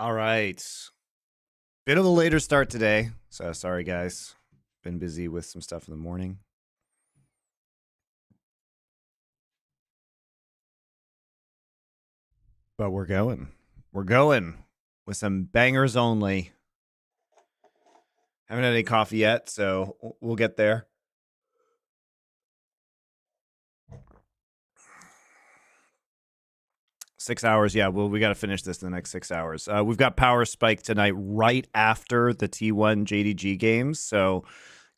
All right. Bit of a later start today. So sorry, guys. Been busy with some stuff in the morning. But we're going. We're going with some bangers only. Haven't had any coffee yet, so we'll get there. Six hours, yeah. Well, we got to finish this in the next 6 hours. We've got Power Spike tonight, right after the T1 JDG games. So,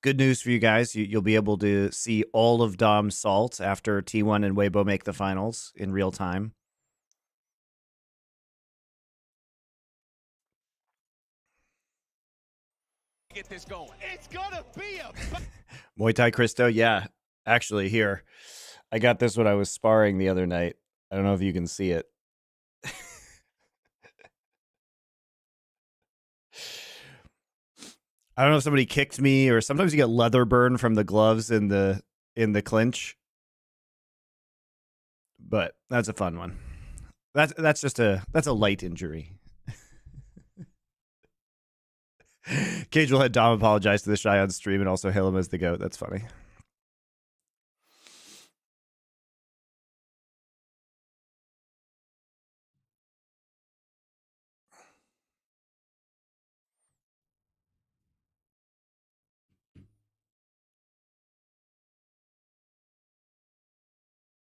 good news for you guys. You'll be able to see all of Dom's salt after T1 and Weibo make the finals in real time. Get this going. It's gonna be a Muay Thai Cristo, yeah. Actually, here, I got this when I was sparring the other night. I don't know if you can see it. I don't know if somebody kicked me, or sometimes you get leather burn from the gloves in the clinch. But that's a fun one. That's a light injury. Cage will had Dom apologize to the Shy on stream and also hail him as the GOAT. That's funny.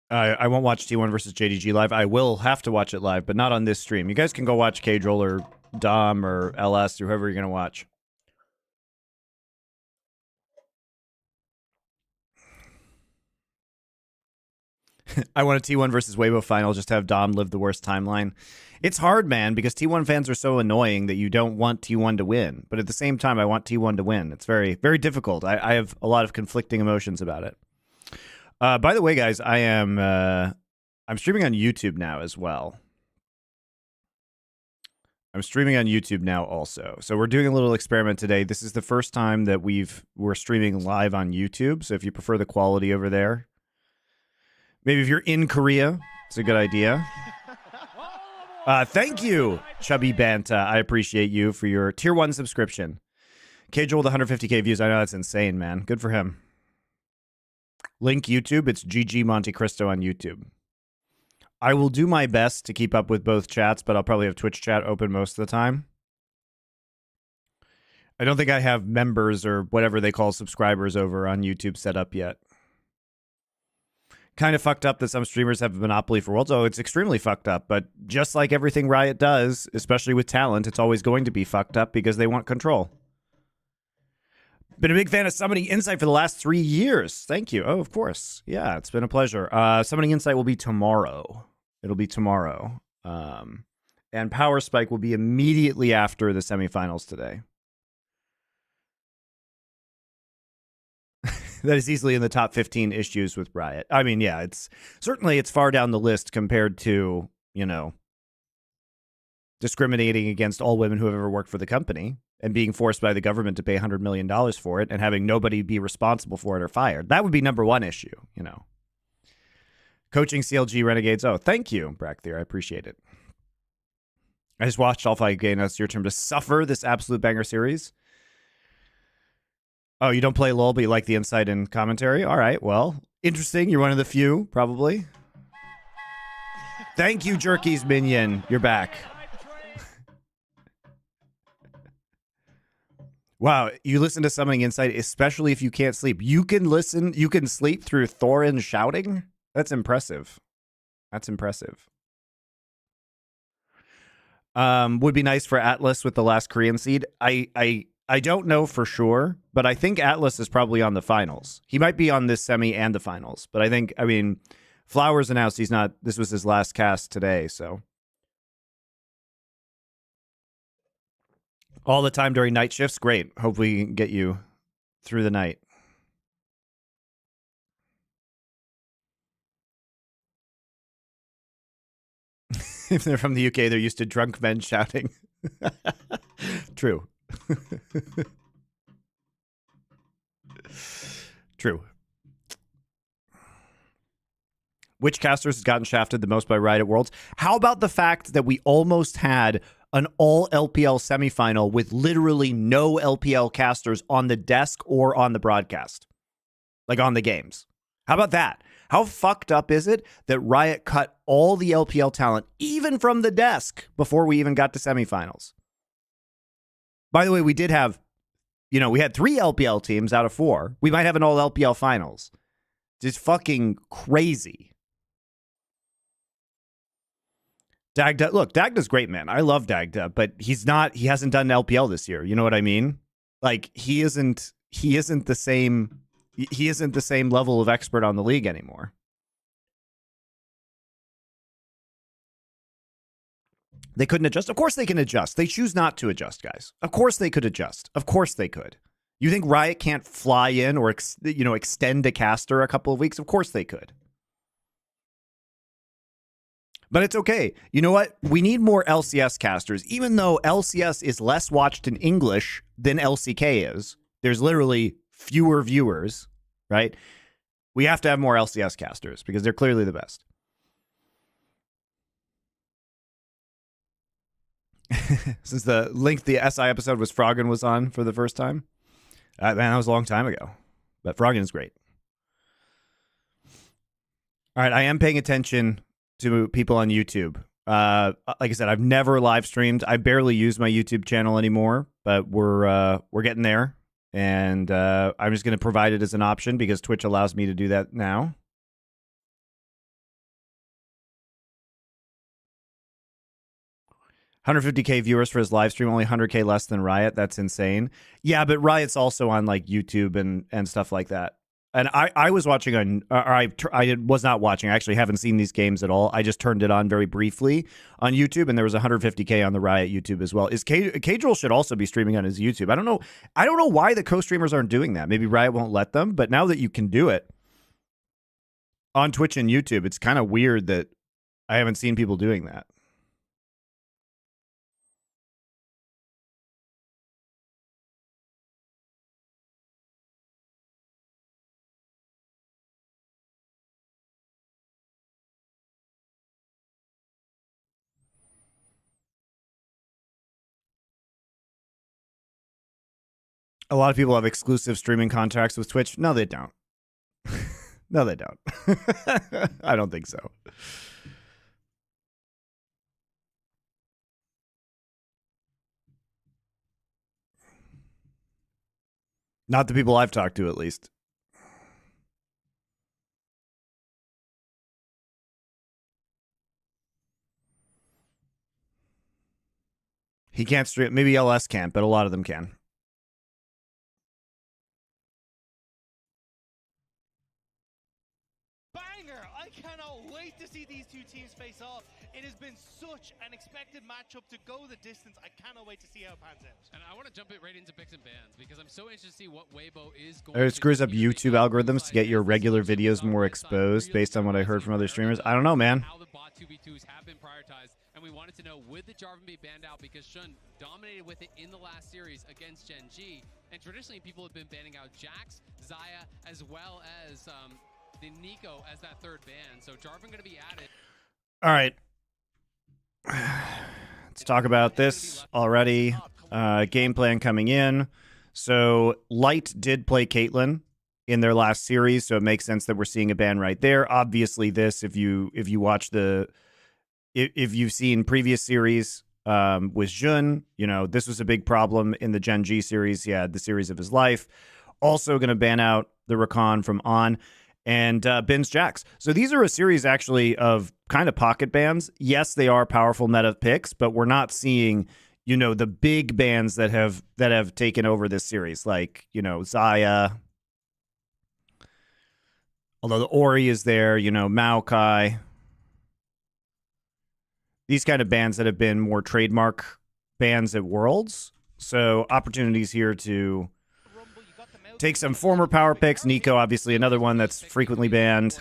I won't watch T1 versus JDG live. I will have to watch it live, but not on this stream. You guys can go watch Cage Roll or Dom or LS or whoever you're going to watch. I want a T1 versus Weibo final, just have Dom live the worst timeline. It's hard, man, because T1 fans are so annoying that you don't want T1 to win. But at the same time, I want T1 to win. It's very, very difficult. I have a lot of conflicting emotions about it. By the way, guys, I'm streaming on YouTube now as well. I'm streaming on YouTube now also. So we're doing a little experiment today. This is the first time that we're streaming live on YouTube. So if you prefer the quality over there, maybe if you're in Korea, it's a good idea. Thank you, Chubby Banta. I appreciate you for your tier 1 subscription. Cage with 150k views. I know that's insane, man. Good for him. Link YouTube. It's GG Monte Cristo on YouTube. I will do my best to keep up with both chats, but I'll probably have Twitch chat open most of the time. I don't think I have members or whatever they call subscribers over on YouTube set up yet. Kind of fucked up that some streamers have a monopoly for worlds. Oh, it's extremely fucked up. But just like everything Riot does, especially with talent, it's always going to be fucked up because they want control. Been a big fan of Summoning Insight for the last 3 years. Thank you. Oh, of course. Yeah, it's been a pleasure. Summoning Insight will be tomorrow. It'll be tomorrow. And Power Spike will be immediately after the semifinals today. That is easily in the top 15 issues with Riot. I mean, yeah, it's far down the list compared to, discriminating against all women who have ever worked for the company and being forced by the government to pay $100 million for it and having nobody be responsible for it or fired. That would be number one issue, Coaching CLG Renegades. Oh, thank you, Bracktheer. I appreciate it. I just watched all 5 games. Now it's your turn to suffer this absolute banger series. Oh, you don't play LoL, but you like the insight and commentary? All right, well, interesting. You're one of the few, probably. Thank you, Jerky's Minion. You're back. Wow, you listen to Summoning Insight, especially if you can't sleep. You can sleep through Thorin shouting? That's impressive. That's impressive. Would be nice for Atlas with the last Korean seed. I don't know for sure, but I think Atlas is probably on the finals. He might be on this semi and the finals, but I mean, Flowers announced this was his last cast today, so. All the time during night shifts, great. Hopefully we can get you through the night. If they're from the UK, they're used to drunk men shouting. True. True. Which casters has gotten shafted the most by Riot at Worlds? How about the fact that we almost had an all LPL semifinal with literally no LPL casters on the desk or on the broadcast, like on the games. How about that? How fucked up is it that Riot cut all the LPL talent, even from the desk, before we even got to semifinals? By the way, we did have, we had 3 LPL teams out of 4. We might have an all LPL finals. Just fucking crazy. Dagda, look, Dagda's great, man. I love Dagda, but he hasn't done LPL this year. You know what I mean? Like he isn't the same level of expert on the league anymore. They couldn't adjust. Of course they can adjust. They choose not to adjust, guys. Of course they could adjust. Of course they could. You think Riot can't fly in or extend a caster a couple of weeks? Of course they could. But it's okay. You know what? We need more LCS casters, even though LCS is less watched in English than LCK is. There's literally fewer viewers, right? We have to have more LCS casters because they're clearly the best. Since the link, the SI episode was Froggen was on for the first time. Man, that was a long time ago. But Froggen is great. All right, I am paying attention to people on YouTube. Like I said, I've never live streamed. I barely use my YouTube channel anymore, but we're getting there. And I'm just going to provide it as an option because Twitch allows me to do that now. $150K viewers for his live stream, only 100K less than Riot. That's insane. Yeah, but Riot's also on like YouTube and stuff like that. And I was watching on, or I was not watching. I actually haven't seen these games at all. I just turned it on very briefly on YouTube, and there was 150K on the Riot YouTube as well. Cadril should also be streaming on his YouTube. I don't know why the co-streamers aren't doing that. Maybe Riot won't let them, but now that you can do it on Twitch and YouTube, it's kind of weird that I haven't seen people doing that. A lot of people have exclusive streaming contracts with Twitch. No, they don't. No, they don't. I don't think so. Not the people I've talked to, at least. He can't stream. Maybe LS can't, but a lot of them can. I cannot wait to see these two teams face off. It has been such an expected matchup to go the distance. I cannot wait to see how it pans out. And I want to jump it right into picks and bans because I'm so interested to see what Weibo is going It screws up YouTube algorithms to get your regular videos more exposed based on what I heard from other streamers. I don't know, man. How the bot 2v2s have been prioritized, and we wanted to know, would the Jarvan be banned out because Shun dominated with it in the last series against Gen G, and traditionally people have been banning out Jax, Xayah, as well as the Nico as that third ban. So Jarvan going to be added. All right. Let's talk about this already. Game plan coming in. So Light did play Caitlyn in their last series, so it makes sense that we're seeing a ban right there. Obviously, this if you watch if you've seen previous series with Jun, this was a big problem in the Gen G series. He had the series of his life. Also going to ban out the Rakan from On. And Ben's Jax. So these are a series actually of kind of pocket bans. Yes, they are powerful meta picks, but we're not seeing, the big bans that have taken over this series, like, Xayah. Although the Ori is there, Maokai. These kind of bans that have been more trademark bans at Worlds. So opportunities here to take some former power picks. Nico, obviously, another one that's frequently banned.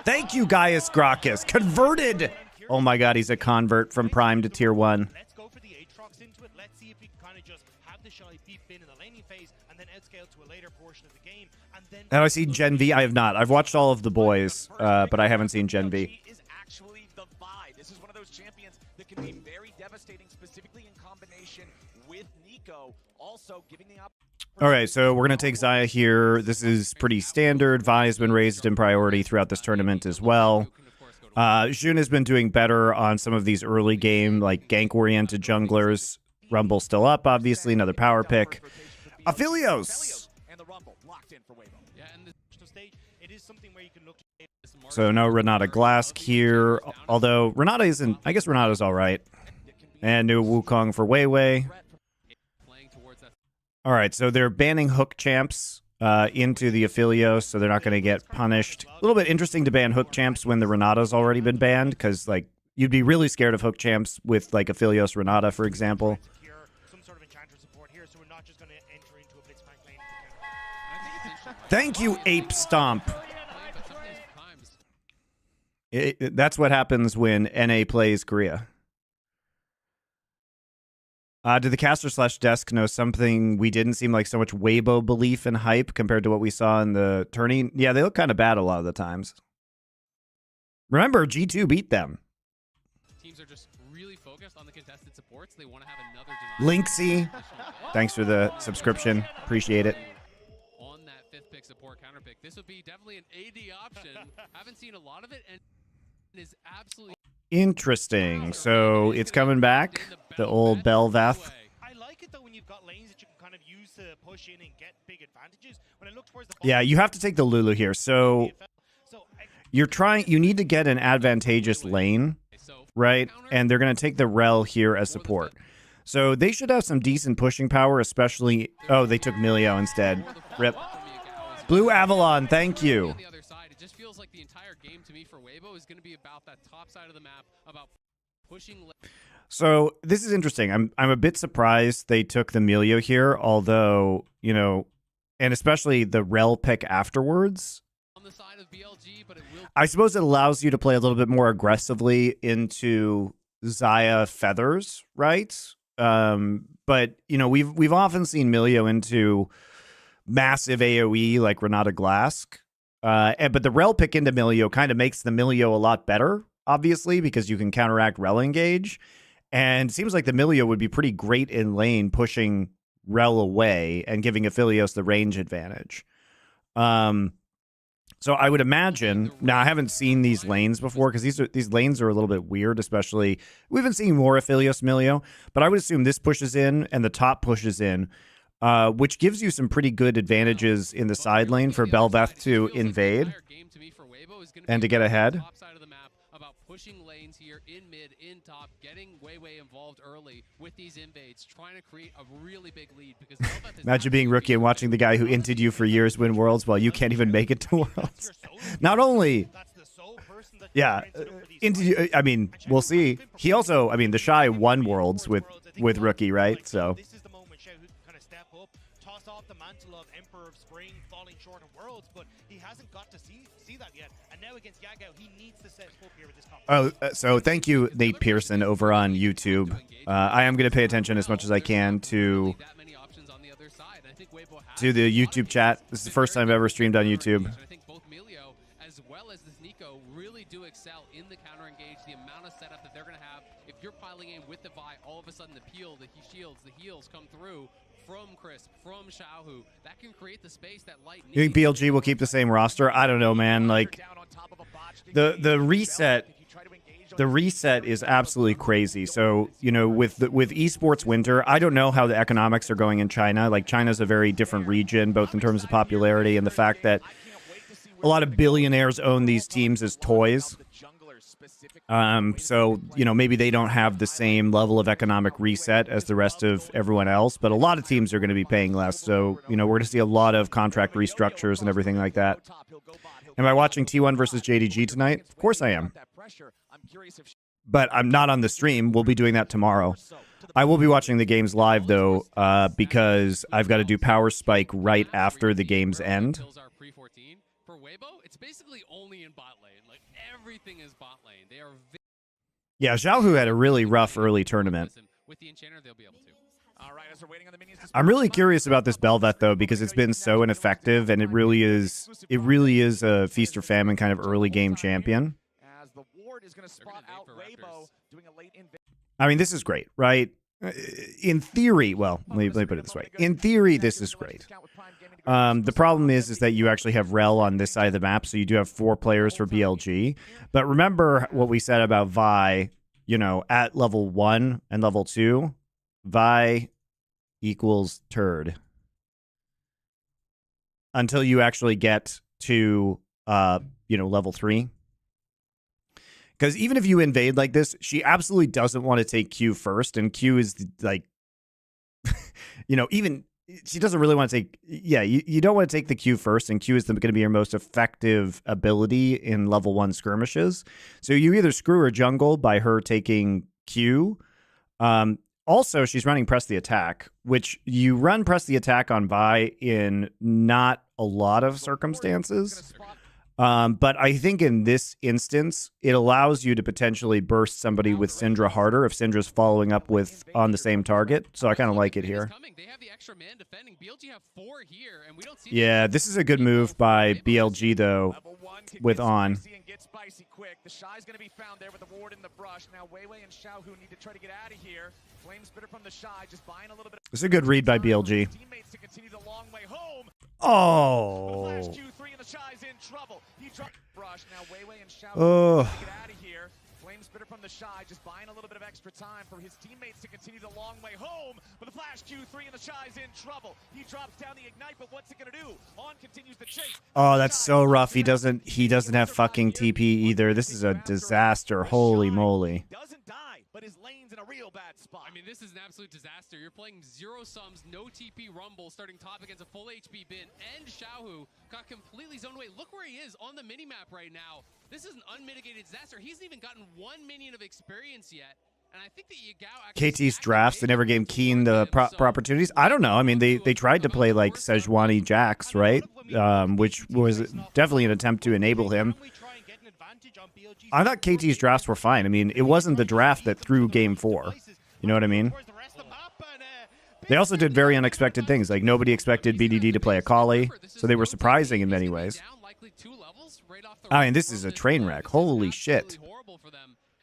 Thank you, Gaius Gracchus. Converted! Oh my god, he's a convert from Prime to Tier 1. Let's go for the Aatrox into it. Let's see if we can kind of just have the shy beef in the laning phase and then outscale to a later portion of the game. And then Have I seen Gen V? I have not. I've watched all of the boys, but I haven't seen Gen V. actually the Vi. This is one of those champions that can be very devastating, specifically in combination with Nico, also giving the All right, so we're going to take Xayah here. This is pretty standard. Vi has been raised in priority throughout this tournament as well. Jun has been doing better on some of these early game, like gank-oriented junglers. Rumble still up, obviously, another power pick. Aphelios! and the Rumble locked in for Weibo. Yeah, and the stage, it is something where you can look at So no Renata Glask here, although Renata isn't, I guess Renata's all right. And new Wukong for Weiwei. All right, so they're banning hook champs into the Aphelios, so they're not going to get punished. A little bit interesting to ban hook champs when the Renata's already been banned, because like you'd be really scared of hook champs with like Aphelios Renata, for example. Thank you, Ape Stomp. That's what happens when NA plays Korea. Did the caster/desk know something we didn't? Seem like so much Weibo belief and hype compared to what we saw in the tourney. Yeah, they look kind of bad a lot of the times. Remember, G2 beat them. Teams are just really focused on the contested supports. They want to have another Linksy, thanks for the subscription. Appreciate it. On that fifth pick support counter pick. This would be definitely an AD option. Haven't seen a lot of it, and is absolutely interesting. So it's coming back, the old Bel'Veth. I like it though when you've got lanes that you can kind of use to push in and get big advantages. When I look towards the Yeah, you have to take the Lulu here. So you need to get an advantageous lane, right? And they're going to take the Rel here as support. So they should have some decent pushing power, especially... Oh, they took Milio instead. Rip. Blue Avalon, thank you. It just feels like the entire game to me for Weibo is going to be about that top side of the map, about pushing. So this is interesting. I'm a bit surprised they took the Milio here, although, you know, and especially the Rel pick afterwards. On the side of BLG, but it will... I suppose it allows you to play a little bit more aggressively into Xayah Feathers, right? But you know, we've often seen Milio into massive AoE like Renata Glask. But the Rel pick into Milio kind of makes the Milio a lot better, obviously, because you can counteract Rel engage. And it seems like the Milio would be pretty great in lane, pushing Rel away and giving Aphelios the range advantage. So I would imagine, now I haven't seen these lanes before, because these lanes are a little bit weird, especially, we've been seeing more Aphelios Milio, but I would assume this pushes in and the top pushes in. Which gives you some pretty good advantages in the side lane for Bel'Veth to invade and to get ahead. About pushing lanes here in mid, in top, getting Weiwei involved early with these invades, trying to create a really big lead. Because imagine being rookie and watching the guy who inted you for years win Worlds while you can't even make it to Worlds. Not only, yeah, I mean, we'll see. He also, I mean, the Shy won Worlds with rookie, right? So. Off the mantle of Emperor of Spring, falling short of Worlds, but he hasn't got to see that yet. And now against Yagao, he needs to set hope here with this competition. Oh, so thank you, Nate Pearson, over on YouTube. I am going to pay attention as much as I can to the YouTube chat. This is the first time I've ever streamed on YouTube. I think both Milio as well as this Nico really do excel in the counter engage, the amount of setup that they're going to have. If you're piling in with the Vi, all of a sudden the peel, the shields, the heals come through. From Crisp, from Xiaohu, that can create the space that Light needs. You think BLG will keep the same roster? I don't know, man. Like the reset is absolutely crazy. So, you know, with esports winter, I don't know how the economics are going in China. Like China's a very different region, both in terms of popularity and the fact that a lot of billionaires own these teams as toys. So, you know, maybe they don't have the same level of economic reset as the rest of everyone else, but a lot of teams are going to be paying less. So, you know, we're going to see a lot of contract restructures and everything like that. Am I watching T1 versus JDG tonight? Of course I am. But I'm not on the stream. We'll be doing that tomorrow. I will be watching the games live, though, because I've got to do Power Spike right after the games end. For Weibo, it's basically only in bot lane. Like, everything is bot lane. They are... Yeah, Xiaohu had a really rough early tournament. With the Enchanter, they'll be able to. All right, as we're waiting on the minions. I'm really curious about this Bel'Veth, though, because it's been so ineffective, and it really is a feast or famine kind of early game champion. As the ward Hard is going to spot out Weibo doing a late invasion. I mean, this is great, right? In theory, well, let me put it this way. In theory, this is great. The problem is that you actually have Rel on this side of the map, so you do have 4 players for BLG. But remember what we said about Vi, you know, at level 1 and level 2, Vi equals turd. Until you actually get to, you know, level 3. Because even if you invade like this, she absolutely doesn't want to take Q first. And Q is like, you know, even she doesn't really want to take. Yeah, you don't want to take the Q first. And Q is going to be your most effective ability in level 1 skirmishes. So you either screw her jungle by her taking Q. Also, she's running Press the Attack, which you run Press the Attack on Vi in not a lot of circumstances. But I think in this instance, it allows you to potentially burst somebody with Syndra harder if Syndra's following up with on the same target. So I kind of like it here. Yeah, this is a good move by BLG, though, with On. The Shy's going to be found there with the ward in the brush. Now Weiwei and Xiaohu need to try to get out of here. Flame Spitter from the Shy, just buying a little bit. It's a good read by BLG. Teammates to continue the long way home. Oh. Flash Q3 and the Shy's in trouble. He dropped brush. Now Weiwei and Xiaohu get out of here. Flame Spitter from the Shy, just buying a little bit of extra time for his teammates to continue the long way home. But the Flash Q3 and the Shy's in trouble. He drops down the Ignite, but what's it gonna do? On continues the chase. Oh, that's so rough. He doesn't have fucking TP either. This is a disaster. Holy moly. Doesn't die, but his lane's in a real bad spot. I mean, this is an absolute disaster. You're playing 0 sums, no TP Rumble, starting top against a full HP Bin, and Xiaohu got completely zoned away. Look where he is on the minimap right now. This is an unmitigated disaster. He hasn't even gotten 1 minion of experience yet. And I think that Yagao KT's drafts, they never gave Keen the proper opportunities. I don't know. I mean, they tried to play like Sejuani Jax, right? Which was definitely an attempt to enable him. I thought KT's drafts were fine. I mean, it wasn't the draft that threw game 4. You know what I mean? They also did very unexpected things. Like, nobody expected BDD to play Akali, so they were surprising in many ways. I mean, this is a train wreck. Holy shit.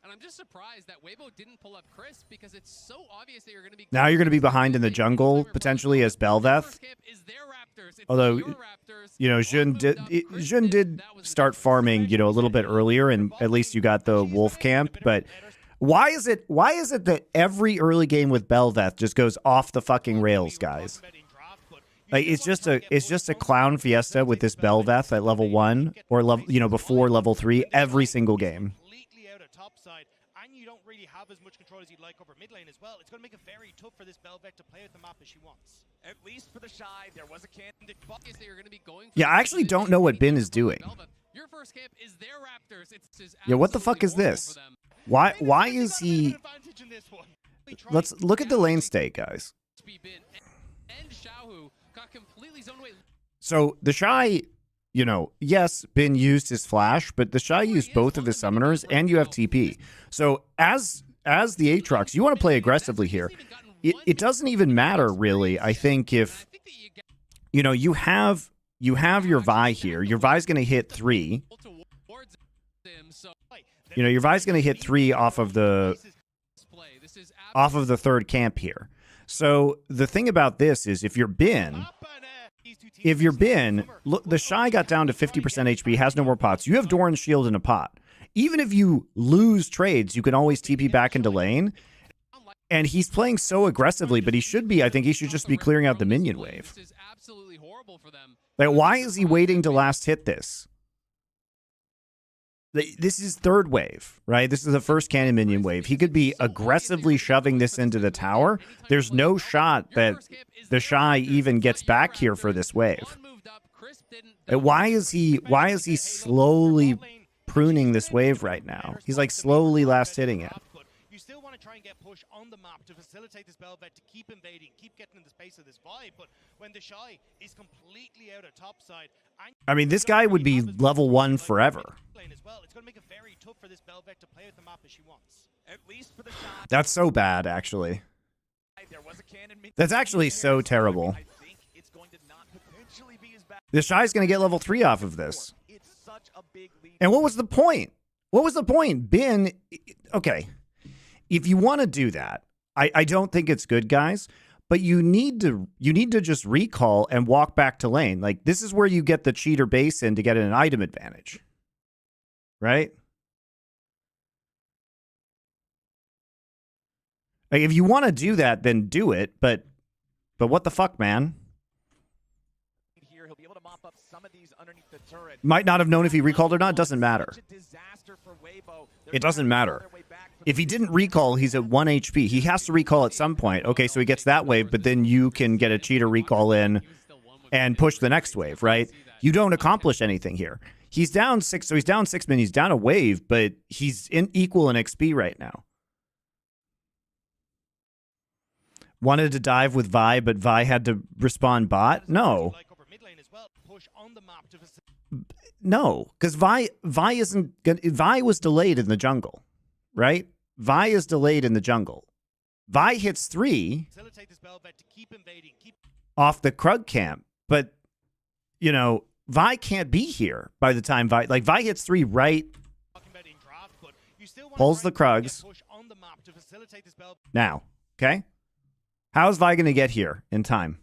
And I'm just surprised that Weibo didn't pull up Chris because it's so obvious that you're going to be now you're going to be behind in the jungle potentially as Bel'Veth. Although, you know, Jun did start farming, you know, a little bit earlier, and at least you got the wolf camp. But why is it that every early game with Bel'Veth just goes off the fucking rails, guys? Like, it's just a clown fiesta with this Bel'Veth at level 1 or level, you know, before level 3 every single game. And you don't really have as much control as you'd like over mid lane as well. It's going to make it very tough for this Bel'Veth to play with the map as she wants. At least for the Shy, there was a candidate. Yeah, I actually don't know what Bin is doing. Your first camp is their Raptors. Yeah, what the fuck is this? Why is he... Let's look at the lane state, guys. So the Shy... You know, yes, Bin used his flash, but the Shy used both of his summoners, and you have TP. So as the Aatrox, you want to play aggressively here. It doesn't even matter, really, I think, if, you know, you have your Vi here. Your Vi's going to hit 3. You know, your Vi's going to hit 3 off of the third camp here. So the thing about this is if you're Bin... look, the Shy got down to 50% HP, has no more pots. You have Doran's shield in a pot. Even if you lose trades, you can always TP back into lane. And he's playing so aggressively, but he should be, I think he should just be clearing out the minion wave. Like, why is he waiting to last hit this? This is third wave, right? This is the first cannon minion wave. He could be aggressively shoving this into the tower. There's no shot that the Shy even gets back here for this wave. Why is he slowly pruning this wave right now? He's like slowly last hitting it. You still want to try and get push on the map to facilitate this Bel'Veth to keep invading, keep getting in the space of this vibe. But when the Shy is completely out of topside, I mean, this guy would be level 1 forever. It's going to make it very tough for this Bel'Veth to play with the map as she wants. At least for the Shy. That's so bad, actually. That's actually so terrible. The Shy's going to get level 3 off of this. And what was the point? What was the point? Bin, okay. If you want to do that, I don't think it's good, guys. But you need to just recall and walk back to lane. Like, this is where you get the cheater base in to get an item advantage. Right? Like, if you want to do that, then do it. But what the fuck, man? Here, he'll be able to mop up some of these underneath the turret. Might not have known if he recalled or not. Doesn't matter. It doesn't matter. If he didn't recall, he's at 1 HP. He has to recall at some point. Okay, so he gets that wave, but then you can get a cheater recall in and push the next wave, right? You don't accomplish anything here. He's down 6, so he's down 6 min. He's down a wave, but he's equal in XP right now. Wanted to dive with Vi, but Vi had to respond bot? No. No, because Vi isn't gonna, Vi was delayed in the jungle, right? Vi is delayed in the jungle. Vi hits 3 off the Krug camp, but you know, Vi can't be here by the time Vi hits 3 right. Pulls the Krugs. Now, okay? How's Vi going to get here in time?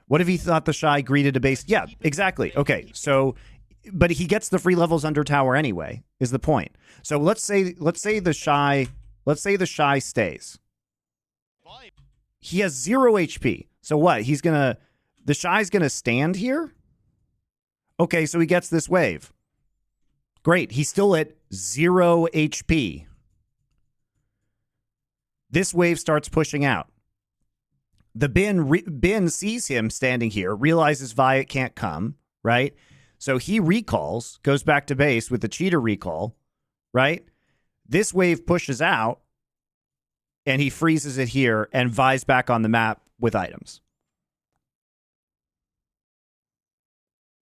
What if he thought the Shy greeted a base? Yeah, exactly. Okay, so, but he gets the free levels under tower anyway, is the point. So let's say the Shy stays. He has 0 HP. So what? The Shy's gonna stand here? Okay, so he gets this wave. Great, he's still at 0 HP. This wave starts pushing out. The bin sees him standing here, realizes Viet can't come, right? So he recalls, goes back to base with the cheater recall, right? This wave pushes out, and he freezes it here, and Vi's back on the map with items.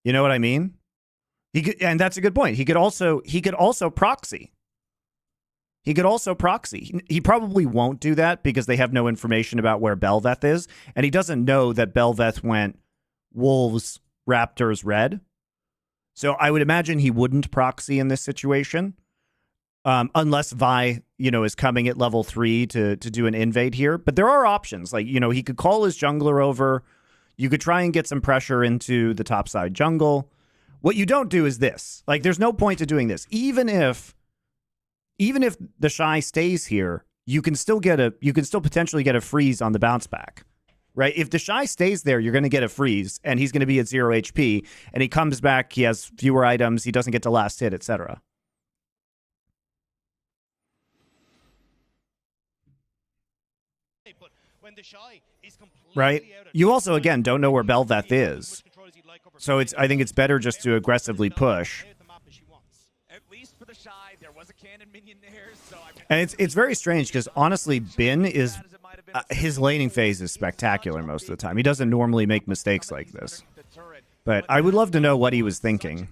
You know what I mean? And that's a good point. He could also proxy. He could also proxy. He probably won't do that because they have no information about where Belveth is. And he doesn't know that Belveth went Wolves, Raptors, Red. So I would imagine he wouldn't proxy in this situation. Unless Vi, is coming at level 3 to do an invade here. But there are options. Like, he could call his jungler over. You could try and get some pressure into the topside jungle. What you don't do is this. Like, there's no point to doing this. Even if the Shy stays here, you can still potentially get a freeze on the bounce back, right? If the Shy stays there, you're going to get a freeze, and he's going to be at 0 HP, and he comes back, he has fewer items, he doesn't get to last hit, etc. Right? You also, again, don't know where Belveth is, so I think it's better just to aggressively push. And it's very strange because honestly, Bin is his laning phase is spectacular most of the time. He doesn't normally make mistakes like this. But I would love to know what he was thinking.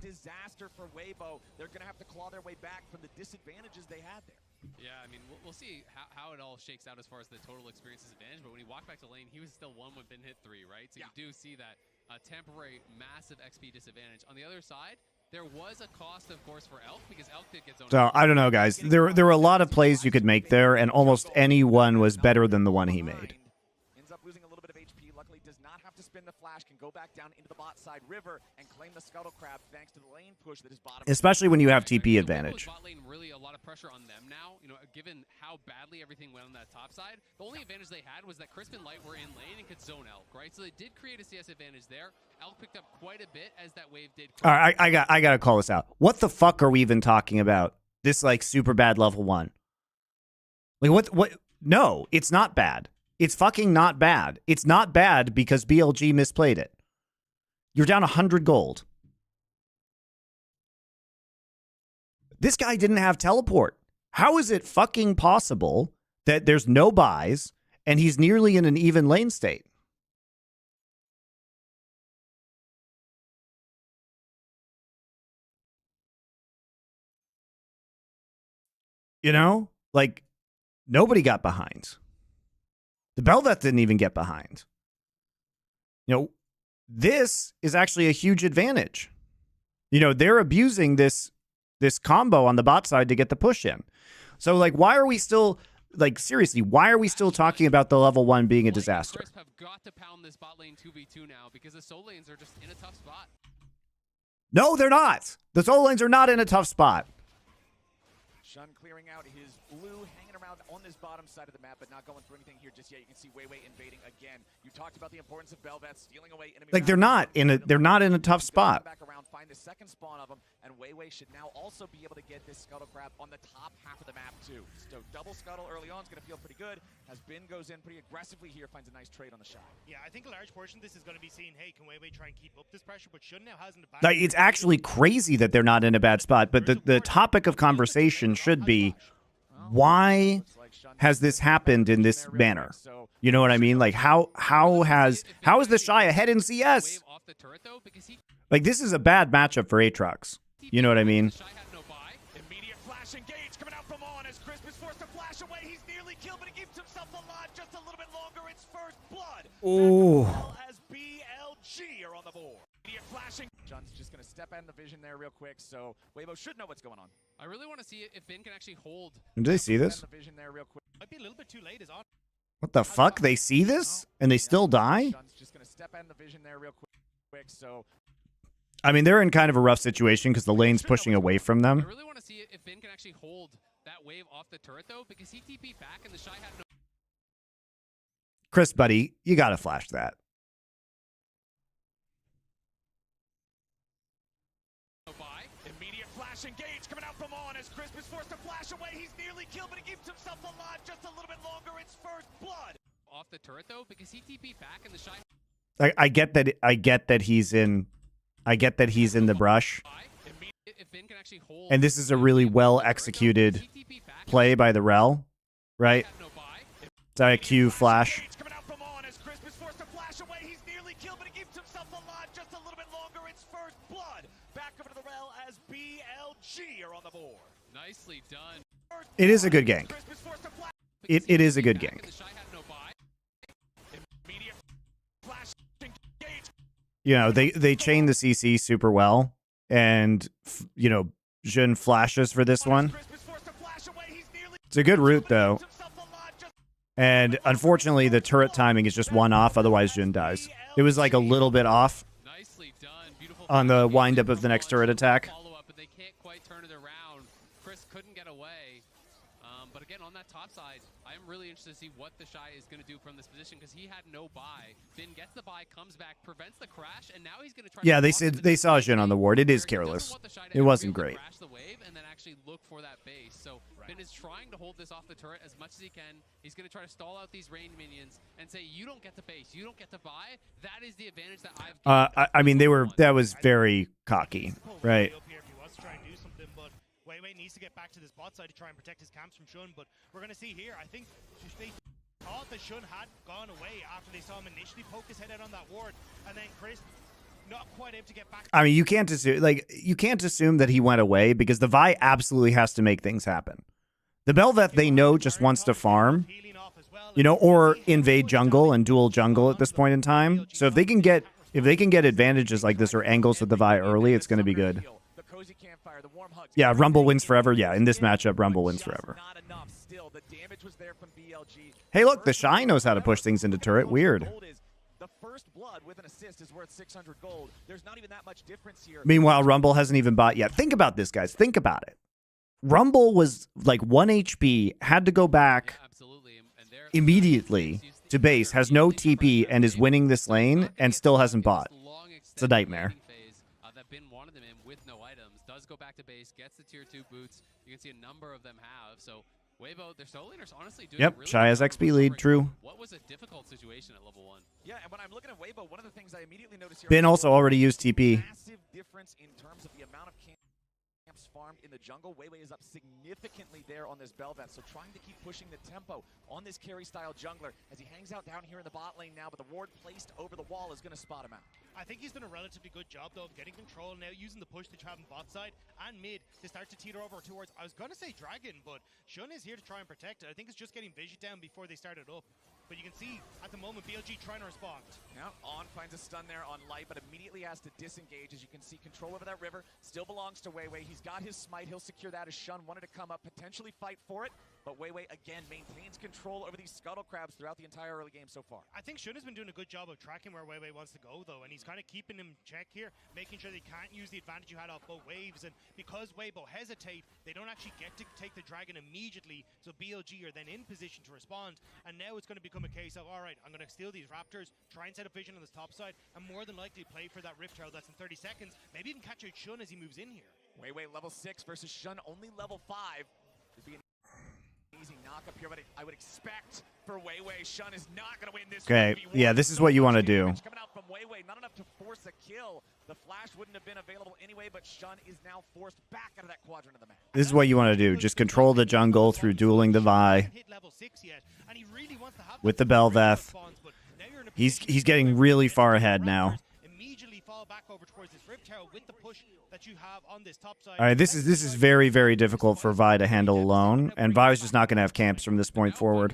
Yeah, I mean, we'll see how it all shakes out as far as the total experience advantage. But when he walked back to lane, he was still 1 when Bin hit 3, right? So you do see that temporary massive XP disadvantage. On the other side, there was a cost, of course, for Elk because Elk did get zoned. So I don't know, guys. There were a lot of plays you could make there, and almost any one was better than the one he made. Ends up losing a little bit of HP. Luckily, does not have to spin the flash. Can go back down into the bot side river and claim the scuttle crab thanks to the lane push that is bottom. Especially when you have TP advantage. Bot lane really a lot of pressure on them now. Given how badly everything went on that top side, the only advantage they had was that Crisp and Light were in lane and could zone Elk, right? So they did create a CS advantage there. Elk picked up quite a bit as that wave did. All right, I got to call this out. What the fuck are we even talking about? This like super bad level 1. Like what? No, it's not bad. It's fucking not bad. It's not bad because BLG misplayed it. You're down 100 gold. This guy didn't have teleport. How is it fucking possible that there's no buys and he's nearly in an even lane state? Like, nobody got behind. The Belveth didn't even get behind. This is actually a huge advantage. You know, they're abusing this combo on the bot side to get the push in. So, like, why are we still, like, seriously, why are we still talking about the level 1 being a disaster? Crisp have got to pound this bot lane 2v2 now because the soul lanes are just in a tough spot. No, they're not. The soul lanes are not in a tough spot. Shun clearing out his blue, hanging around on this bottom side of the map, but not going through anything here just yet. You can see Weiwei invading again. You talked about the importance of Bel'Veth stealing away enemy. Like, they're not in a tough spot. Back around, find the second spawn of them, and Weiwei should now also be able to get this scuttle crab on the top half of the map too. So double scuttle early on is going to feel pretty good. As Bin goes in pretty aggressively here, finds a nice trade on the shot. Yeah, I think a large portion of this is going to be seeing, hey, can Weiwei try and keep up this pressure? But Shun now has in the back. Like, it's actually crazy that they're not in a bad spot, but the topic of conversation should be, why has this happened in this manner? You know what I mean? Like, how is the Shy ahead in CS? Like, this is a bad matchup for Aatrox. You know what I mean? Immediate flash engage coming out from on as Crisp is forced to flash away. He's nearly killed, but he keeps himself alive just a little bit longer. It's first blood. Oh. As BLG are on the board. Immediate flashing. John's just going to step out in the vision there real quick, so Weibo should know what's going on. I really want to see if Bin can actually hold. Did they see this? Vision there real quick. Might be a little bit too late. Is on. What the fuck? They see this? And they still die? John's just going to step out in the vision there real quick, so I mean, they're in kind of a rough situation because the lane's pushing away from I them. really want to see if Bin can actually hold that wave off the turret though, because he TP'd back and the Shy had Chris, buddy, you gotta flash that. no buy. immediate flash engage coming out from on as Crisp is forced to flash away. He's nearly killed, but he keeps himself alive just a little bit longer. It's first blood. Off the turret though, because he TP'd back and the Shy. I get that he's in the brush. If Bin can actually hold And this is a really well executed play by the Rel, right? no buy. It's a Q flash. Coming out from on as Crisp is forced to flash away. He's nearly killed, but he keeps himself alive just a little bit longer. It's first blood. Back over to the Rel as BLG are on the board. Nicely done. It is a good gank. Crisp is forced to flash. It is a good gank. The Shy had no buy. Immediate flash engage. You know, they chain the CC super well, and you know, Jhin flashes for this one. Crisp is forced to flash away. He's nearly It's a good route though, himself alive just and unfortunately the turret timing is just one off. Otherwise, Jhin dies. It was like a little bit off Nicely done. Beautiful on the windup of the next turret attack. follow up, but they can't quite turn it around. Chris couldn't get away. But again, on that top side, I'm really interested to see what the Shy is going to do from this position because he had no buy. Then gets the buy, comes back, prevents the crash, and now he's going to try. Yeah, to they walk said into they the saw base Jhin on the where ward. It is he doesn't careless. want the Shy to It ever wasn't be able to great. Crash the wave and then actually look for that base. So Bin is trying to hold this off the turret as much as he can. He's going to try to stall out these range minions and say, "You don't get the base. You don't get the buy." That is the advantage that I've. I mean, that was very cocky, right? Up here if he wants to try and do something, but Weiwei needs to get back to this bot side to try and protect his camps from Shun. But we're going to see here, I think they thought that Shun had gone away after they saw him initially poke his head out on that ward, and then Chris not quite able to get back. I mean, you can't assume that he went away because the Vi absolutely has to make things happen. The Bel'Veth they know just wants to farm, you know, or invade jungle and dual jungle at this point in time. So if they can get advantages like this or angles with the Vi early, it's going to be good. the cozy campfire, the warm hugs. Yeah, Rumble wins forever. Yeah, in this matchup, Rumble wins forever. Not enough still. The damage was there from BLG. Hey, look, the Shy knows how to push things into turret. Weird. The first blood with an assist is worth 600 gold. There's not even that much difference here. Meanwhile, Rumble hasn't even bought yet. Think about this, guys. Think about it. Rumble was like 1 HP, had to go back Absolutely. And they're immediately to base, has no TP, and is winning this lane, and still hasn't bought. It's a nightmare. Phase, that Bin wanted them in with no items. Does go back to base, gets the tier 2 boots. You can see a number of them have. So Weibo, their solo laners honestly doing Yep, really Shy has good XP lead, recovering. true. What was a difficult situation at level 1? Yeah, and when I'm looking at Weibo, one of the things I immediately notice here. Bin also already used TP. Massive difference in terms of the amount of camps farmed in the jungle. Weiwei is up significantly there on this Bel'Veth, so trying to keep pushing the tempo on this carry-style jungler as he hangs out down here in the bot lane now, but the ward placed over the wall is going to spot him out. I think he's done a relatively good job, though, of getting control now, using the push to trap on bot side and mid to start to teeter over towards, I was going to say Dragon, but Shun is here to try and protect it. I think it's just getting Vision down before they started up. But you can see, at the moment, BLG trying to respond. Now, on finds finds a stun there on Light, but immediately has to disengage. As you can see, control over that river still belongs to Weiwei. He's got his smite. He'll secure that as Shun wanted to come up, potentially fight for it. But Weiwei, again, maintains control over these Scuttle Crabs throughout the entire early game so far. I think Shun has been doing a good job of tracking where Weiwei wants to go, though, and he's kind of keeping him in check here, making sure they can't use the advantage you had off both waves. And because Weibo hesitate, they don't actually get to take the dragon immediately, so BLG are then in position to respond. And now it's going to become a case of, all right, I'm going to steal these Raptors, try and set up vision on this top side, and more than likely play for that Rift Herald that's in 30 seconds, maybe even catch out Shun as he moves in here. Weiwei level 6 versus Shun only level 5. It'd be an easy knock up here, but I would expect for Weiwei, Shun is not going to win this. Okay, 1v1. yeah, this is what you want to do. Coming out from Weiwei, not enough to force a kill. The flash wouldn't have been available anyway, but Shun is now forced back out of that quadrant of the map. This is what you want to do. Just control the jungle through dueling the Vi with the Bel'Veth. He's getting really far ahead now. All right, this is very, very difficult for Vi to handle alone, and Vi's just not going to have camps from this point forward.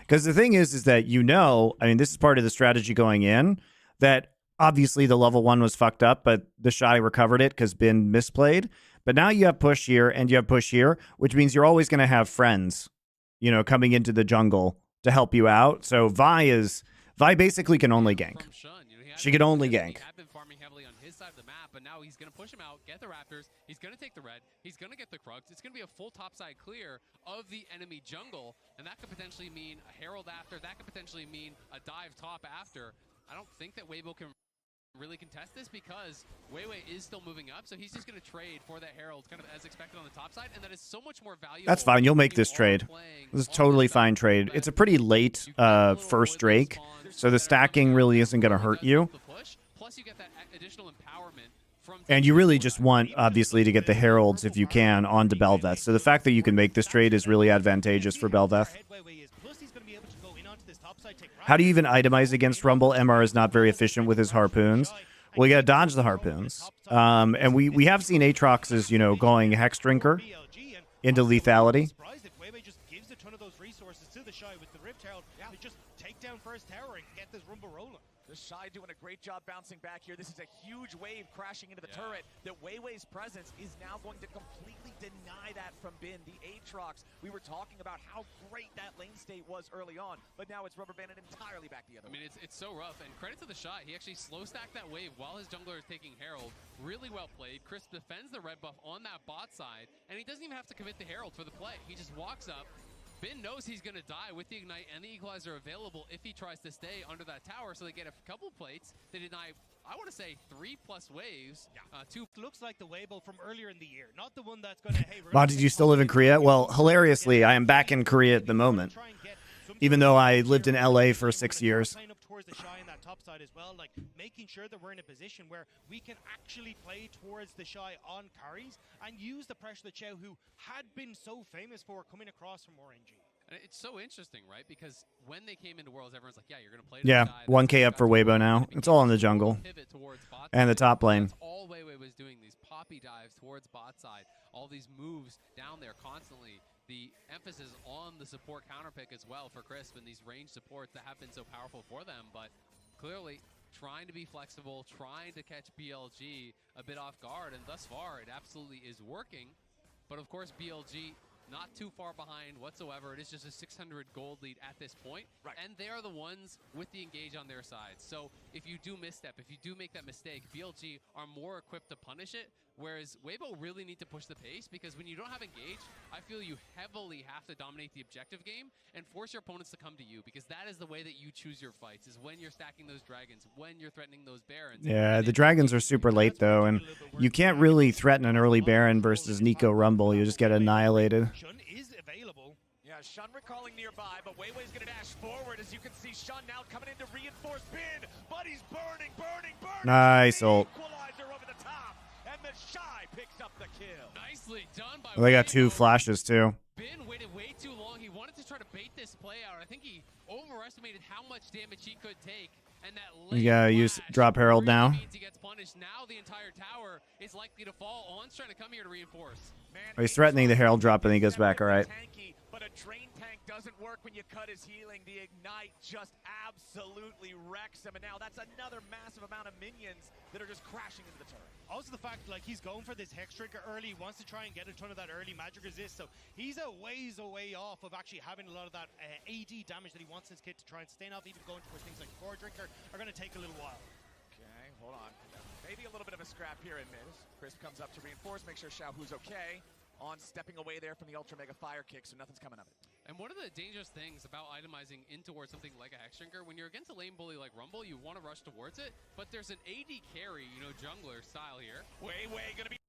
Because the thing is that I mean, this is part of the strategy going in, that obviously the level 1 was fucked up, but the Shy recovered it because Bin misplayed. But now you have push here and you have push here, which means you're always going to have friends, coming into the jungle to help you out. So Vi basically can only gank. She can only gank. But now he's going to push him out, get the Raptors, he's going to take the red, he's going to get the Krugs. It's going to be a full topside clear of the enemy jungle, and that could potentially mean a Herald after, that could potentially mean a dive top after. I don't think that Weibo can really contest this because Weiwei is still moving up, so he's just going to trade for that Herald kind of as expected on the top side, and that is so much more valuable. That's fine. You'll make this trade. This is a totally fine trade. It's a pretty late first Drake, so the stacking really isn't going to hurt you. Plus you get that additional empowerment. And you really just want, obviously, to get the Heralds, if you can, onto Bel'Veth. So the fact that you can make this trade is really advantageous for Bel'Veth. How do you even itemize against Rumble? MR is not very efficient with his harpoons. Well, you got to dodge the harpoons. And we have seen Aatrox's, going Hex Drinker into lethality. The Shy doing a great job bouncing back here. This is a huge wave crashing into the turret. That Weiwei's presence is now going to completely deny that from Bin. The Aatrox, we were talking about how great that lane state was early on, but now it's rubber banded entirely back the other way. I mean, it's so rough, and credit to the Shy. He actually slow stacked that wave while his jungler is taking Herald. Really well played. Chris defends the red buff on that bot side, and he doesn't even have to commit the Herald for the play. He just walks up. Bin knows he's going to die with the Ignite and the Equalizer available if he tries to stay under that tower, so they get a couple plates. They deny, I want to say, 3+ waves. Two looks like the Weibo from earlier in the year, not the one that's going to, hey, Wow, did you still live in Korea? Well, hilariously, I am back in Korea at the moment, even though I lived in LA for 6 years. The Shy in that top side as well, like making sure that we're in a position where we can actually play towards the Shy on carries and use the pressure that Chow, who had been so famous for coming across from RNG. And it's so interesting, right? Because when they came into Worlds, everyone's like, yeah, you're going to play. Yeah, 1K up for Weibo now. It's all in the jungle and the top lane. That's all Weiwei was doing, these poppy dives towards bot side, all these moves down there constantly. The emphasis on the support counter pick as well for Crisp and these range supports that have been so powerful for them, but clearly trying to be flexible, trying to catch BLG a bit off guard, and thus far it absolutely is working. But of course BLG not too far behind whatsoever. It is just a 600 gold lead at this point, and they are the ones with the engage on their side. So if you do misstep, if you do make that mistake, BLG are more equipped to punish it, whereas Weibo really need to push the pace, because when you don't have engage, I feel you heavily have to dominate the objective game and force your opponents to come to you, because that is the way that you choose your fights, is when you're stacking those dragons, when you're threatening those barons. Yeah, the dragons are super late though, and you can't really threaten an early baron versus Nico Rumble. You just get annihilated. Shun is available. Yeah, Shun recalling nearby, but Weiwei's going to dash forward. As you can see, Shun now coming in to reinforce Bin, but he's burning. Nice ult. Equalizer over the top, and the Shy picks up the kill. Nicely done by Well, they got Weibo. 2 flashes too. Bin waited way too long. He wanted to try to bait this play out. I think he overestimated how much damage he could take. And that You gotta use drop Herald really now. means he gets punished. Now the entire tower is likely to fall. On's trying to come here to reinforce. Man, Oh, he's threatening the Herald drop and then he goes back, all right. Tanky, But a drain tank doesn't work when you cut his healing. The ignite just absolutely wrecks him. And now that's another massive amount of minions that are just crashing into the turret. Also the fact, like, he's going for this Hex Trigger early, wants to try and get a ton of that early magic resist, so he's a ways away off of actually having a lot of that AD damage that he wants in his kit to try and stay off, even going towards things like Core Drinker are going to take a little while. Okay, hold on. Maybe a little bit of a scrap here in mid. Crisp comes up to reinforce, make sure Xiaohu's okay. On stepping away there from the Ultra Mega Fire Kick, so nothing's coming of it. And one of the dangerous things about itemizing in towards something like a Hex Drinker, when you're against a lane bully like Rumble, you want to rush towards it, but there's an AD carry, you know, jungler style here. Way gonna be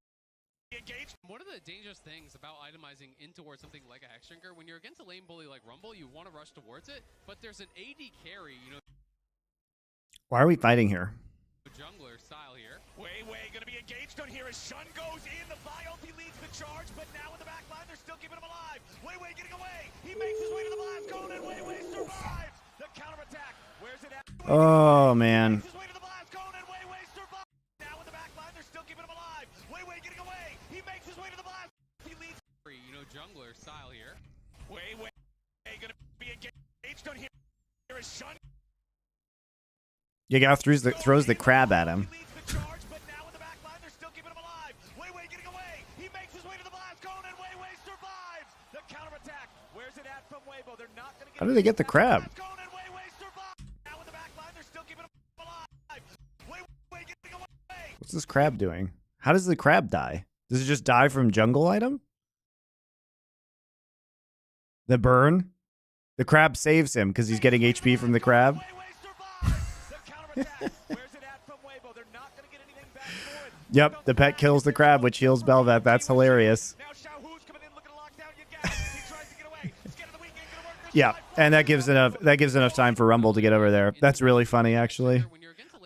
engaged. One of the dangerous things about itemizing in towards something like a Hex Drinker, when you're against a lane bully like Rumble, you want to rush towards it, but there's an AD carry, you know. Why are we fighting here? Jungler style here. Way gonna be engaged on here as Shun goes in. The Vi ulti leads the charge, but now in the back line, they're still keeping him alive. Way getting away. He makes his way to the blast cone, and Way survives. The counterattack. Where's it at? Oh, man. Makes his way to the blast cone, and Way survives. Now in the back line, they're still keeping him alive. Way getting away. He makes his way to the blast. He leads. You know, jungler style here. Way gonna be engaged on here as Shun. Yagao throws the crab at him. How do they get the crab? What's this crab doing? How does the crab die? Does it just die from jungle item? The burn? The crab saves him because he's getting HP from the crab. Yep, the pet kills the crab, which heals Bel'Veth. That's hilarious. Yeah, and that gives enough time for Rumble to get over there. That's really funny, actually.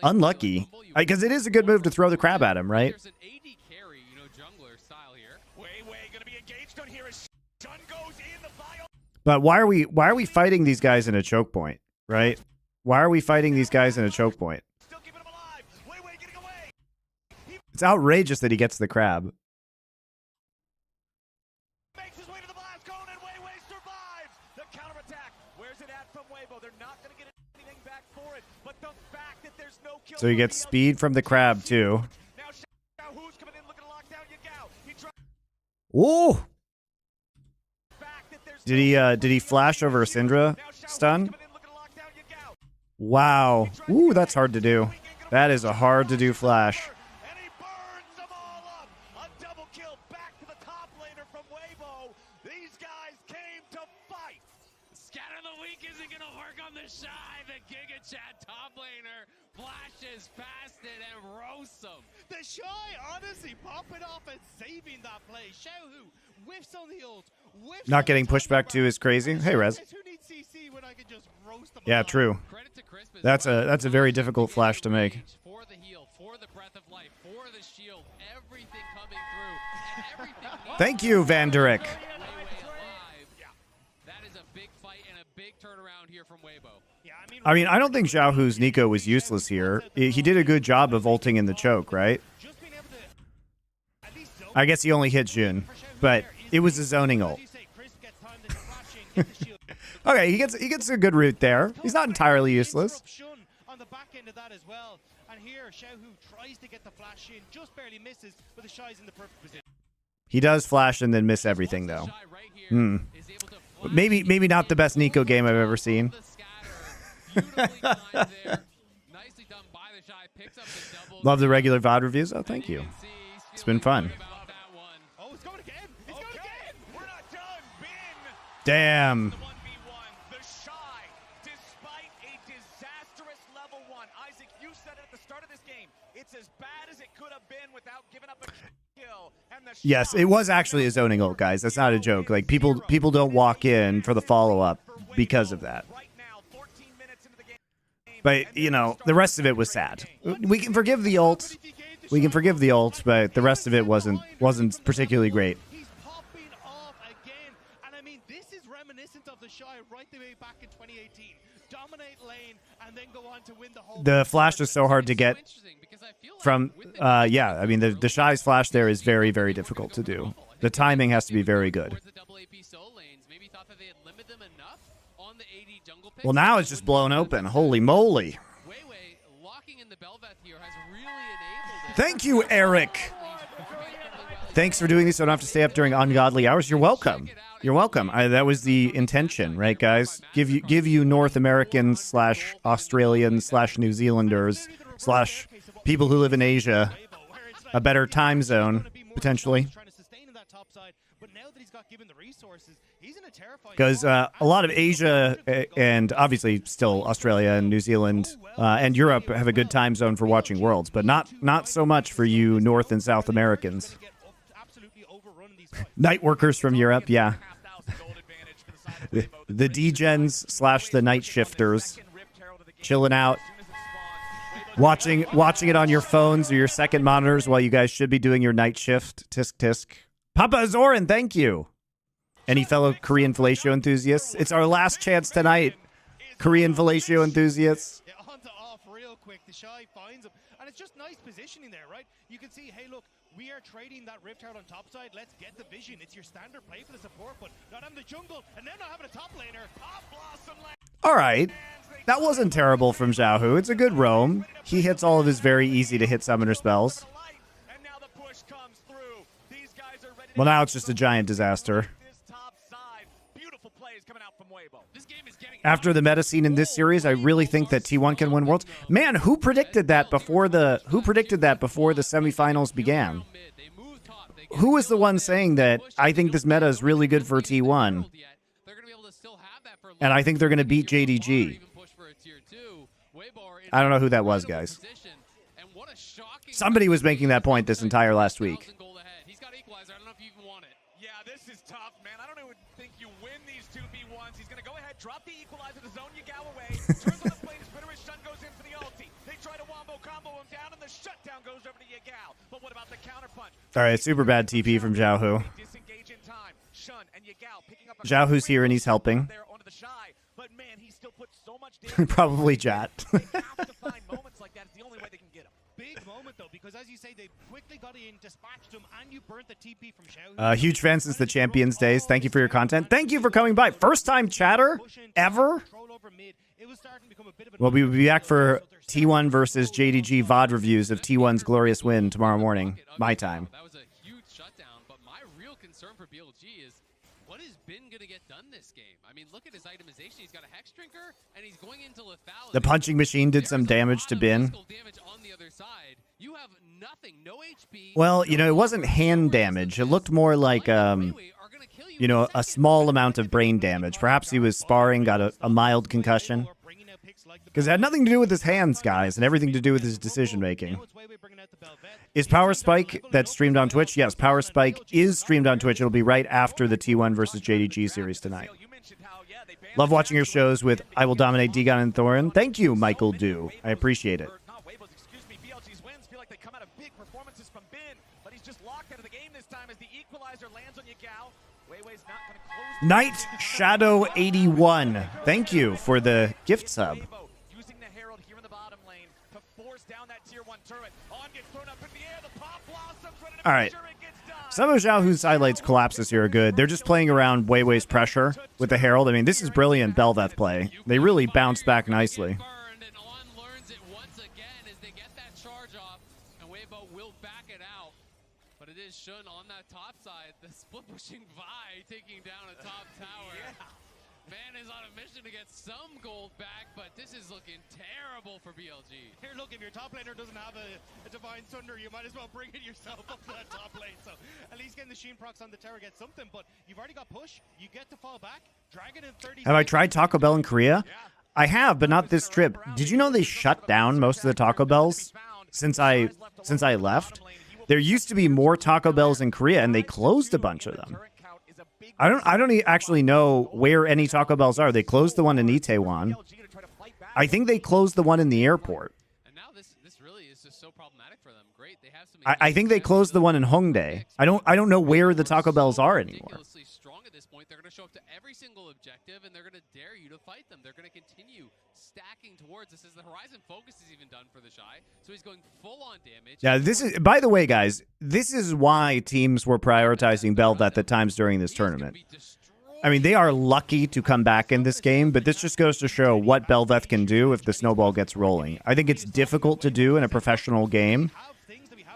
Unlucky, because it is a good move to throw the crab at him, right? But why are we fighting these guys in a choke point, right? Why are we fighting these guys in a choke point? It's outrageous that he gets the crab. Makes his way to the blast cone, and Way survives. The counterattack. Where's it at from Weibo? They're not going to get anything back for it, but the fact that there's no kill. So he gets speed from the crab too. Now Xiaohu's coming in looking to lock down Yagao. Ooh! Did he flash over a Syndra stun? Wow. Ooh, that's hard to do. That is a hard to do flash. And he burns them all up. A double kill back to the top laner from Weibo. These guys came to fight. Scatter the weak isn't gonna work on the Shy. The Giga Chat top laner flashes past it and roasts him. The Shy honestly popping off and saving that play. Xiaohu whiffs on the ult. Not getting pushed back to is crazy. Hey, Rez. Yeah, true. That's a very difficult flash to make. For the heal, for the breath of life, for the shield, everything coming through, and everything. Thank you, Van Durick. That is a big fight and a big turnaround here from Weibo. I mean, I don't think Xiaohu's Nico was useless here. He did a good job of ulting in the choke, right? I guess he only hit Jun, but it was a zoning ult. Okay, he gets a good route there. He's not entirely useless. On the back end of that as well. And here Xiaohu tries to get the flash in, just barely misses, but the Shy's in the perfect position. He does flash and then miss everything though. Maybe not the best Nico game I've ever seen. Love the regular VOD reviews. Oh, thank you. It's been fun. Oh, it's going again. It's going again. We're not done. Bin. Damn. The 1v1. The Shy, despite a disastrous level 1. Isaac, you said it at the start of this game. It's as bad as it could have been without giving up a kill. And the Yes, it was actually a zoning ult, guys. That's not a joke. Like people don't walk in for the follow-up because of that. Right now, 14 minutes into the game. But, you know, the rest of it was sad. We can forgive the ult. We can forgive the ult, but the rest of it wasn't particularly great. He's popping off again. And I mean, this is reminiscent of the Shy right the way back in 2018. Dominate lane and then go on to win the whole. The flash is so hard to get from, yeah, I mean, the Shy's flash there is very, very difficult to do. The timing has to be very good. thought that they had limited them enough on the AD jungle pick. Well, now it's just blown open. Holy moly. Weiwei locking in the Bel'Veth here has really enabled it. Thank you, Eric. Thanks for doing this so I don't have to stay up during ungodly hours. You're welcome. You're welcome. That was the intention, right, guys? Give you North Americans / Australians / New Zealanders / people who live in Asia a better time zone, potentially. Because a lot of Asia and obviously still Australia and New Zealand and Europe have a good time zone for watching Worlds, but not so much for you North and South Americans. Night workers from Europe, yeah. The D-gens / the night shifters chilling out, watching it on your phones or your second monitors while you guys should be doing your night shift. Tisk tisk. Papa Zoran, thank you. Any fellow Korean fellatio enthusiasts? It's our last chance tonight, Korean fellatio enthusiasts. Yeah, on to off real quick. The Shy finds him. And it's just nice positioning there, right? You can see, hey, look, we are trading that Rift Herald on top side. Let's get the vision. It's your standard play for the support, but not having the jungle, and then not having a top laner. Top Blossom lane. All right. That wasn't terrible from Xiaohu. It's a good roam. He hits all of his very easy-to-hit summoner spells. Well, now it's just a giant disaster. After the meta scene in this series, I really think that T1 can win Worlds. Man, who predicted that before the semifinals began? Who was the one saying that I think this meta is really good for T1? And I think they're going to beat JDG. I don't know who that was, guys. Somebody was making that point this entire last week. Drop the equalizer to zone Yagao away. Turns on the flame spitter as Shun goes in for the ulti. They try to wombo combo him down, and the shutdown goes over to Yagao. But what about the counterpunch? All right, super bad TP from Xiaohu. Disengage in time. Shun and Yagao picking up a Xiaohu's here and he's helping. there onto the Shy, but man, he still puts so much damage. Probably Jat. They have to find moments like that. It's the only way they can get him. Big moment, though, because as you say, they quickly got in, dispatched him, and you burnt the TP from Xiao. Huge fan since the Champions days. Thank you for your content. Thank you for coming by. First time chatter ever? Well, we will be back for T1 versus JDG VOD reviews of T1's glorious win tomorrow morning, my time. That was a huge shutdown, but my real concern for BLG is what is Bin going to get done this game? I mean, look at his itemization. He's got a Hex Drinker, and he's going into lethality. The punching machine did some damage to Bin. You have nothing, no HP. Well, you know, it wasn't hand damage. It looked more like, you know, a small amount of brain damage. Perhaps he was sparring, got a mild concussion. Because it had nothing to do with his hands, guys, and everything to do with his decision-making. Is Power Spike that's streamed on Twitch? Yes, Power Spike is streamed on Twitch. It'll be right after the T1 versus JDG series tonight. Love watching your shows with I Will Dominate, Degon, and Thorin. Thank you, Michael Dew. I appreciate it. BLG's wins feel like they come out of big performances from Bin, but he's just locked out of the game this time as the equalizer lands on Yagao. Weiwei's not going to close. Night Shadow 81. Thank you for the gift sub. Using the Herald here in the bottom lane to force down that tier 1 turret. On gets thrown up in the air. The pop blossoms. All right. Some of Xiaohu's highlights collapses here are good. They're just playing around Weiwei's pressure with the Herald. I mean, this is brilliant Bel'Veth play. They really bounce back nicely. Shun on that top side, the split pushing Vi taking down a top tower. Man is on a mission to get some gold back, but this is looking terrible for BLG. Here, look, if your top laner doesn't have a Divine Thunder, you might as well bring it yourself up to that top lane. So at least getting the Sheen procs on the tower gets something, but you've already got push. You get to fall back. Dragon in 30 Have I tried Taco Bell in Korea? I have, but not this trip. Did you know they shut down most of the Taco Bells since I left? There used to be more Taco Bells in Korea, and they closed a bunch of them. I don't actually know where any Taco Bells are. They closed the one in Itaewon. I think they closed the one in the airport. And now this really is just so problematic for them. Great, they have some. I think they closed the one in Hongdae. I don't know where the Taco Bells are anymore. Strong at this point. They're going to show up to every single objective, and they're going to dare you to fight them. They're going to continue stacking towards this as the Horizon focus is even done for the Shy. So he's going full on damage. Yeah, this is, by the way, guys, this is why teams were prioritizing Bel'Veth at times during this tournament. I mean, they are lucky to come back in this game, but this just goes to show what Belveth can do if the snowball gets rolling. I think it's difficult to do in a professional game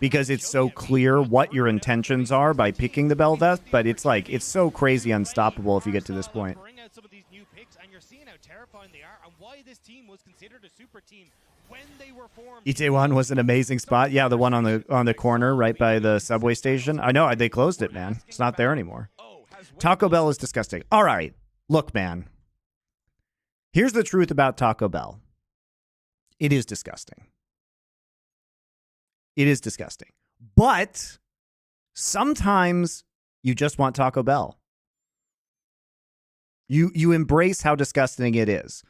because it's so clear what your intentions are by picking the Belveth, but it's like, it's so crazy unstoppable if you get to this point. Bring out some of these new picks, and you're seeing how terrifying they are and why this team was considered a super team when they were formed. EJ1 was an amazing spot. Yeah, the one on the corner right by the subway station. I know, they closed it, man. It's not there anymore. Taco Bell is disgusting. All right, look, man. Here's the truth about Taco Bell. It is disgusting. It is disgusting. But sometimes you just want Taco Bell. You embrace how disgusting it is.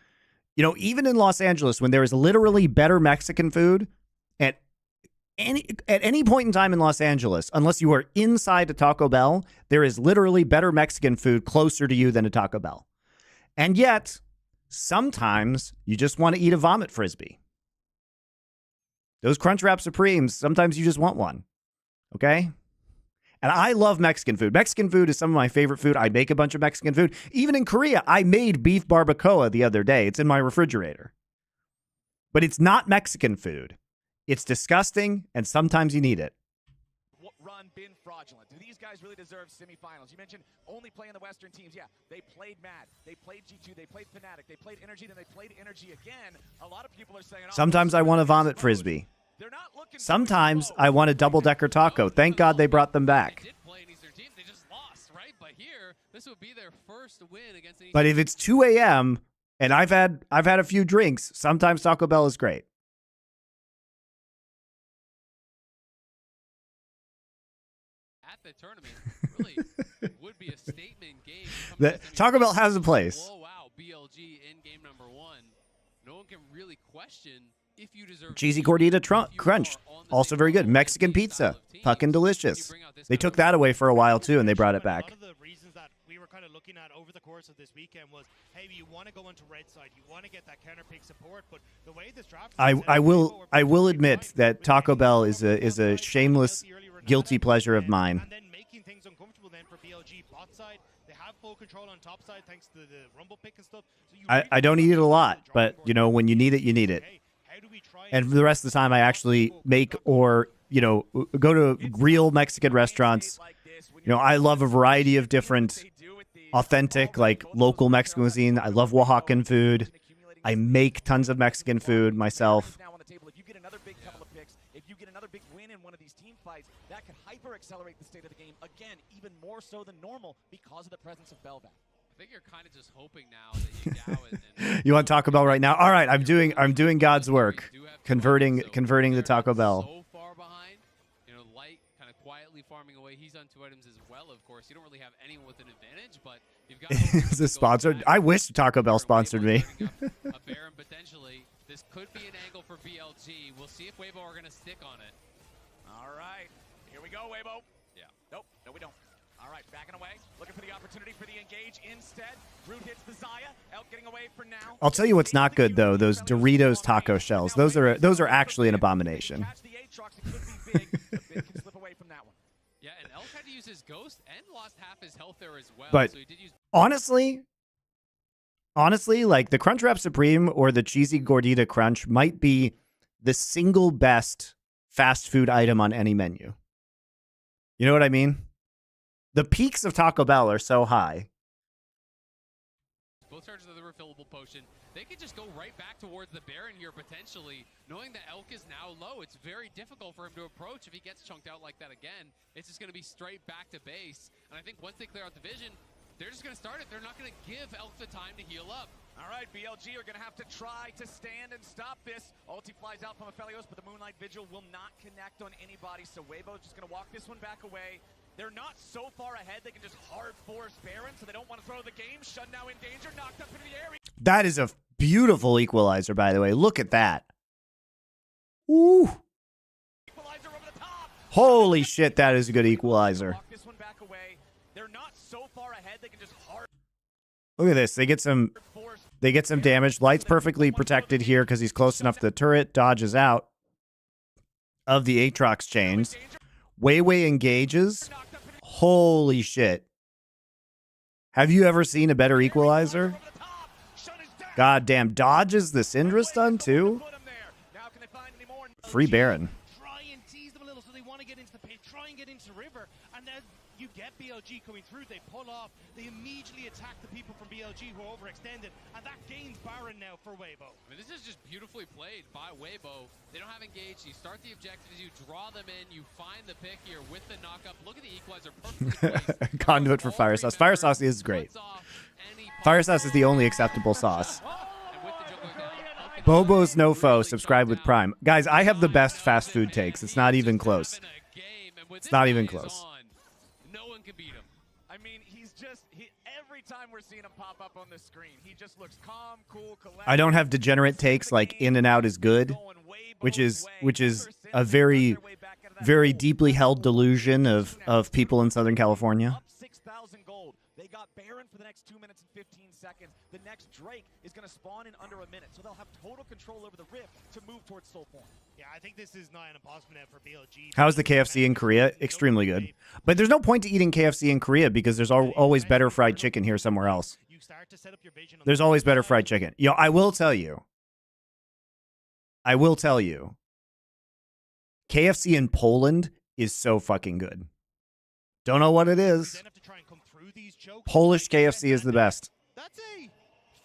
You know, even in Los Angeles, when there is literally better Mexican food at any point in time in Los Angeles, unless you are inside a Taco Bell, there is literally better Mexican food closer to you than a Taco Bell. And yet, sometimes you just want to eat a vomit Frisbee. Those Crunchwrap Supremes, sometimes you just want one. Okay? And I love Mexican food. Mexican food is some of my favorite food. I make a bunch of Mexican food. Even in Korea, I made beef barbacoa the other day. It's in my refrigerator. But it's not Mexican food. It's disgusting, and sometimes you need it. Run been fraudulent. Do these guys really deserve semifinals? You mentioned only playing the Western teams. Yeah, they played Mad. They played G2. They played Fnatic. They played Energy. Then they played Energy again. A lot of people are saying, sometimes I want a vomit Frisbee. Sometimes I want a double-decker taco. Thank God they brought them back. They just lost, right? But here, this would be their first win against. But if it's 2 a.m. and I've had a few drinks, sometimes Taco Bell is great. At the tournament, really would be a statement game. Taco Bell has a place. Blow out BLG in game number 1. No one can really question if you deserve. Cheesy Gordita Crunch, also very good. Mexican pizza, fucking delicious. They took that away for a while too, and they brought it back. A lot of the reasons that we were kind of looking at over the course of this weekend was, hey, you want to go into red side, you want to get that counter pick support, but the way this draft, I will admit that Taco Bell is a shameless guilty pleasure of mine. And then making things uncomfortable then for BLG bot side. They have full control on top side thanks to the rumble pick and stuff. So you I don't eat it a lot, but you know, when you need it, you need it. And for the rest of the time, I actually make or, you know, go to real Mexican restaurants. You know, I love a variety of different authentic, like local Mexican cuisine. I love Oaxacan food. I make tons of Mexican food myself. If you get another big couple of picks, if you get another big win in one of these team fights, that could hyper accelerate the state of the game again, even more so than normal because of the presence of Belvac. I think you're kind of just hoping now that you Dow and You want Taco Bell right now? All right, I'm doing God's work, converting the Taco Bell. So far behind, you know, Light kind of quietly farming away. He's on 2 items as well. Of course, you don't really have anyone with an advantage, but you've got. Is this sponsored? I wish Taco Bell sponsored me. A Baron potentially. This could be an angle for BLG. We'll see if Weibo are going to stick on it. All right, here we go, Weibo. Yeah. Nope, no we don't. All right, backing away, looking for the opportunity for the engage instead. Root hits the Zaya, Elk getting away for now. I'll tell you what's not good though, those Doritos taco shells. Those are actually an abomination. Catch the Aatrox, it could be big. The big can slip away from that one. Yeah, and Elk had to use his ghost and lost half his health there as well. But so he did use honestly, like the Crunchwrap Supreme or the Cheesy Gordita Crunch might be the single best fast food item on any menu. You know what I mean? The peaks of Taco Bell are so high. both charges of the refillable potion. They could just go right back towards the Baron here potentially, knowing that Elk is now low. It's very difficult for him to approach if he gets chunked out like that again. It's just going to be straight back to base. And I think once they clear out the vision, they're just going to start it. They're not going to give Elk the time to heal up. All right, BLG are going to have to try to stand and stop this. Ulti flies out from Aphelios, but the Moonlight Vigil will not connect on anybody, so Weibo's just going to walk this one back away. They're not so far ahead, they can just hard force Baron, so they don't want to throw the game. Shun now in danger, knocked up into the air. That is a beautiful equalizer, by the way. Look at that. Ooh. Equalizer over the top. Holy shit, that is a good equalizer. Walk this one back away. They're not so far ahead, they can just hard Look at this. They get some damage. Light's perfectly protected here because he's close enough to the turret. Dodges out of the Aatrox chains. Weiwei engages. Holy shit. Have you ever seen a better equalizer? God damn, dodges the Syndra stun too? Free Baron. Try and tease them a little so they want to get into the pit, try and get into River, and then you get BLG coming through, they pull off, they immediately attack the people from BLG who are overextended, and that gains Baron now for Weibo. I mean, this is just beautifully played by Weibo. They don't have engaged. You start the objectives, you draw them in, you find the pick here with the knockup. Look at the equalizer perfectly placed. Conduit for Fire Sauce. Fire Sauce is great. Fire Sauce is the only acceptable sauce. Bobo's no foe. Subscribe with Prime. Guys, I have the best fast food takes. It's not even close. It's not even close. No one can beat him. I mean, every time we're seeing him pop up on the screen, he just looks calm, cool, collected. I don't have degenerate takes like In and Out is good, which is a very, very deeply held delusion of people in Southern California. Up 6,000 gold. They got Baron for the next 2 minutes and 15 seconds. The next Drake is going to spawn in under a minute, so they'll have total control over the Rift to move towards Soul Point. Yeah, I think this is not an impossible net for BLG. How's the KFC in Korea? Extremely good. But there's no point to eating KFC in Korea because there's always better fried chicken here somewhere else. You start to set up your vision on There's always better fried chicken. Yo, I will tell you. KFC in Poland is so fucking good. Don't know what it is. then have to try and come through these chokes. Polish KFC is the best. That's a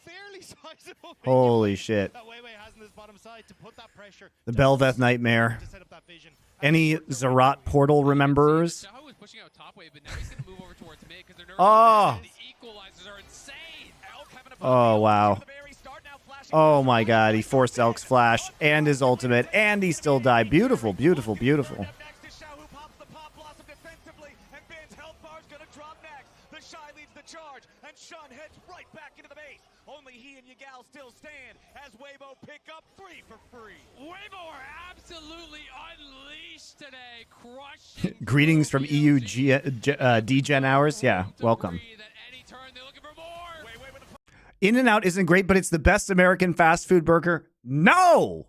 fairly sizable Holy shit. that Weiwei has on this bottom side to put that pressure. The Belveth Nightmare. To set up that vision. Any Zerat Portal rememberers? Saha was pushing out top wave, but now he's going to move over towards mid because they're nervous. Oh. The equalizers are insane. Oh, wow. Oh my god, he forced Elk's flash and his ultimate, and he still died. Beautiful, beautiful, beautiful. Next to Xiao, who pops the pop blossom defensively, and Ben's health bar is going to drop next. The Shy leads the charge, and Shun heads right back into the base. Only he and Yagal still stand as Weibo pick up 3 for free. Weibo are absolutely unleashed today, crushing. Greetings from EU DGen hours. Yeah, welcome. In and Out isn't great, but it's the best American fast food burger. No!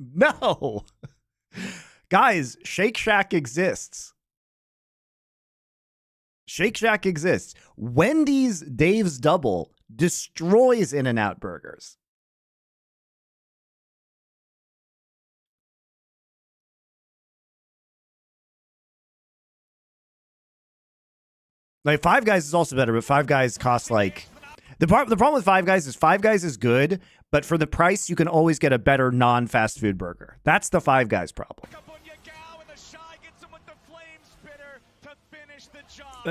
No! Guys, Shake Shack exists. Shake Shack exists. Wendy's Dave's Double destroys In and Out burgers. Like, Five Guys is also better, but Five Guys costs like... The problem with Five Guys is good, but for the price, you can always get a better non-fast food burger. That's the Five Guys problem.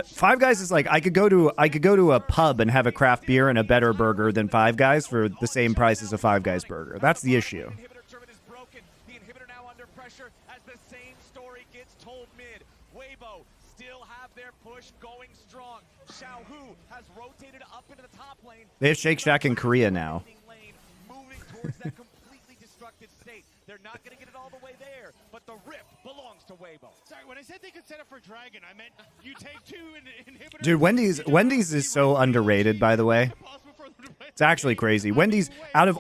Five Guys is like, I could go to a pub and have a craft beer and a better burger than Five Guys for the same price as a Five Guys burger. That's the issue. The inhibitor now under pressure as the same story gets told mid. Weibo still have their push going strong. Xiao Hu has rotated up into the top lane. They have Shake Shack in Korea now. Moving towards that completely destructive state. They're not going to get it all the way there, but the Rift belongs to Weibo. Sorry, when I said they could set up for Dragon, I meant you take 2 inhibitors. Dude, Wendy's is so underrated, by the way. It's actually crazy. Wendy's, out of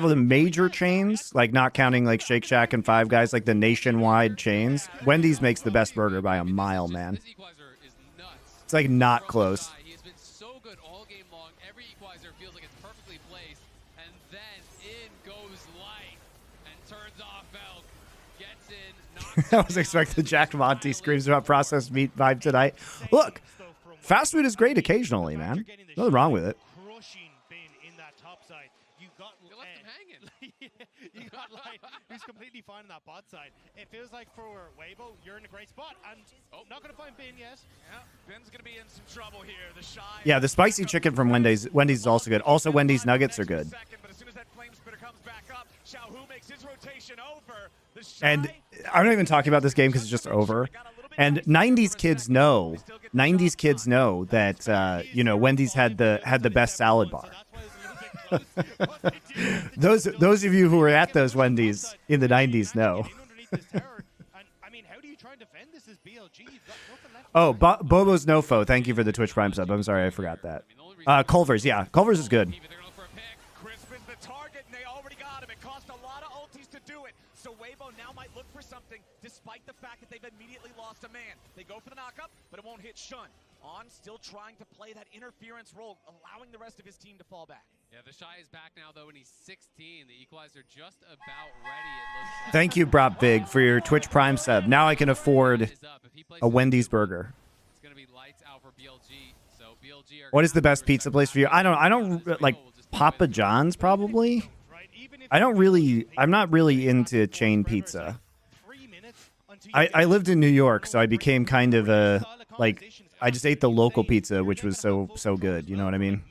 the major chains, like not counting like Shake Shack and Five Guys, like the nationwide chains, Wendy's makes the best burger by a mile, man. It's like not close. He has been so good all game long. Every equalizer feels like it's perfectly placed, and then in goes Light and turns off Elk. Gets in. I was expecting Jack Monty screams about processed meat vibe tonight. Look, fast food is great occasionally, man. Nothing wrong with it. Crushing bin in that top side. You got left him hanging. You got Light, who's completely fine on that bot side. It feels like for Weibo, you're in a great spot, and not going to find Bin yet. Yeah, Ben's going to be in some trouble here. The Shy. Yeah, the spicy chicken from Wendy's is also good. Also, Wendy's nuggets are good. But as soon as that flame spitter comes back up, Xiao Hu makes his rotation over. The Shy, And I'm not even talking about this game because it's just over. And 90s kids know that Wendy's had the best salad bar. Those of you who were at those Wendy's in the 90s know. I mean, how do you try and defend this as BLG? Oh, Bobo's no foe. Thank you for the Twitch Prime sub. I'm sorry, I forgot that. Culver's, yeah, Culver's is good. Crisp is the target, and they already got him. It cost a lot of ultis to do it. So Weibo now might look for something, despite the fact that they've immediately lost a man. They go for the knockup, but it won't hit Shun. On still trying to play that interference role, allowing the rest of his team to fall back. Yeah, the Shy is back now, though, and he's 16. The equalizer just about ready, it looks like. Thank you, Brop Big, for your Twitch Prime sub. Now I can afford a Wendy's burger. It's going to be lights out for BLG. So BLG are What is the best pizza place for you? I don't like Papa John's probably. I'm not really into chain pizza. I lived in New York, so I became kind of a, like, I just ate the local pizza, which was so good. You know what I mean?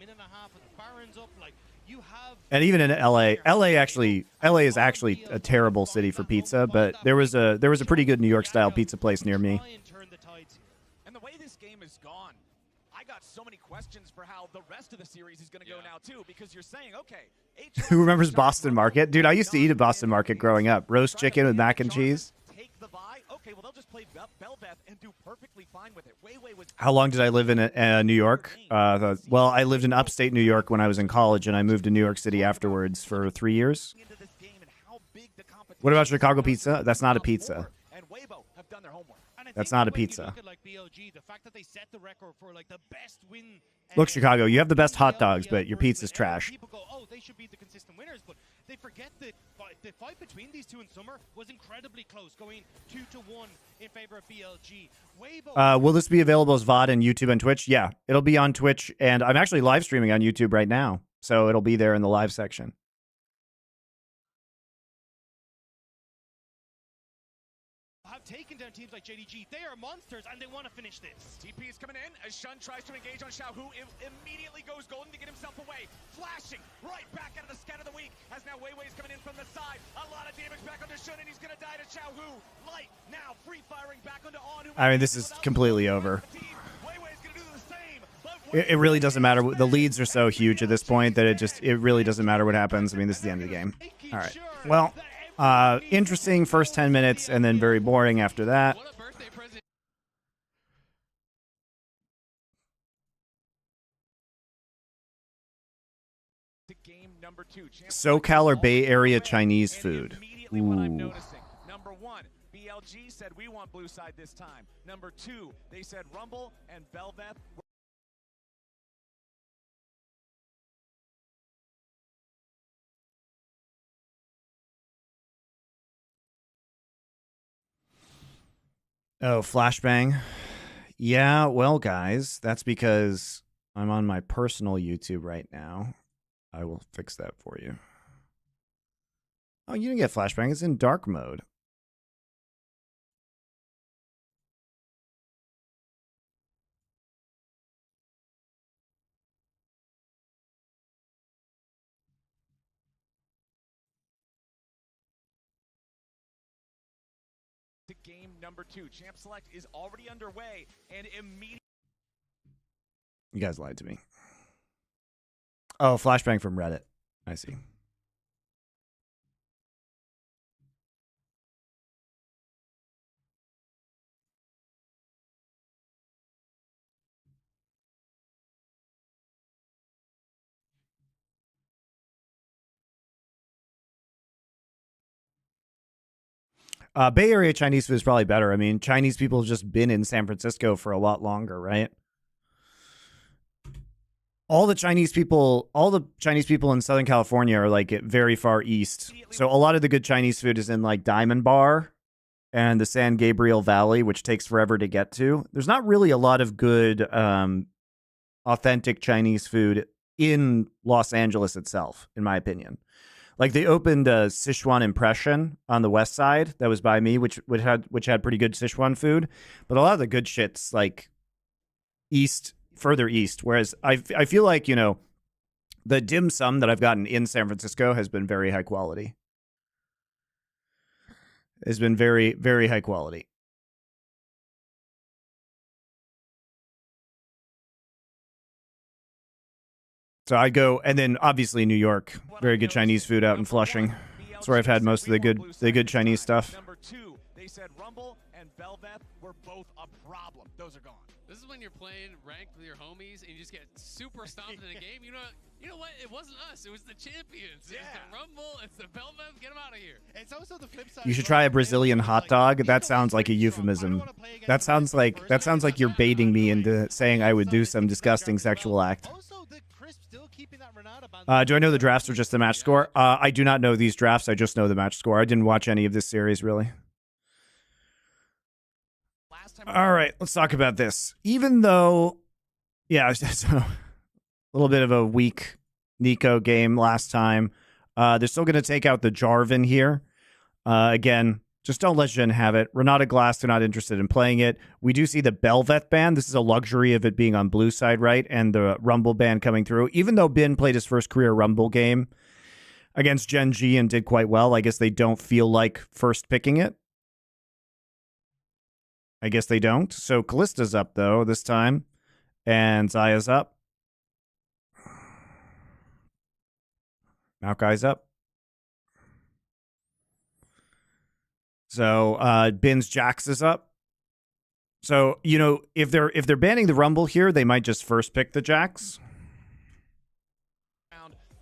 And even in LA is actually a terrible city for pizza, but there was a pretty good New York style pizza place near me. And the way this game is gone, I got so many questions for how the rest of the series is going to go now too, because you're saying, okay, Who remembers Boston Market? Dude, I used to eat at Boston Market growing up. Roast chicken with mac and cheese. Take the bye. Okay, well they'll just play Belveth and do perfectly fine with it. Was How long did I live in New York? Well, I lived in upstate New York when I was in college, and I moved to New York City afterwards for 3 years. What about Chicago pizza? That's not a pizza. And Weibo have done their homework. That's not a pizza. Look at, like, BLG, the fact that they set the record for like the best win. Look, Chicago, you have the best hot dogs, but your pizza's trash. People go, oh, they should be the consistent winners, but they forget that the fight between these two in summer was incredibly close, going 2-1 in favor of BLG. Weibo. Will this be available as VOD on YouTube and Twitch? Yeah, it'll be on Twitch, and I'm actually live streaming on YouTube right now, so it'll be there in the live section. Have taken down teams like JDG. They are monsters, and they want to finish this. TP is coming in as Shun tries to engage on Xiao, who immediately goes golden to get himself away. Flashing right back out of the scat of the week, as now Weiwei's coming in from the side. A lot of damage back onto Shun, and he's going to die to Xiao Hu. Light now free firing back onto On. I mean, this is completely over. Weiwei's going to do the same. It really doesn't matter. The leads are so huge at this point that it really doesn't matter what happens. I mean, this is the end of the game. All right. Well, interesting first 10 minutes, and then very boring after that. What a birthday present. To game number 2. SoCal or Bay Area Chinese food. Immediately what I'm Ooh. noticing. Number 1, BLG said we want blue side this time. Number 2, they said Rumble and Belveth. Oh, flashbang. Yeah, well, guys, that's because I'm on my personal YouTube right now. I will fix that for you. Oh, you didn't get flashbang. It's in dark mode. To game number 2. Champ Select is already underway, and immediately. You guys lied to me. Oh, flashbang from Reddit. I see. Bay Area Chinese food is probably better. I mean, Chinese people have just been in San Francisco for a lot longer, right? All the Chinese people in Southern California are like very far east. So a lot of the good Chinese food is in like Diamond Bar and the San Gabriel Valley, which takes forever to get to. There's not really a lot of good authentic Chinese food in Los Angeles itself, in my opinion. Like they opened a Sichuan Impression on the west side that was by me, which had pretty good Sichuan food, but a lot of the good shit's like further east. Whereas I feel like, you know, the dim sum that I've gotten in San Francisco has been very high quality. Has been very, very high quality. So I go, and then obviously New York, very good Chinese food out in Flushing. That's where I've had most of the good Chinese stuff. Number 2, They said Rumble and Belveth were both a problem. Those are gone. This is when you're playing ranked with your homies and you just get super stomped in a game. You know what? It wasn't us. It was the champions. Yeah. It's the Rumble. It's the Belveth. Get them out of here. It's also the flip side. You should try a Brazilian hot dog. That sounds like a euphemism. That sounds like you're baiting me into saying I would do some disgusting sexual act. Also, the Crisp still keeping that Renata band. Do I know the drafts or just the match score? I do not know these drafts. I just know the match score. I didn't watch any of this series, really. All right, let's talk about this. Even though, yeah, so a little bit of a weak Nico game last time. They're still going to take out the Jarvan here. Again, just don't let Jhin have it. Renata Glass, they're not interested in playing it. We do see the Belveth ban. This is a luxury of it being on blue side, right? And the Rumble ban coming through. Even though Bin played his first career Rumble game against Gen G and did quite well, I guess they don't feel like first picking it. I guess they don't. So Kallista's up, though, this time. And Zaya's up. Maokai's up. So Bin's Jax is up. So, you know, if they're banning the Rumble here, they might just first pick the Jax.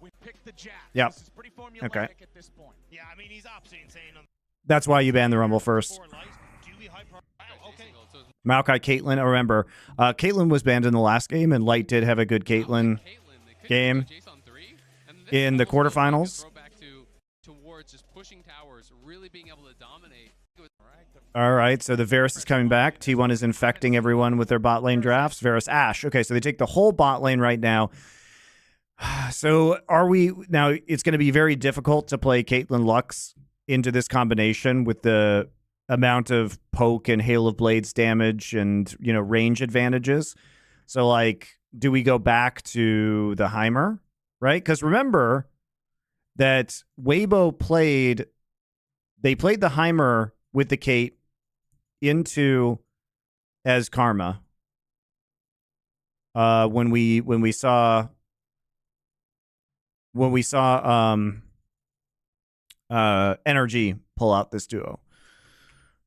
We picked the Jax. Yep. This is pretty Okay. formulaic at this point. Yeah, I mean, he's absolutely insane. On That's why you ban the Rumble first. four light. Do we hyper? Wow, okay. Maokai, Caitlyn. Remember, Caitlyn was banned in the last game, and Light did have a good Caitlyn game in the quarterfinals. Towards just pushing towers, really being able to dominate. All right, so the Varus is coming back. T1 is infecting everyone with their bot lane drafts. Varus, Ashe. Okay, so they take the whole bot lane right now. So are we now? It's going to be very difficult to play Caitlyn Lux into this combination with the amount of poke and Hail of Blades damage and, you know, range advantages. So, like, do we go back to the Heimer, right? Because remember that Weibo played the Heimer with the Kate into as Karma. When we saw Energy pull out this duo.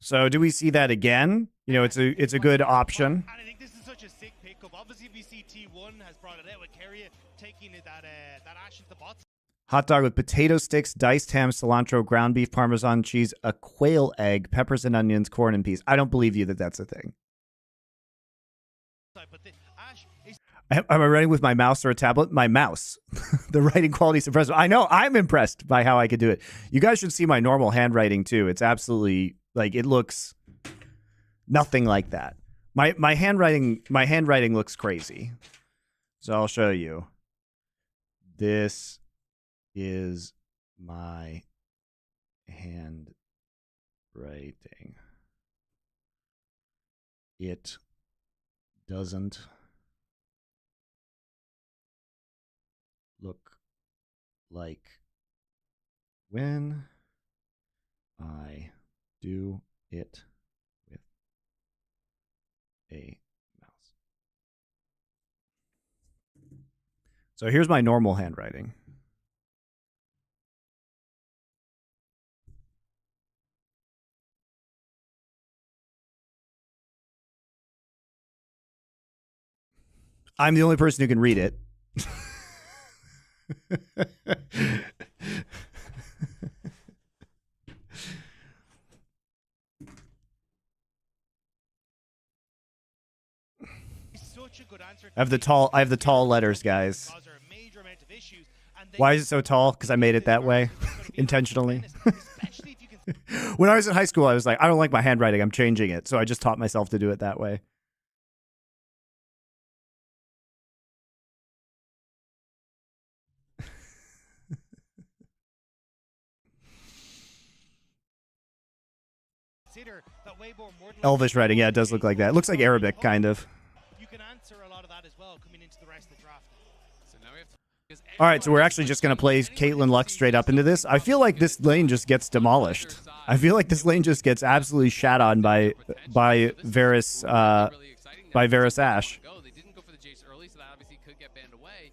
So do we see that again? You know, it's a good option. And I think this is such a sick pickup. Obviously, we see T1 has brought it out with Keria taking that Ashe into the bots. Hot dog with potato sticks, diced ham, cilantro, ground beef, Parmesan cheese, a quail egg, peppers and onions, corn and peas. I don't believe you that that's a thing. But the Ashe is Am I writing with my mouse or a tablet? My mouse. The writing quality is impressive. I know. I'm impressed by how I could do it. You guys should see my normal handwriting too. It's absolutely, like, it looks nothing like that. My handwriting looks crazy. So I'll show you. This is my handwriting. It doesn't look like when I do it with a mouse. So here's my normal handwriting. I'm the only person who can read it. such a good answer. I have the tall letters, guys. Cause a major amount of issues, and they Why is it so tall? Because I made it that way intentionally. especially if you can When I was in high school, I was like, I don't like my handwriting. I'm changing it. So I just taught myself to do it that way. consider that way more Elvish writing. Yeah, it does look like that. It looks like Arabic, kind of. You can answer a lot of that as well coming into the rest of the draft. So now we have to, All right, so we're actually just going to play Caitlyn Lux straight up into this. I feel like this lane just gets demolished. I feel like this lane just gets absolutely shat on by Varus Ashe. They didn't go for the Jace early, so that obviously could get banned away.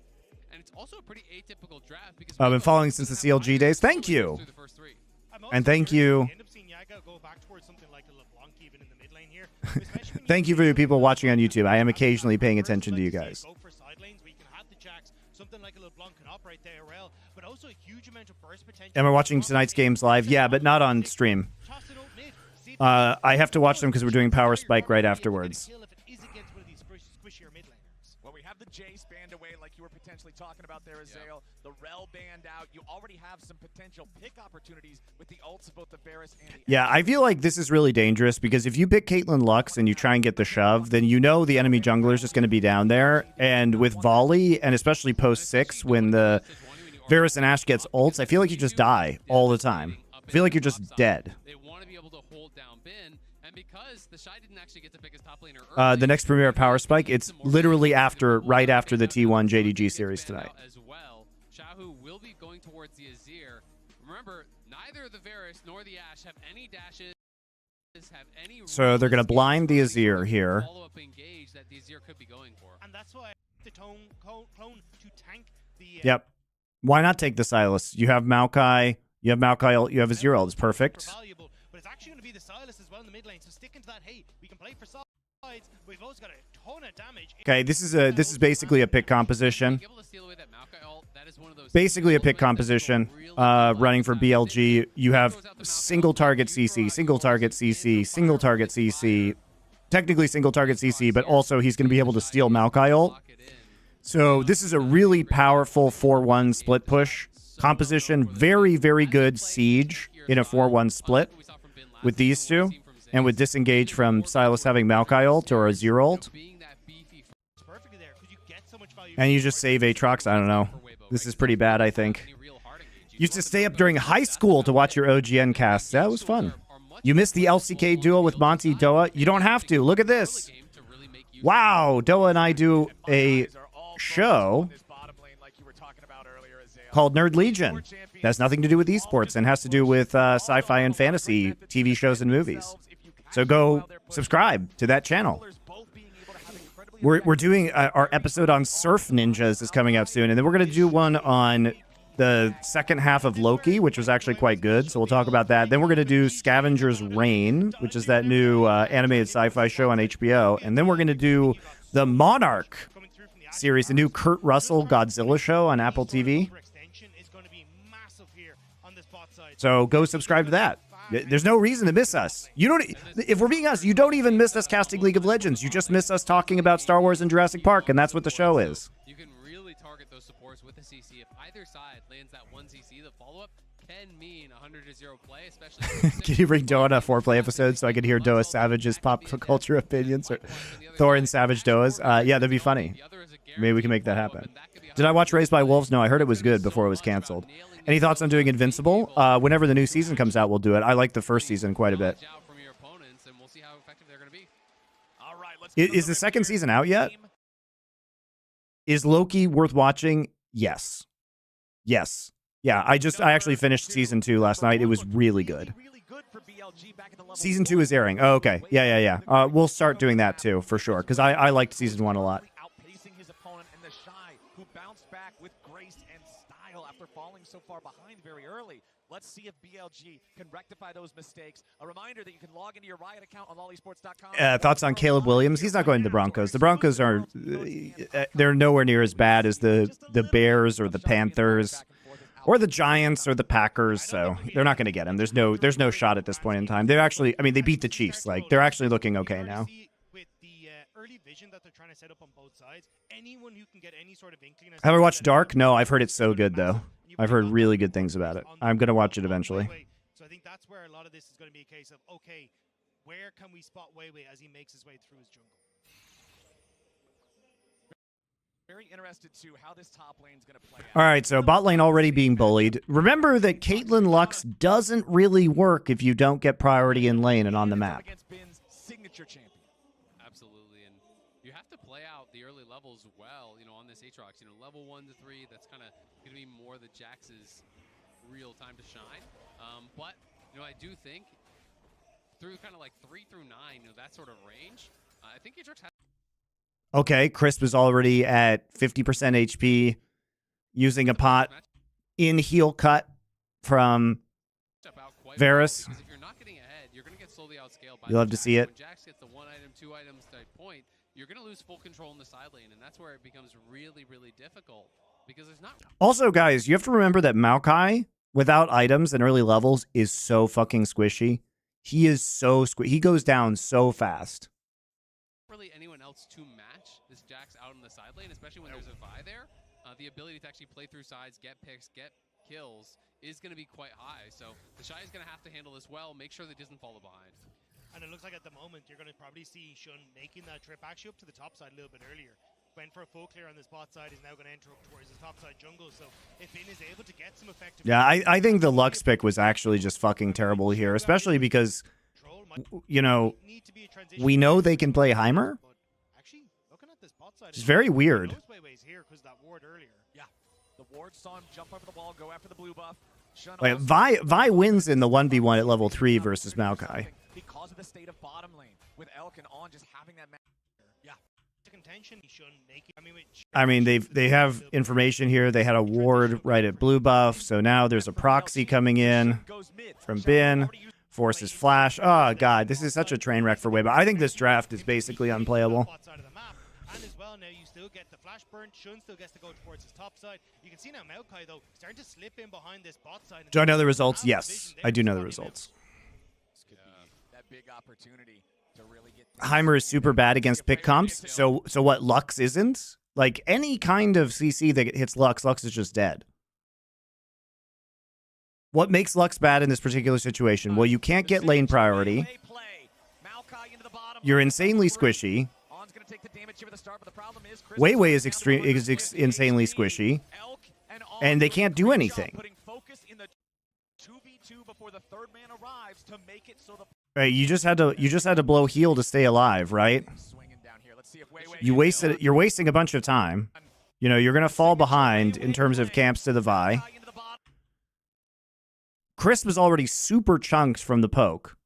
And it's also a pretty atypical draft because I've been following since the CLG days. Thank you. through the first three. I'm And also thank curious if you. we end up seeing seen Yaga go back towards something like a LeBlanc even in the mid lane here. Especially when Thank you for the people watching on YouTube. I am occasionally paying attention to you guys. Go for side lanes where you can have the Jax, something like a LeBlanc can operate there well, but also a huge amount of burst potential. Am I watching tonight's games live? Yeah, but not on stream. Toss it out mid. See if I have to watch them because we're doing Power Spike right afterwards. if it is against one of these squishier mid laners. Well, we have the Jace banned away like you were potentially talking about there, Azale. The Rel banned out. You already have some potential pick opportunities with the ults of both the Varus and the Yeah, I feel like this is really dangerous because if you pick Caitlyn Lux and you try and get the shove, then you know the enemy jungler is just going to be down there. And with Volley, and especially post 6, when the Varus and Ashe gets ults, I feel like you just die all the time. I feel like you're just dead. They want to be able to hold down Bin, and because the Shy didn't actually get to pick his top laner early, The next premiere of Power Spike, it's literally right after the T1 JDG series tonight. As well, Shahu will be going towards the Azir. Remember, neither the Varus nor the Ashe have any dashes. Have any So they're going to blind the Azir here. Follow-up engage that the Azir could be going for. And that's why the clone to tank the Yep. Why not take the Sylas? You have Maokai. You have Maokai. You have Azir ult. It's perfect. valuable, but it's actually going to be the Silas as well in the mid lane. So sticking to that, hey, we can play for sides. We've also got a ton of damage. Okay, this is basically a pick composition. Able to steal away that Maokai ult, that is one of those Basically a pick composition. Running for BLG, you have single target CC, single target CC, single target CC. Technically single target CC, but also he's going to be able to steal Maokai ult. So this is a really powerful 4-1 split push composition. Very, very good siege in a 4-1 split with these two. And with disengage from Sylas having Maokai ult or a Azir ult. And you just save Aatrox. I don't know. This is pretty bad, I think. Used to stay up during high school to watch your OGN casts. That was fun. You missed the LCK duel with Monty Doa. You don't have to. Look at this. Wow. Doa and I do a show called Nerd Legion. It has nothing to do with esports and has to do with sci-fi and fantasy TV shows and movies. So go subscribe to that channel. We're doing our episode on Surf Ninjas is coming out soon, and then we're going to do one on the second half of Loki, which was actually quite good. So we'll talk about that. Then we're going to do Scavenger's Reign, which is that new animated sci-fi show on HBO, and then we're going to do the Monarch series, the new Kurt Russell Godzilla show on Apple TV. So go subscribe to that. There's no reason to miss us. You don't. If we're being honest, you don't even miss us casting League of Legends. You just miss us talking about Star Wars and Jurassic Park, and that's what the show is. You can really target those supports with the CC. If either side lands that one CC, the follow-up can mean 100-0 play, especially. Can you bring Doa on a 4-play episode so I can hear Doa Savage's pop culture opinions or Thor and Savage Doa's? Yeah, that'd be funny. Maybe we can make that happen. Did I watch Raised by Wolves? No, I heard it was good before it was canceled. Any thoughts on doing Invincible? Whenever the new season comes out, we'll do it. I like the first season quite a bit. Is the second season out yet? Is Loki worth watching? Yes. Yes. Yeah, I actually finished season 2 last night. It was really good. Season 2 is airing. Oh, okay. Yeah. We'll start doing that too, for sure, because I liked season 1 a lot. Falling so far behind very early. Let's see if BLG can rectify those mistakes. A reminder that you can log into your Riot account on allsports.com. Thoughts on Caleb Williams? He's not going to the Broncos. The Broncos are they're nowhere near as bad as the Bears or the Panthers or the Giants or the Packers, so they're not going to get him. There's no shot at this point in time. They're actually, I mean, they beat the Chiefs. Like, they're actually looking okay now. Vision that they're trying to set up on both sides. Anyone who can get any sort of inkling. Have I watched Dark? No, I've heard it's so good though. I've heard really good things about it. I'm gonna watch it eventually. So I think that's where a lot of this is going to be a case of, okay, where can we spot Weiwei as he makes his way through his jungle? Very interested to how this top lane is going to play out. All right, so bot lane already being bullied. Remember that Caitlyn Lux doesn't really work if you don't get priority in lane and on the map. Against Bin's signature champion. Absolutely, and you have to play out the early levels well, on this Aatrox. Level 1 to 3, that's kind of going to be more the Jax's real time to shine. But, I do think through kind of like 3 through 9, that sort of range, I think Aatrox has. Okay, Crisp is already at 50% HP, using a pot in heel cut from Varus. If you're not getting slowly outscaled by You love to see it. When Jax gets the 1 item, 2 items type point, you're going to lose full control in the side lane, and that's where it becomes really, really difficult because there's not. Also, guys, you have to remember that Maokai, without items and early levels, is so fucking squishy. He is so he goes down so fast. Really anyone else to match this Jax out in the side lane, especially when there's a Vi there. The ability to actually play through sides, get picks, get kills is going to be quite high. So the Shy is going to have to handle this well, make sure that he doesn't fall behind. And it looks like at the moment you're going to probably see Shun making that trip actually up to the top side a little bit earlier. Went for a full clear on this bot side, is now going to enter up towards his top side jungle. So if Bin is able to get some effective... Yeah, I think the Lux pick was actually just fucking terrible here, especially because, you know, we know they can play Heimer. It's very weird. Yeah, the ward saw him jump over the wall, go after the blue buff. Wait, Vi wins in the 1v1 at level 3 versus Maokai. Because of the state of bottom lane, with Elk and On just having that match. Yeah. I mean, they have information here. They had a ward right at blue buff, so now there's a proxy coming in from Bin. Forces flash. Oh, God, this is such a train wreck for Weibo. I think this draft is basically unplayable. And as well, now you still get the flash burn. Shun still gets to go towards his top side. You can see now Maokai, though, starting to slip in behind this bot side. Do I know the results? Yes, I do know the results. This could be that big opportunity to really get... Heimer is super bad against pick comps. So what, Lux isn't? Like, any kind of CC that hits Lux, Lux is just dead. What makes Lux bad in this particular situation? Well, you can't get lane priority. You're insanely squishy. Weiwei is insanely squishy, and they can't do anything. Right, you just had to blow heal to stay alive, right? You're wasting a bunch of time. You know, you're gonna fall behind in terms of camps to the Vi. Crisp is already super chunked from the poke.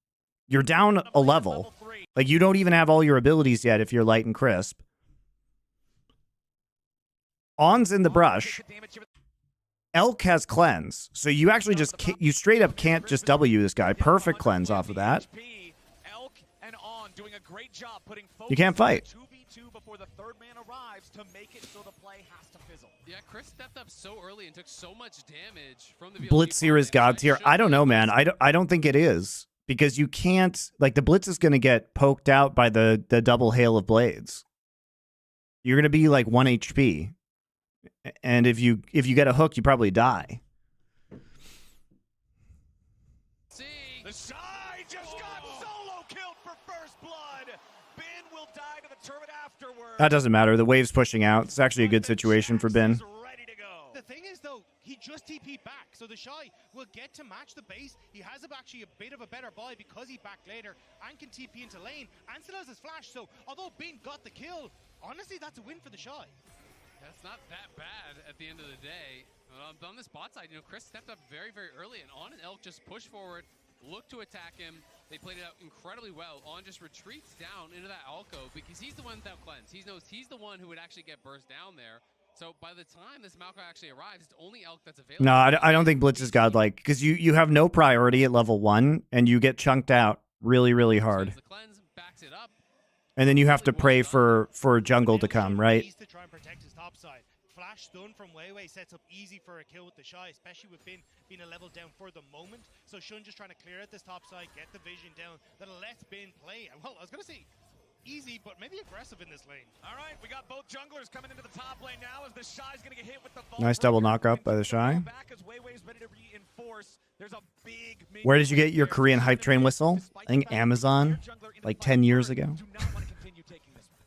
You're down a level. Like, you don't even have all your abilities yet if you're light and crisp. On's in the brush. Elk has cleanse. So you actually just, you straight up can't just W this guy. Perfect cleanse off of that. You can't fight. Yeah, Chris stepped up so early and took so much damage from the Blitz here is God tier. I don't know, man. I don't think it is. Because you can't, like, the Blitz is going to get poked out by the double hail of blades. You're going to be like 1 HP. And if you get a hook, you probably die. The side just got solo killed for first blood. Bin will die to the turret afterwards. That doesn't matter. The wave's pushing out. It's actually a good situation for Bin. The thing is, though, he just TP'd back, so the Shy will get to match the base. He has actually a bit of a better buy because he backed later and can TP into lane and still has his flash. So although Bin got the kill, honestly, that's a win for the Shy. That's not that bad at the end of the day. On this bot side, you know, Chris stepped up very, very early, and On and Elk just pushed forward, looked to attack him. They played it out incredibly well. On just retreats down into that alcove because he's the one without cleanse. He knows he's the one who would actually get burst down there. So by the time this Maokai actually arrives, it's only Elk that's available. No, I don't think Blitz is godlike because you have no priority at level 1 and you get chunked out really, really hard. The cleanse backs it up. And then you have to pray for jungle to come, right? He's to try and protect his top side. Flash stun from Weiwei sets up easy for a kill with the Shy, especially with Bin being a level down for the moment. So Shun just trying to clear out this top side, get the vision down, that'll let Bin play. Well, I was going to say easy, but maybe aggressive in this lane. All right, we got both junglers coming into the top lane now as the Shy's going to get hit with the Nice double knockup by the Shy. Where did you get your Korean hype train whistle? I think Amazon, like 10 years ago.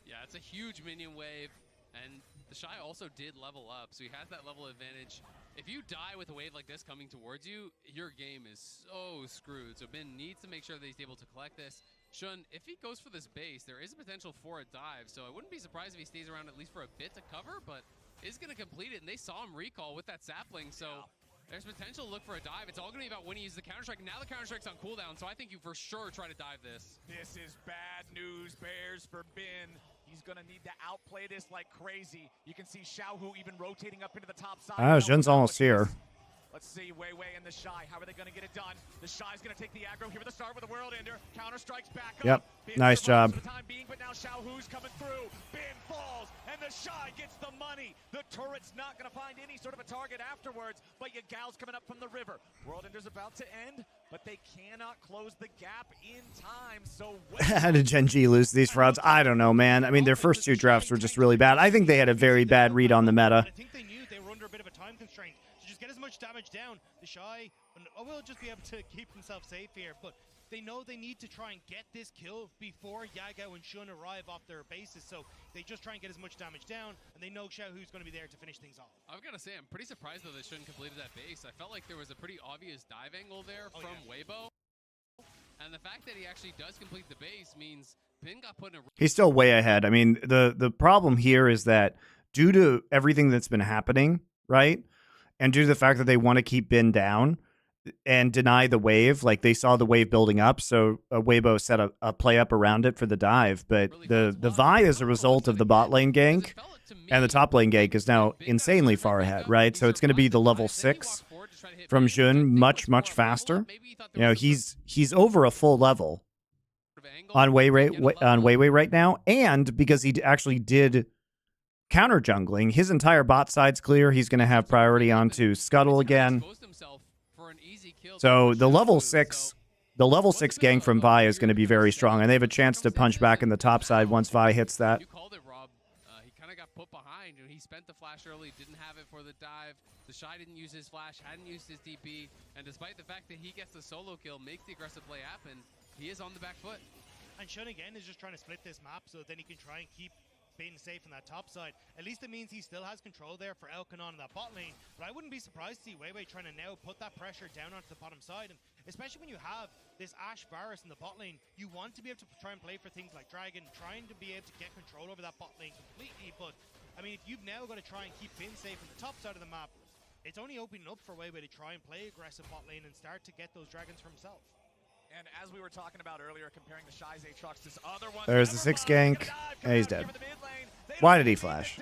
Yeah, it's a huge minion wave, and the Shy also did level up, so he has that level advantage. If you die with a wave like this coming towards you, your game is so screwed. So Bin needs to make sure that he's able to collect this. Shun, if he goes for this base, there is a potential for a dive, so I wouldn't be surprised if he stays around at least for a bit to cover, but is going to complete it, and they saw him recall with that sapling, so there's potential to look for a dive. It's all going to be about when he uses the Counter-Strike. Now the Counter-Strike's on cooldown, so I think you for sure try to dive this. This is bad news bears for Bin. He's going to need to outplay this like crazy. You can see Xiaohu even rotating up into the top side. Oh, Jun's almost here. Let's see, Wei Wei and the Shy. How are they going to get it done? The Shy's going to take the aggro here with the start with the World Ender. Counter strikes back up. Yep. Bin Nice survives job. for the time being, but now Xiaohu's coming through. Bin falls, and the Shy gets the money. The turret's not going to find any sort of a target afterwards, but Yagal's coming up from the river. World Ender's about to end, but they cannot close the gap in time. So How did Gen G lose these rounds? I don't know, man. I mean, their first two drafts were just really bad. I think they had a very bad read on the meta. I think they knew they were under a bit of a time constraint. So just get as much damage down. The Shy will just be able to keep themselves safe here, but they know they need to try and get this kill before Yagao and Shun arrive off their bases, so they just try and get as much damage down, and they know Xiaohu's going to be there to finish things off. I've got to say, I'm pretty surprised though they shouldn't completed that base. I felt like there was a pretty obvious dive angle there from Weibo, and the fact that he actually does complete the base means Pin got put in a... He's still way ahead. I mean, the problem here is that due to everything that's been happening, right, and due to the fact that they want to keep Bin down and deny the wave, like they saw the wave building up, so Weibo set a play up around it for the dive, but the Vi as a result of the bot lane gank and the top lane gank is now insanely far ahead, right? So it's going to be the level 6 from Jun much faster. You know, he's over a full level on Wei Wei right now, and because he actually did counter jungling, his entire bot side's clear. He's going to have priority onto Scuttle again. So the level 6 gank from Vi is going to be very strong, and they have a chance to punch back in the top side once Vi hits that. You called it, Rob. He kind of got put behind. He spent the flash early, didn't have it for the dive. The Shy didn't use his flash, hadn't used his DP, and despite the fact that he gets the solo kill, makes the aggressive play happen, he is on the back foot. And Shun again is just trying to split this map so then he can try and keep being safe in that top side. At least it means he still has control there for Elkanon in that bot lane, but I wouldn't be surprised to see Wei Wei trying to now put that pressure down onto the bottom side, and especially when you have this Ashe Varus in the bot lane, you want to be able to try and play for things like Dragon, trying to be able to get control over that bot lane completely, but I mean, if you've now got to try and keep Bin safe in the top side of the map, it's only opening up for Wei Wei to try and play aggressive bot lane and start to get those dragons for himself. And as we were talking about earlier, comparing the Shy's Aatrox to other ones. There's the 6 gank. And he's dead. Why did he flash?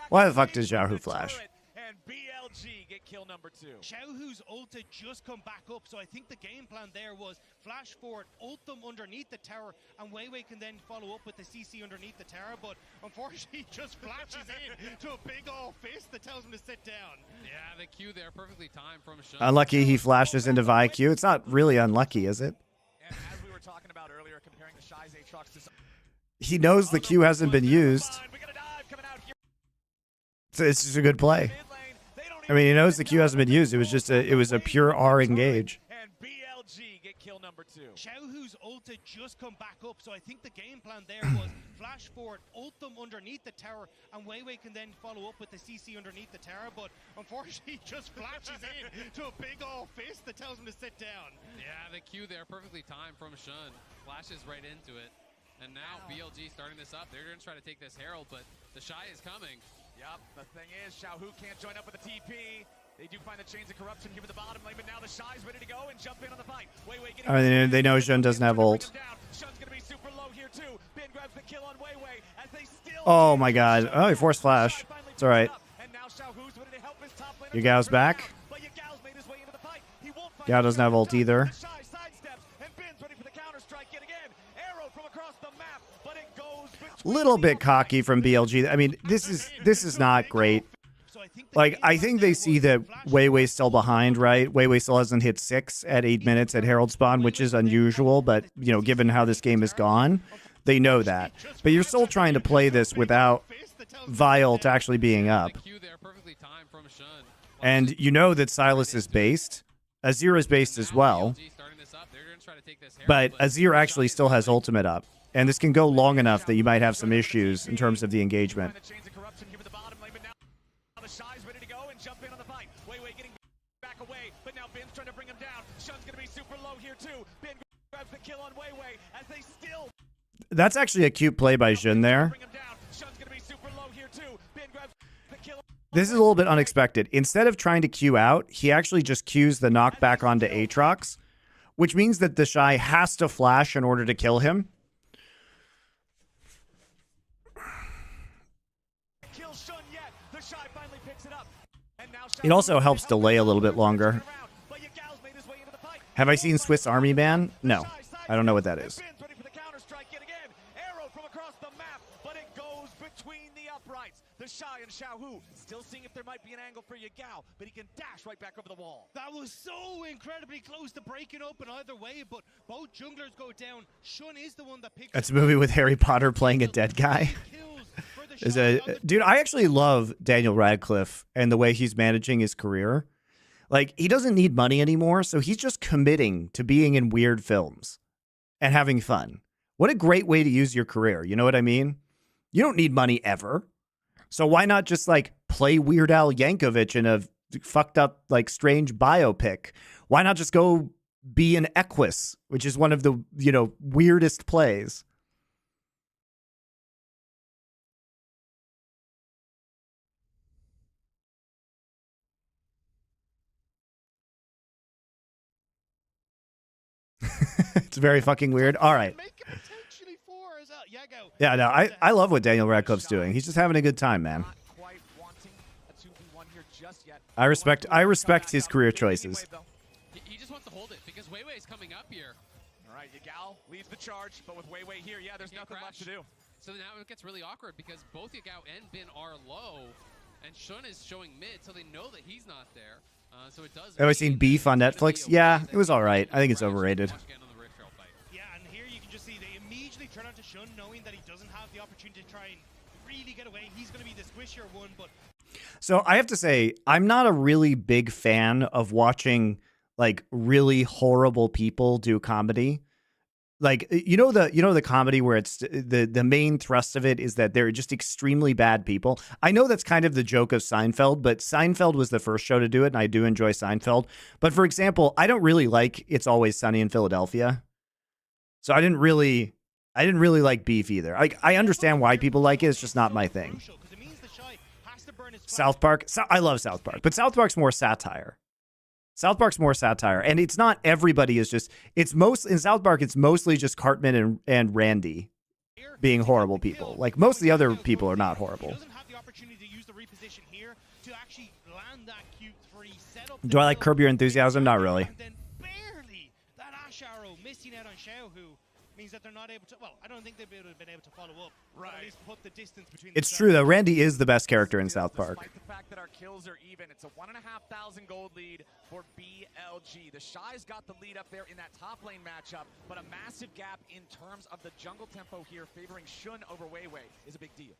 Why the fuck did Xiaohu flash? And BLG get kill number 2. Xiaohu's ult had just come back up, so I think the game plan there was flash forward, ult them underneath the tower, and Wei Wei can then follow up with the CC underneath the tower, but unfortunately he just flashes in to a big old fist that tells him to sit down. Yeah, the Q there, perfectly timed from Shun. Unlucky he flashes into Vi Q. It's not really unlucky, is it? And as we were talking about earlier, comparing the Shy's Aatrox to He knows the Q hasn't been used. So it's just a good play. I mean, he knows the Q hasn't been used. It was a pure R engage. And BLG get kill number 2. Xiaohu's ult had just come back up, so I think the game plan there was flash forward, ult them underneath the tower, and Wei Wei can then follow up with the CC underneath the tower, but unfortunately he just flashes in to a big old fist that tells him to sit down. Yeah, the Q there, perfectly timed from Shun. Flashes right into it. And now BLG starting this up. They're going to try to take this Herald, but the Shy is coming. Yep, the thing is, Xiaohu can't join up with the TP. They do find the chains of corruption here with the bottom lane, but now the Shy's ready to go and jump in on the fight. Wei Wei getting I mean, they know Jun doesn't have ult. Shun's gonna be super low here too. Bin grabs the kill on Wei Wei as they still. Oh my god. Oh, he forced flash. It's alright. And now Xiaohu's ready to help his top laner. Yagao's back. But Yagao's made his way into the fight. He won't find Yagao doesn't have ult either. The Shy sidesteps and Bin's ready for the counter strike yet again. Arrow from across the map, but it goes Little bit cocky from BLG. I mean, this is not great. Like, I think they see that Wei Wei's still behind, right? Wei Wei still hasn't hit 6 at 8 minutes at Herald spawn, which is unusual, but, you know, given how this game is gone, they know that. But you're still trying to play this without Vial actually being up. And you know that Silas is based. Azir is based as well. But Azir actually still has ultimate up. And this can go long enough that you might have some issues in terms of the engagement. That's actually a cute play by Jun there. This is a little bit unexpected. Instead of trying to Q out, he actually just Qs the knockback onto Aatrox, which means that the Shy has to flash in order to kill him. Kill Shun yet. The Shy finally picks it up. And now It also helps delay a little bit longer. Have I seen Swiss Army Man? No. I don't know what that is. Ready for the counter strike yet again. Arrow from across the map, but it goes between the uprights. The Shy and Xiaohu still seeing if there might be an angle for Yagao, but he can dash right back over the wall. That was so incredibly close to breaking open either way, but both junglers go down. Shun is the one that picks. That's a movie with Harry Potter playing a dead guy. Dude, I actually love Daniel Radcliffe and the way he's managing his career. Like, he doesn't need money anymore, so he's just committing to being in weird films and having fun. What a great way to use your career. You know what I mean? You don't need money ever. So why not just, like, play Weird Al Yankovic in a fucked up, like, strange biopic? Why not just go be an Equus, which is one of the, you know, weirdest plays? It's very fucking weird. All right. Yeah, no, I love what Daniel Radcliffe's doing. He's just having a good time, man. I respect his career choices. He just wants to hold it because Wei Wei's coming up here. All right, Yagao leads the charge, but with Wei Wei here, yeah, there's nothing left to do. So now it gets really awkward because both Yagao and Bin are low, and Shun is showing mid, so they know that he's not there. So it does. Have I seen Beef on Netflix? Yeah, it was all right. I think it's overrated. Yeah, and here you can just see they immediately turn on to Shun, knowing that he doesn't have the opportunity to try and really get away. He's going to be the squishier one, but. So I have to say, I'm not a really big fan of watching like really horrible people do comedy. Like, you know the comedy where it's the main thrust of it is that they're just extremely bad people. I know that's kind of the joke of Seinfeld, but Seinfeld was the first show to do it, and I do enjoy Seinfeld. But for example, I don't really like It's Always Sunny in Philadelphia. So I didn't really like Beef either. I understand why people like it. It's just not my thing. South Park. I love South Park, but South Park's more satire. And it's not everybody is just. It's most in South Park. It's mostly just Cartman and Randy being horrible people. Like most of the other people are not horrible. Do I like Curb Your Enthusiasm? Not really. Means that they're not able to. Well, I don't think they've been able to follow up. Right. At least put the distance between. It's true though. Randy is the best character in South Park. Despite the fact that our kills are even, it's a 1,500 gold lead for BLG. The Shy's got the lead up there in that top lane matchup, but a massive gap in terms of the jungle tempo here, favoring Shun over Wei Wei is a big deal.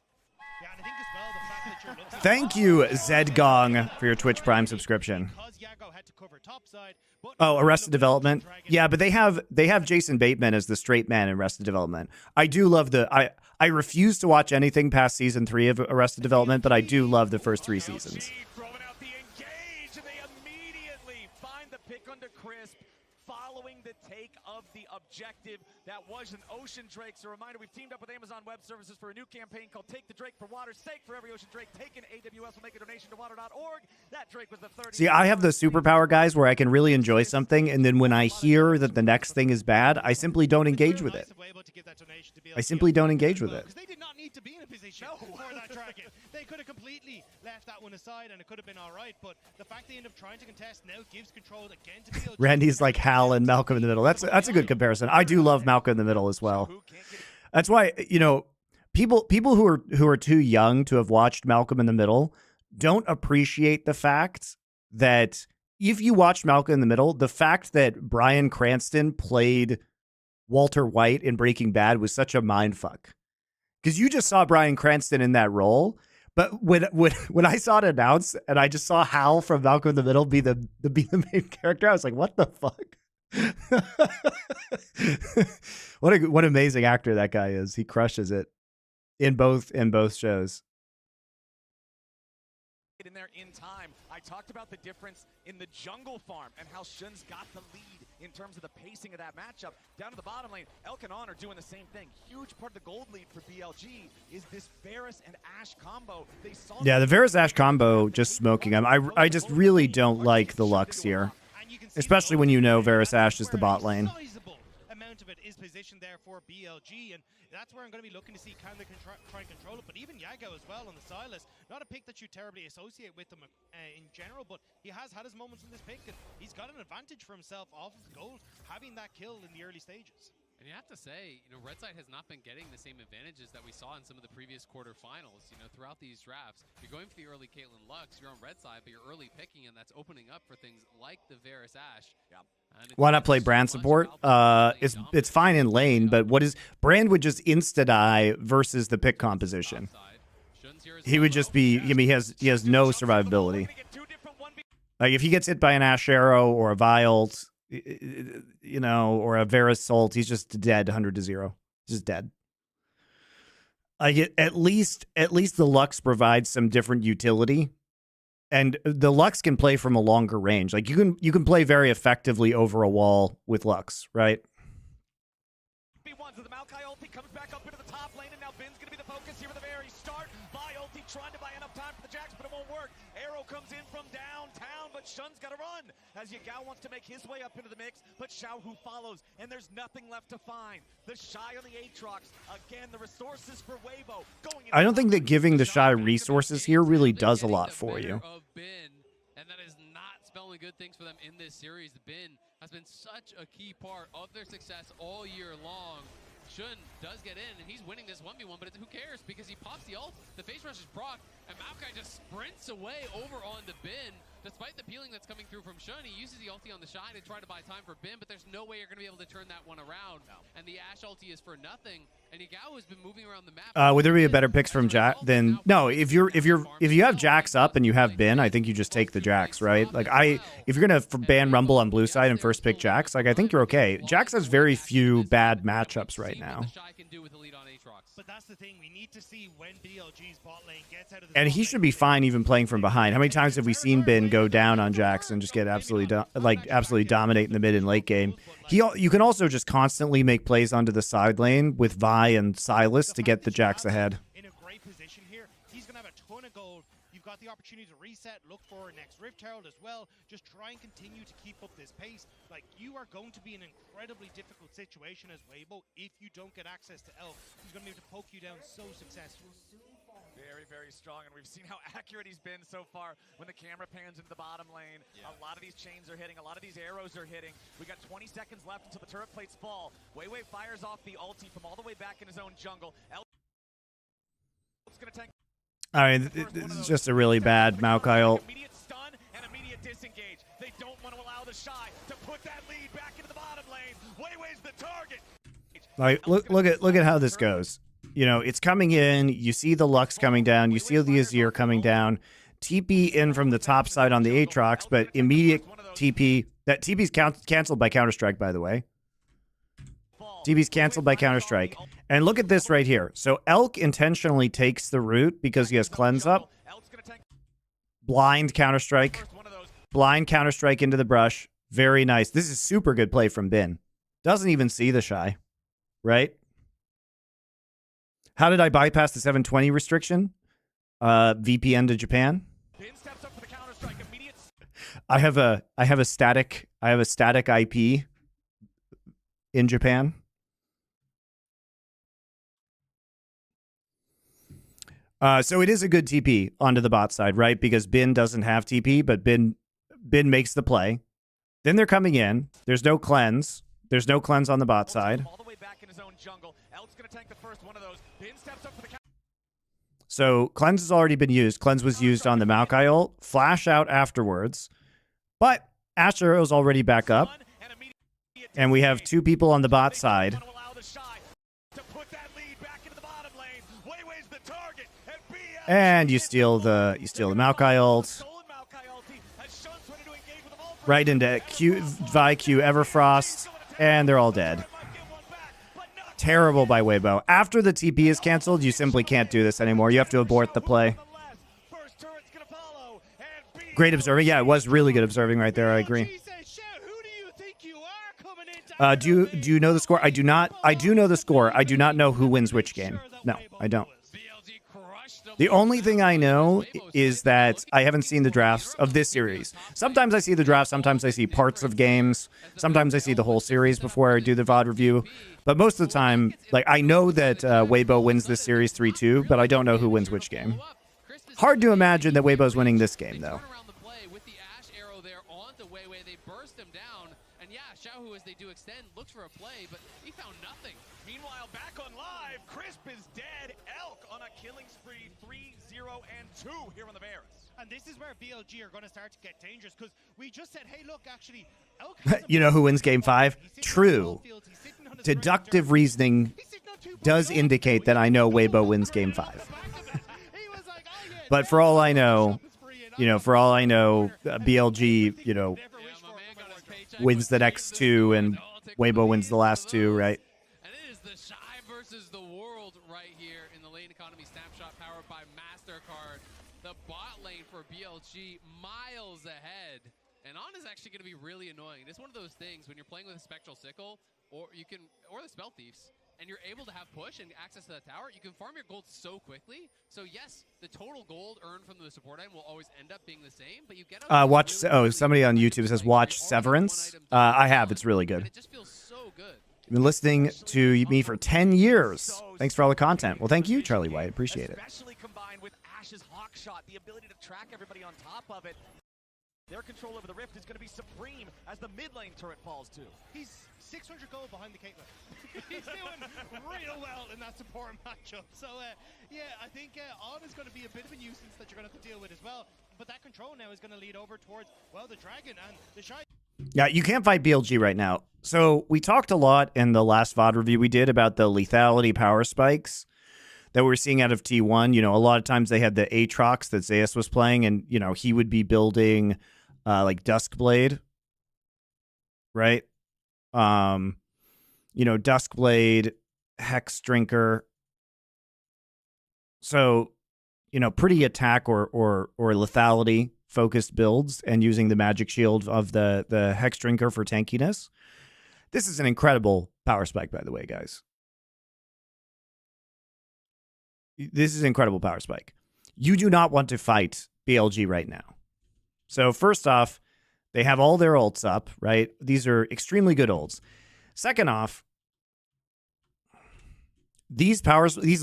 Yeah, and I think as well the fact that you're looking. Thank you, Zedgong, for your Twitch Prime subscription. Oh, Arrested Development. Yeah, but they have Jason Bateman as the straight man in Arrested Development. I do love I refuse to watch anything past season 3 of Arrested Development, but I do love the first 3 seasons. Throwing out the engage, and they immediately find the pick under Crisp, following the take of the objective. That was an Ocean Drake. So a reminder, we've teamed up with Amazon Web Services for a new campaign called Take the Drake for Water's Sake. For every Ocean Drake taken, AWS will make a donation to water.org. That Drake was the 30th. See, I have the superpower guys where I can really enjoy something, and then when I hear that the next thing is bad, I simply don't engage with it. I simply don't engage with it. They did not need to be in a position for that dragon. They could have completely left that one aside, and it could have been all right. But the fact they end up trying to contest now gives control again to BLG. Randy's like Hal and Malcolm in the Middle. That's a good comparison. I do love Malcolm in the Middle as well. That's why, you know, people who are too young to have watched Malcolm in the Middle don't appreciate the fact that if you watch Malcolm in the Middle, the fact that Bryan Cranston played Walter White in Breaking Bad was such a mindfuck. Because you just saw Bryan Cranston in that role, but when I saw it announced and I just saw Hal from Malcolm in the Middle be the main character, I was like, what the fuck? What an amazing actor that guy is. He crushes it in both shows. In there in time, I talked about the difference in the jungle farm and how Shun's got the lead in terms of the pacing of that matchup. Down to the bottom lane, Elk and On are doing the same thing. Huge part of the gold lead for BLG is this Varus and Ashe combo. Yeah, the Varus Ashe combo just smoking him. I just really don't like the Lux here, especially when you know Varus Ashe is the bot lane. amount of it is positioned there for BLG, and that's where I'm going to be looking to see can they try and control it. But even Yago as well on the Silas, not a pick that you terribly associate with him in general, but he has had his moments in this pick, and he's got an advantage for himself off of the gold, having that kill in the early stages. And you have to say, Red Side has not been getting the same advantages that we saw in some of the previous quarterfinals. Throughout these drafts, you're going for the early Caitlyn Lux, you're on Red Side, but you're early picking, and that's opening up for things like the Varus Ashe. Yep. Why not play Brand support? It's fine in lane, but Brand would just insta-die versus the pick composition. He would just be, he has no survivability. Like if he gets hit by an Ashe Arrow or a Vild, or a Varus Salt, he's just dead 100-0. Just dead. Like at least the Lux provides some different utility. And the Lux can play from a longer range. Like you can play very effectively over a wall with Lux, right? So the Maokai ulti comes back up into the top lane, and now Bin's going to be the focus here at the very start. Vi ulti trying to buy enough time for the Jax, but it won't work. Arrow comes in from downtown, but Shun's got to run as Yagao wants to make his way up into the mix, but Xiaohu follows, and there's nothing left to find. The Shy on the Aatrox, again, the resources for Weibo going. I don't think that giving the Shy resources here really does a lot for you. And that is not spelling good things for them in this series. Bin has been such a key part of their success all year long. Shun does get in, and he's winning this 1v1, but who cares? Because he pops the ult, the face rush is proc, and Maokai just sprints away over on the Bin. Despite the peeling that's coming through from Shun, he uses the ulti on the Shy to try to buy time for Bin, but there's no way you're going to be able to turn that one around. No. And the Ashe ulti is for nothing, and Yagao has been moving around the map. Would there be a better picks from Jax? Then no. If you have Jax up and you have Bin, I think you just take the Jax, right? Like if you're gonna ban Rumble on blue side and first pick Jax, like I think you're okay. Jax has very few bad matchups right now. But that's the thing, we need to see when BLG's bot lane gets out of the And he should be fine even playing from behind. How many times have we seen Bin go down on Jax and just get absolutely dominate in the mid and late game? You can also just constantly make plays onto the side lane with Vi and Silas to get the Jax ahead. In a great position here, he's gonna have a ton of gold. You've got the opportunity to reset, look for next Rift Herald as well. Just try and continue to keep up this pace. Like, you are going to be in an incredibly difficult situation as Weibo if you don't get access to Elf. He's going to be able to poke you down so successfully. Very, very strong, and we've seen how accurate he's been so far when the camera pans into the bottom lane. Yeah. A lot of these chains are hitting, a lot of these arrows are hitting. We got 20 seconds left until the turret plates fall. Weiwei fires off the ulti from all the way back in his own jungle. Elf's going to tank. I mean, it's just a really bad Maokai ult. Immediate stun and immediate disengage. They don't want to allow the Shy to put that lead back into the bottom lane. Weiwei's the target. Like, look at how this goes. It's coming in. You see the Lux coming down. You see the Azir coming down. TP in from the top side on the Aatrox, but immediate TP. That TP's canceled by Counter-Strike, by the way. TP's canceled by Counter-Strike. And look at this right here. So Elk intentionally takes the root because he has Cleanse up. Blind Counter-Strike. Blind Counter-Strike into the brush. Very nice. This is super good play from Bin. Doesn't even see the Shy. Right? How did I bypass the 720 restriction? VPN to Japan. I have a static IP in Japan. So it is a good TP onto the bot side, right? Because Bin doesn't have TP, but Bin makes the play. Then they're coming in. There's no cleanse. There's no cleanse on the bot side. So cleanse has already been used. Cleanse was used on the Maokai ult. Flash out afterwards. But Ashe Arrow's already back up. And we have two people on the bot side. And you steal the Maokai ult. Right into Vi Q Everfrost. And they're all dead. Terrible by Weibo. After the TP is canceled, you simply can't do this anymore. You have to abort the play. Great observing. Yeah, it was really good observing right there. I agree. Do you know the score? I do not. I do know the score. I do not know who wins which game. No, I don't. The only thing I know is that I haven't seen the drafts of this series. Sometimes I see the draft, sometimes I see parts of games, sometimes I see the whole series before I do the VOD review. But most of the time, like, I know that Weibo wins this series 3-2, but I don't know who wins which game. Hard to imagine that Weibo's winning this game, though. Xiaohu, as they do extend, looks for a play, but he found nothing. Meanwhile, back on live, Crisp is dead. Elk on a killing spree, 3-0 and 2 here on the Bears. And this is where BLG are going to start to get dangerous, because we just said, hey, look, actually, Elk you know who wins game 5? True. Deductive reasoning does indicate that I know Weibo wins game 5. But for all I know, BLG, wins the next 2 and Weibo wins the last 2, right? And it is the Shy versus the world right here in the lane economy snapshot powered by MasterCard. The bot lane for BLG miles ahead. And On is actually going to be really annoying. It's one of those things when you're playing with a Spectral Sickle or the Spell Thieves, and you're able to have push and access to that tower, you can farm your gold so quickly. So yes, the total gold earned from the support item will always end up being the same, but you get somebody on YouTube says watch Severance. I have. It's really good. It just feels so good. You've been listening to me for 10 years. Thanks for all the content. Well, thank you, Charlie White. Appreciate it. Especially combined with Ash's hawk shot, the ability to track everybody on top of it. Their control over the Rift is going to be supreme as the mid lane turret falls too. He's 600 gold behind the Caitlyn. He's doing real well in that support matchup. So, yeah, I think On is going to be a bit of a nuisance that you're going to have to deal with as well. But that control now is going to lead over towards, well, the Dragon and the Shy. Yeah, you can't fight BLG right now. So we talked a lot in the last VOD review we did about the lethality power spikes that we're seeing out of T1. A lot of times they had the Aatrox that Zeus was playing, and, he would be building like Duskblade, right? Duskblade, Hex Drinker. So, pretty attack or lethality focused builds and using the magic shield of the Hex Drinker for tankiness. This is an incredible power spike, by the way, guys. This is an incredible power spike. You do not want to fight BLG right now. So first off, they have all their ults up, right? These are extremely good ults. Second off, these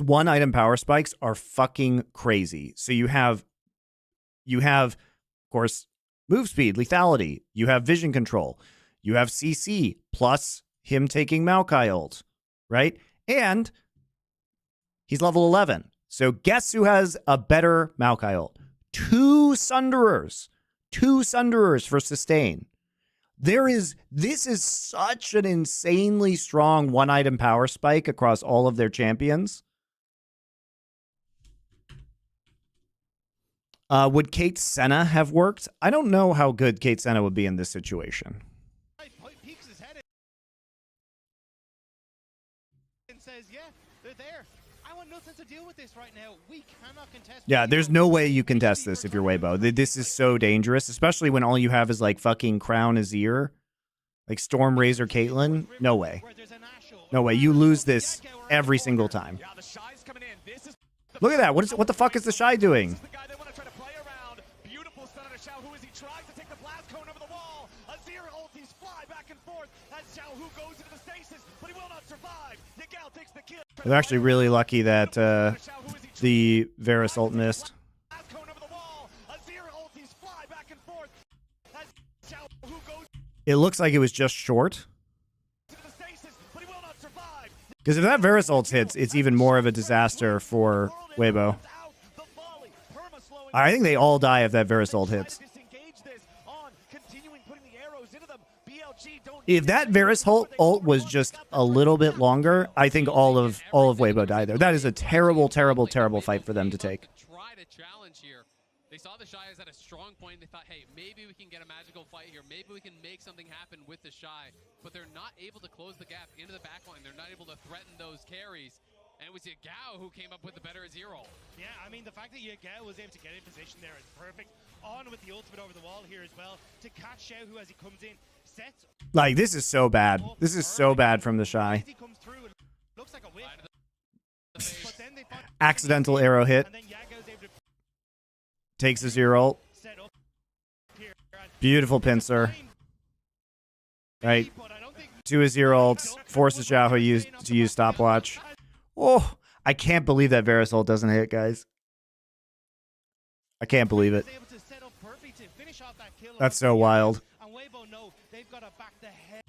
one item power spikes are fucking crazy. So you have, of course, move speed, lethality. You have vision control. You have CC plus him taking Maokai ult, right? And he's level 11. So guess who has a better Maokai ult? Two Sunderers for sustain. This is such an insanely strong one item power spike across all of their champions. Would Kate Senna have worked? I don't know how good Kate Senna would be in this situation. Peeks his head and says, yeah, they're there. I want nothing to deal with this right now. We cannot contest. Yeah, there's no way you can test this if you're Weibo. This is so dangerous, especially when all you have is like fucking Crown Azir, like Storm Razor Caitlyn. No way. No way. You lose this every single time. Look at that. What the fuck is the Shy doing? They're actually really lucky that the Varus ult missed. It looks like it was just short. Because if that Varus ult hits, it's even more of a disaster for Weibo. I think they all die if that Varus ult hits. If that Varus ult was just a little bit longer, I think all of Weibo died there. That is a terrible, terrible, terrible fight for them to take. Try to challenge here. They saw the Shy is at a strong point. They thought, hey, maybe we can get a magical fight here. Maybe we can make something happen with the Shy. But they're not able to close the gap into the backline. They're not able to threaten those carries. And it was Yagao who came up with the better Azir ult. Yeah, I mean, the fact that Yagao was able to get in position there is perfect. On with the ultimate over the wall here as well to catch Xiao, who as he comes in, sets. Like, this is so bad. This is so bad from the Shy. Looks like a whip. Accidental arrow hit. And then Takes his zero ult. Set up here. Beautiful pincer. Right. But I don't think To his zero ult. Forces Xiao to use stopwatch. Oh, I can't believe that Varus ult doesn't hit, guys. I can't believe it. was able to set up perfectly to finish off that kill. That's so wild. And Weibo know they've got to back the head.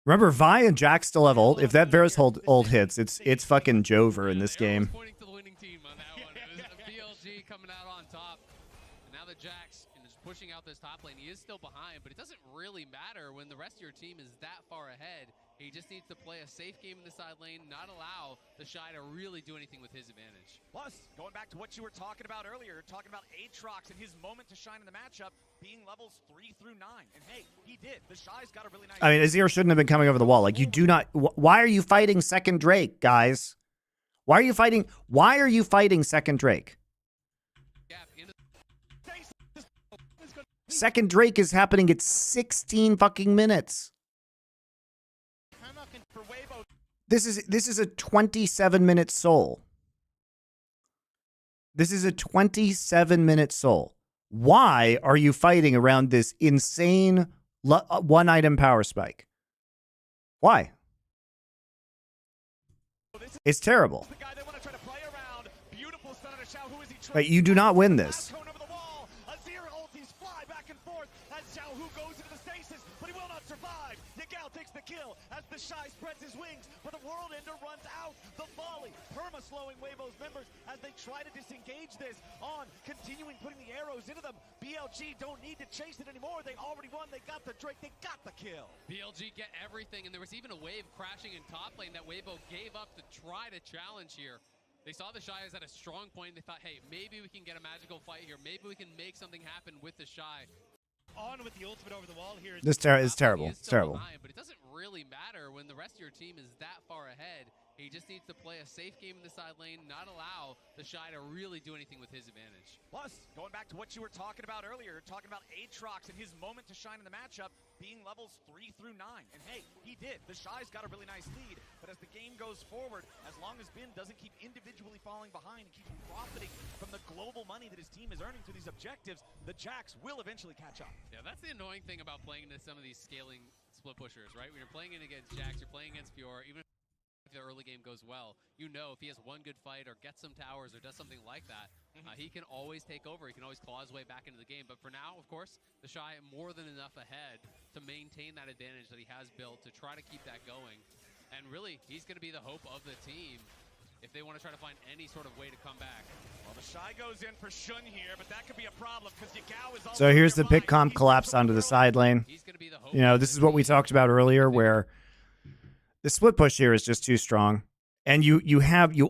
Remember, Vi and Jack still have ult. If that Varus ult hits, it's fucking Jover in this game. Pointing to the winning team on that one. It was BLG coming out on top. And now that Jax is pushing out this top lane, he is still behind, but it doesn't really matter when the rest of your team is that far ahead. He just needs to play a safe game in the side lane, not allow the Shy to really do anything with his advantage. Plus, going back to what you were talking about earlier, talking about Aatrox and his moment to shine in the matchup, being levels 3 through 9. And hey, he did. The Shy's got a really nice... I mean, Azir shouldn't have been coming over the wall. Like, you do not... Why are you fighting second Drake, guys? Why are you fighting second Drake? Second Drake is happening at 16 fucking minutes. For Weibo. This is a 27-minute soul. This is a 27-minute soul. Why are you fighting around this insane one-item power spike? Why? It's terrible. The guy they want to try to play around. Beautiful son of a Xiao. Who is he trying Right, you do not win this. Over the wall. Azir ultis fly back and forth as Xiao Hu goes into the stasis, but he will not survive. Yagao takes the kill as the Shy spreads his wings, but the World Ender runs out. The volley, perma slowing Weibo's members as they try to disengage this on, continuing putting the arrows into them. BLG don't need to chase it anymore. They already won. They got the Drake. They got the kill. BLG get everything, and there was even a wave crashing in top lane that Weibo gave up to try to challenge here. They saw the Shy is at a strong point. They thought, hey, maybe we can get a magical fight here. Maybe we can make something happen with the Shy. On with the ultimate over the wall here. This is terrible. It's terrible. Behind, but it doesn't really matter when the rest of your team is that far ahead. He just needs to play a safe game in the side lane, not allow the Shy to really do anything with his advantage. Plus, going back to what you were talking about earlier, talking about Aatrox and his moment to shine in the matchup, being levels 3 through 9. And hey, he did. The Shy's got a really nice lead, but as the game goes forward, as long as Bin doesn't keep individually falling behind and keeps profiting from the global money that his team is earning through these objectives, the Jax will eventually catch up. Yeah, that's the annoying thing about playing into some of these scaling split pushers, right? When you're playing in against Jax, you're playing against Fiora, even if the early game goes well, you know if he has one good fight or gets some towers or does something like that, he can always take over. He can always claw his way back into the game. But for now, of course, the Shy more than enough ahead to maintain that advantage that he has built to try to keep that going. And really, he's going to be the hope of the team if they want to try to find any sort of way to come back. Well, the Shy goes in for Shun here, but that could be a problem because Yagao is So here's the pick comp collapse onto the side lane. He's going to be the hope. You know, this is what we talked about earlier, where the split push here is just too strong. And you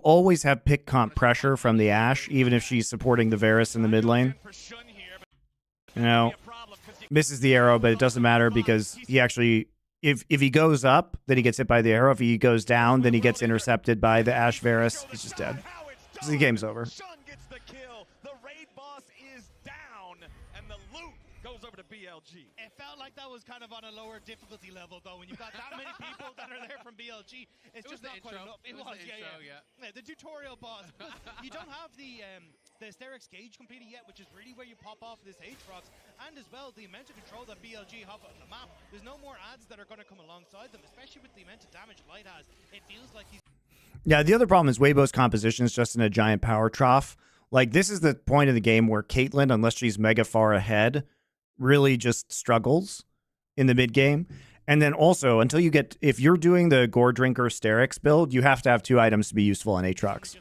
always have pick comp pressure from the Ashe, even if she's supporting the Varus in the mid lane. You know, misses the arrow, but it doesn't matter because he actually, if he goes up, then he gets hit by the arrow. If he goes down, then he gets intercepted by the Ashe Varus. He's just dead. So the game's over. Shun gets the kill. The raid boss is down, and the loot goes over to BLG. It felt like that was kind of on a lower difficulty level, though. When you've got that many people that are there from BLG, it's just not quite enough. It was the intro, yeah. The tutorial boss. You don't have the Asterix gauge completed yet, which is really where you pop off this Aatrox, and as well the amount of control that BLG have on the map. There's no more ads that are going to come alongside them, especially with the amount of damage Light has. It feels like he's... Yeah, the other problem is Weibo's composition is just in a giant power trough. Like, this is the point of the game where Caitlyn, unless she's mega far ahead, really just struggles in the mid game. And then also, until you get, if you're doing the Gore Drinker Sterix build, you have to have 2 items to be useful on Aatrox.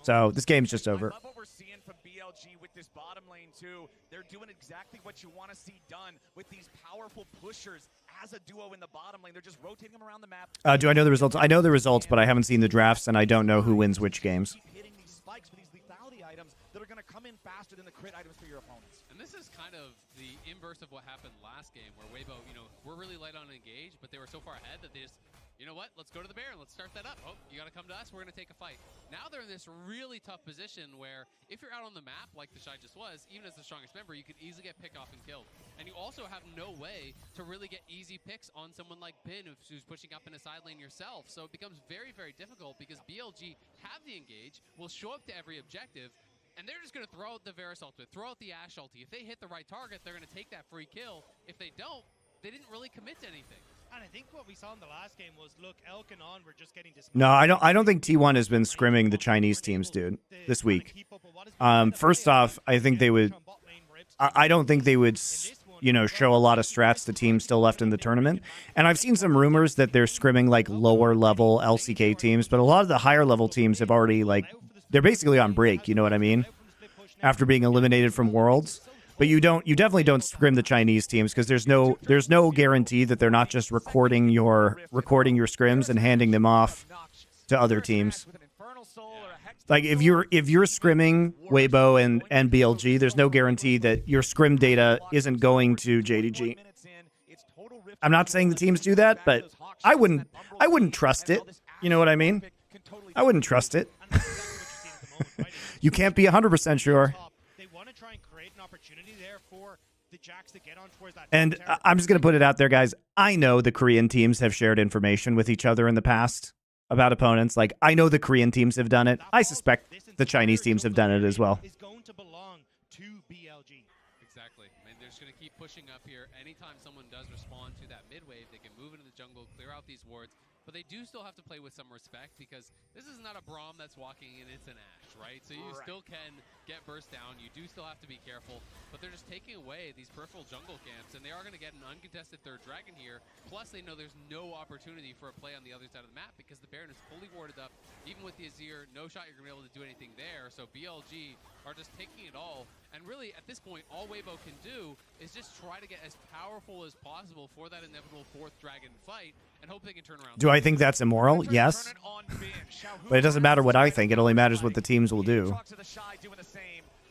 So this game's just over. I love what we're seeing from BLG with this bottom lane too. They're doing exactly what you want to see done with these powerful pushers as a duo in the bottom lane. They're just rotating them around the map. Do I know the results? I know the results, but I haven't seen the drafts, and I don't know who wins which games. Keep hitting these spikes with these lethality items that are going to come in faster than the crit items for your opponents. And this is kind of the inverse of what happened last game, where Weibo, you know, we're really light on engage, but they were so far ahead that they just, you know what, let's go to the Baron, let's start that up. Oh, you got to come to us, we're going to take a fight. Now they're in this really tough position where if you're out on the map, like the Shy just was, even as the strongest member, you could easily get picked off and killed. And you also have no way to really get easy picks on someone like Bin, who's pushing up in a side lane yourself. So it becomes very, very difficult because BLG have the engage, will show up to every objective, And they're just going to throw out the Varus ultimate, throw out the Ashe ulti. If they hit the right target, they're going to take that free kill. If they don't, they didn't really commit to anything. And I think what we saw in the last game was, look, Elk and On were just getting dismissed. No, I don't think T1 has been scrimming the Chinese teams, dude, this week. First off, I think they would. I don't think they would, you know, show a lot of strats to teams still left in the tournament. And I've seen some rumors that they're scrimming like lower level LCK teams, but a lot of the higher level teams have already like they're basically on break. You know what I mean? After being eliminated from Worlds. But you definitely don't scrim the Chinese teams because there's no guarantee that they're not just recording your scrims and handing them off to other teams. Like if you're scrimming Weibo and BLG, there's no guarantee that your scrim data isn't going to JDG. I'm not saying the teams do that, but I wouldn't trust it. You know what I mean? I wouldn't trust it. You can't be 100% sure. And I'm just going to put it out there, guys. I know the Korean teams have shared information with each other in the past about opponents. Like, I know the Korean teams have done it. I suspect the Chinese teams have done it as well. Is going to belong to BLG. Exactly. I mean, they're just going to keep pushing up here. Anytime someone does respond to that mid wave, they can move into the jungle, clear out these wards. But they do still have to play with some respect because this is not a Braum that's walking in, it's an Ashe, right? So you still can get burst down. You do still have to be careful. But they're just taking away these peripheral jungle camps, and they are going to get an uncontested third dragon here. Plus, they know there's no opportunity for a play on the other side of the map because the Baron is fully warded up. Even with the Azir, no shot you're going to be able to do anything there. So BLG are just taking it all. And really, at this point, all Weibo can do is just try to get as powerful as possible for that inevitable fourth dragon fight and hope they can turn around. Do I think that's immoral? Yes. But it doesn't matter what I think. It only matters what the teams will do.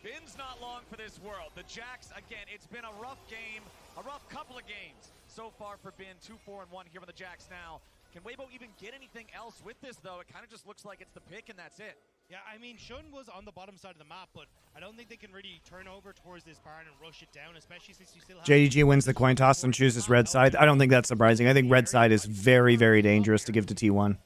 Bin's not long for this world. The Jax, again, it's been a rough game, a rough couple of games so far for Bin. 2-4-1 here on the Jax now. Can Weibo even get anything else with this, though? It kind of just looks like it's the pick and that's it. Yeah, I mean, Shun was on the bottom side of the map, but I don't think they can really turn over towards this barn and rush it down, especially since you still have... JDG wins the coin toss and chooses red side. I don't think that's surprising. I think red side is very, very dangerous to give to T1.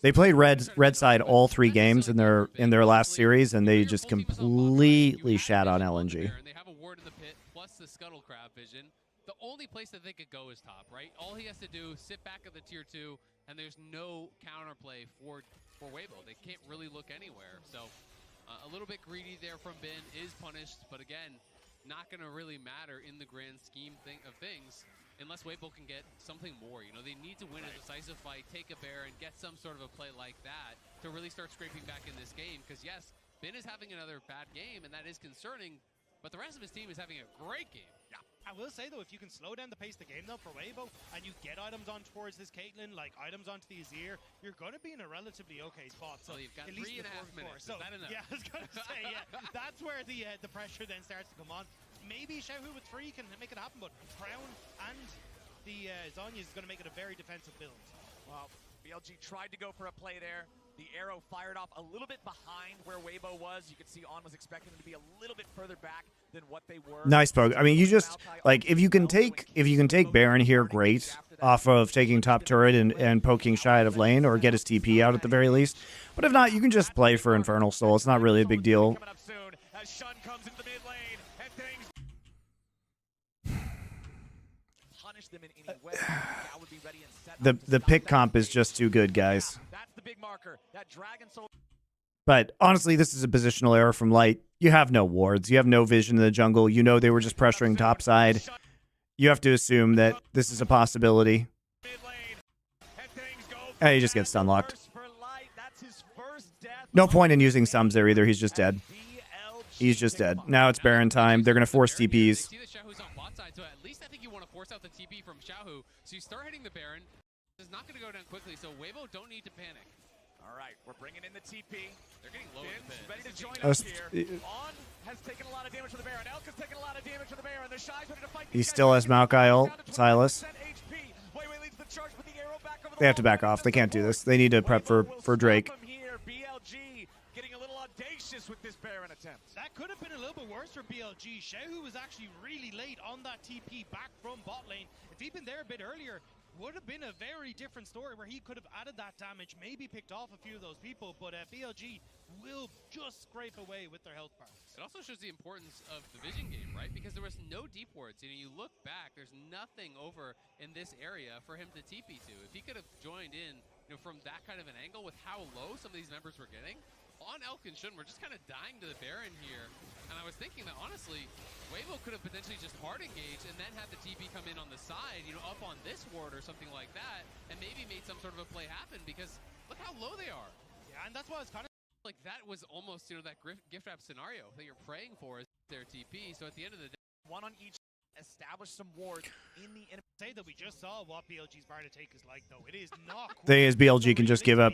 They played red side all 3 games in their last series, and they just completely shat on LNG. They have a ward in the pit plus the scuttle crab vision. The only place that they could go is top, right? All he has to do is sit back at the tier 2, and there's no counterplay for Weibo. They can't really look anywhere. So a little bit greedy there from Bin is punished, but again, not going to really matter in the grand scheme of things unless Weibo can get something more. You know, they need to win a decisive fight, take a bear, and get some sort of a play like that to really start scraping back in this game. Because yes, Bin is having another bad game, and that is concerning, but the rest of his team is having a great game. Yeah. I will say, though, if you can slow down the pace of the game, though, for Weibo, and you get items on towards this Caitlyn, like items onto the Azir, you're going to be in a relatively okay spot. So you've got at least 3.5 minutes. So, is that enough? Yeah, I was going to say, yeah, that's where the pressure then starts to come on. Maybe Xiaohu with 3 can make it happen, but Crown and the Zhonya is going to make it a very defensive build. Well, BLG tried to go for a play there. The arrow fired off a little bit behind where Weibo was. You could see On was expecting them to be a little bit further back than what they were. Nice poke. I mean, you just like if you can take Baron here, great, off of taking top turret and poking shy out of lane or get his TP out at the very least. But if not, you can just play for Infernal Soul. It's not really a big deal. Coming up soon as Shun comes into the mid lane and things punish them in any way. Gal would be ready and set The pick comp is just too good, guys. That's the big marker. That Dragon Soul. But honestly, this is a positional error from Light. You have no wards. You have no vision in the jungle. You know they were just pressuring topside. You have to assume that this is a possibility. And he just gets stun locked. No point in using sums there either. He's just dead. He's just dead. Now it's Baron time. They're going to force TPs. See that Xiaohu's on bot side, so at least I think you want to force out the TP from Xiaohu. So you start hitting the Baron. It's not going to go down quickly, so Weibo don't need to panic. All right, we're bringing in the TP. They're getting low in the pit. Ready to join us here. On has taken a lot of damage for the Baron. Elk has taken a lot of damage for the Baron. The Shy's ready to fight. He still has Maokai ult. Silas. They have to back off. They can't do this. They need to prep for Drake. BLG getting a little audacious with this Baron attempt. That could have been a little bit worse for BLG. Xiaohu was actually really late on that TP back from bot lane. If he'd been there a bit earlier, would have been a very different story where he could have added that damage, maybe picked off a few of those people, but BLG will just scrape away with their health bars. It also shows the importance of the vision game, right? Because there was no deep wards. You know, you look back, there's nothing over in this area for him to TP to. If he could have joined in, you know, from that kind of an angle with how low some of these members were getting, on Elk and Shun, we're just kind of dying to the Baron here. And I was thinking that, honestly, Weibo could have potentially just hard engaged and then had the TP come in on the side, you know, up on this ward or something like that, and maybe made some sort of a play happen, because look how low they are. Yeah, and that's why it's kind of like that was almost, you know, that gift wrap scenario that you're praying for is their TP. So at the end of the day, one on each, establish some wards in the enemy. Say that we just saw what BLG's bar to take is like, though. It is not Thing is, BLG can just give up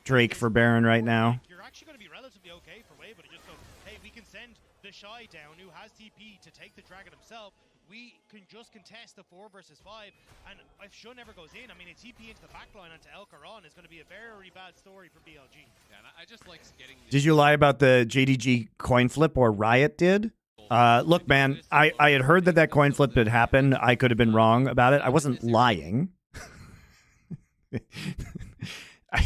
Drake for Baron right now. You're actually going to be relatively okay for Weibo to just go, hey, we can send the Shy down, who has TP, to take the dragon himself. We can just contest the 4 versus 5, and if Shun never goes in, I mean, a TP into the backline onto Elkaron is going to be a very bad story for BLG. Yeah, and I just like getting... Did you lie about the JDG coin flip, or Riot did? Look, man, I had heard that coin flip had happened. I could have been wrong about it. I wasn't lying. I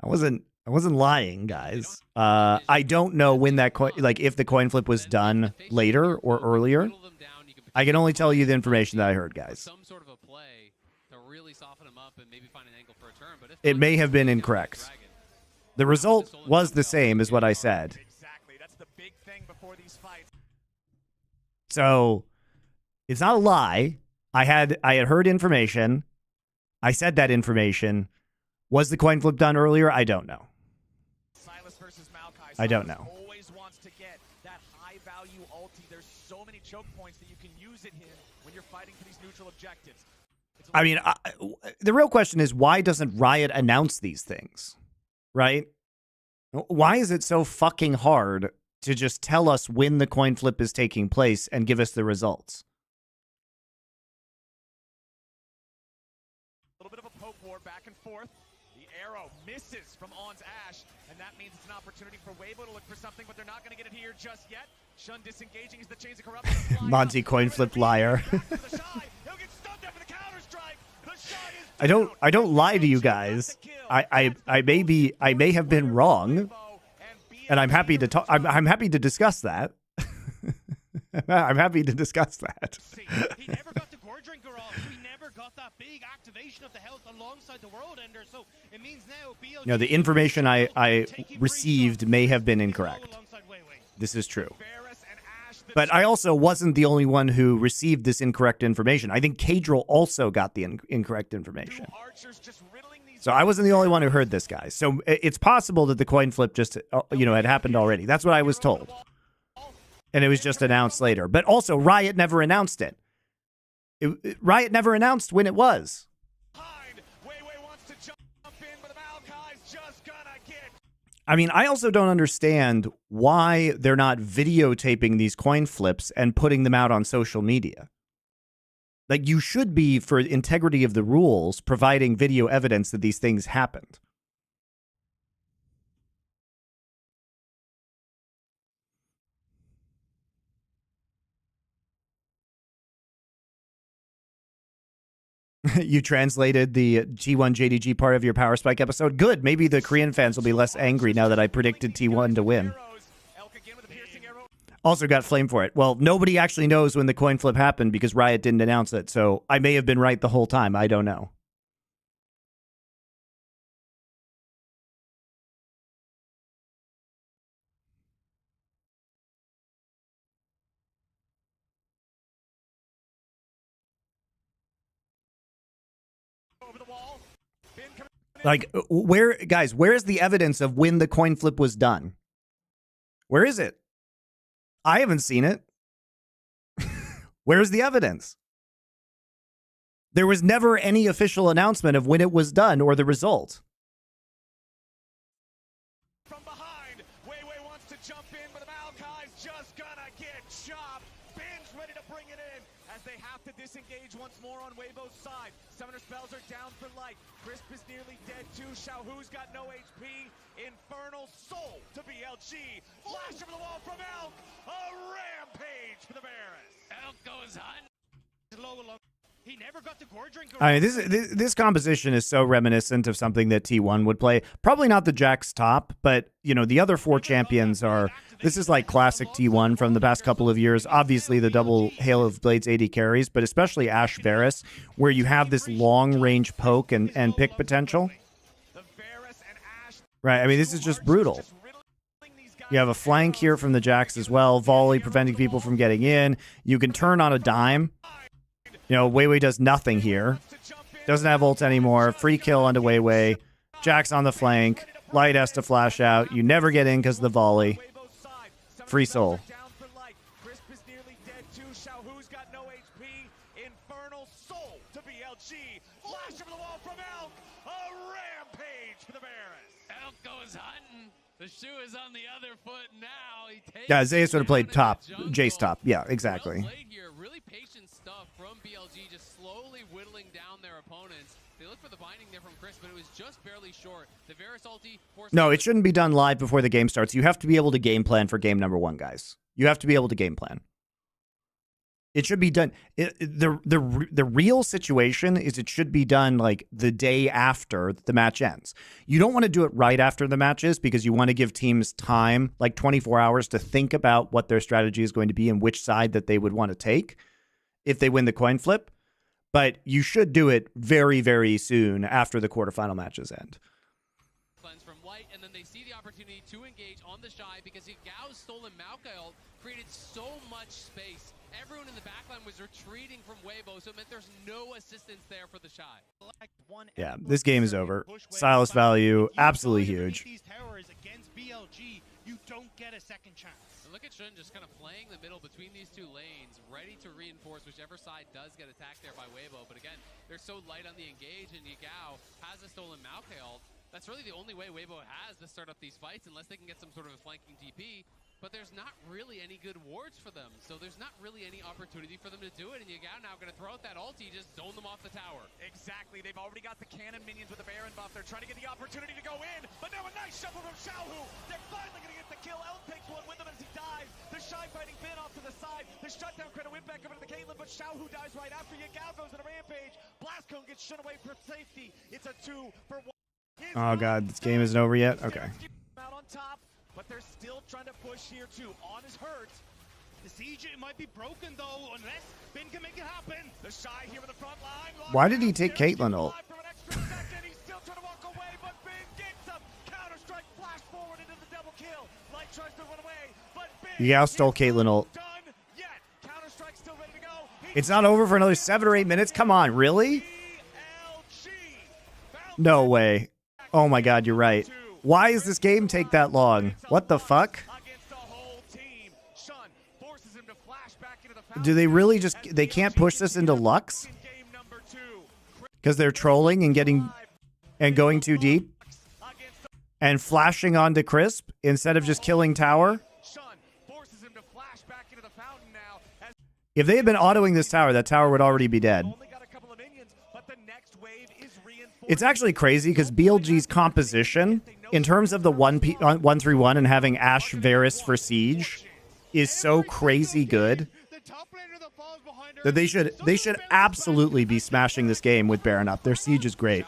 wasn't lying, guys. I don't know when that coin, like if the coin flip was done later or earlier. I can only tell you the information that I heard, guys. Some sort of a play to really soften him up and maybe find an angle for a turn, but if it may have been incorrect. The result was the same as what I said. Exactly. That's the big thing before these fights. So it's not a lie. I had heard information. I said that information. Was the coin flip done earlier? I don't know. Silas versus Maokai. I don't know. Always wants to get that high value ulti. There's so many choke points that you can use it in when you're fighting for these neutral objectives. I mean, the real question is, why doesn't Riot announce these things? Right? Why is it so fucking hard to just tell us when the coin flip is taking place and give us the results? A little bit of a poke war back and forth. The arrow misses from On's Ash, and that means it's an opportunity for Weibo to look for something, but they're not going to get it here just yet. Shun disengaging as the chains of corruption. Monty coin flip liar. I don't lie to you guys. I may have been wrong, and I'm happy to talk. I'm happy to discuss that. I'm happy to discuss that. He never got the Gore Drinker off. He never got that big activation of the health alongside the World Ender. So it means now BLG, You know, the information I received may have been incorrect. This is true. But I also wasn't the only one who received this incorrect information. I think Cadril also got the incorrect information. So I wasn't the only one who heard this, guys. So it's possible that the coin flip just, you know, had happened already. That's what I was told. And it was just announced later. But also, Riot never announced it. Riot never announced when it was. I mean, I also don't understand why they're not videotaping these coin flips and putting them out on social media. Like, you should be, for integrity of the rules, providing video evidence that these things happened. You translated the T1 JDG part of your Power Spike episode? Good. Maybe the Korean fans will be less angry now that I predicted T1 to win. Also got flamed for it. Well, nobody actually knows when the coin flip happened because Riot didn't announce it, so I may have been right the whole time. I don't know. Like, where's the evidence of when the coin flip was done? Where is it? I haven't seen it. Where's the evidence? There was never any official announcement of when it was done or the result. From behind, Weiwei wants to jump in, but the Maokai's just gonna get chopped. Ben's ready to bring it in as they have to disengage once more on Weibo's side. Summoner spells are down for life. Crisp is nearly dead too. Xiaohu's got no HP. Infernal Soul to BLG. Flash over the wall from Elk. A rampage for the Varus. Elk goes on. Low along. He never got the Gorge drink. I mean, this composition is so reminiscent of something that T1 would play. Probably not the Jack's top, but, you know, the other four champions are... This is like classic T1 from the past couple of years. Obviously, the double Hail of Blades AD carries, but especially Ash Varus, where you have this long-range poke and pick potential. Right, I mean, this is just brutal. You have a flank here from the Jacks as well, volley preventing people from getting in. You can turn on a dime. You know, Weiwei does nothing here. Doesn't have ult anymore. Free kill onto Weiwei. Jack's on the flank. Light has to flash out. You never get in because of the volley. Free soul. Crisp is nearly dead too. Xiaohu's got no HP. Infernal soul to BLG. Flash over the wall from Elk. A rampage for the Varus. Elk goes hunting. The shoe is on the other foot now. He takes Yeah, Zayas would have played top. jungle. Jace top. Yeah, exactly. Well played here. Really patient stuff from BLG, just slowly whittling down their opponents. They look for the binding there from Chris, but it was just barely short. The Varus ulti forced... No, it shouldn't be done live before the game starts. You have to be able to game plan for game number 1, guys. You have to be able to game plan. It should be done. The real situation is it should be done like the day after the match ends. You don't want to do it right after the matches because you want to give teams time, like 24 hours, to think about what their strategy is going to be and which side that they would want to take if they win the coin flip. But you should do it very, very soon after the quarterfinal matches end. Cleanse from Light, and then they see the opportunity to engage on the Shy because Gao's stolen Maokai ult created so much space. Everyone in the backline was retreating from Weibo, so it meant there's no assistance there for the Shy. Yeah, this game is over. Silas value, absolutely huge. These towers against BLG, you don't get a second chance. And look at Shun just kind of playing the middle between these two lanes, ready to reinforce whichever side does get attacked there by Weibo. But again, they're so light on the engage, and Yagao has a stolen Maokai ult. That's really the only way Weibo has to start up these fights, unless they can get some sort of a flanking TP. But there's not really any good wards for them, so there's not really any opportunity for them to do it. And Yagao now going to throw out that ulti, just zone them off the tower. Exactly. They've already got the cannon minions with the Baron buff. They're trying to get the opportunity to go in, but now a nice shuffle from Xiaohu. They're finally going to get the kill. Elk takes one with him as he dies. The Shy fighting Finn off to the side. The shutdown credit went back over to the Caitlyn, but Xiaohu dies right after. Yagao goes on a rampage. Blastcone gets shut away for safety. It's a 2 for 1. Oh, God, this game isn't over yet? Okay. Out on top, but they're still trying to push here too. On is hurt. The siege might be broken though, unless Finn can make it happen. The Shy here in the front line. Why did he take Caitlyn ult? He's still trying to walk away, but Finn gets him. Counter-strike, flash forward into the double kill. Light tries to run away, but Finn Yagao stole Caitlyn ult. done yet. Counter-strike still ready to go. It's not over for another 7 or 8 minutes? Come on, really? No way. Oh my God, you're right. Why does this game take that long? What the fuck? Do they really just... They can't push this into Lux? Because they're trolling and going too deep? And flashing onto Crisp instead of just killing tower? If they had been autoing this tower, that tower would already be dead. It's actually crazy because BLG's composition, in terms of the 1-3-1 and having Ash Varus for Siege, is so crazy good that they should absolutely be smashing this game with Baron up. Their Siege is great.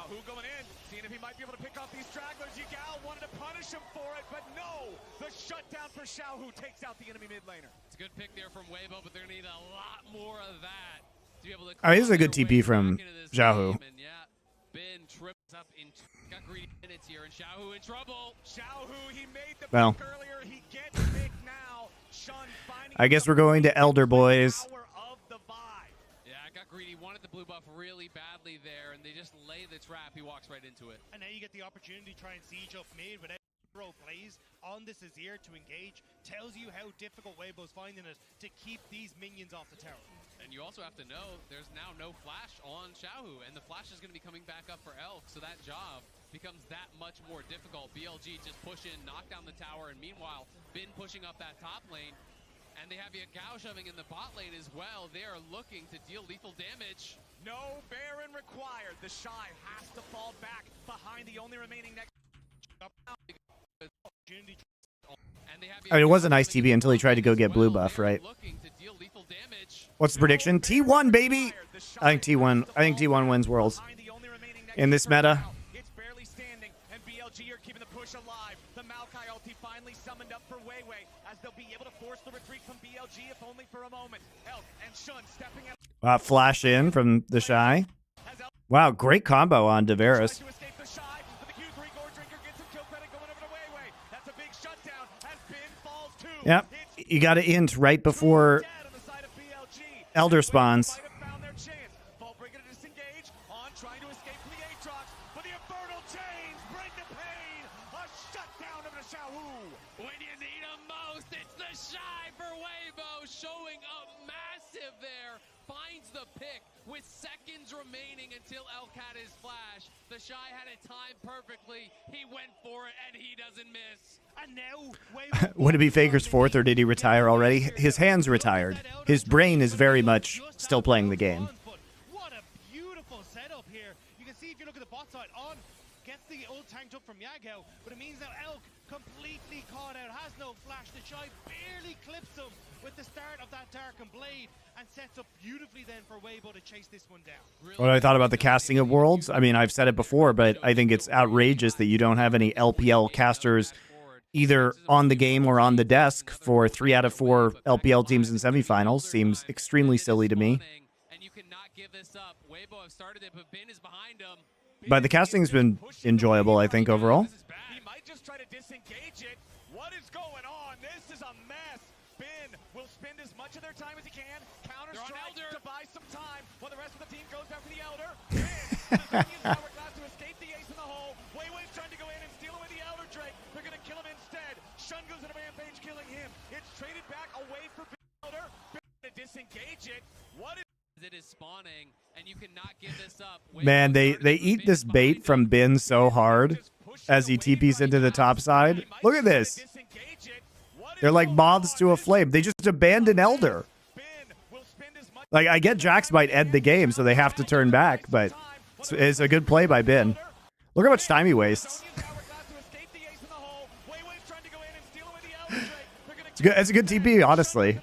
It's a good pick there from Weibo, but they're going to need a lot more of that to be able to... Oh, this is a good TP from Xiaohu. Ben trips up in got greedy minutes here, and Xiaohu in trouble. Xiaohu, he made the Well, pick earlier. He gets picked now. Shun finding I guess we're going to Elder Boys. power of the vibe. Yeah, got greedy. Wanted the blue buff really badly there, and they just lay the trap. He walks right into it. And now you get the opportunity to try and siege up mid without plays on this Azir to engage. Tells you how difficult Weibo's finding it to keep these minions off the tower. And you also have to know there's now no flash on Xiaohu, and the flash is going to be coming back up for Elk, so that job becomes that much more difficult. BLG just push in, knock down the tower, and meanwhile, Bin pushing up that top lane. And they have Yagao shoving in the bot lane as well. They are looking to deal lethal damage. No Baron required. The Shy has to fall back behind the only remaining next. I mean, it was a nice TB until he tried to go get blue buff, right? Looking to deal lethal damage. What's the prediction? T1, baby. I think T1. I think T1 wins Worlds in this meta. It's barely standing, and BLG are keeping the push alive. The Maokai ulti finally summoned up for Weiwei, as they'll be able to force the retreat from BLG, if only for a moment. Elk and Shun stepping out. Flash in from the Shy. Wow, great combo on Deveris. To escape the Shy, but the Q3 Gore Drinker gets some kill credit going over to Weiwei. That's a big shutdown, as Bin falls too. Yep, you got to int right before Dead on the side of BLG. Elder spawns. Might have found their chance. Fallbreaker to disengage, on trying to escape from the Aatrox, but the Infernal Chains bring the pain. A shutdown of the Xiaohu. When you need him most, it's the Shy for Weibo, showing up massive there. Finds the pick with seconds remaining until Elcat is flash. The Shy had it timed perfectly. He went for it, and he doesn't miss. And now, Would it be Faker's fourth, or did he retire already? His hands retired. His brain is very much still playing the game. But what a beautiful setup here. You can see if you look at the bot side, On gets the ult tanked up from Yagao, but it means now Elk completely caught out, has no flash. The Shy barely clips him with the start of that Darkened Blade, and sets up beautifully then for Weibo to chase this one down. What I thought about the casting of Worlds, I mean, I've said it before, but I think it's outrageous that you don't have any LPL casters either on the game or on the desk for 3 out of 4 LPL teams in semifinals. Seems extremely silly to me. And you cannot give this up. Weibo have started it, but Bin is behind him. But the casting's been enjoyable, I think, overall. He might just try to disengage it. What is going on? This is a mess. Bin will spend as much of their time as he can. Counter-strike to buy some time while the rest of the team goes after the Elder. Bin doesn't use Hourglass to escape the ace in the hole. Weiwei's trying to go in and steal away the Elder Drake. They're going to kill him instead. Shun goes into rampage, killing him. It's traded back away for Elder. Bin to disengage it. What is It is spawning, and you cannot give this up. Man, they eat this bait from Bin so hard as he TPs into the top side. Look at this. They're like moths to a flame. They just abandon Elder. Like, I get Jax might end the game, so they have to turn back, but it's a good play by Bin. Look how much time he wastes. It's a good TP, honestly.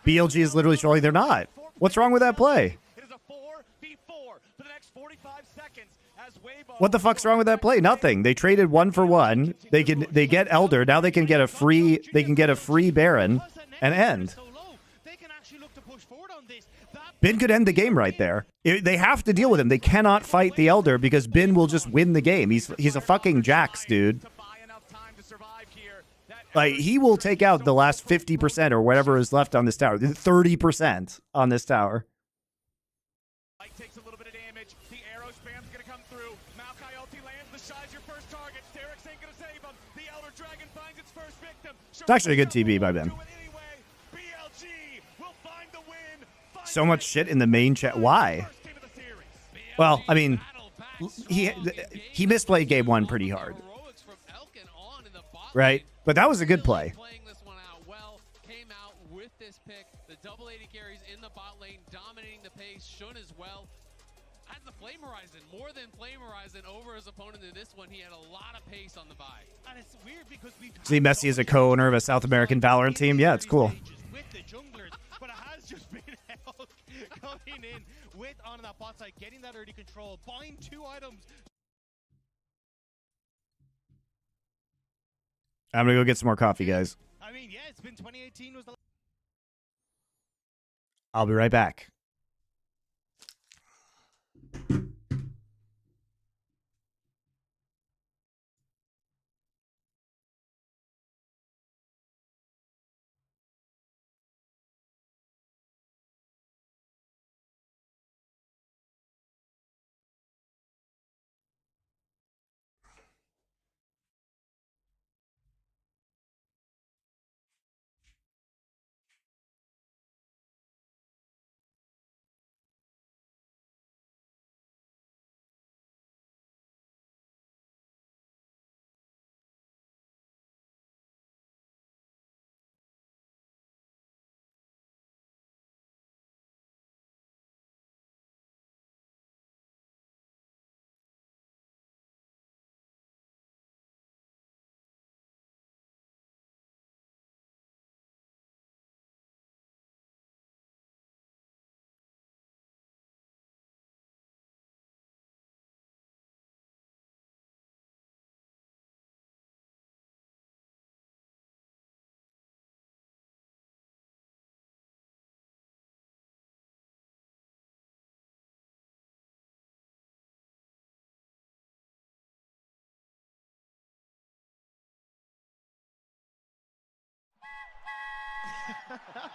BLG is literally showing they're not. What's wrong with that play? What the fuck's wrong with that play? Nothing. They traded 1 for 1. They get Elder. Now they can get a free Baron and end. Bin could end the game right there. They have to deal with him. They cannot fight the Elder because Bin will just win the game. He's a fucking Jax, dude. Like, he will take out the last 50% or whatever is left on this tower. 30% on this tower. Takes a little bit of damage. The arrow spam's gonna come through. Maokai ulti lands. The Shy's your first target. Sterex ain't gonna save him. The Elder Dragon finds its first victim. It's actually a good TB by Ben. BLG will find the win. So much shit in the main chat. Why? Well, I mean, he misplayed game 1 pretty hard. Right? But that was a good play. Playing this one out well, came out with this pick. The double 80 carries in the bot lane, dominating the pace. Shun as well has the Flame Horizon, more than Flame Horizon over his opponent in this one. He had a lot of pace on the buy. And it's weird because we've See Messi as a co-owner of a South American Valorant team. Yeah, it's cool. with the junglers, but it has just been Elk coming in with on that bot side, getting that early control, buying 2 items. I'm gonna go get some more coffee, guys. I mean, yeah, it's been 2018 was the I'll be right back.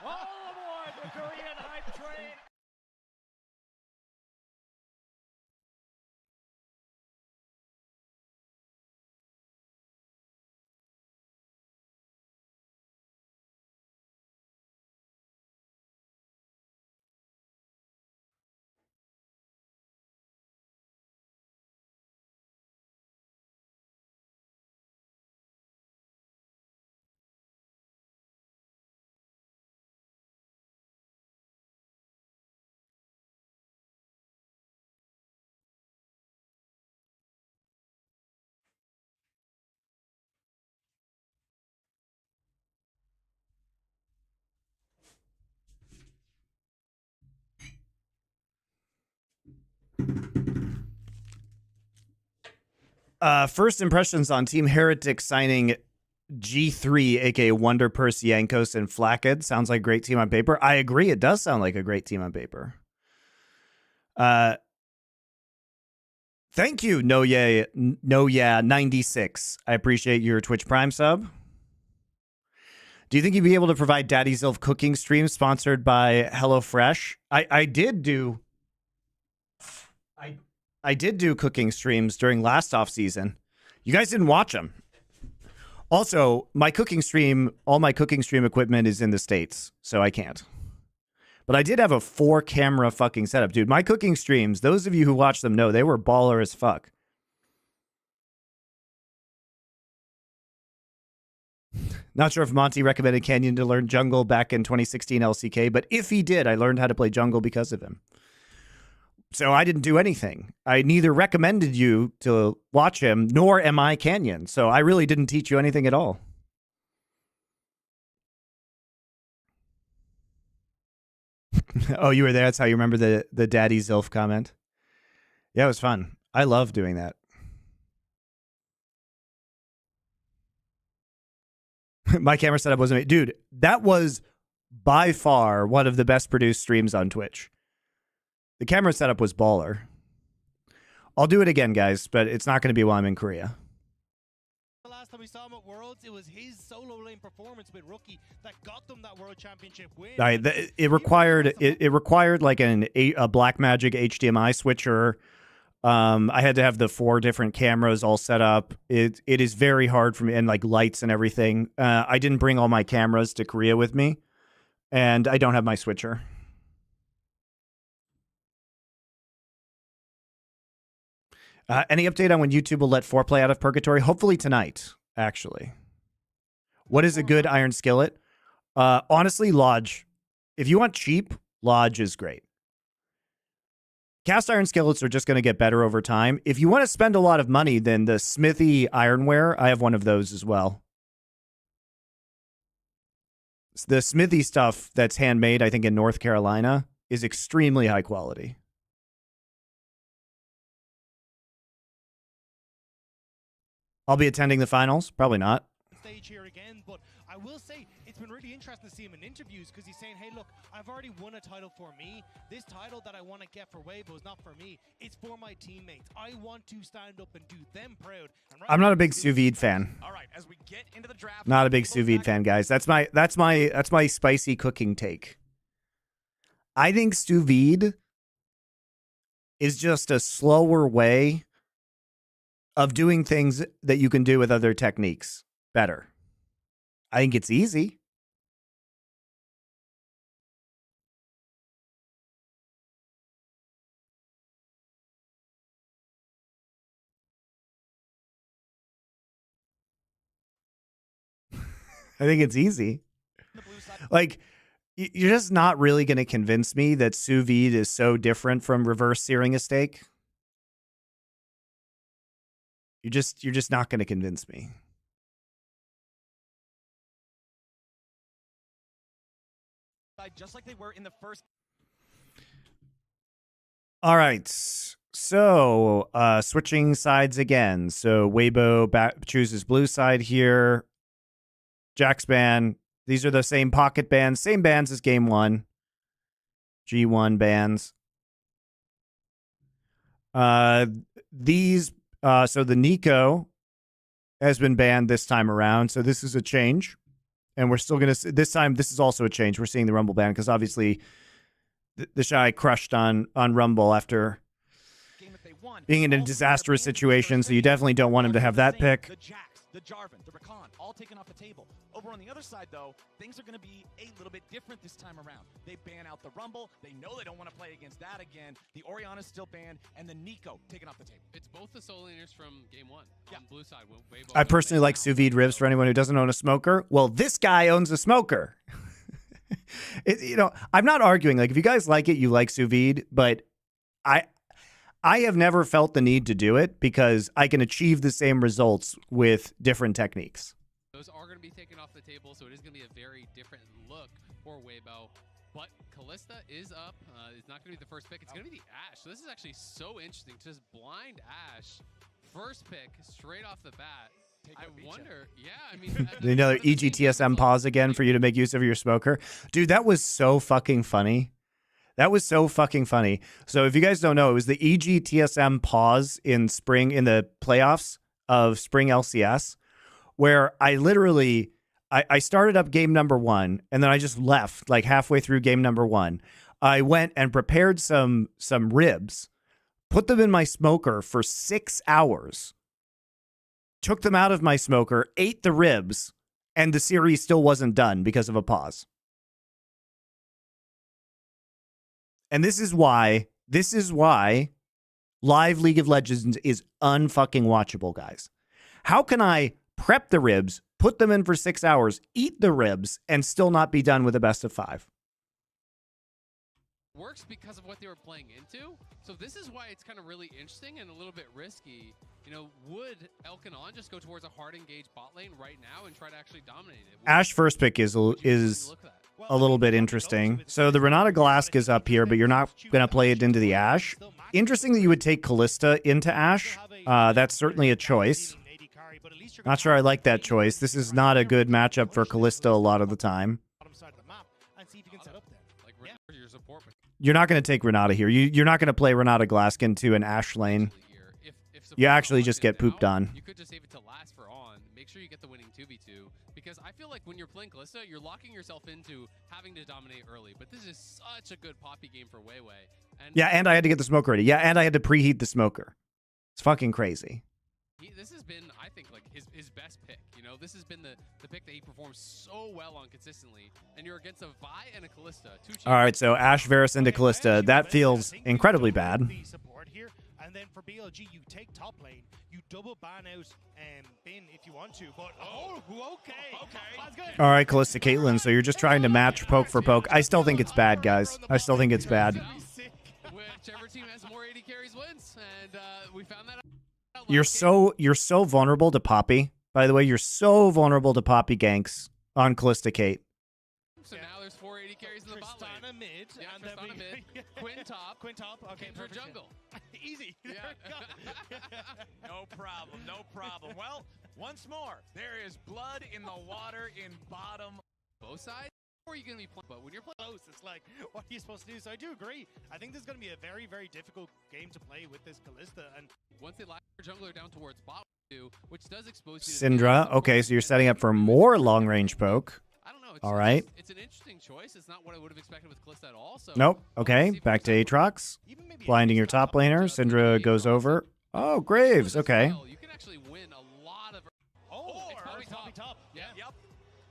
All aboard the Korean hype train. First impressions on Team Heretic signing G3, aka Wonder Purse, Yankos, and Flackhead. Sounds like a great team on paper. I agree. It does sound like a great team on paper. Thank you, No Yeah 96. I appreciate your Twitch Prime sub. Do you think you'd be able to provide Daddy Zilf cooking streams sponsored by HelloFresh? I did do cooking streams during last off season. You guys didn't watch them. Also, my cooking stream, all my cooking stream equipment is in the States, so I can't. But I did have a 4-camera fucking setup, dude. My cooking streams, those of you who watch them know, they were baller as fuck. Not sure if Monty recommended Canyon to learn jungle back in 2016 LCK, but if he did, I learned how to play jungle because of him. So I didn't do anything. I neither recommended you to watch him, nor am I Canyon. So I really didn't teach you anything at all. Oh, you were there. That's how you remember the Daddy Zilf comment. Yeah, it was fun. I love doing that. My camera setup wasn't... Dude, that was by far one of the best produced streams on Twitch. The camera setup was baller. I'll do it again, guys, but it's not going to be while I'm in Korea. The last time we saw him at Worlds, it was his solo lane performance with Rookie that got them that World Championship win. It required like a Blackmagic HDMI switcher. I had to have the 4 different cameras all set up. It is very hard for me, and like lights and everything. I didn't bring all my cameras to Korea with me, and I don't have my switcher. Any update on when YouTube will let Foreplay out of purgatory? Hopefully tonight, actually. What is a good iron skillet? Honestly, Lodge. If you want cheap, Lodge is great. Cast iron skillets are just going to get better over time. If you want to spend a lot of money, then the Smithy Ironware, I have one of those as well. The Smithy stuff that's handmade, I think, in North Carolina is extremely high quality. I'll be attending the finals. Probably not. Stage here again, but I will say it's been really interesting to see him in interviews because he's saying, hey, look, I've already won a title for me. This title that I want to get for Weibo is not for me. It's for my teammates. I want to stand up and do them proud. I'm not a big sous vide fan. All right, as we get into the draft, not a big sous vide fan, guys. That's my spicy cooking take. I think sous vide is just a slower way of doing things that you can do with other techniques better. I think it's easy. I think it's easy. Like, you're just not really going to convince me that sous vide is so different from reverse searing a steak. You're just not going to convince me. Just like they were in the first. All right. So, switching sides again. So, Weibo chooses blue side here. Jack's ban. These are the same pocket bands. Same bands as game 1. G1 bands. So the Nico has been banned this time around. So this is a change. and we're still going to this time. This is also a change. We're seeing the Rumble ban because obviously the Shy crushed on Rumble after being in a disastrous situation. So you definitely don't want him to have that pick. The Jax, the Jarvan, the Rakan, all taken off the table. Over on the other side, though, things are going to be a little bit different this time around. They ban out the Rumble. They know they don't want to play against that again. The Orianna's still banned, and the Nico taken off the table. It's both the solo laners from game one on blue side. I personally like sous vide ribs for anyone who doesn't own a smoker. Well, this guy owns a smoker. I'm not arguing. Like, if you guys like it, you like sous vide, but I have never felt the need to do it because I can achieve the same results with different techniques. Those are going to be taken off the table, so it is going to be a very different look for Weibo. But Kalista is up. It's not going to be the first pick. It's going to be the Ashe. So this is actually so interesting. Just blind Ashe. First pick straight off the bat. I wonder. Yeah, I mean. Another EGTSM pause again for you to make use of your smoker. Dude, that was so fucking funny. That was so fucking funny. So if you guys don't know, it was the EGTSM pause in the playoffs of spring LCS, where I literally, I started up game number 1 and then I just left like halfway through game number 1. I went and prepared some ribs, put them in my smoker for 6 hours, took them out of my smoker, ate the ribs, and the series still wasn't done because of a pause. And this is why live League of Legends is unfucking watchable, guys. How can I prep the ribs, put them in for 6 hours, eat the ribs, and still not be done with a best of 5? Works because of what they were playing into. So this is why it's kind of really interesting and a little bit risky. Would Elkanon just go towards a hard engaged bot lane right now and try to actually dominate it? Ashe first pick is a little bit interesting. So the Renata Glask is up here, but you're not going to play it into the Ashe. Interesting that you would take Kalista into Ashe. That's certainly a choice. Not sure I like that choice. This is not a good matchup for Kalista a lot of the time. You're not going to take Renata here. You're not going to play Renata Glask into an Ashe lane. You actually just get pooped on. You could just save it to last for on. Make sure you get the winning 2v2. Because I feel like when you're playing Kalista, you're locking yourself into having to dominate early. But this is such a good poppy game for Weiwei. Yeah, and I had to get the smoker ready. Yeah, and I had to preheat the smoker. It's fucking crazy. This has been, I think, like his best pick. This has been the pick that he performs so well on consistently. And you're against a Vi and a Kalista. All right, so Ashe Varus into Kalista. That feels incredibly bad. And then for BLG, you take top lane, you double ban out Bin if you want to, but okay. All right, Kalista Caitlyn, so you're just trying to match poke for poke. I still think it's bad, guys. I still think it's bad. Whichever team has more AD carries wins, and we found that out. You're so vulnerable to Poppy. By the way, you're so vulnerable to Poppy ganks on Kalista Kate. So now there's 4 AD carries in the bot lane. Tristana mid, yeah, and Tristana then mid. Quinn top. Okay, Kindred jungle. Easy. Yeah. No problem. Well, once more, there is blood in the water in bottom. Both sides? Or are you going to be playing? But when you're playing close, it's like, what are you supposed to do? So I do agree. I think this is going to be a very, very difficult game to play with this Kalista. And once they lock your jungler down towards bot, which does expose you Syndra. Okay, so you're setting up for more long-range poke. I don't know. All right. It's an interesting choice. It's not what I would have expected with Kalista at all. So nope. Okay, back to Aatrox. Blinding your top laner. Syndra goes over. Oh, Graves. Okay. You can actually win a lot of. It's Poppy top. Yeah. Yep.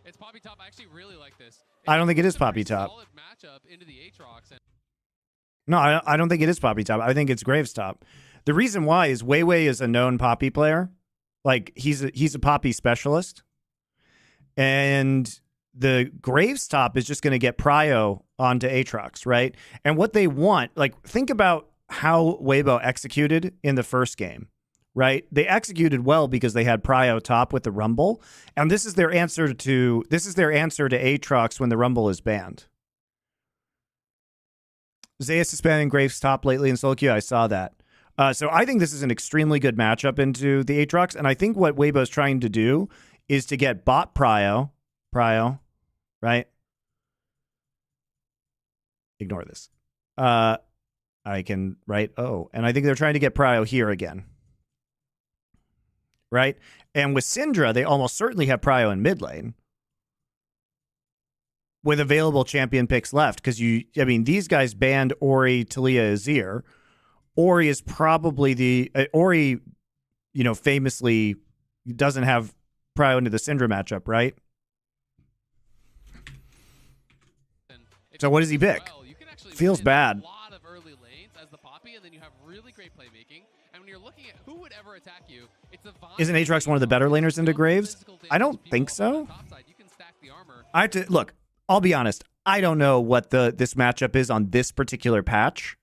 It's Poppy top. I actually really like this. I don't think it is Poppy top. Solid matchup into the Aatrox. No, I don't think it is Poppy top. I think it's Graves top. The reason why is Weiwei is a known Poppy player. Like he's a Poppy specialist, and the Graves top is just going to get Prio onto Aatrox, right? And what they want, like, think about how Weibo executed in the first game, right? They executed well because they had Prio top with the Rumble, and this is their answer to Aatrox when the Rumble is banned. Zeus is banning Graves top lately in solo queue. I saw that. So I think this is an extremely good matchup into the Aatrox, and I think what Weibo's trying to do is to get bot Prio, right? Ignore this. I can write and I think they're trying to get Prio here again, right? And with Syndra, they almost certainly have Prio in mid lane. with available champion picks left. Because these guys banned Ori, Talia, Azir. Ori is probably the Ori, famously doesn't have prior into the Syndra matchup, right? So what does he pick? Feels bad. A lot of early lanes as the Poppy, and then you have really great playmaking. And when you're looking at who would ever attack you, it's a Isn't Aatrox one of the better laners into Graves? I don't think so. I have to look. I'll be honest. I don't know what this matchup is on this particular patch.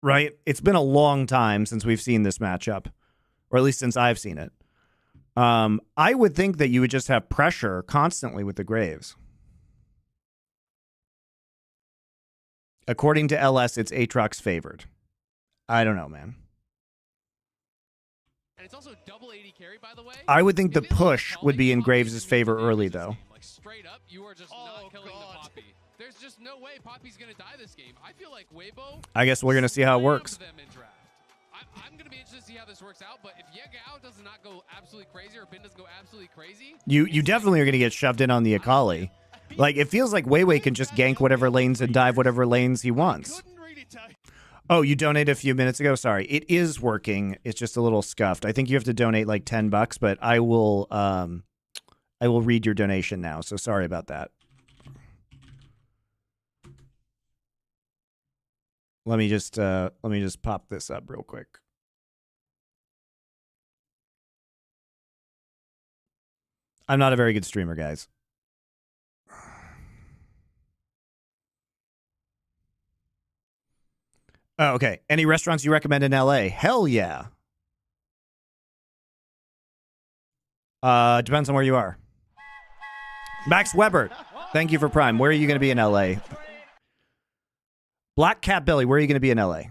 Right? It's been a long time since we've seen this matchup, or at least since I've seen it. I would think that you would just have pressure constantly with the Graves. According to LS, it's Aatrox favored. I don't know, man. And it's also double 80 carry, by the way. I would think the push would be in Graves' favor early, though. Like straight up, you are just not killing the Poppy. There's just no way Poppy's going to die this game. I feel like Weibo... I guess we're going to see how it works. I'm going to be interested to see how this works out, but if Yegao does not go absolutely crazy or Bin does go absolutely crazy... You definitely are going to get shoved in on the Akali. Like, it feels like Weiwei can just gank whatever lanes and dive whatever lanes he wants. Oh, you donated a few minutes ago? Sorry. It is working. It's just a little scuffed. I think you have to donate like $10, but I will read your donation now, so sorry about that. Let me just pop this up real quick. I'm not a very good streamer, guys. Oh, okay. Any restaurants you recommend in LA? Hell yeah. Depends on where you are. Max Weber, thank you for Prime. Where are you going to be in LA? Black Cat Belly, where are you going to be in LA?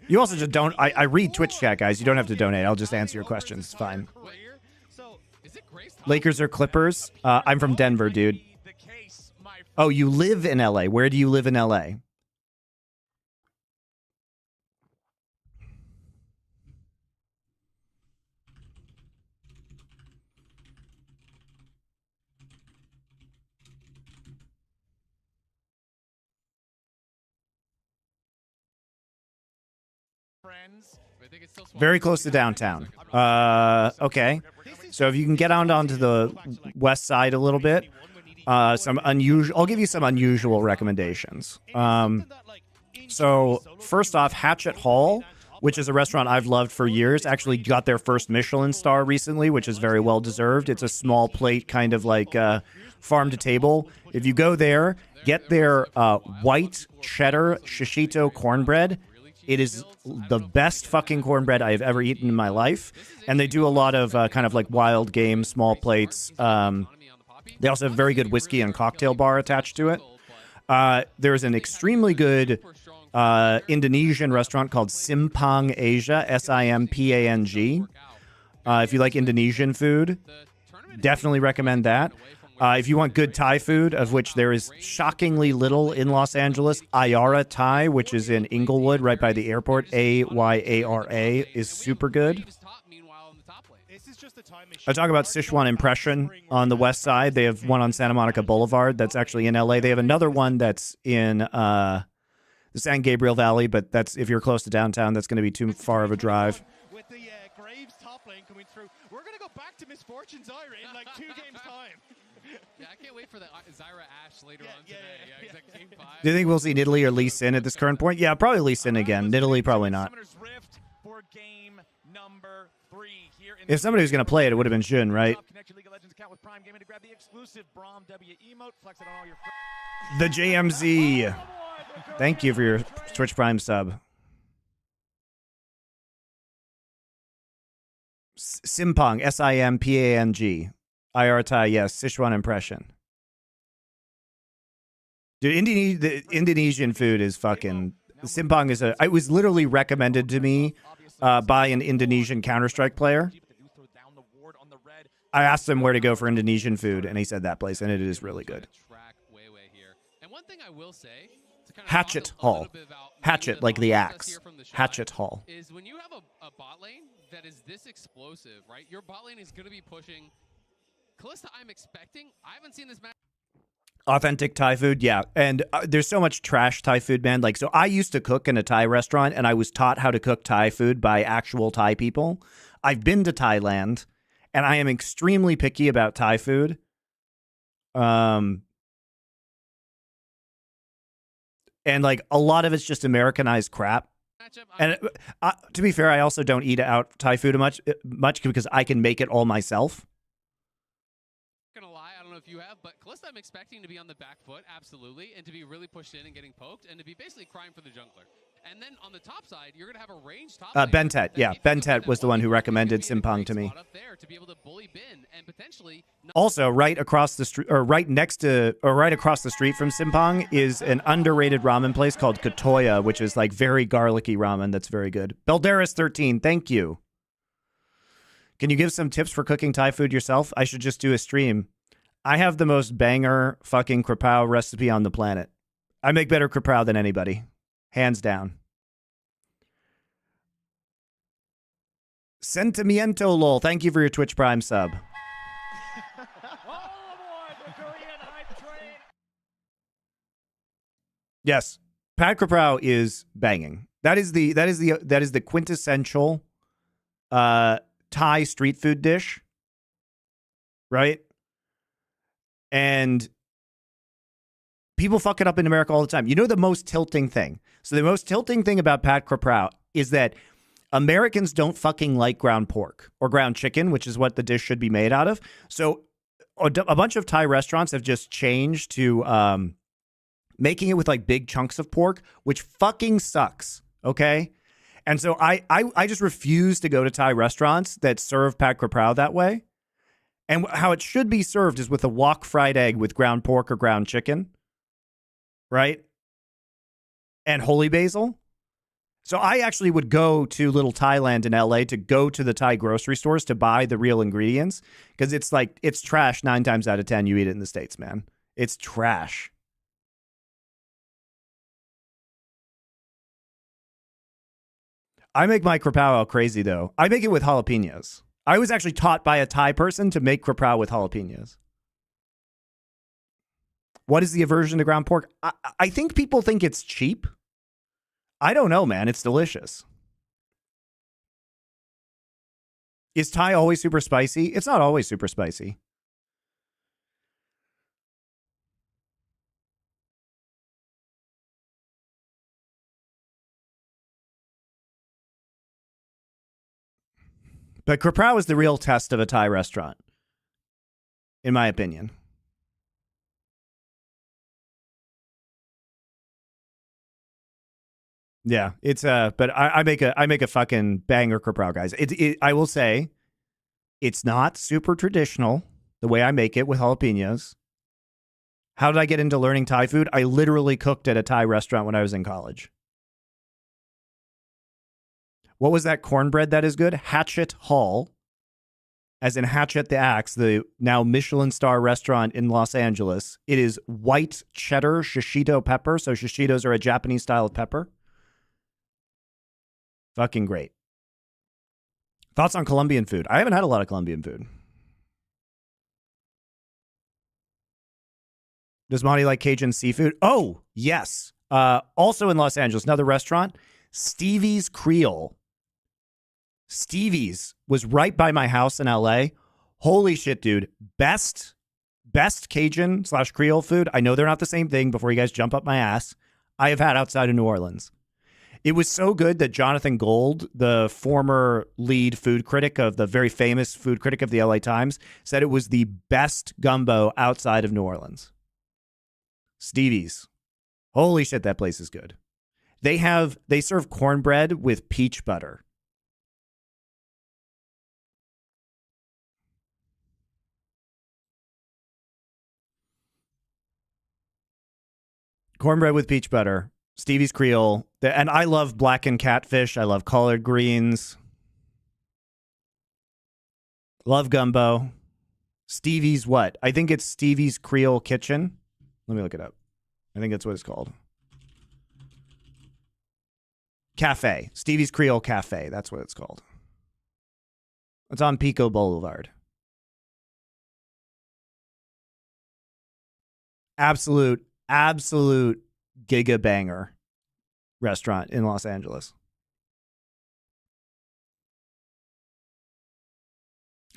You also just don't... I read Twitch chat, guys. You don't have to donate. I'll just answer your questions. It's fine. Lakers or Clippers? I'm from Denver, dude. Oh, you live in LA. Where do you live in LA? Very close to downtown. Okay. So if you can get onto the west side a little bit, some unusual. I'll give you some unusual recommendations. So first off, Hatchet Hall, which is a restaurant I've loved for years, actually got their first Michelin star recently, which is very well deserved. It's a small plate, kind of like farm to table. If you go there, get their white cheddar shishito cornbread. It is the best fucking cornbread I have ever eaten in my life. And they do a lot of kind of like wild game, small plates. They also have a very good whiskey and cocktail bar attached to it. There's an extremely good Indonesian restaurant called Simpang Asia, Simpang. If you like Indonesian food, definitely recommend that. If you want good Thai food, of which there is shockingly little in Los Angeles, Ayara Thai, which is in Inglewood, right by the airport, Ayara, is super good. I talk about Sichuan Impression on the west side. They have one on Santa Monica Boulevard that's actually in LA. They have another one that's in the San Gabriel Valley, but that's if you're close to downtown, that's going to be too far of a drive. With the Graves top lane coming through, we're going to go back to Misfortune Zyra in like 2 games time. Yeah, I can't wait for the Zyra Ashe later on today. Yeah, game 5. Do you think we'll see Nidalee or Lee Sin at this current point? Yeah, probably Lee Sin again. Nidalee, probably not. If somebody was going to play it, it would have been Jun, right? The JMZ. Thank you for your Twitch Prime sub. Simpang, Simpang. IR yes, Sichuan Impression. Dude, the Indonesian food is fucking... Simpang is a... It was literally recommended to me by an Indonesian Counter-Strike player. I asked him where to go for Indonesian food, and he said that place, and it is really good. Hatchet Hall. Hatchet, like the axe. Hatchet Hall. Is when you have a bot lane that is this explosive, right? Your bot lane is going to be pushing Callista, I'm expecting. I haven't seen this match. Authentic Thai food, yeah. And there's so much trash Thai food, man. Like, so I used to cook in a Thai restaurant, and I was taught how to cook Thai food by actual Thai people. I've been to Thailand, and I am extremely picky about Thai food. And like a lot of it's just Americanized crap. And to be fair, I also don't eat out Thai food much because I can make it all myself. Gonna lie, I don't know if you have, but Callista, I'm expecting to be on the back foot, absolutely, and to be really pushed in and getting poked, and to be basically crying for the jungler. And then on the top side, you're gonna have a ranged top laner. Bentet, yeah, Bentet was the one who recommended Simpang to me. To be able to bully Bin and potentially also, right across the street, or right across the street from Simpang is an underrated ramen place called Katoya, which is like very garlicky ramen that's very good. Belderis13, thank you. Can you give some tips for cooking Thai food yourself? I should just do a stream. I have the most banger fucking krapao recipe on the planet. I make better krapao than anybody. Hands down. Sentimiento lol. Thank you for your Twitch Prime sub. Yes. Pad krapao is banging. That is the quintessential Thai street food dish, right? And people fuck it up in America all the time. You know the most tilting thing? So the most tilting thing about pad krapao is that Americans don't fucking like ground pork or ground chicken, which is what the dish should be made out of. So a bunch of Thai restaurants have just changed to making it with like big chunks of pork, which fucking sucks, okay? And so I just refuse to go to Thai restaurants that serve pad krapao that way. And how it should be served is with a wok fried egg with ground pork or ground chicken, right? And holy basil. So I actually would go to Little Thailand in LA to go to the Thai grocery stores to buy the real ingredients, because it's like, it's trash 9 times out of 10 you eat it in the States, man. It's trash. I make my krapao crazy, though. I make it with jalapenos. I was actually taught by a Thai person to make krapao with jalapenos. What is the aversion to ground pork? I think people think it's cheap. I don't know, man. It's delicious. Is Thai always super spicy? It's not always super spicy. But krapao is the real test of a Thai restaurant, in my opinion. Yeah, it's but I make a fucking banger krapao, guys. I will say, it's not super traditional the way I make it with jalapenos. How did I get into learning Thai food? I literally cooked at a Thai restaurant when I was in college. What was that cornbread that is good? Hatchet Hall, as in Hatchet the Axe, the now Michelin star restaurant in Los Angeles. It is white cheddar shishito pepper. So shishitos are a Japanese style of pepper. Fucking great. Thoughts on Colombian food? I haven't had a lot of Colombian food. Does Monty like Cajun seafood? Oh, yes. Also in Los Angeles, another restaurant, Stevie's Creole. Stevie's was right by my house in LA. Holy shit, dude. Best Cajun / Creole food. I know they're not the same thing, before you guys jump up my ass, I have had outside of New Orleans. It was so good that Jonathan Gold, the former lead food critic of the very famous food critic of the LA Times, said it was the best gumbo outside of New Orleans. Stevie's. Holy shit, that place is good. They serve cornbread with peach butter. Cornbread with peach butter. Stevie's Creole. And I love blackened catfish. I love collard greens. Love gumbo. Stevie's what? I think it's Stevie's Creole Kitchen. Let me look it up. I think that's what it's called. Cafe. Stevie's Creole Cafe. That's what it's called. It's on Pico Boulevard. absolute giga banger restaurant in Los Angeles.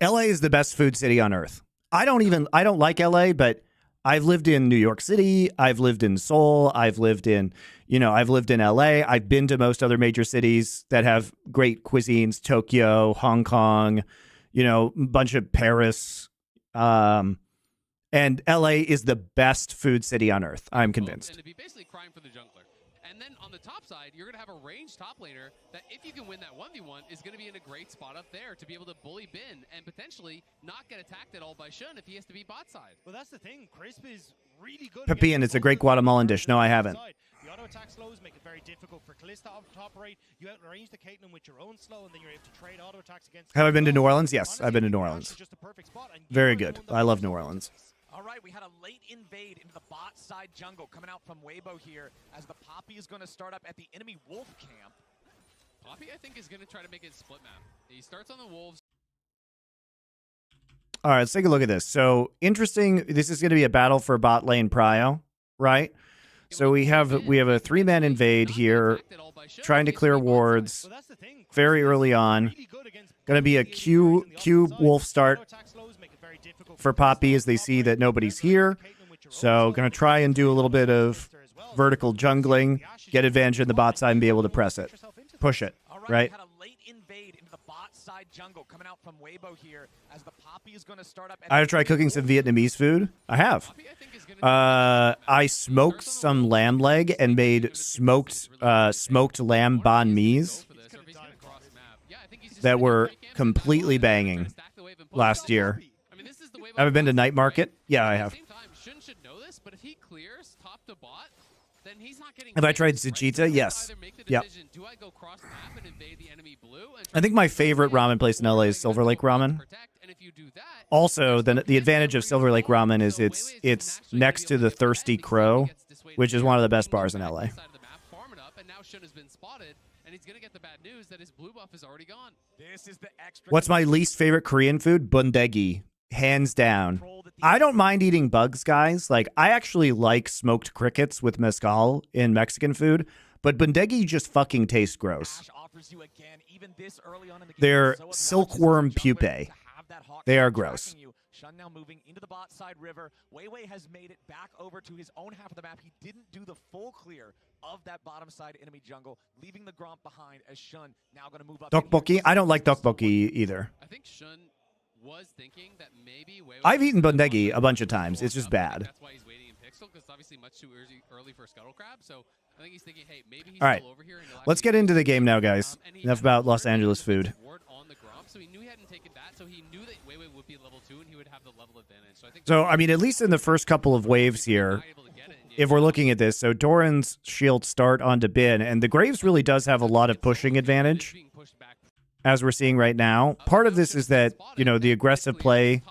LA is the best food city on earth. I don't like LA, but I've lived in New York City, I've lived in Seoul, I've lived in LA. I've been to most other major cities that have great cuisines, Tokyo, Hong Kong, a bunch of Paris. And LA is the best food city on earth, I'm convinced. And to be basically crying for the jungler. And then on the top side, you're going to have a ranged top laner that if you can win that 1v1 is going to be in a great spot up there to be able to bully Bin and potentially not get attacked at all by Shun if he has to be bot side. Well, that's the thing. Crisp is really good. Pepian, it's a great Guatemalan dish. No, I haven't. The auto attack slows make it very difficult for Kalista to operate. You outrange the Caitlyn with your own slow, and then you're able to trade auto attacks against. Have I been to New Orleans? Yes, I've been to New Orleans. Very good. I love New Orleans. All right, we had a late invade into the bot side jungle coming out from Weibo here as the Poppy is going to start up at the enemy wolf camp. Poppy, I think, is going to try to make it split map. He starts on the wolves. All right, let's take a look at this. So, interesting. This is going to be a battle for bot lane prio, right? So we have a 3-man invade here, trying to clear wards very early on. Going to be a Q wolf start for Poppy as they see that nobody's here. So going to try and do a little bit of vertical jungling, get advantage in the bot side and be able to press it. Push it, right? I have tried cooking some Vietnamese food. I have. I smoked some lamb leg and made smoked lamb banh mi's that were completely banging last year. Have I been to night market? Yeah, I have. Have I tried Suchita? Yes. Yep. I think my favorite ramen place in LA is Silver Lake Ramen. Also, the advantage of Silver Lake Ramen is it's next to the Thirsty Crow, which is one of the best bars in LA. What's my least favorite Korean food? Bundegi. Hands down. I don't mind eating bugs, guys. Like, I actually like smoked crickets with mezcal in Mexican food, but bundegi just fucking tastes gross. They're silkworm pupae. They are gross. Shun now moving into the bot side river. Weiwei has made it back over to his own half of the map. He didn't do the full clear of that bottom side enemy jungle, leaving the Gromp behind as Shun now going to move up. Tteokbokki? I don't like tteokbokki either. I think Shun was thinking that maybe I've eaten bundegi a bunch of times. It's just bad. That's why he's waiting in Pixel, because it's obviously much too early for Scuttle Crab. So I think he's thinking, hey, maybe he's all right, still over here. Let's get into the game now, guys. Enough about Los Angeles food. On the Gromp, so he knew he hadn't taken that, so he knew that Weiwei would be level 2 and he would have the level advantage. So I mean, at least in the first couple of waves here, if we're looking at this, so Doran's shield start onto Bin, and the Graves really does have a lot of pushing advantage, as we're seeing right now. Part of this is that, the aggressive play,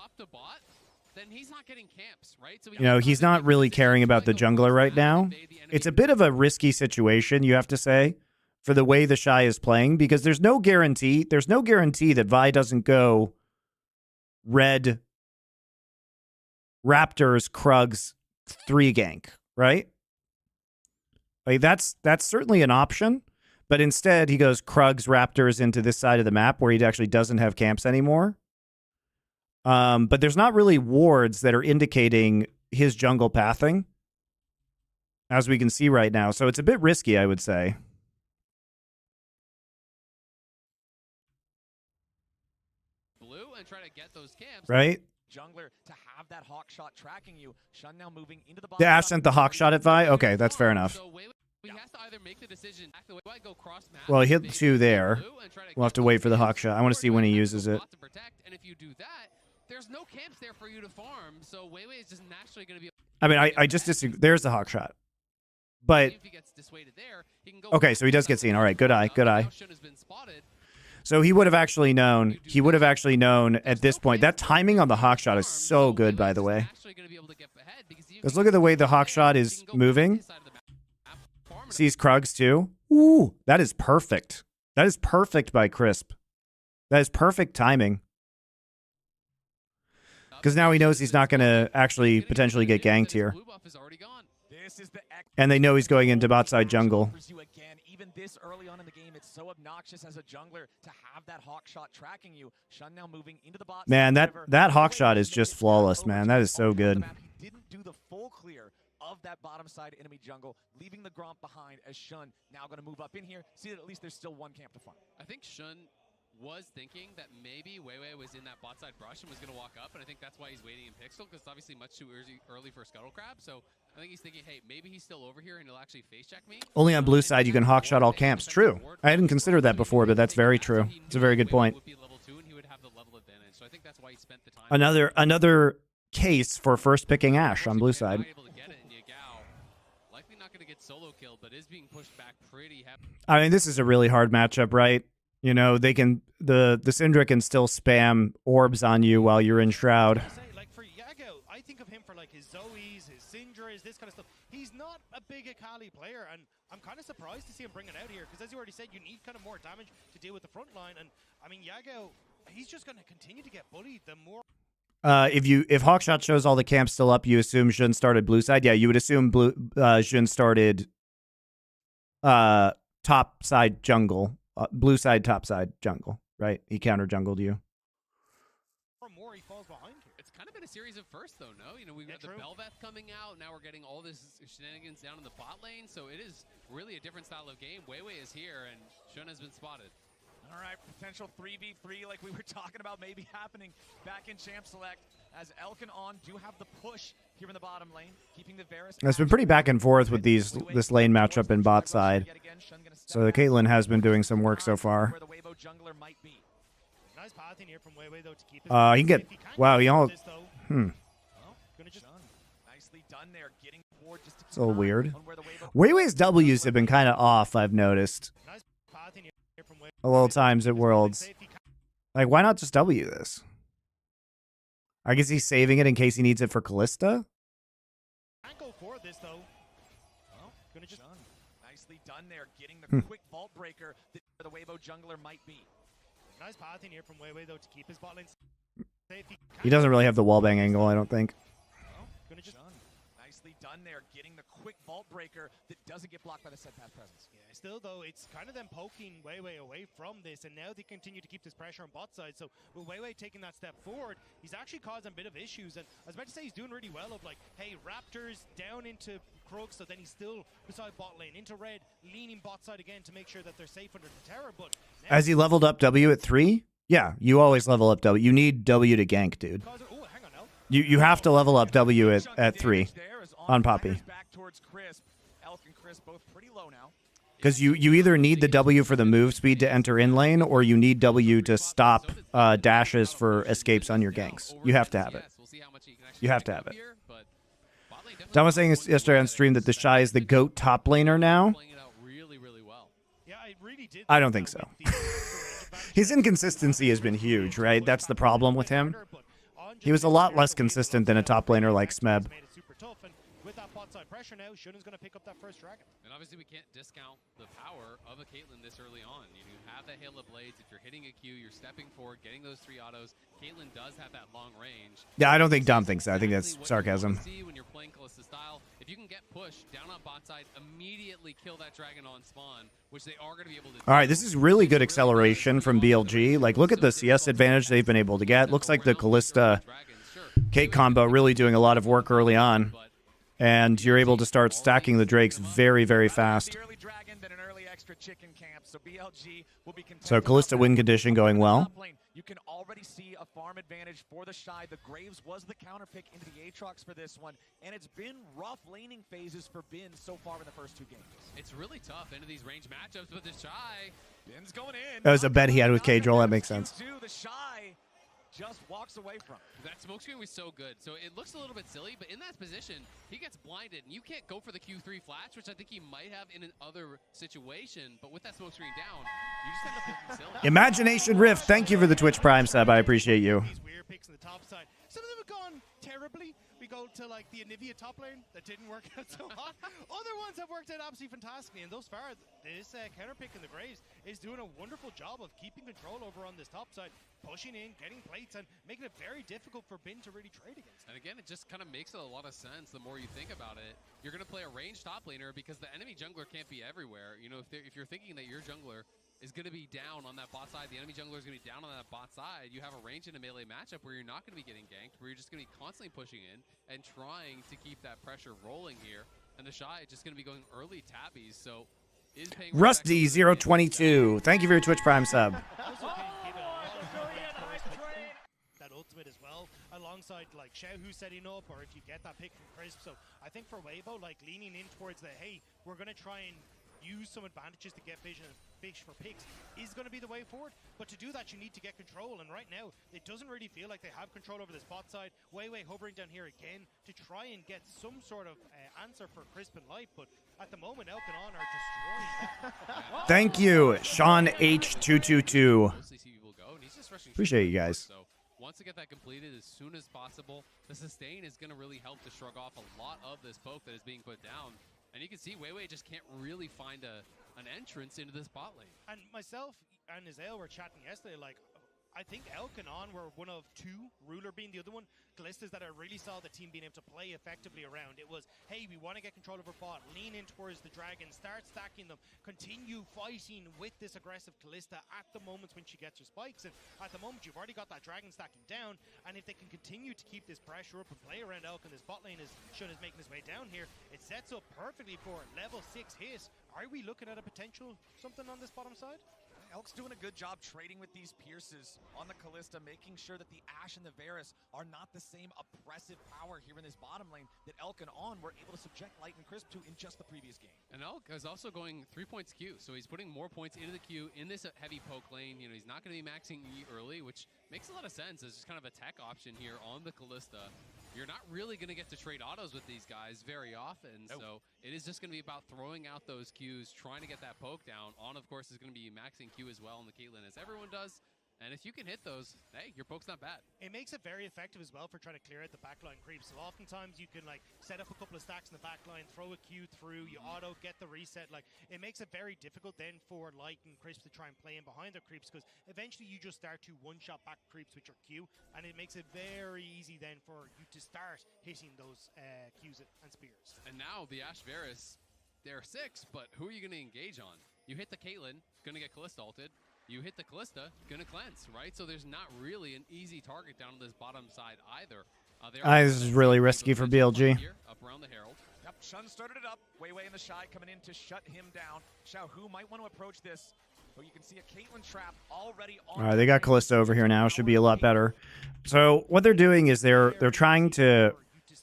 he's not really caring about the jungler right now. It's a bit of a risky situation, you have to say, for the way the Shy is playing, because there's no guarantee that Vi doesn't go red Raptors Krugs 3 gank, right? Like that's certainly an option. But instead, he goes Krugs, Raptors into this side of the map where he actually doesn't have camps anymore. But there's not really wards that are indicating his jungle pathing, as we can see right now. So it's a bit risky, I would say. Blue and try to get those camps. Right? Jungler to have that hawk shot tracking you. Shun now moving into the The Ash sent the hawk shot at Vi? Okay, that's fair enough. He has to either make the decision. Well, he hit 2 there. We'll have to wait for the hawk shot. I want to see when he uses it. And if you do that, there's no camps there for you to farm. So Weiwei is just naturally going to be. I mean, I just disagree. There's the hawk shot. But okay, so he does get seen. All right, good eye, good eye. So he would have actually known. He would have actually known at this point. That timing on the hawk shot is so good, by the way. Because look at the way the hawk shot is moving. Sees Krugs too. Ooh, that is perfect. That is perfect by Crisp. That is perfect timing. Because now he knows he's not going to actually potentially get ganked here. Blue buff is already gone. This is the And they know he's going into bot side jungle. Again, even this early on in the game, it's so obnoxious as a jungler to have that hawk shot tracking you. Shun now moving into the bot. Man, that hawk shot is just flawless, man. That is so good. He didn't do the full clear of that bottom side enemy jungle, leaving the Gromp behind as Shun now going to move up in here. See that at least there's still one camp to farm. I think Shun was thinking that maybe Weiwei was in that bot side brush and was going to walk up, and I think that's why he's waiting in Pixel, because it's obviously much too early for Scuttle Crab. So I think he's thinking, hey, maybe he's still over here and he'll actually face check me. Only on blue side you can hawk shot all camps. True. I hadn't considered that before, but that's very true. It's a very good point. Another case for first picking Ashe on blue side. I mean, this is a really hard matchup, right? You know, they can the Syndra can still spam orbs on you while you're in Shroud. Like for Yago, I think of him for like his Zoes, his Syndras, this kind of stuff. He's not a big Akali player, and I'm kind of surprised to see him bring it out here, because as you already said, you need kind of more damage to deal with the front line. And I mean, Yago, he's just going to continue to get bullied the more. If Hawkshot shows all the camps still up, you assume Jun started blue side. Yeah, you would assume Jun started top side jungle, blue side top side jungle, right? He counter jungled you. Or more, he falls behind here. It's kind of been a series of firsts, though. No, you know, we've got the Belveth coming out. Now we're getting all this shenanigans down in the bot lane. So it is really a different style of game. Weiwei is here, and Shun has been spotted. All right, potential 3v3 like we were talking about maybe happening back in Champ Select, as Elk and On do have the push here in the bottom lane, keeping the Varus. It's been pretty back and forth with this lane matchup in bot side. So Caitlyn has been doing some work so far. Nice pathing here from Weiwei, though, to keep his he can get, wow, he all, Nicely done there, getting forward just to it's a little weird. Weiwei's W's have been kind of off, I've noticed. Nice pathing here from Weiwei. A little times at Worlds. Like, why not just W this? I guess he's saving it in case he needs it for Callista. Can't go for this, though. Gonna just nicely done there, getting the quick vault breaker that the Weibo jungler might be. Nice pathing here from Weiwei, though, to keep his bot lane safe. He doesn't really have the wallbang angle, I don't think. Gonna just nicely done there, getting the quick vault breaker that doesn't get blocked by the set path presence. Yeah, still though, it's kind of them poking Weiwei away from this, and now they continue to keep this pressure on bot side. So with Weiwei taking that step forward, he's actually causing a bit of issues. And I was about to say he's doing really well of like, hey, Raptors down into Crux, so then he's still beside bot lane, into red, leaning bot side again to make sure that they're safe under the terror. But has he leveled up W at 3? Yeah, you always level up W. You need W to gank, dude. Oh, hang on now. You have to level up W at 3 on Poppy. Back towards Crisp. Elk and Crisp both pretty low now. Because you either need the W for the move speed to enter in lane, or you need W to stop dashes for escapes on your ganks. You have to have it. You have to have it. Don was saying yesterday on stream that the Shy is the GOAT top laner now. I don't think so. His inconsistency has been huge, right? That's the problem with him. He was a lot less consistent than a top laner like Smeb. With that bot side pressure now, Shun's going to pick up that first dragon. And obviously we can't discount the power of a Caitlyn this early on. You have the Hail of Blades. If you're hitting a Q, you're stepping forward, getting those 3 autos. Caitlyn does have that long range. Yeah, I don't think Dom thinks that. I think that's sarcasm. When you're playing Callista style, if you can get pushed down on bot side, immediately kill that dragon on spawn, which they are going to be able to do. All right, this is really good acceleration from BLG. Like, look at the CS advantage they've been able to get. Looks like the Callista Kate combo really doing a lot of work early on. And you're able to start stacking the Drakes very, very fast. So Callista win condition going well. You can already see a farm advantage for the Shy. The Graves was the counter pick into the Aatrox for this one, and it's been rough laning phases for Bin so far in the first 2 games. It's really tough into these range matchups with the Shy. Bin's going in. That was a bet he had with K-Droll. That makes sense. The Shy just walks away from. That smoke screen was so good. So it looks a little bit silly, but in that position, he gets blinded, and you can't go for the Q3 flash, which I think he might have in another situation. But with that smoke screen down, you just end up looking silly. Imagination Rift, thank you for the Twitch Prime sub. I appreciate you. These weird picks on the top side. Some of them have gone terribly. We go to like the Anivia top lane that didn't work out so hot. Other ones have worked out absolutely fantastically, and thus far, this counter pick in the Graves is doing a wonderful job of keeping control over on this top side, pushing in, getting plates, and making it very difficult for Bin to really trade against. And again, it just kind of makes a lot of sense the more you think about it. You're going to play a ranged top laner because the enemy jungler can't be everywhere. You know, if you're thinking that your jungler is going to be down on that bot side, the enemy jungler is going to be down on that bot side, you have a range in a melee matchup where you're not going to be getting ganked, where you're just going to be constantly pushing in and trying to keep that pressure rolling here. And the Shy is just going to be going early tabbies, so is paying Rusty022. Thank you for your Twitch Prime sub. That ultimate as well, alongside like Xiaohu setting up, or if you get that pick from Crisp. So I think for Weibo, like leaning in towards the, hey, we're going to try and use some advantages to get vision and fish for picks is going to be the way forward. But to do that, you need to get control. And right now, it doesn't really feel like they have control over this bot side. Weiwei hovering down here again to try and get some sort of answer for Crisp and Light. But at the moment, Elkin On are destroying. Thank you, Sean H222. Appreciate you guys. So once to get that completed as soon as possible, the sustain is going to really help to shrug off a lot of this poke that is being put down. And you can see Weiwei just can't really find an entrance into this bot lane. And myself and Azael were chatting yesterday, like, I think Elkin On were one of two, Ruler being the other one, Callistas that I really saw the team being able to play effectively around. It was, hey, we want to get control of our bot, lean in towards the dragon, start stacking them, continue fighting with this aggressive Callista at the moments when she gets her spikes. And at the moment, you've already got that dragon stacking down, and if they can continue to keep this pressure up and play around Elkin, this bot lane Shun is making his way down here, it sets up perfectly for level 6 hit. Are we looking at a potential something on this bottom side? Elk's doing a good job trading with these Pierces on the Callista, making sure that the Ashe and the Varus are not the same oppressive power here in this bottom lane that Elk and On were able to subject Light and Crisp to in just the previous game. And Elk is also going 3 points Q, so he's putting more points into the queue in this heavy poke lane. You know, he's not going to be maxing E early, which makes a lot of sense as just kind of a tech option here on the Callista. You're not really going to get to trade autos with these guys very often, so it is just going to be about throwing out those Qs, trying to get that poke down. On, of course, is going to be maxing Q as well on the Caitlyn, as everyone does. And if you can hit those, hey, your poke's not bad. It makes it very effective as well for trying to clear out the backline creeps. So oftentimes you can like set up a couple of stacks in the backline, throw a Q through, you auto, get the reset. Like it makes it very difficult then for Light and Crisp to try and play in behind their creeps, because eventually you just start to one-shot back creeps with your Q, and it makes it very easy then for you to start hitting those Qs and spears. And now the Ashe Varus, they're 6, but who are you going to engage on? You hit the Caitlyn, going to get Callista ulted. You hit the Callista, gonna cleanse, right? So there's not really an easy target down on this bottom side either. This is really risky for BLG. Up around the Herald. Yep, Shun started it up. Weiwei and the Shy coming in to shut him down. Xiaohu might want to approach this, but you can see a Caitlyn trap already on. All right, they got Callista over here now. Should be a lot better. So what they're doing is they're trying to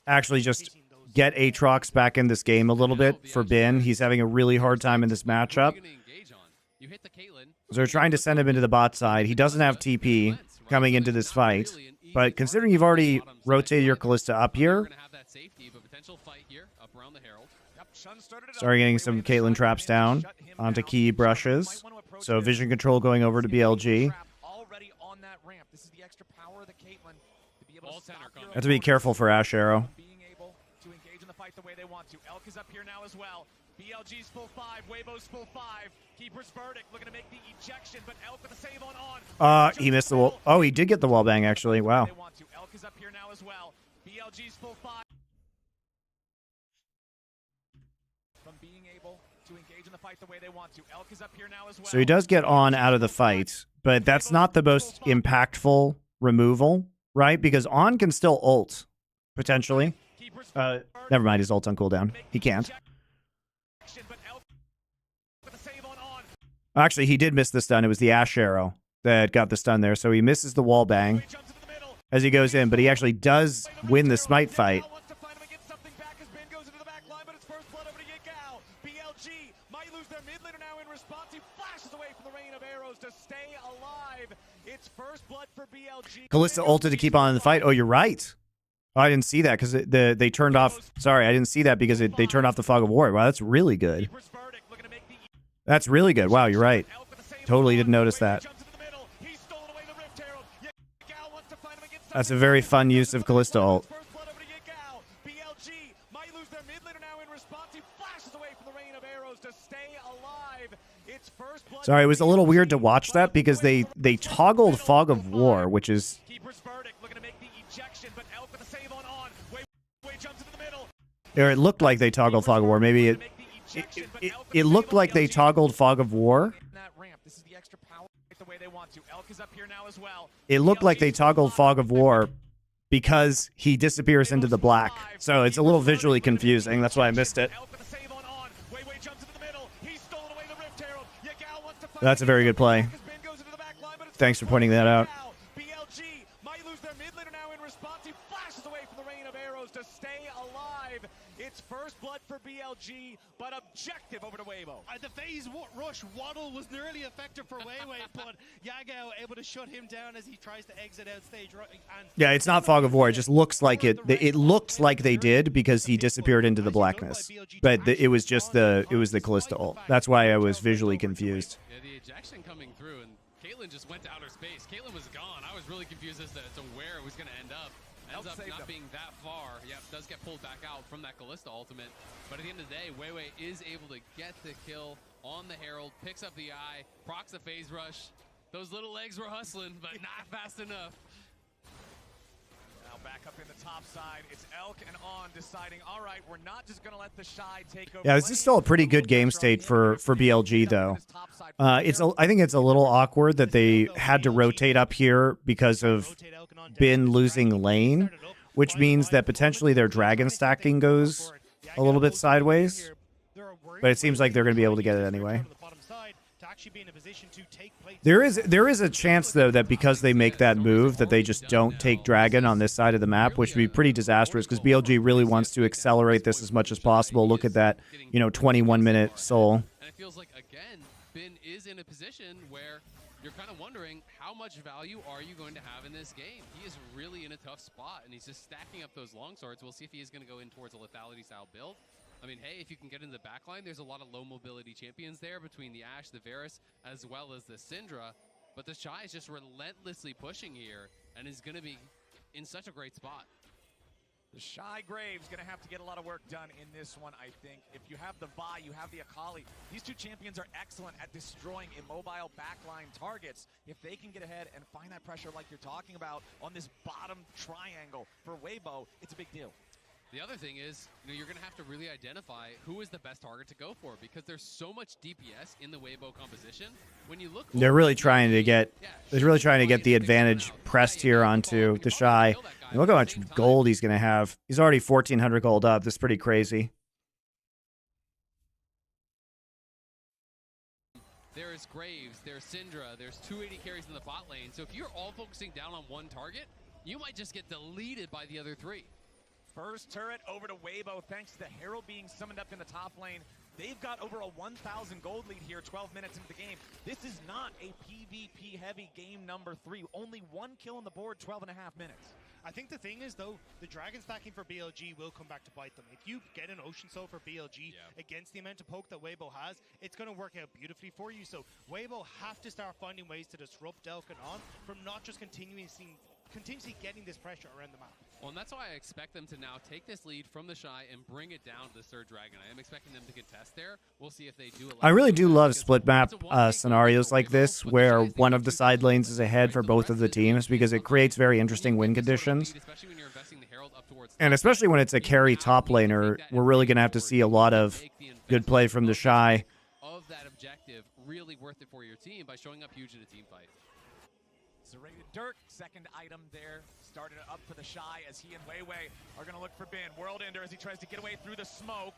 actually just get Aatrox back in this game a little bit for Bin. He's having a really hard time in this matchup. You hit the Caitlyn. So they're trying to send him into the bot side. He doesn't have TP coming into this fight. But considering you've already rotated your Callista up here, start getting some Caitlyn traps down onto key brushes. So vision control going over to BLG. Have to be careful for Ashe Arrow. The way they want to. Elk is up here now as well. BLG's full 5, Weibo's full 5. Keeper's verdict looking to make the ejection, but Elk with a save on. He missed the wall. Oh, he did get the wall bang actually. Wow. Elk is up here now as well. BLG's full 5. From being able to engage in the fight the way they want to. Elk is up here now as well. So he does get On out of the fight, but that's not the most impactful removal, right? Because On can still ult potentially. Never mind, his ult's on cooldown. He can't. Actually, he did miss the stun. It was the Ashe Arrow that got the stun there. So he misses the wall bang as he goes in, but he actually does win the smite fight. Callista ulted to keep on in the fight. Oh, you're right. Oh, I didn't see that because they turned off. Sorry, I didn't see that because they turned off the Fog of War. Wow, that's really good. That's really good. Wow, you're right. Totally didn't notice that. That's a very fun use of Callista ult. Sorry, it was a little weird to watch that because they toggled Fog of War, which is... Keeper's verdict, looking to make the ejection, but Elk with a save on. Way jumps into the middle. Or it looked like they toggled Fog of War. Maybe it looked like they toggled Fog of War. That ramp. This is the extra power the way they want to. Elk is up here now as well. It looked like they toggled Fog of War because he disappears into the black. So it's a little visually confusing. That's why I missed it. That's a very good play. Thanks for pointing that out. BLG might lose their mid laner now in response. He flashes away from the rain of arrows to stay alive. It's first blood for BLG, but objective over to Weibo. The phase rush waddle was nearly effective for Weiwei, but Yagao able to shut him down as he tries to exit out stage. And Yeah, it's not Fog of War. It just looks like it. It looked like they did because he disappeared into the blackness. But it was just the Kalista ult. That's why I was visually confused. Yeah, the ejection coming through, and Caitlyn just went to outer space. Caitlyn was gone. I was really confused as to where it was going to end up. Ends up not being that far. Yep, does get pulled back out from that Kalista ultimate. But at the end of the day, Weiwei is able to get the kill on the Herald, picks up the eye, procs the phase rush. Those little legs were hustling, but not fast enough. Now back up in the top side, it's Elk and On deciding, all right, we're not just going to let the Shy take over. Yeah, this is still a pretty good game state for BLG, though. I think it's a little awkward that they had to rotate up here because of Bin losing lane, which means that potentially their dragon stacking goes a little bit sideways. But it seems like they're going to be able to get it anyway. There is a chance, though, that because they make that move, that they just don't take Dragon on this side of the map, which would be pretty disastrous because BLG really wants to accelerate this as much as possible. Look at that, 21-minute soul. And it feels like, again, Bin is in a position where you're kind of wondering how much value are you going to have in this game? He is really in a tough spot, and he's just stacking up those long swords. We'll see if he is going to go in towards a lethality-style build. I mean, hey, if you can get into the backline, there's a lot of low-mobility champions there between the Ashe, the Varus, as well as the Syndra. But the Shy is just relentlessly pushing here and is going to be in such a great spot. The Shy Graves going to have to get a lot of work done in this one, I think. If you have the Vi, you have the Akali. These two champions are excellent at destroying immobile backline targets. If they can get ahead and find that pressure like you're talking about on this bottom triangle for Weibo, it's a big deal. The other thing is, you're going to have to really identify who is the best target to go for because there's so much DPS in the Weibo composition. When you look, They're really trying to get the advantage pressed here onto the Shy. And look how much gold he's going to have. He's already 1,400 gold up. This is pretty crazy. There's Graves, there's Syndra, there's 280 carries in the bot lane. So if you're all focusing down on one target, you might just get deleted by the other three. First turret over to Weibo, thanks to the Herald being summoned up in the top lane. They've got over a 1,000 gold lead here 12 minutes into the game. This is not a PvP-heavy game number 3. Only one kill on the board, 12 and a half minutes. I think the thing is, though, the dragon stacking for BLG will come back to bite them. If you get an Ocean Soul for BLG against the amount of poke that Weibo has, it's going to work out beautifully for you. So Weibo have to start finding ways to disrupt Delk and On from not just continuously getting this pressure around the map. Well, and that's why I expect them to now take this lead from the Shy and bring it down to the Third Dragon. I am expecting them to contest there. We'll see if they do it. I really do love split map scenarios like this, where one of the side lanes is ahead for both of the teams, because it creates very interesting win conditions. And especially when it's a carry top laner, we're really going to have to see a lot of good play from the Shy. Of that objective, really worth it for your team by showing up huge in a team fight. Serrated Dirk, second item there. Started it up for the Shy as he and Weiwei are going to look for Bin. World Ender as he tries to get away through the smoke.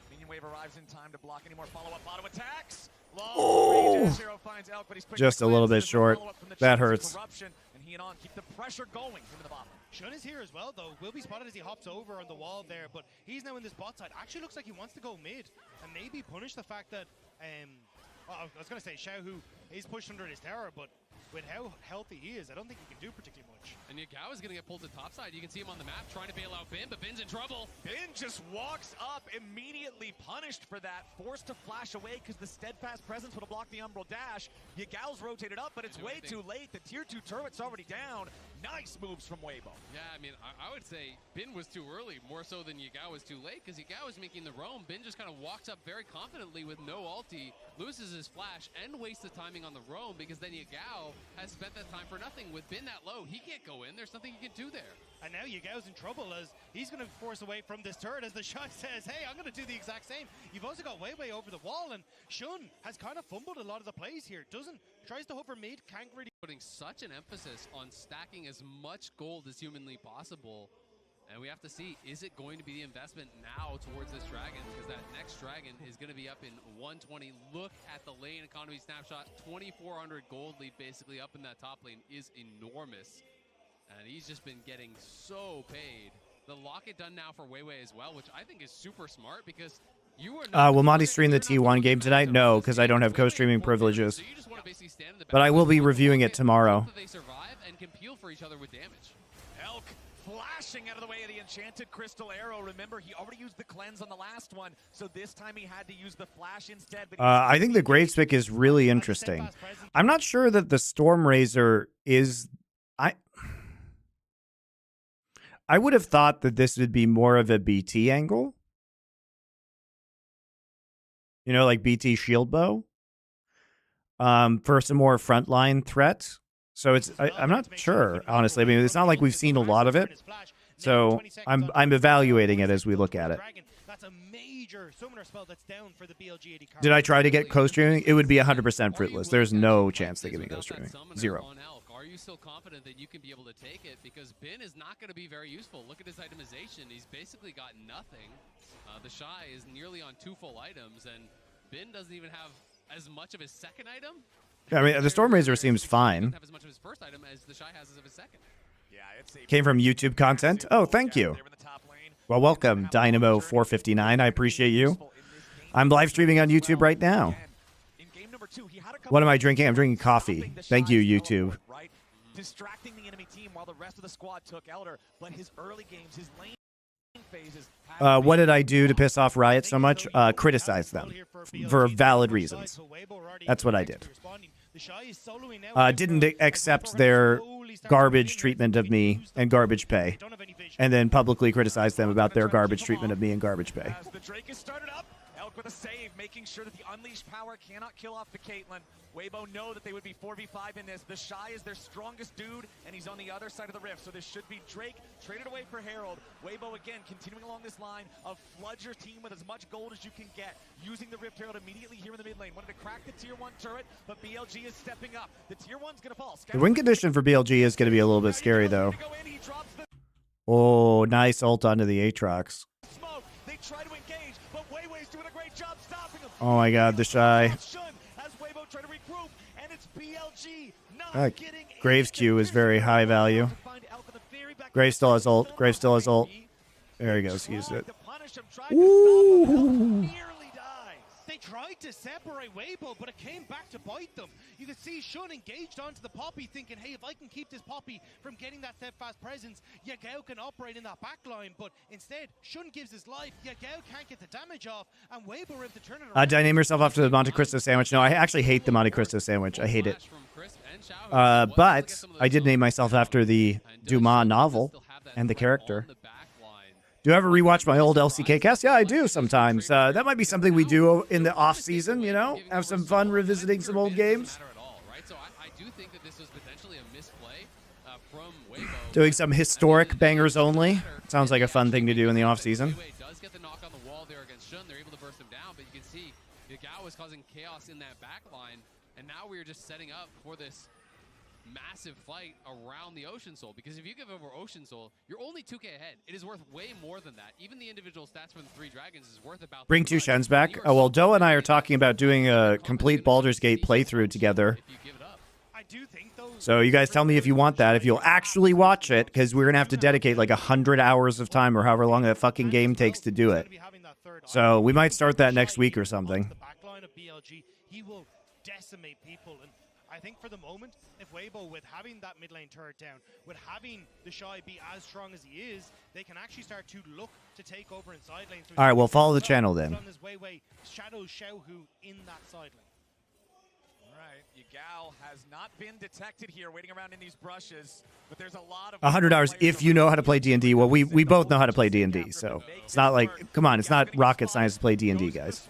Minion Wave arrives in time to block any more follow-up bottom attacks. Oh, finds Elk, but he's just a little bit short. That hurts. And he and On keep the pressure going into the bottom. Shun is here as well, though. Will be spotted as he hops over on the wall there, but he's now in this bot side. Actually looks like he wants to go mid and maybe punish the fact that, well, I was going to say Xiao, who is pushed under his tower, but with how healthy he is, I don't think he can do particularly much. And Yagao is going to get pulled to top side. You can see him on the map trying to bail out Bin, but Bin's in trouble. Bin just walks up, immediately punished for that, forced to flash away because the steadfast presence would have blocked the Umbral dash. Yagao's rotated up, but it's way too late. The tier 2 turret's already down. Nice moves from Weibo. Yeah, I mean, I would say Bin was too early, more so than Yagao was too late, because Yagao is making the roam. Bin just kind of walks up very confidently with no ulti, loses his flash and wastes the timing on the roam, because then Yagao has spent that time for nothing. With Bin that low, he can't go in. There's nothing he can do there. And now Yagao's in trouble as he's going to force away from this turret as the shot says, hey, I'm going to do the exact same. You've also got Weiwei over the wall, and Shun has kind of fumbled a lot of the plays here. Tries to hover mid, can't really. Putting such an emphasis on stacking as much gold as humanly possible. And we have to see, is it going to be the investment now towards this dragon? Because that next dragon is going to be up in 120. Look at the lane economy snapshot. 2,400 gold lead basically up in that top lane is enormous. And he's just been getting so paid. The locket done now for Weiwei as well, which I think is super smart, because you are not... Will Monty stream the T1 game tonight? No, because I don't have co-streaming privileges. But I will be reviewing it tomorrow. They survive and can peel for each other with damage. Elk flashing out of the way of the enchanted crystal arrow. Remember, he already used the cleanse on the last one, so this time he had to use the flash instead. But I think the Graves pick is really interesting. I'm not sure that the Storm Razor is... I would have thought that this would be more of a BT angle. You know, like BT shield bow. For some more frontline threat. So it's I'm not sure, honestly. I mean, it's not like we've seen a lot of it. So I'm evaluating it as we look at it. That's a major summoner spell that's down for the BLG AD card. Did I try to get co-streaming? It would be 100% fruitless. There's no chance they give me co-streaming. Zero. Are you still confident that you can be able to take it? Because Bin is not going to be very useful. Look at his itemization. He's basically got nothing. The Shy is nearly on 2 full items, and Bin doesn't even have as much of his second item. Yeah, I mean, the Storm Razor seems fine. Doesn't have as much of his first item as the Shy has of his second. Came from YouTube content. Oh, thank you. Well, welcome, Dynamo459. I appreciate you. I'm live streaming on YouTube right now. What am I drinking? I'm drinking coffee. Thank you, YouTube. Distracting the enemy team while the rest of the squad took Elder, but his early games, his lane phases. What did I do to piss off Riot so much? Criticize them for valid reasons. That's what I did. Didn't accept their garbage treatment of me and garbage pay, and then publicly criticize them about their garbage treatment of me and garbage pay. As the Drake is started up, Elk with a save, making sure that the unleashed power cannot kill off the Caitlyn. Weibo know that they would be 4v5 in this. The Shy is their strongest dude, and he's on the other side of the rift. So this should be Drake traded away for Herald. Weibo again continuing along this line of flood your team with as much gold as you can get, using the Rift Herald immediately here in the mid lane. Wanted to crack the tier 1 turret, but BLG is stepping up. The tier 1's gonna fall. The win condition for BLG is going to be a little bit scary, though. Oh, nice ult onto the Aatrox. They try to engage, but Weiwei's doing a great job stopping them. Oh my god, the Shy. Graves Q is very high value. Graves still has ult. Graves still has ult. There he goes. He used it. Ooh. They tried to separate Weibo, but it came back to bite them. You could see Shun engaged onto the Poppy, thinking, hey, if I can keep this Poppy from getting that steadfast presence, Yagao can operate in that backline. But instead, Shun gives his life. Yagao can't get the damage off, and Weibo able to turn it around. Did I name yourself after the Monte Cristo sandwich? No, I actually hate the Monte Cristo sandwich. I hate it. But I did name myself after the Dumas novel and the character. Do you ever rewatch my old LCK cast? Yeah, I do sometimes. That might be something we do in the off season, you know? Have some fun revisiting some old games. Doing some historic bangers only. Sounds like a fun thing to do in the off season. Does get the knock on the wall there against Shun. They're able to burst him down, but you can see Yagao is causing chaos in that back line, and now we're just setting up for this massive fight around the Ocean Soul, because if you give over Ocean Soul, you're only 2k ahead. It is worth way more than that. Even the individual stats for the 3 dragons is worth about... Bring 2 Shens back? Oh, well, Doe and I are talking about doing a complete Baldur's Gate playthrough together. So you guys tell me if you want that, if you'll actually watch it, because we're going to have to dedicate like 100 hours of time or however long that fucking game takes to do it. So we might start that next week or something. He will decimate people, and I think for the moment, if Weibo, with having that mid lane turret down, with having the Shy be as strong as he is, they can actually start to look to take over in side lanes. All right, well, follow the channel then. Shadow Xiaohu in that side lane. All right, Yagao has not been detected here, waiting around in these brushes, but there's a lot of 100 hours if you know how to play D&D. Well, we both know how to play D&D, so it's not like, come on, it's not rocket science to play D&D, guys.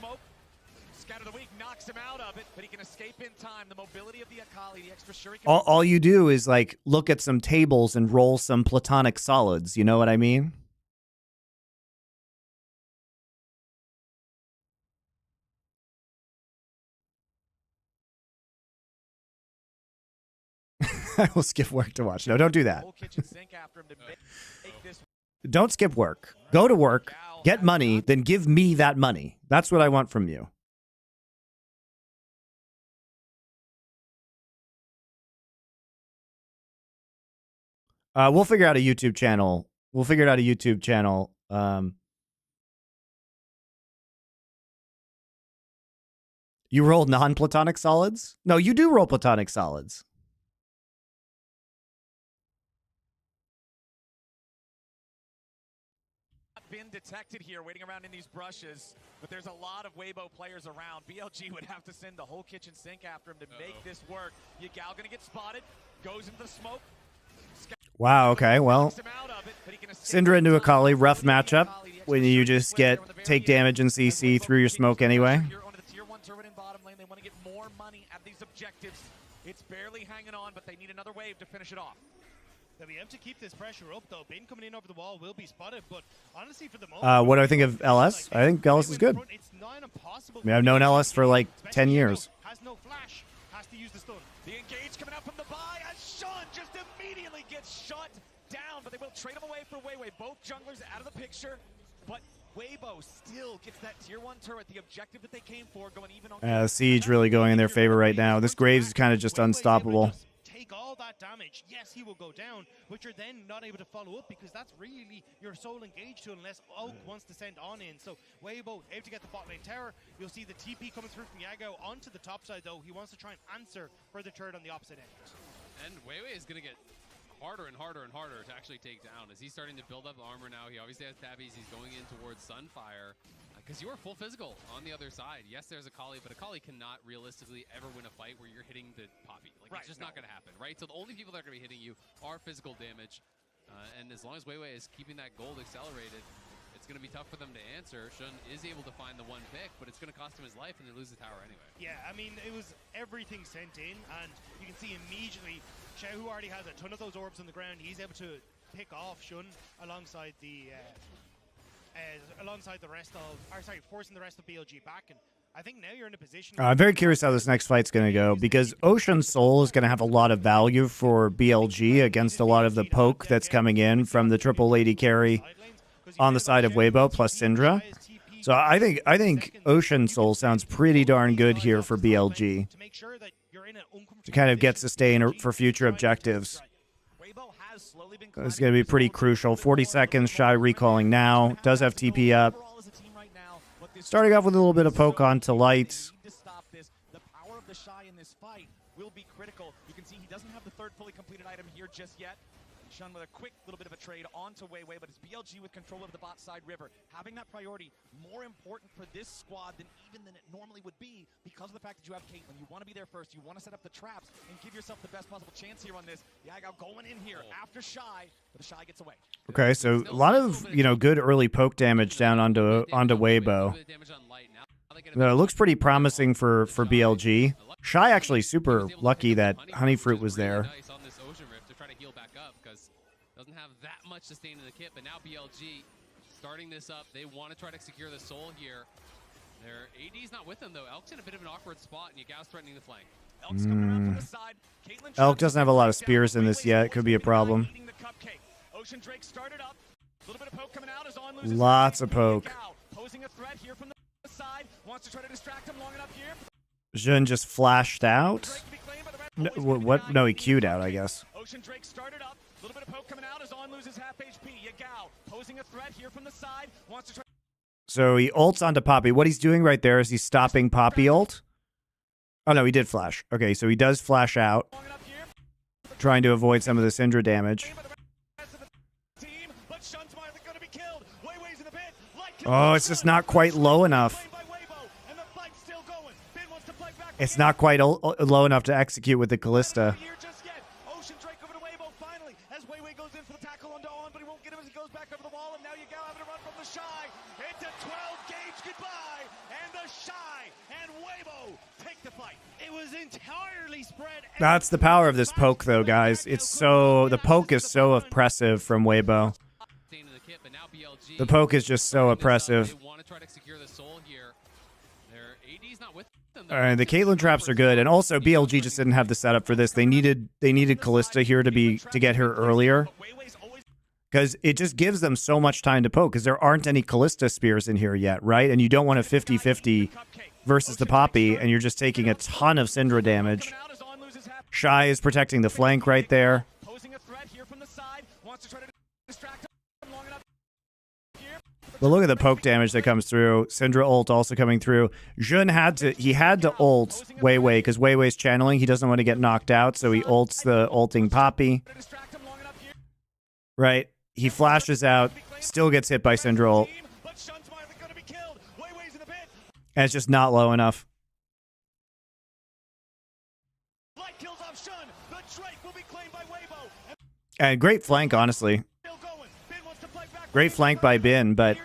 Knocks him out of it, but he can escape in time. The mobility of the Akali, the extra shuriken. All you do is like look at some tables and roll some platonic solids. You know what I mean? I will skip work to watch. No, don't do that. Whole kitchen sink after him to make this. Don't skip work. Go to work, get money, then give me that money. That's what I want from you. We'll figure out a YouTube channel. We'll figure out a YouTube channel. You roll non-platonic solids? No, you do roll platonic solids. Been detected here, waiting around in these brushes, but there's a lot of Weibo players around. BLG would have to send the whole kitchen sink after him to make this work. Yagao gonna get spotted, goes into the smoke. Wow, okay, well, Syndra into Akali, rough matchup when you just take damage and CC through your smoke anyway. They want to get more money at these objectives. It's barely hanging on, but they need another wave to finish it off. They'll be able to keep this pressure up, though. Bin coming in over the wall will be spotted, but honestly, for the moment, what do I think of LS? I think LS is good. I mean, I've known LS for like 10 years. Has no flash, has to use the stun. The engage coming out from the buy as Sean just immediately gets shut down, but they will trade him away for Weiwei. Both junglers out of the picture, but Weibo still gets that tier 1 turret, the objective that they came for, going even on. Siege really going in their favor right now. This Graves is kind of just unstoppable. Take all that damage. Yes, he will go down, but you're then not able to follow up because that's really your sole engage tool unless Oak wants to send on in. So Weibo able to get the bot lane tower. You'll see the TP coming through from Yagao onto the top side, though. He wants to try and answer for the turret on the opposite end. And Weiwei is going to get harder and harder and harder to actually take down as he's starting to build up armor now. He obviously has tabbies. He's going in towards Sunfire because you are full physical on the other side. Yes, there's Akali, but Akali cannot realistically ever win a fight where you're hitting the Poppy. Like, it's just not going to happen, right? So the only people that are going to be hitting you are physical damage. And as long as Weiwei is keeping that gold accelerated, it's going to be tough for them to answer. Shun is able to find the one pick, but it's going to cost him his life, and they lose the tower anyway. Yeah, I mean, it was everything sent in, and you can see immediately Xiao, who already has a ton of those orbs on the ground, he's able to pick off Shun alongside the rest of, forcing the rest of BLG back. And I think now you're in a position. I'm very curious how this next fight's going to go because Ocean Soul is going to have a lot of value for BLG against a lot of the poke that's coming in from the triple lady carry on the side of Weibo plus Syndra. So I think Ocean Soul sounds pretty darn good here for BLG to kind of get sustain for future objectives. It's going to be pretty crucial. 40 seconds, Shy recalling now. Does have TP up. Starting off with a little bit of poke onto lights. The power of the Shy in this fight will be critical. You can see he doesn't have the third fully completed item here just yet. Shun with a quick little bit of a trade onto Weiwei, but it's BLG with control of the bot side river. Having that priority more important for this squad than it normally would be because of the fact that you have Caitlyn. You want to be there first. You want to set up the traps and give yourself the best possible chance here on this. Yagao going in here after Shy, but the Shy gets away. Okay, so a lot of, good early poke damage down onto Weibo. It looks pretty promising for BLG. Shy actually super lucky that Honeyfruit was there. Doesn't have that much sustain in the kit, but now BLG starting this up. They want to try to secure the soul here. Their AD's not with them, though. Elk's in a bit of an awkward spot, and Yagao's threatening the flank. Elk's coming around from the side. Elk doesn't have a lot of spears in this yet. It could be a problem. Ocean Drake started up. A little bit of poke coming out as On Lots of poke. Posing a threat here from the side. Wants to try to distract him long enough here. Jun just flashed out. No, what? No, he queued out, I guess. Ocean Drake started up. A little bit of poke coming out as On loses half HP. Yagao posing a threat here from the side. Wants to try. So he ults onto Poppy. What he's doing right there is he's stopping Poppy ult. Oh, no, he did flash. Okay, so he does flash out, trying to avoid some of the Syndra damage. Oh, it's just not quite low enough. It's not quite low enough to execute with the Callista. Drake over to Weibo finally as Weiwei goes in for the tackle on Dawn, but he won't get him as he goes back over the wall, and now Yagao having to run from the Shy. It's a 12-gauge goodbye, and the Shy and Weibo take the fight. It was entirely spread out. That's the power of this poke, though, guys. It's so the poke is so oppressive from Weibo. The poke is just so oppressive. All right, the Caitlyn traps are good, and also BLG just didn't have the setup for this. They needed Callista here to get her earlier, because it just gives them so much time to poke, because there aren't any Callista spears in here yet, right? And you don't want a 50-50 versus the Poppy, and you're just taking a ton of Syndra damage. Shy is protecting the flank right there. But look at the poke damage that comes through. Syndra ult also coming through. Jun had to ult Weiwei, because Weiwei's channeling. He doesn't want to get knocked out, so he ults the ulting Poppy. Right? He flashes out, still gets hit by Syndra ult. And it's just not low enough. And great flank, honestly. Great flank by Bin, but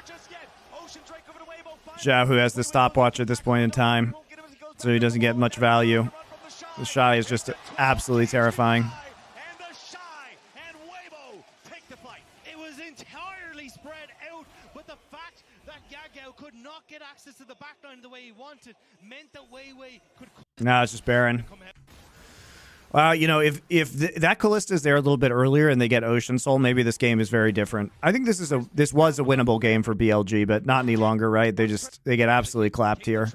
Zhao, who has the stopwatch at this point in time, so he doesn't get much value. The Shy is just absolutely terrifying. It was entirely spread out, but the fact that Yagao could not get access to the backline the way he wanted meant that Weiwei could... No, it's just Baron. You know, if that Callista is there a little bit earlier and they get Ocean Soul, maybe this game is very different. I think this was a winnable game for BLG, but not any longer, right? They get absolutely clapped here.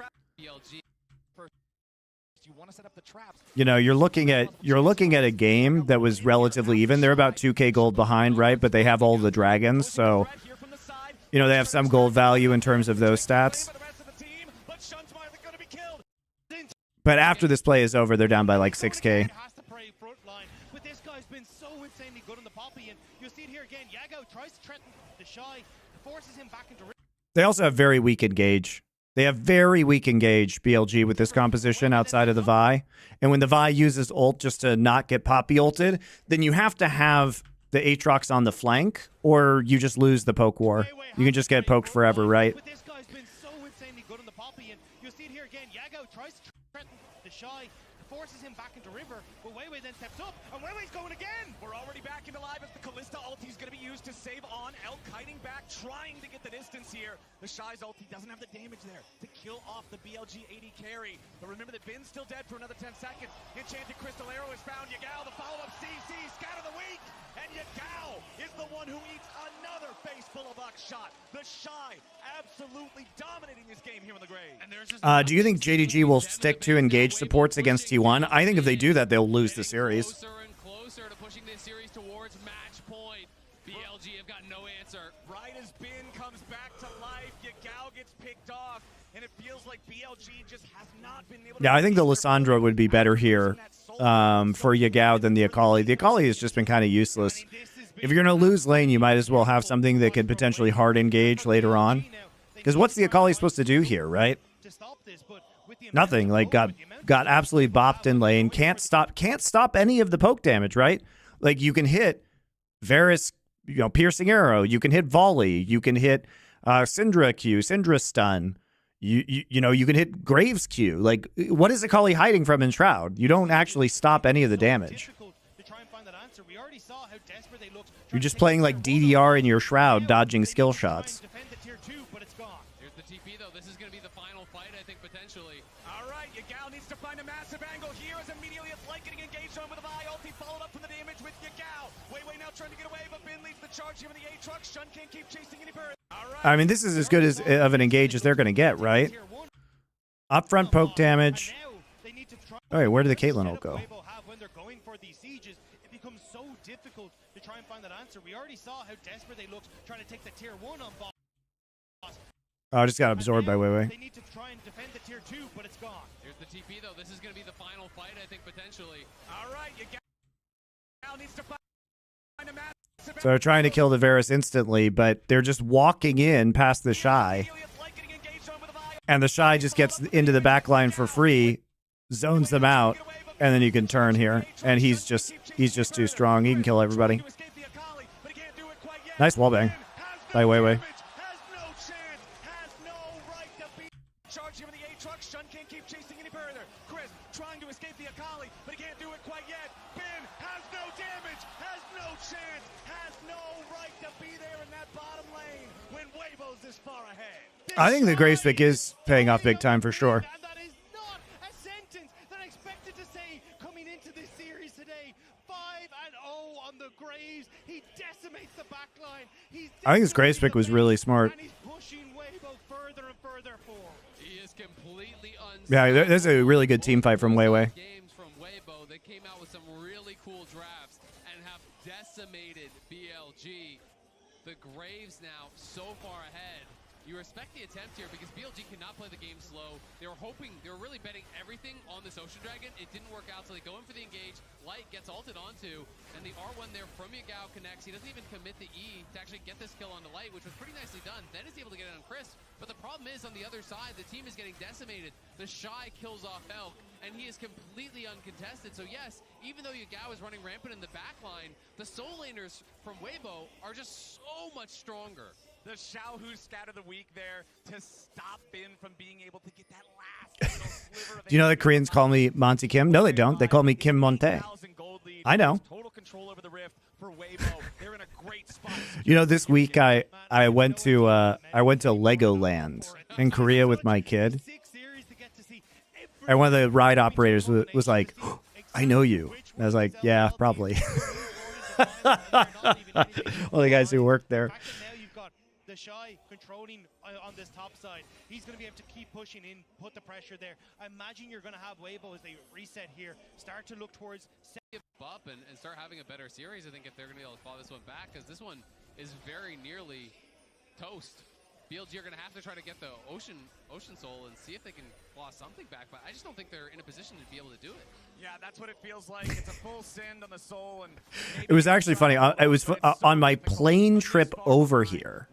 You know, you're looking at a game that was relatively even. They're about 2K gold behind, right? But they have all the dragons, so you know they have some gold value in terms of those stats. But after this play is over, they're down by like 6K. But this guy's been so insanely good on the Poppy, and you'll see it here again. Yagao tries to threaten the Shy, forces him back into... They also have very weak engage. They have very weak engage, BLG, with this composition outside of the Vi. And when the Vi uses ult just to not get Poppy ulted, then you have to have the Aatrox on the flank, or you just lose the poke war. You can just get poked forever, right? But this guy's been so insanely good on the Poppy, and you'll see it here again. Yagao tries to threaten the Shy, forces him back into River, but Weiwei then steps up, and Weiwei's going again! We're already back into live as the Callista ulti is going to be used to save on. Elk kiting back, trying to get the distance here. The Shy's ulti doesn't have the damage there to kill off the BLG AD carry. But remember that Bin's still dead for another 10 seconds. Enchanted Crystal Arrow has found Yagao. The follow-up CC, scatter the weak, and Yagao is the one who eats another face full of buckshot. The Shy absolutely dominating this game here in the grave. Do you think JDG will stick to engage supports against T1? I think if they do that, they'll lose the series. Closer and closer to pushing this series towards match point. BLG have got no answer. Right as Bin comes back to life, Yagao gets picked off, and it feels like BLG just has not been able to... Yeah, I think the Lissandra would be better here for Yagao than the Akali. The Akali has just been kind of useless. If you're going to lose lane, you might as well have something that could potentially hard engage later on. Because what's the Akali supposed to do here, right? Nothing. Like, got absolutely bopped in lane. Can't stop any of the poke damage, right? Like, you can hit Varus, you know, piercing arrow. You can hit volley. You can hit Syndra Q, Syndra stun. You know, you can hit Graves Q. Like, what is Akali hiding from in Shroud? You don't actually stop any of the damage. You're just playing like DDR in your Shroud, dodging skill shots. Here's the TP though. This is going to be the final fight, I think, potentially. All right, Yagao needs to find a massive angle here as immediately it's like getting engaged on with a Vi ulti, followed up from the damage with Yagao. Weiwei now trying to get away, but Bin leads the charge here with the Aatrox. Shun can't keep chasing any further. I mean, this is as good as of an engage as they're going to get, right? Upfront poke damage. All right, where did the Caitlyn ult go? So difficult to try and find that answer. We already saw how desperate they looked trying to take the tier 1 on boss. Oh, I just got absorbed by Weiwei. They need to try and defend the tier 2, but it's gone. Here's the TP though. This is going to be the final fight, I think, potentially. All right, Yagao needs to find a massive... So they're trying to kill the Varus instantly, but they're just walking in past the Shy. And the Shy just gets into the back line for free, zones them out, And then you can turn here, and he's just too strong. He can kill everybody. Nice wallbang by Weiwei. Charging from the A truck, Shun can't keep chasing any further. Chris trying to escape the Akali, but he can't do it quite yet. Ben has no damage, has no chance, has no right to be there in that bottom lane when Weibo's this far ahead. I think the Graves pick is paying off big time for sure. And that is not a sentence that I expected to say coming into this series today. 5-0 on the Graves. He decimates the backline. I think this Graves pick was really smart. And he's pushing Weibo further and further forward. He is completely Yeah, there's a really good team fight from Weiwei. Games from Weibo that came out with some really cool drafts and have decimated BLG. The Graves now so far ahead. You respect the attempt here because BLG cannot play the game slow. They were really betting everything on this Ocean Dragon. It didn't work out, so they go in for the engage. Light gets ulted onto, and the R1 there from Yagao connects. He doesn't even commit the E to actually get this kill onto Light, which was pretty nicely done. Then is able to get it on Chris. But the problem is, on the other side, the team is getting decimated. The Shy kills off Elk, and he is completely uncontested. So yes, even though Yagao is running rampant in the backline, the soul laners from Weibo are just so much stronger. The Xiaohu scat of the week there to stop Bin from being able to get that last little sliver of Do you know the Koreans call me Monty Kim? No, they don't. They call me Kim Monte. I know. Total control over the rift for Weibo. They're in a great spot. You know, this week I went to Legoland in Korea with my kid, and one of the ride operators was like, oh, "I know you." And I was like, "Yeah, probably." All the guys who worked there. The Shy controlling on this top side. He's going to be able to keep pushing in, put the pressure there. I imagine you're going to have Weibo as they reset here, start to look towards up and start having a better series. I think if they're going to be able to claw this one back, because this one is very nearly toast. BLG are going to have to try to get the Ocean Soul and see if they can claw something back, but I just don't think they're in a position to be able to do it. Yeah, that's what it feels like. It's a full send on the Soul. And it was actually funny. It was on my plane trip over here.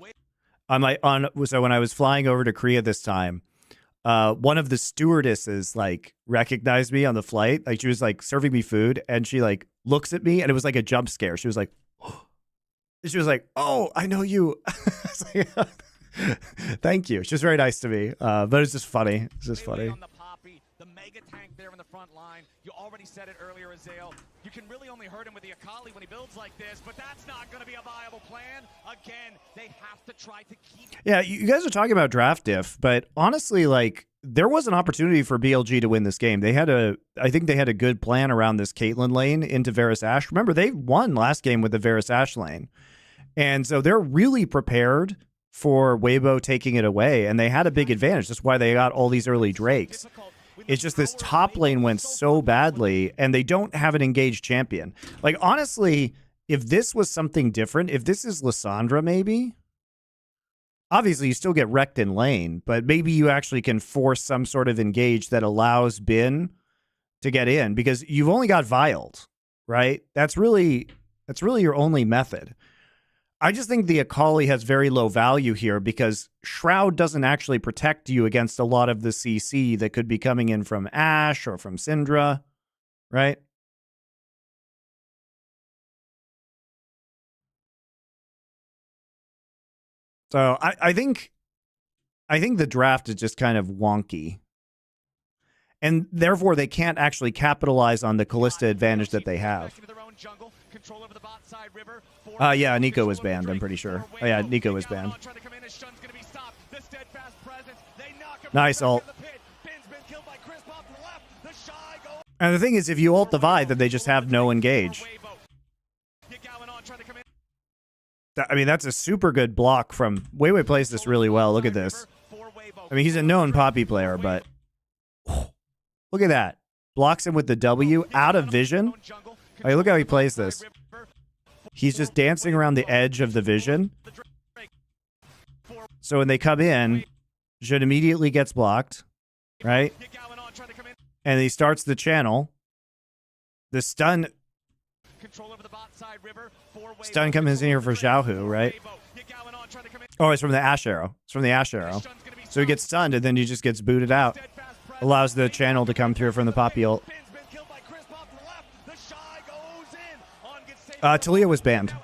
So when I was flying over to Korea this time, one of the stewardesses like recognized me on the flight. Like she was like serving me food, and she like looks at me, and it was like a jump scare. She was like, "Oh, I know you." Thank you. She's very nice to me, but it's just funny. It's just funny. The mega tank there in the front line. You already said it earlier, Azale. You can really only hurt him with the Akali when he builds like this, but that's not going to be a viable plan. Again, they have to try to keep... Yeah, you guys are talking about draft diff, but honestly, like, there was an opportunity for BLG to win this game. I think they had a good plan around this Caitlyn lane into Varus Ashe. Remember, they won last game with the Varus Ashe lane. And so they're really prepared for Weibo taking it away, and they had a big advantage. That's why they got all these early Drakes. It's just this top lane went so badly, and they don't have an engaged champion. Like, honestly, if this was something different, if this is Lissandra, maybe, obviously you still get wrecked in lane, but maybe you actually can force some sort of engage that allows Bin to get in, because you've only got Viled, right? That's really your only method. I just think the Akali has very low value here because Shroud doesn't actually protect you against a lot of the CC that could be coming in from Ashe or from Syndra, right? So I think the draft is just kind of wonky. And therefore, they can't actually capitalize on the Kalista advantage that they have. Yeah, Nico was banned, I'm pretty sure. Oh, yeah, Nico was banned. Nice ult. And the thing is, if you ult the Vi, then they just have no engage. I mean, that's a super good block from... Weiwei plays this really well. Look at this. I mean, he's a known Poppy player, but... Look at that. Blocks him with the W, out of vision. Hey, look how he plays this. He's just dancing around the edge of the vision. So when they come in, Jun immediately gets blocked, right? And he starts the channel. The stun comes in here for Xiaohu, right? Oh, it's from the Ashe arrow. It's from the Ashe arrow. So he gets stunned, and then he just gets booted out. Allows the channel to come through from the Poppy ult. Talia was banned.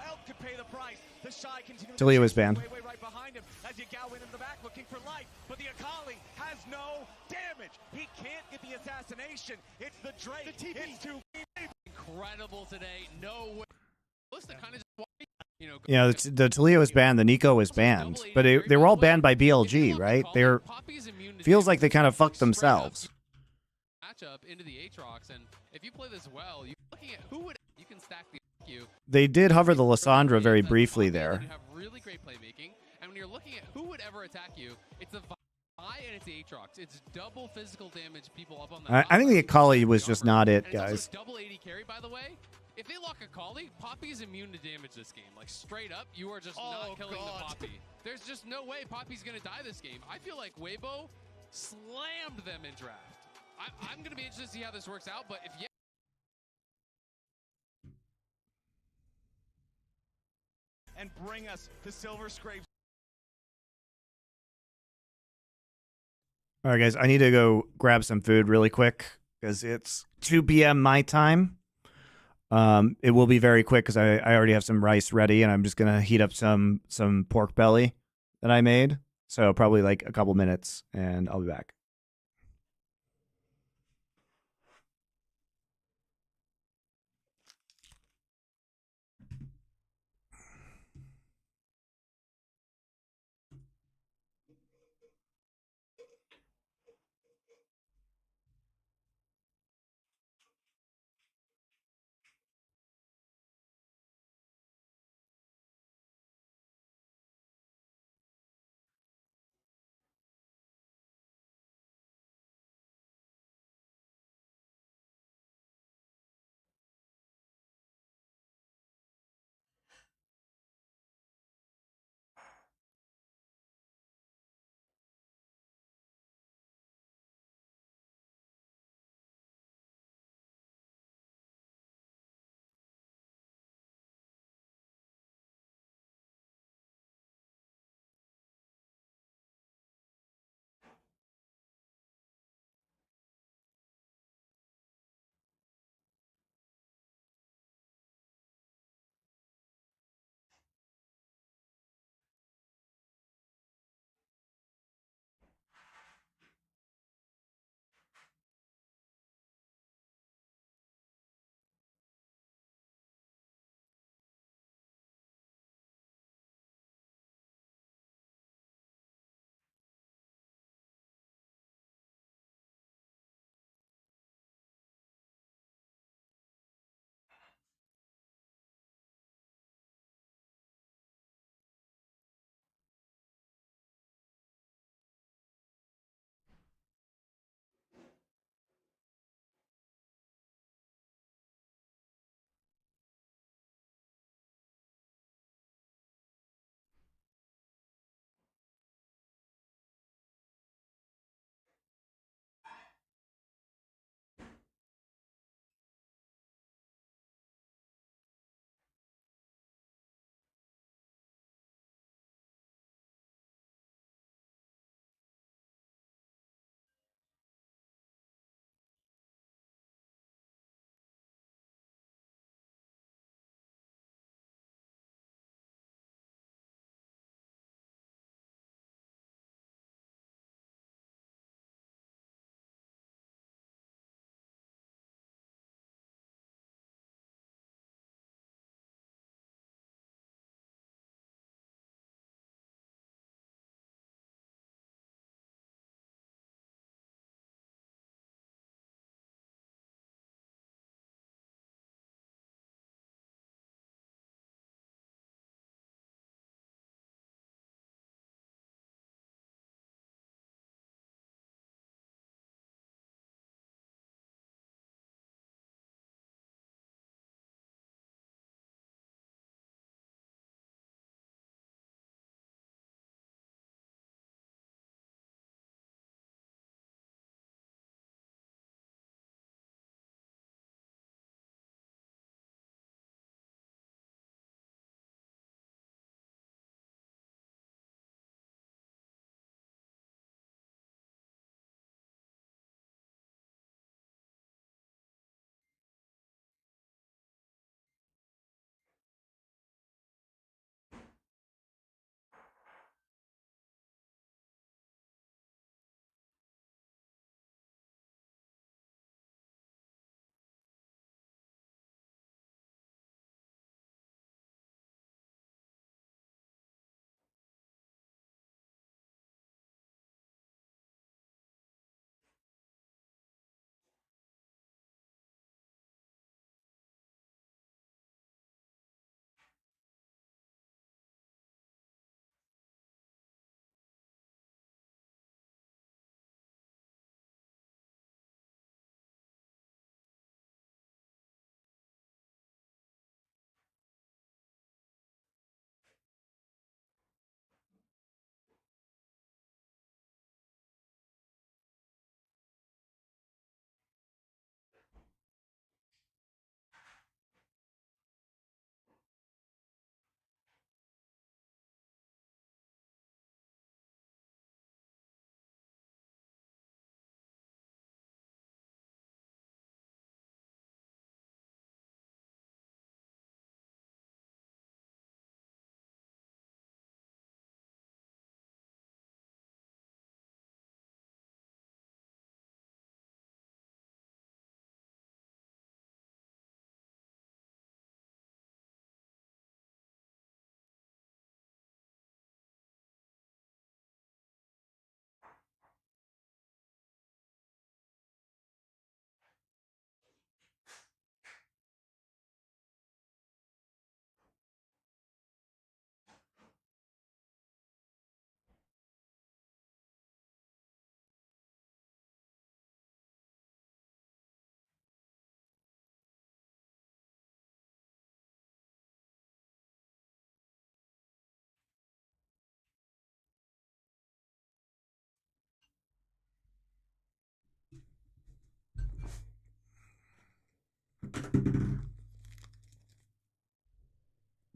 Talia was banned. Right behind him as Yagao went in the back looking for life, but the Akali has no damage. He can't get the assassination. It's the Drake. It's too Incredible today. No way. Kind of Yeah, the Talia was banned, the Nico was banned, but they were all banned by BLG, right? They're feels like they kind of fucked themselves. Matchup into the Aatrox, and if you play this well, you're looking at who would you can stack the IQ. They did hover the Lissandra very briefly there. You have really great playmaking, and when you're looking at who would ever attack you, it's the Vi and it's the Aatrox. It's double physical damage. People up on the. I think the Akali was just not it, guys. Double 80 carry, by the way. If they lock Akali, Poppy's immune to damage this game. Like, straight up, you are just not killing the Poppy. There's just no way Poppy's going to die this game. I feel like Weibo slammed them in draft. I'm going to be interested to see how this works out, but if you... And bring us to Silver Scrapes. All right, guys, I need to go grab some food really quick because it's 2 p.m. my time. It will be very quick because I already have some rice ready, and I'm just gonna heat up some pork belly that I made. So probably like a couple minutes, and I'll be back.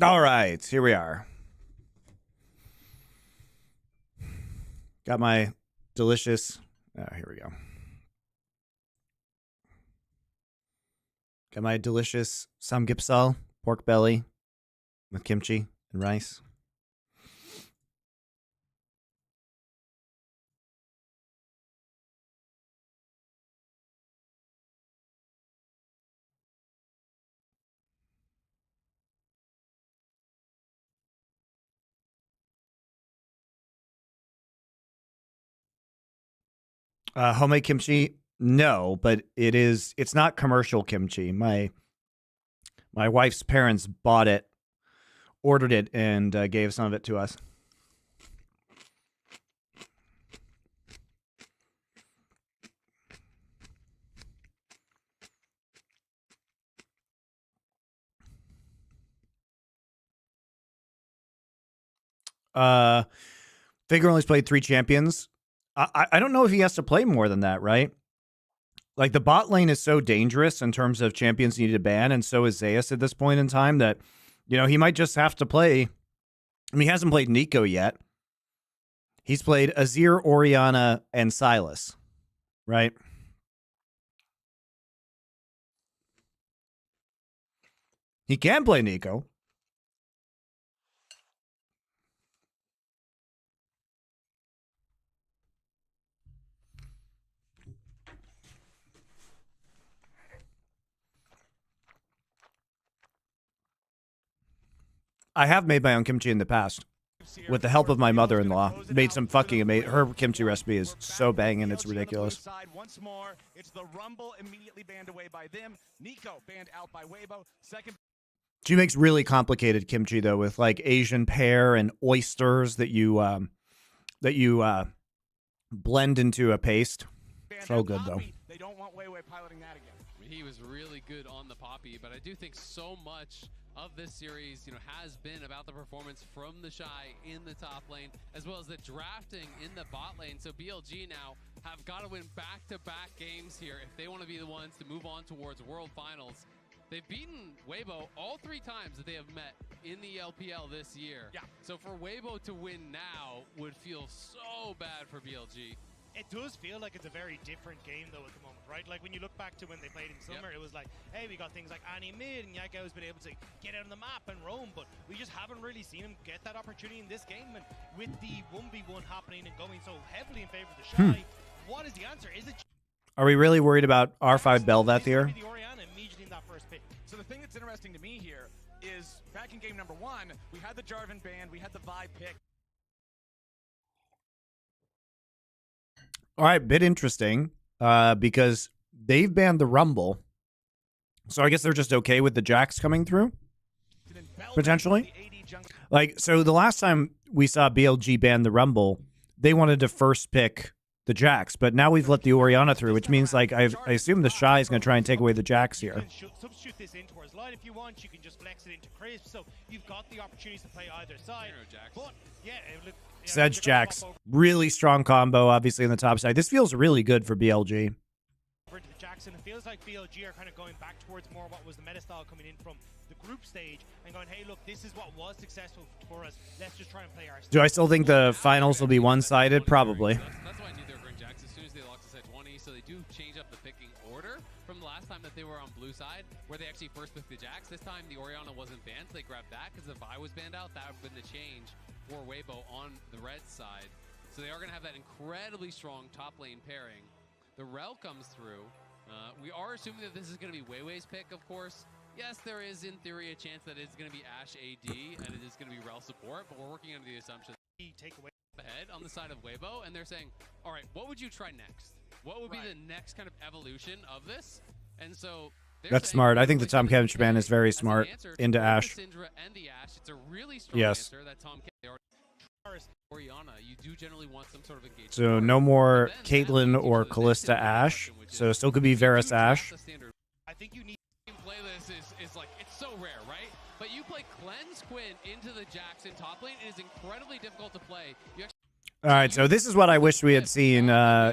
All right, here we are. Got my delicious. Oh, here we go. Got my delicious samgyeopsal pork belly with kimchi and rice. Homemade kimchi, no, but it's not commercial kimchi. My wife's parents bought it, ordered it, and gave some of it to us. Figure only's played 3 champions. I don't know if he has to play more than that, right? Like, the bot lane is so dangerous in terms of champions needed to ban, and so is Zeus at this point in time that, you know, he might just have to play. I mean, he hasn't played Nico yet. He's played Azir, Orianna, and Sylas, right? He can play Nico. I have made my own kimchi in the past with the help of my mother-in-law. Made some fucking amazing. Her kimchi recipe is so banging, it's ridiculous. Once more, it's the Rumble immediately banned away by them. Nico banned out by Weibo. Second. She makes really complicated kimchi though, with like Asian pear and oysters that you blend into a paste. So good though. They don't want Weiwei piloting that again. He was really good on the Poppy, but I do think so much of this series, you know, has been about the performance from the Shy in the top lane, as well as the drafting in the bot lane. So BLG now have got to win back-to-back games here if they want to be the ones to move on towards World Finals. They've beaten Weibo all 3 times that they have met in the LPL this year. Yeah. So for Weibo to win now would feel so bad for BLG. It does feel like it's a very different game, though, at the moment, right? Like, when you look back to when they played in summer, It was like, hey, we got things like Annie Mid, and Yako's been able to get out on the map and roam, but we just haven't really seen him get that opportunity in this game. And with the 1v1 happening and going so heavily in favor of the Shy, what is the answer? Is it... Are we really worried about R5 Bel'Veth here? The Orianna immediately in that first pick. So the thing that's interesting to me here is back in game number 1, we had the Jarvan ban, we had the Vi pick. All right, bit interesting because they've banned the Rumble. So I guess they're just okay with the Jax coming through, potentially. Like, so the last time we saw BLG ban the Rumble, they wanted to first pick the Jax, but now we've let the Orianna through, which means, like, I assume the Shy is going to try and take away the Jax here. You can substitute this into his line if you want. You can just flex it into Crisp, so you've got the opportunities to play either side. But, yeah, look... Sedge Jax, really strong combo, obviously, on the top side. This feels really good for BLG. Over to the Jackson, it feels like BLG are kind of going back towards more what was the meta style coming in from the group stage and going, hey, look, this is what was successful for us. Let's just try and play our style. Do I still think the finals will be one-sided? Probably. That's why I knew they were going Jax as soon as they locked us at 20, so they do change up the picking order from the last time that they were on blue side, where they actually first picked the Jax. This time, the Orianna wasn't banned, so they grabbed that because the Vi was banned out. That would have been the change for Weibo on the red side. So they are going to have that incredibly strong top lane pairing. The Rel comes through. We are assuming that this is going to be Weiwei's pick, of course. Yes, there is, in theory, a chance that it's going to be Ashe AD and it is going to be Rel support, but we're working under the assumption Take away ahead on the side of Weibo, and they're saying, all right, what would you try next? What would be the next kind of evolution of this? And so that's smart. I think the Tom Kevin ban is very smart into Ashe. It's a really strong yes. answer that Tom Orianna, you do generally want some sort of engagement. So no more Caitlyn or Kalista Ashe. So still could be Varus Ashe. I think you need to play this is like, it's so rare, right? But you play Cleanse Quinn into the Jackson top lane, it is incredibly difficult to play. All right, so this is what I wish we had seen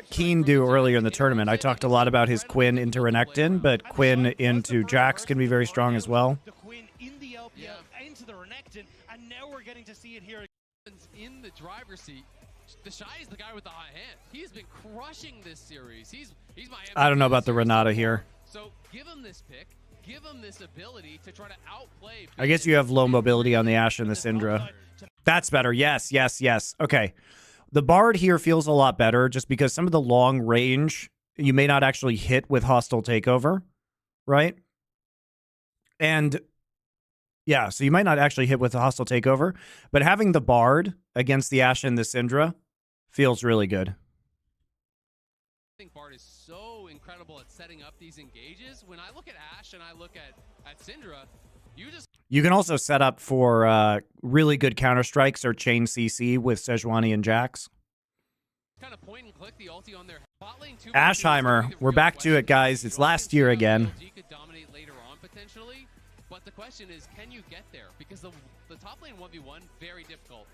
Keen do earlier in the tournament. I talked a lot about his Quinn into Renekton, but Quinn into Jax can be very strong as well. The Quinn in the LPL into the Renekton, and now we're getting to see it here. In the driver's seat, the Shy is the guy with the hot hand. He's been crushing this series. He's my MVP. I don't know about the series Renata so here. So give him this pick. Give him this ability to try to outplay. I guess you have low mobility on the Ashe and the Syndra. That's better. Yes, yes, yes. Okay. The Bard here feels a lot better just because some of the long range you may not actually hit with hostile takeover, right? And yeah, so you might not actually hit with a hostile takeover, but having the Bard against the Ashe and the Syndra feels really good. I think Bard is so incredible at setting up these engages. When I look at Ashe and I look at Syndra, you can also set up for really good counter strikes or chain CC with Sejuani and Jax. Kind of point and click the ulti on their bot lane too. Ashheimer, we're back to it, guys. It's last year again. BLG could dominate later on potentially, but the question is, can you get there? Because the top lane 1v1 very difficult.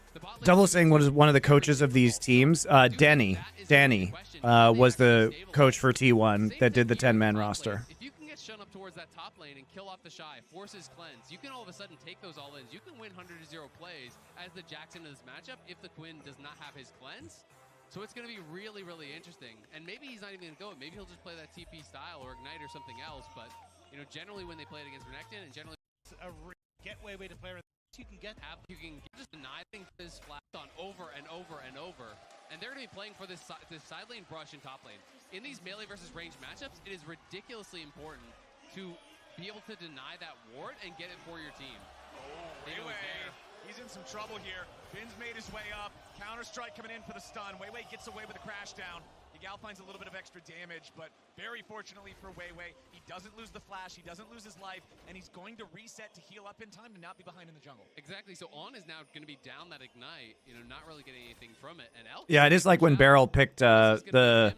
Double saying was one of the coaches of these teams. Danny was the coach for T1 that did the 10-man roster. If you can get Shun up towards that top lane and kill off the Shy, force his cleanse, you can all of a sudden take those all-ins. You can win 100-0 plays as the Jackson in this matchup if the Quinn does not have his cleanse. So it's going to be really, really interesting. And maybe he's not even going to go. Maybe he'll just play that TP style or Ignite or something else. But, you know, generally when they play it against Renekton and generally a getaway way to play. You can just deny things this flat on over and over and over. And they're going to be playing for this side lane brush in top lane. In these melee versus range matchups, it is ridiculously important to be able to deny that ward and get it for your team. Oh, he's in some trouble here. Bin's made his way up. Counter-strike coming in for the stun. Weiwei gets away with a crash down. Gal finds a little bit of extra damage, but very fortunately for Weiwei, he doesn't lose the flash, he doesn't lose his life, and he's going to reset to heal up in time to not be behind in the jungle. Exactly, so On is now going to be down that Ignite, you know, not really getting anything from it. And Elk, yeah, it is like when Beryl picked the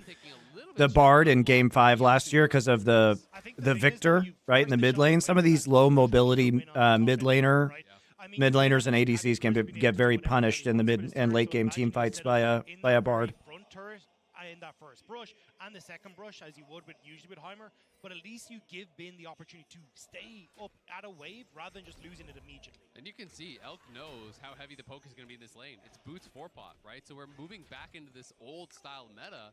Bard in Game 5 last year because of the Victor, right, in the mid lane. Some of these low mobility mid laners and ADCs can get very punished in the mid and late game team fights by a Bard. In that first brush and the second brush, as you would usually with Heimer, but at least you give Bin the opportunity to stay up at a wave rather than just losing it immediately. And you can see Elk knows how heavy the poke is going to be in this lane. It's Boots 4-pot, right? So we're moving back into this old style meta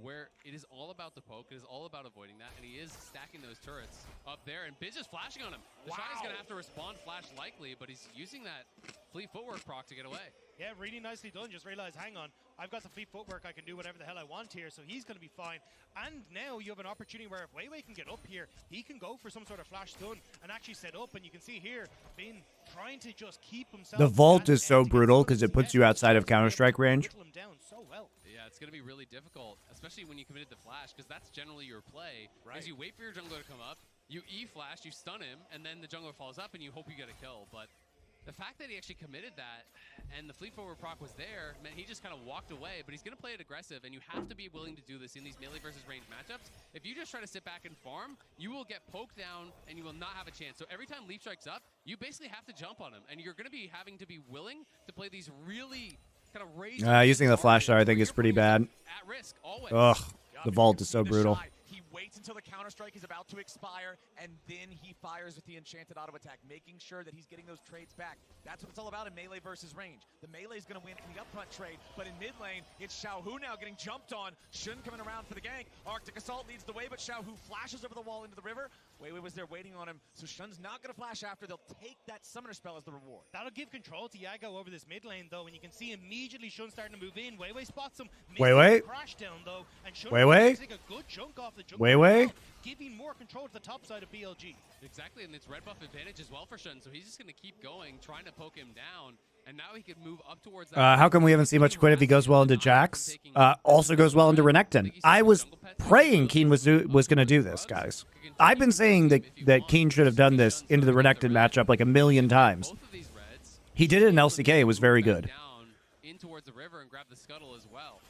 where it is all about the poke, it is all about avoiding that, and he is stacking those turrets up there, and Biz just flashing on him. The Shy is going to have to respond flash likely, but he's using that fleet footwork proc to get away. Yeah, really nicely done. Just realized, hang on, I've got the fleet footwork, I can do whatever the hell I want here, so he's going to be fine. And now you have an opportunity where if Weiwei can get up here, he can go for some sort of flash stun and actually set up, and you can see here, Bin trying to just keep himself. The vault is so brutal because it puts you outside of Counter-Strike range. Yeah, it's going to be really difficult, especially when you committed the flash, because that's generally your play. Right. As you wait for your jungler to come up, you E-flash, you stun him, and then the jungler falls up, and you hope you get a kill. But the fact that he actually committed that, and the fleet forward proc was there, meant he just kind of walked away, but he's going to play it aggressive, and you have to be willing to do this in these melee versus range matchups. If you just try to sit back and farm, you will get poked down, and you will not have a chance. So every time Leaf strikes up, you basically have to jump on him, and you're going to be having to be willing to play these really kind of raised using the flash there, I think, is pretty bad. At risk, always. Ugh, the vault is so brutal. He waits until the counter-strike is about to expire, and then he fires with the enchanted auto attack, making sure that he's getting those trades back. That's what it's all about in melee versus range. The melee is going to win in the upfront trade, but in mid lane, it's Xiaohu now getting jumped on. Shun coming around for the gank. Arctic Assault leads the way, but Xiaohu flashes over the wall into the river. Weiwei was there waiting on him, so Shun's not going to flash after. They'll take that summoner spell as the reward. That'll give control to Yago over this mid lane, though, and you can see immediately Shun starting to move in. Weiwei spots him. Weiwei? Crash down, though, and Shun Weiwei? a good chunk off the jungle. Weiwei? Giving more control to the top side of BLG. Exactly, and it's red buff advantage as well for Shun, so he's just going to keep going, trying to poke him down, and now he could move up towards that. How come we haven't seen much Quinn if he goes well into Jax? Also goes well into Renekton. I was praying Keen was going to do this, guys. I've been saying that Keen should have done this into the Renekton matchup like a million times. He did it in LCK. It was very good. In towards the river and grab the scuttle as well.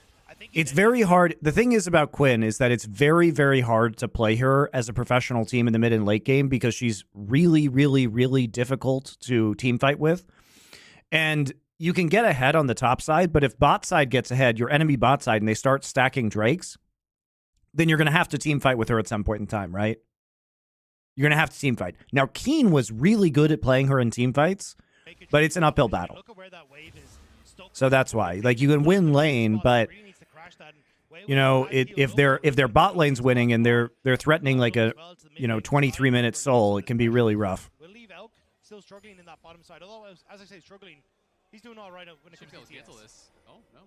It's very hard. The thing is about Quinn is that it's very, very hard to play her as a professional team in the mid and late game because she's really, really, really difficult to team fight with. And you can get ahead on the top side, but if bot side gets ahead, your enemy bot side, and they start stacking Drakes, then you're going to have to team fight with her at some point in time, right? You're going to have to team fight. Now, Keen was really good at playing her in team fights, but it's an uphill battle. Look at where that wave is stuck. So that's why. Like, you can win lane, but you know, if their bot lane's winning and they're threatening like a 23-minute soul, it can be really rough. We'll leave Elk still struggling in that bottom side. Although, as I say, struggling, he's doing all right when it comes to get to TS. this. Oh no.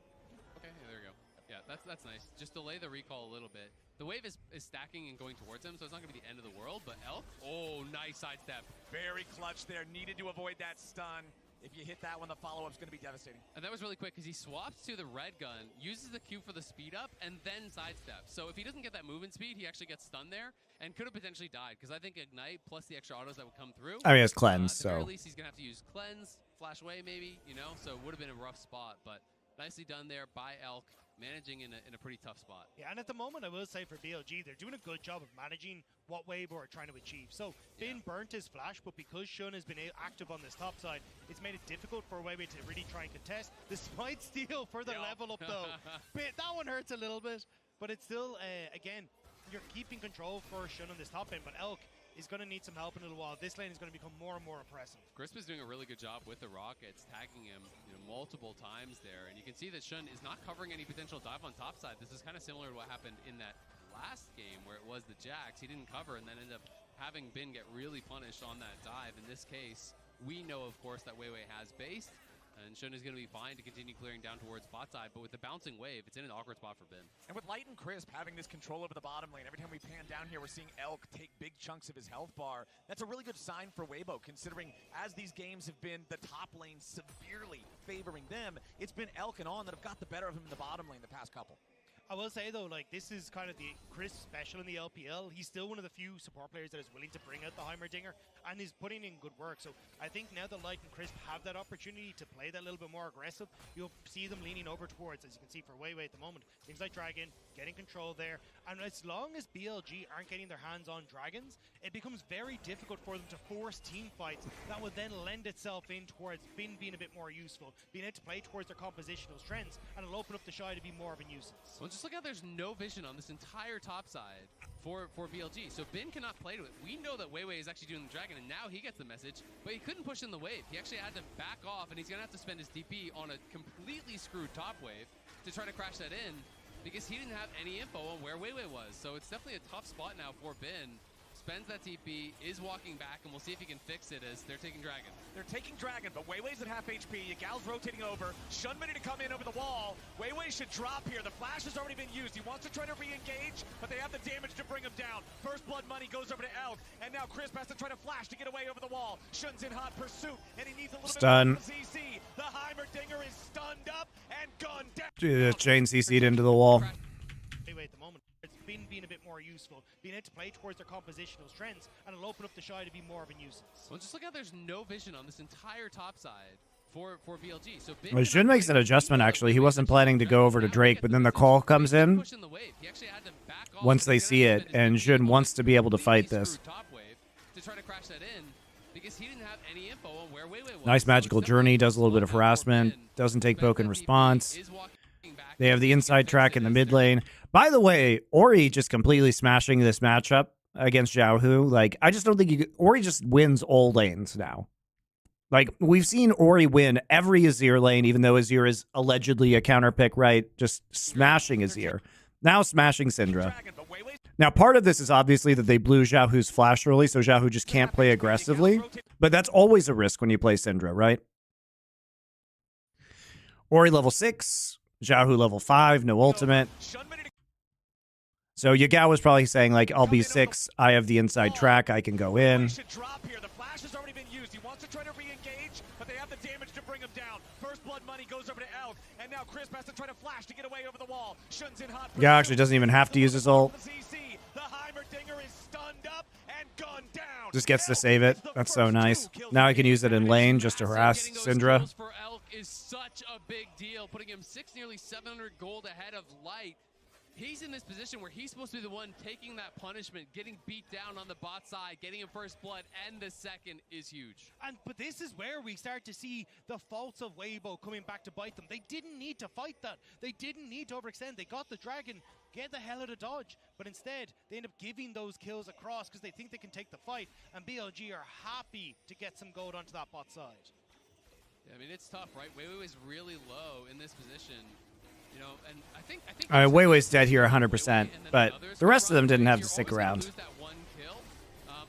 Okay, yeah, there we go. Yeah, that's nice. Just delay the recall a little bit. The wave is stacking and going towards him, so it's not going to be the end of the world. But Elk, oh, nice sidestep. Very clutch there. Needed to avoid that stun. If you hit that one, the follow-up's going to be devastating. And that was really quick because he swaps to the red gun, uses the Q for the speed up, and then sidesteps. So if he doesn't get that movement speed, he actually gets stunned there and could have potentially died because I think Ignite plus the extra autos that would come through. I mean, it's cleanse, At the very so least, he's going to have to use cleanse, flash away maybe, so it would have been a rough spot. But nicely done there by Elk, managing in a pretty tough spot. Yeah, and at the moment, I will say for BLG, they're doing a good job of managing what wave we're trying to achieve. So, Bin burnt his flash, but because Shun has been active on this top side, it's made it difficult for Weiwei to really try and contest. The Smite steal for the level up, though. That one hurts a little bit, but it's still, again, you're keeping control for Shun on this top end, but Elk is going to need some help in a little while. This lane is going to become more and more oppressive. Crisp is doing a really good job with the rockets, tagging him multiple times there. And you can see that Shun is not covering any potential dive on top side. This is kind of similar to what happened in that last game where it was the Jax. He didn't cover and then ended up having Bin get really punished on that dive. In this case, we know, of course, that Weiwei has based. And Shun is going to be fine to continue clearing down towards bot side, but with the bouncing wave, it's in an awkward spot for Bin. And with Light and Crisp having this control over the bottom lane, every time we pan down here, we're seeing Elk take big chunks of his health bar. That's a really good sign for Weibo, considering as these games have been the top lane severely favoring them, it's been Elk and On that have got the better of him in the bottom lane the past couple. I will say, though, like, this is kind of the Chris special in the LPL. He's still one of the few support players that is willing to bring out the Heimerdinger, and he's putting in good work. So I think now that Light and Crisp have that opportunity to play that little bit more aggressive, you'll see them leaning over towards, as you can see for Weiwei at the moment, things like Dragon, getting control there. And as long as BLG aren't getting their hands on Dragons, it becomes very difficult for them to force team fights that would then lend itself in towards Bin being a bit more useful, being able to play towards their compositional strengths, and it'll open up the Shy to be more of a nuisance. Well, just look how there's no vision on this entire top side for BLG. So Bin cannot play to it. We know that Weiwei is actually doing the Dragon, and now he gets the message, but he couldn't push in the wave. He actually had to back off, and he's going to have to spend his TP on a completely screwed top wave to try to crash that in, because he didn't have any info on where Weiwei was. So it's definitely a tough spot now for Bin. Spends that TP, is walking back, and we'll see if he can fix it as they're taking Dragon. They're taking Dragon, but Weiwei's at half HP. Yagal's rotating over. Shun ready to come in over the wall. Weiwei should drop here. The flash has already been used. He wants to try to re-engage, but they have the damage to bring him down. First blood money goes over to Elk, and now Crisp has to try to flash to get away over the wall. Shun's in hot pursuit, and he needs a little Stun. bit of CC. The Heimerdinger is stunned up and gunned down. Chain CC'd into the wall. Weiwei at the moment. It's Bin being a bit more useful, being able to play towards their compositional strengths, and it'll open up the Shy to be more of a nuisance. Well, just look how there's no vision on this entire top side for BLG. So Well, Jun makes an adjustment, actually. He wasn't planning to go over to Drake, but then the call comes in once they see it, and Jun wants to be able to fight this. Nice magical journey, does a little bit of harassment, doesn't take poke in response. They have the inside track in the mid lane. By the way, Ori just completely smashing this matchup against Xiaohu. Like, I just don't think Ori just wins all lanes now. Like, we've seen Ori win every Azir lane, even though Azir is allegedly a counter pick, right? Just smashing Azir. Now smashing Syndra. Now, part of this is obviously that they blew Xiaohu's flash early, so Xiaohu just can't play aggressively. But that's always a risk when you play Syndra, right? Ori level 6, Xiaohu level 5, no ultimate. So Yagao was probably saying, like, I'll be 6, I have the inside track, I can go in. Yeah, actually doesn't even have to use his ult. Just gets to save it. That's so nice. Now I can use it in lane just to harass Syndra. For Elk is such a big deal, putting him nearly 700 gold ahead of Light. he's in this position where he's supposed to be the one taking that punishment, getting beat down on the bot side, getting him first blood, and the second is huge. But this is where we start to see the faults of Weibo coming back to bite them. They didn't need to fight that. They didn't need to overextend. They got the dragon, get the hell out of dodge. But instead, they end up giving those kills across because they think they can take the fight. And BLG are happy to get some gold onto that bot side. Yeah, I mean, it's tough, right? Weiwei is really low in this position. You know, and I think Weiwei's dead here 100%, but the rest of them didn't have to stick around. Lose that one kill.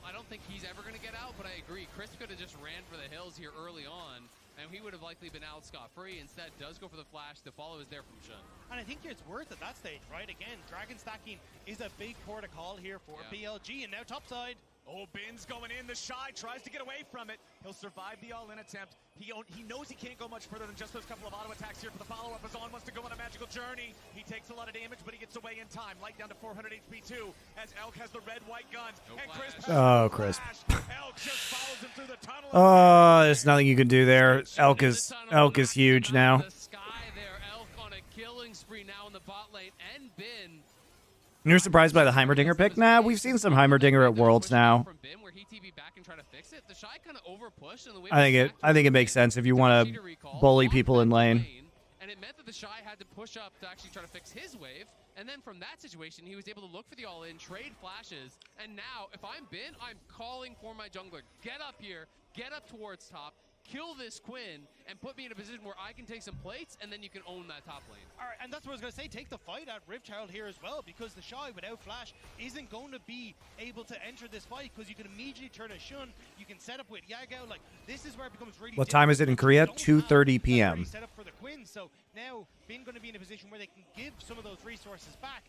I don't think he's ever going to get out, but I agree. Chris could have just ran for the hills here early on, and he would have likely been out scot-free. Instead, does go for the flash. The follow is there from Shun. And I think it's worth at that stage, right? Again, dragon stacking is a big protocol here for BLG, and now topside. Oh, Bin's going in. The Shy tries to get away from it. He'll survive the all-in attempt. He knows he can't go much further than just those couple of auto attacks here for the follow-up. As On wants to go on a magical journey. He takes a lot of damage, but he gets away in time. Light down to 400 HP too, as Elk has the red-white guns. No and flash. Chris Oh, Chris. Elk just follows him through the tunnel. Oh, there's nothing you can do there. Elk is huge now. The sky there. Elk on a killing spree now in the bot lane, and Bin. You're surprised by the Heimerdinger pick? Nah, we've seen some Heimerdinger at Worlds now. From Bin, where he TB back and try to fix it. The Shy kind of overpushed, and the I think it makes sense if you want to bully people in lane. And it meant that the Shy had to push up to actually try to fix his wave. And then from that situation, he was able to look for the all-in, trade flashes. And now, if I'm Bin, I'm calling for my jungler. Get up here, get up towards top, kill this Quinn, and put me in a position where I can take some plates, and then you can own that top lane. All right, and that's what I was going to say. Take the fight at Rift Herald here as well, because the Shy without Flash isn't going to be able to enter this fight, because you can immediately turn a Shun. You can set up with Yagao. Like, this is where it becomes really What time is it in Korea? 2:30 p.m. Set up for the Quinn, so now Bin going to be in a position where they can give some of those resources back,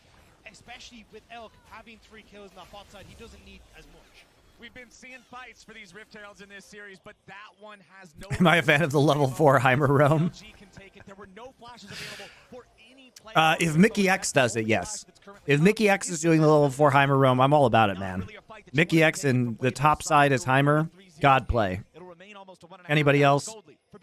especially with Elk having 3 kills on that bot side. He doesn't need as much. We've been seeing fights for these Rift Heralds in this series, but that one has no... Am I a fan of the level 4 Heimer roam? There were no flashes available for any If Mickey X does it, yes. If Mickey X is doing the level 4 Heimer roam, I'm all about it, man. Mickey X and the top side is Heimer, God play. Anybody else?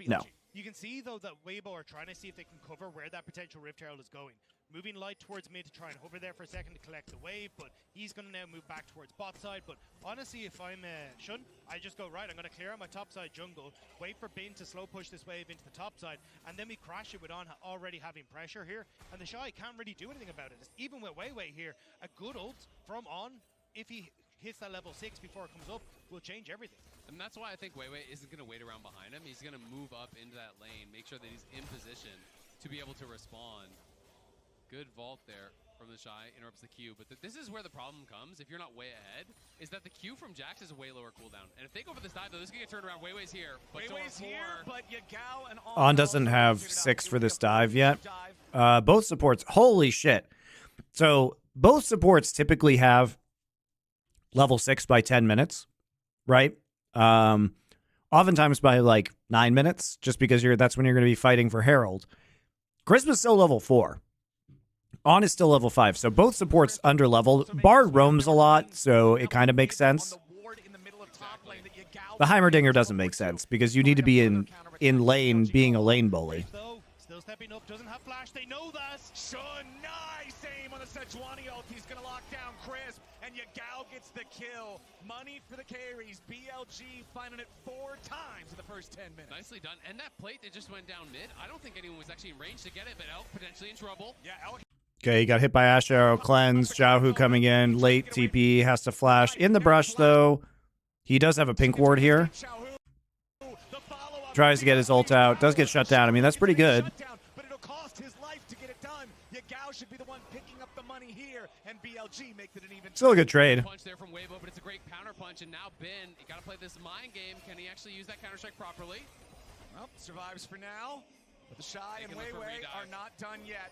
No. You can see, though, that Weibo are trying to see if they can cover where that potential Rift Herald is going. Moving light towards mid to try and hover there for a second to collect the wave, but he's going to now move back towards bot side. But honestly, if I'm Shun, I just go, right, I'm going to clear out my top side jungle, wait for Bin to slow push this wave into the top side, and then we crash it with On already having pressure here. And the Shy can't really do anything about it. Even with Weiwei here, a good ult from On, if he hits that level 6 before it comes up, will change everything. And that's why I think Weiwei isn't going to wait around behind him. He's going to move up into that lane, make sure that he's in position to be able to respond. Good vault there from the Shy, interrupts the Q. But this is where the problem comes, if you're not way ahead, is that the Q from Jax is a way lower cooldown. And if they go for this dive, though, this is going to get turned around. Weiwei's here. But Weiwei's here, but Yagao and On doesn't have 6 for this dive yet. Both supports, holy shit. So both supports typically have level 6 by 10 minutes, right? Oftentimes by like 9 minutes, just because that's when you're going to be fighting for Herald. Christmas still level 4. On is still level 5, so both supports under leveled. Bard roams a lot, so it kind of makes sense. The Heimerdinger doesn't make sense because you need to be in lane, being a lane bully. Still stepping up, doesn't have Flash. They know that. Shun, nice aim on the Sejuani ult. He's gonna lock down Crisp, and Yagao gets the kill. Money for the carries. BLG finding it 4 times in the first 10 minutes. Nicely done. And that plate that just went down mid, I don't think anyone was actually in range to get it, but Elk potentially in trouble. Yeah, Elk. Okay, he got hit by Ash Arrow, cleanse, Jiahu coming in, late TP, has to flash. In the brush, though, he does have a pink ward here. Tries to get his ult out, does get shut down. I mean, that's pretty good. But it'll cost his life to get it done. Yagao should be the one picking up the money here, and BLG makes it an even. Still a good trade. Punch there from Weibo, but it's a great counter punch, and now Bin, you gotta play this mind game. Can he actually use that counter strike properly? Well, survives for now, but the Shy and Weiwei are not done yet.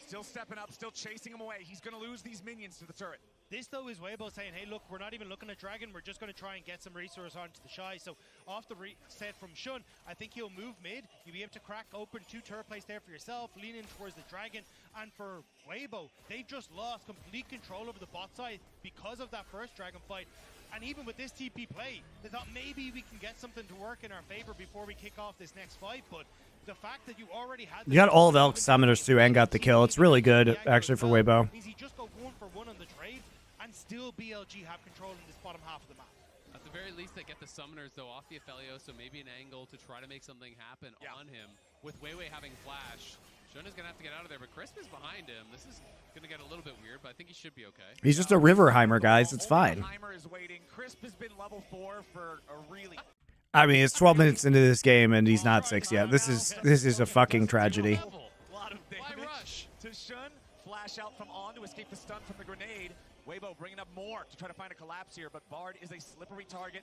Still stepping up, still chasing him away. He's going to lose these minions to the turret. This, though, is Weibo saying, hey, look, we're not even looking at Dragon. We're just going to try and get some resource onto the Shy. So off the reset from Shun, I think he'll move mid. You'll be able to crack open 2 turret plays there for yourself, lean in towards the Dragon. And for Weibo, they've just lost complete control over the bot side because of that first Dragon fight. And even with this TP play, they thought maybe we can get something to work in our favor before we kick off this next fight. But the fact that you already had... You got all of Elk's summoners too and got the kill. It's really good, actually, for Weibo. He just go 1 for 1 on the trade, and still BLG have control in this bottom half of the map. At the very least, they get the summoners, though, off the Aphelios, so maybe an angle to try to make something happen on him. With Weiwei having flash, Shun is going to have to get out of there, but Crisp is behind him. This is going to get a little bit weird, but I think he should be okay. He's just a Riverheimer, guys. It's fine. Is waiting. Crisp has been level 4 for a really... I mean, it's 12 minutes into this game, and he's not 6 yet. This is a fucking tragedy. Lot of damage to Shun. Flash out from On to escape the stun from the grenade. Weibo bringing up more to try to find a collapse here, but Bard is a slippery target.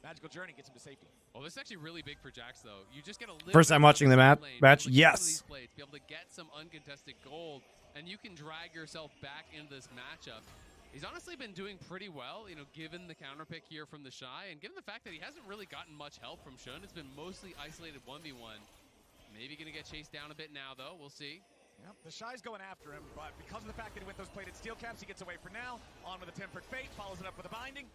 Magical Journey gets him to safety. Well, this is actually really big for Jax, though. You just get a little First time watching the match, yes. To be able to get some uncontested gold, and you can drag yourself back into this matchup. He's honestly been doing pretty well, you know, given the counter pick here from the Shy, and given the fact that he hasn't really gotten much help from Shun. It's been mostly isolated 1v1. Maybe going to get chased down a bit now, though. We'll see. Yep, the Shy's going after him, but because of the fact that he went those plated steel caps, he gets away for now. On with a Tempered Fate, follows it up with a Binding.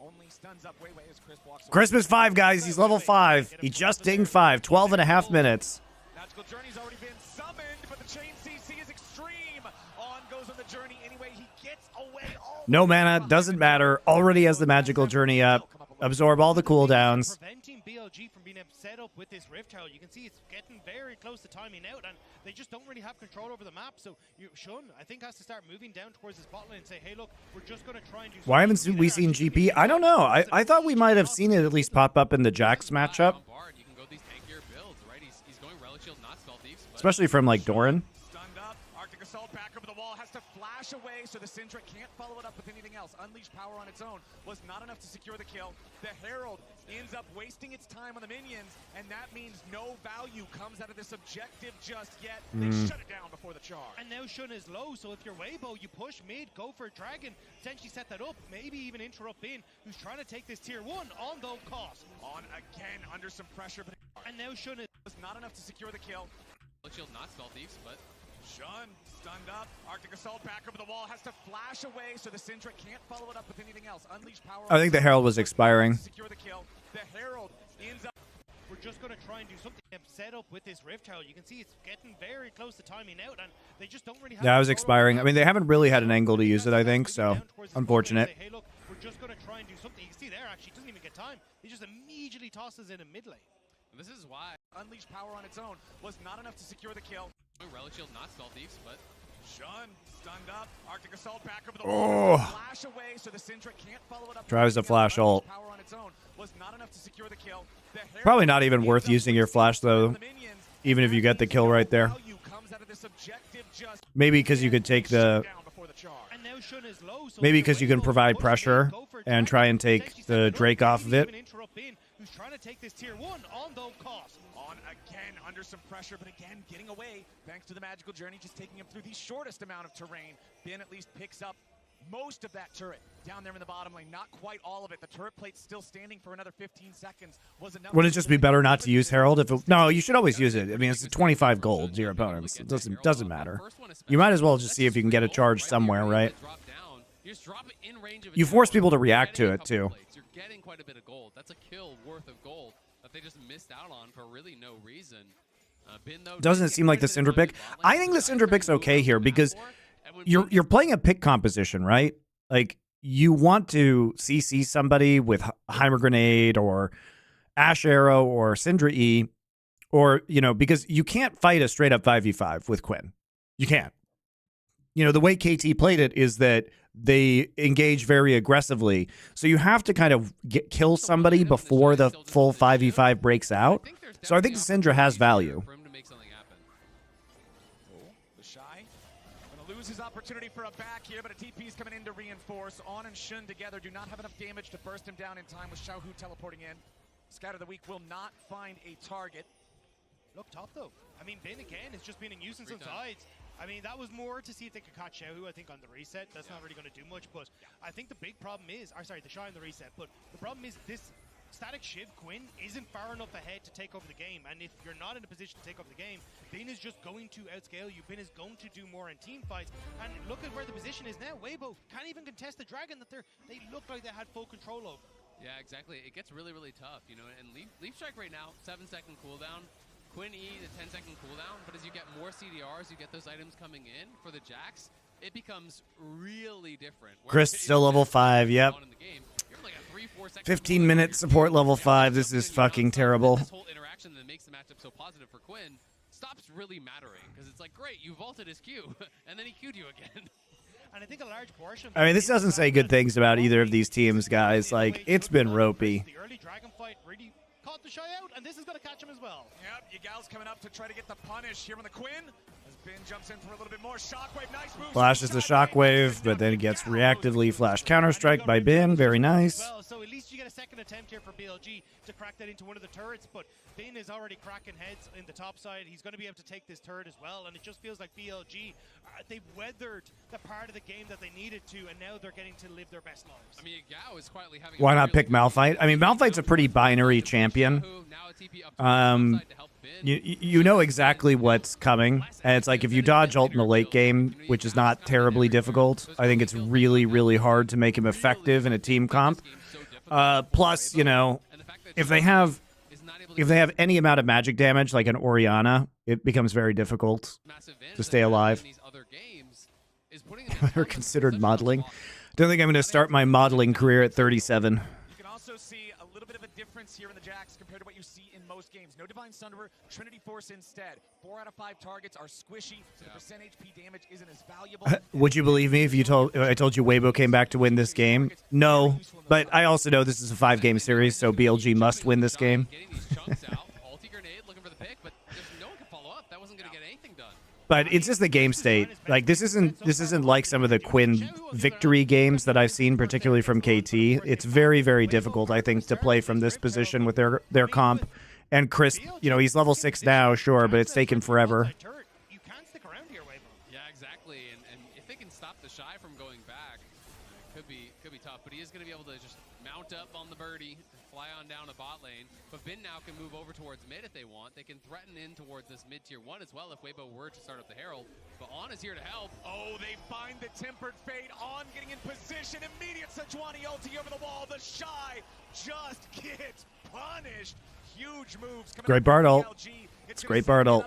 Only stuns up Weiwei as Crisp walks away. Crisp is 5, guys. He's level 5. He just dinged 5. 12.5 minutes. Magical Journey's already been summoned, but the chain CC is extreme. On goes on the journey anyway. He gets away. No mana, doesn't matter. Already has the Magical Journey up. Absorb all the cooldowns. Preventing BLG from being set up with this Rift Herald. You can see it's getting very close to timing out, and they just don't really have control over the map. So Shun, I think, has to start moving down towards his bot lane and say, hey, look, we're just going to try and do something. Why haven't we seen GP? I don't know. I thought we might have seen it at least pop up in the Jax matchup. You can go these tankier builds, right? He's going Relic Shield, not Spell Thieves. Especially from, like, Doran. Stunned up. Arctic Assault back over the wall. Has to flash away so the Syndra can't follow it up with anything else. Unleash power on its own was not enough to secure the kill. The Herald ends up wasting its time on the minions, and that means no value comes out of this objective just yet. They shut it down before the charge. And now Shun is low, so if you're Weibo, you push mid, go for a Dragon, potentially set that up, maybe even interrupt Bin, who's trying to take this tier 1 on no cost. On again, under some pressure, but and now Shun is was not enough to secure the kill. Relic Shield, not Spell Thieves, but Shun stunned up. Arctic Assault back over the wall. Has to flash away so the Syndra can't follow it up with anything else. Unleash power. I think the Herald was expiring. Secure the kill. The Herald ends up. We're just going to try and do something set up with this Rift Herald. You can see it's getting very close to timing out, and they just don't really have. Yeah, I was expiring. I mean, they haven't really had an angle to use it, I think, so unfortunate. Hey, look, we're just going to try and do something. You can see there, actually, doesn't even get time. He just immediately tosses in a mid lane. this is why Unleash power on its own was not enough to secure the kill. Relic Shield, not Spell Thieves, but Shun stunned up. Arctic Assault back over the wall. Flash away so the Syndra can't follow it up. Tries to flash ult. Power on its own was not enough to secure the kill. The Herald Probably not even worth using your flash, though, even if you get the kill right there. Maybe because you could take the... Maybe because you can provide pressure and try and take the Drake off of it. Who's trying to take this tier 1 on no cost. On again, under some pressure, but again, getting away thanks to the Magical Journey, just taking him through the shortest amount of terrain. Ben at least picks up most of that turret down there in the bottom lane. Not quite all of it. The turret plate's still standing for another 15 seconds. Was enough. Wouldn't it just be better not to use Herald? No, you should always use it. I mean, it's 25 gold to your opponents. It doesn't matter. You might as well just see if you can get a charge somewhere, right? You force people to react to it, too. You're getting quite a bit of gold. That's a kill worth of gold that they just missed out on for really no reason. Doesn't it seem like the Syndra pick? I think the Syndra pick's okay here because you're playing a pick composition, right? Like, you want to CC somebody with Heimer Grenade or Ash Arrow or Syndra E, or, you know, because you can't fight a straight up 5v5 with Quinn. You can't. You know, the way KT played it is that they engage very aggressively. So you have to kind of kill somebody before the full 5v5 breaks out. So I think Syndra has value. The Shy gonna lose his opportunity for a back here, but a TP's coming in to reinforce. On and Shun together do not have enough damage to burst him down in time with Xiaohu teleporting in. Scout of the week will not find a target. Look top though. I mean, Ben again is just being a nuisance on sides. I mean, that was more to see if they could catch Xiaohu, I think, on the reset. That's not really going to do much, but I think the big problem is, the Shy on the reset, but the problem is this Static Shiv Quinn isn't far enough ahead to take over the game, and if you're not in a position to take over the game, Bin is just going to outscale you. Bin is going to do more in team fights, and look at where the position is now. Weibo can't even contest the dragon that they looked like they had full control over. Yeah, exactly. It gets really, really tough, you know. And Leaf Strike right now, 7-second cooldown. Quinn E, the 10-second cooldown. But as you get more CDRs, you get those items coming in for the Jax, it becomes really different. Chris still level 5, yep. 15-minute support level 5. This is fucking terrible. This whole interaction that makes the matchup so positive for Quinn stops really mattering, because it's like, great, you vaulted his Q, and then he Q'd you again. And I think a large portion. I mean, this doesn't say good things about either of these teams, guys. Like, it's been ropey. The early dragon fight really caught the Shy out, and this is going to catch him as well. Yep, Yagal's coming up to try to get the punish here on the Quinn. As Ben jumps in for a little bit more. Shockwave, nice move. Flashes the Shockwave, but then gets reactively flash counter-strike by Bin. Very nice. Well, so at least you get a second attempt here for BLG to crack that into one of the turrets, but Bin is already cracking heads in the top side. He's going to be able to take this turret as well, and it just feels like BLG, they've weathered the part of the game that they needed to, and now they're getting to live their best lives. I mean, Yagao is quietly having Why not pick Malphite? I mean, Malphite's a pretty binary champion. You know exactly what's coming, and it's like if you dodge ult in the late game, which is not terribly difficult, I think it's really, really hard to make him effective in a team comp. Plus, you know, if they have any amount of magic damage, like an Orianna, it becomes very difficult to stay alive. Ever considered modeling? Don't think I'm going to start my modeling career at 37. You can also see a little bit of a difference here in the Jax compared to what you see in most games. No Divine Sunderer, Trinity Force instead. 4 out of 5 targets are squishy, so the percent HP damage isn't as valuable. Would you believe me if I told you Weibo came back to win this game? No, but I also know this is a 5-game series, so BLG must win this game. But it's just the game state. Like this isn't like some of the Quinn victory games that I've seen, particularly from KT. It's very, very difficult, I think, to play from this position with their comp. And Chris, you know, he's level 6 now, sure, but it's taken forever. You can't stick around here, Weibo. Yeah, exactly. And if they can stop the Shy from going back, it could be tough. But he is going to be able to just mount up on the birdie, fly on down a bot lane. But Bin now can move over towards mid if they want. They can threaten in towards this mid tier 1 as well if Weibo were to start up the Herald. But On is here to help. Oh, they find the Tempered Fate. On getting in position. Immediate Sejuani ulti over the wall. The Shy just gets punished. Huge moves. Great Bard ult. It's great Bard ult.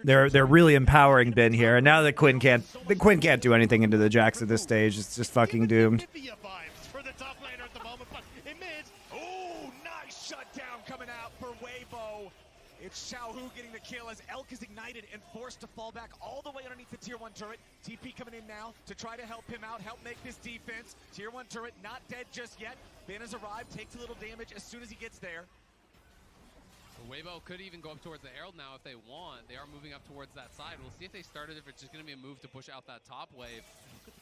They're really empowering Bin here. And now that Quinn can't do anything into the Jax at this stage. It's just fucking doomed. Coming out for Weibo. It's Xiaohu getting the kill as Elk is ignited and forced to fall back all the way underneath the tier 1 turret. TP coming in now to try to help him out, help make this defense. Tier 1 turret not dead just yet. Ben has arrived, takes a little damage as soon as he gets there. Weibo could even go up towards the Herald now if they want. They are moving up towards that side. We'll see if they started, if it's just going to be a move to push out that top wave.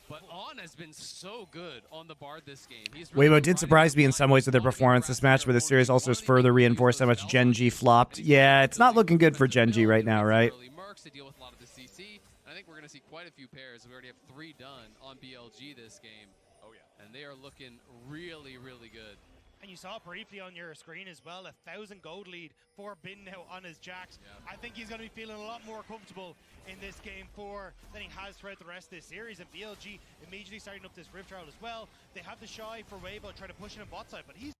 But On has been so good on the Bard this game. Weibo did surprise me in some ways with their performance this match, but the series also has further reinforced how much Genji flopped. Yeah, it's not looking good for Genji right now, right? Mercs to deal with a lot of the CC. I think we're going to see quite a few pairs. We already have 3 done on BLG this game. Oh, yeah. And they are looking really, really good. And you saw briefly on your screen as well, 1,000 gold lead for Bin now on his Jax. Yeah. I think he's going to be feeling a lot more comfortable in this game 4 than he has throughout the rest of this series. And BLG immediately starting up this Rift Trial as well. They have the Shy for Weibo trying to push in on bot side, but he's